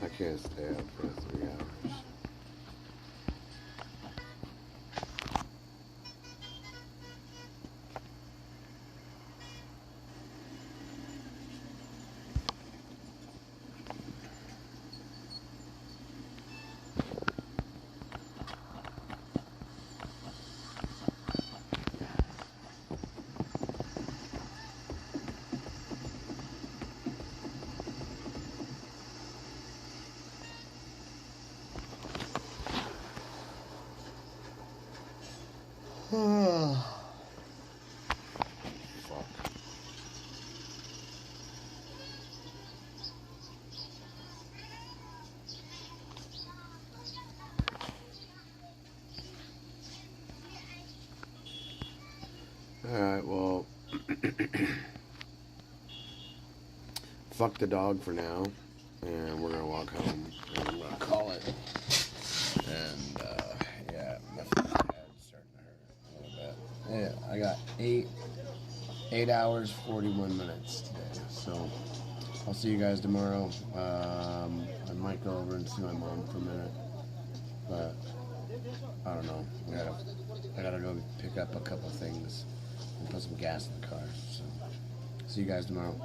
I can't stay up for 3 hours. Fuck. Alright, well, fuck the dog for now, and we're gonna walk home, and I'm gonna call it, and, yeah, my head's starting to hurt a little bit. Yeah, I got 8 hours, 41 minutes today, so I'll see you guys tomorrow. I might go over and see my mom for a minute, but I don't know. I gotta go pick up a couple things and put some gas in the car. So, see you guys tomorrow.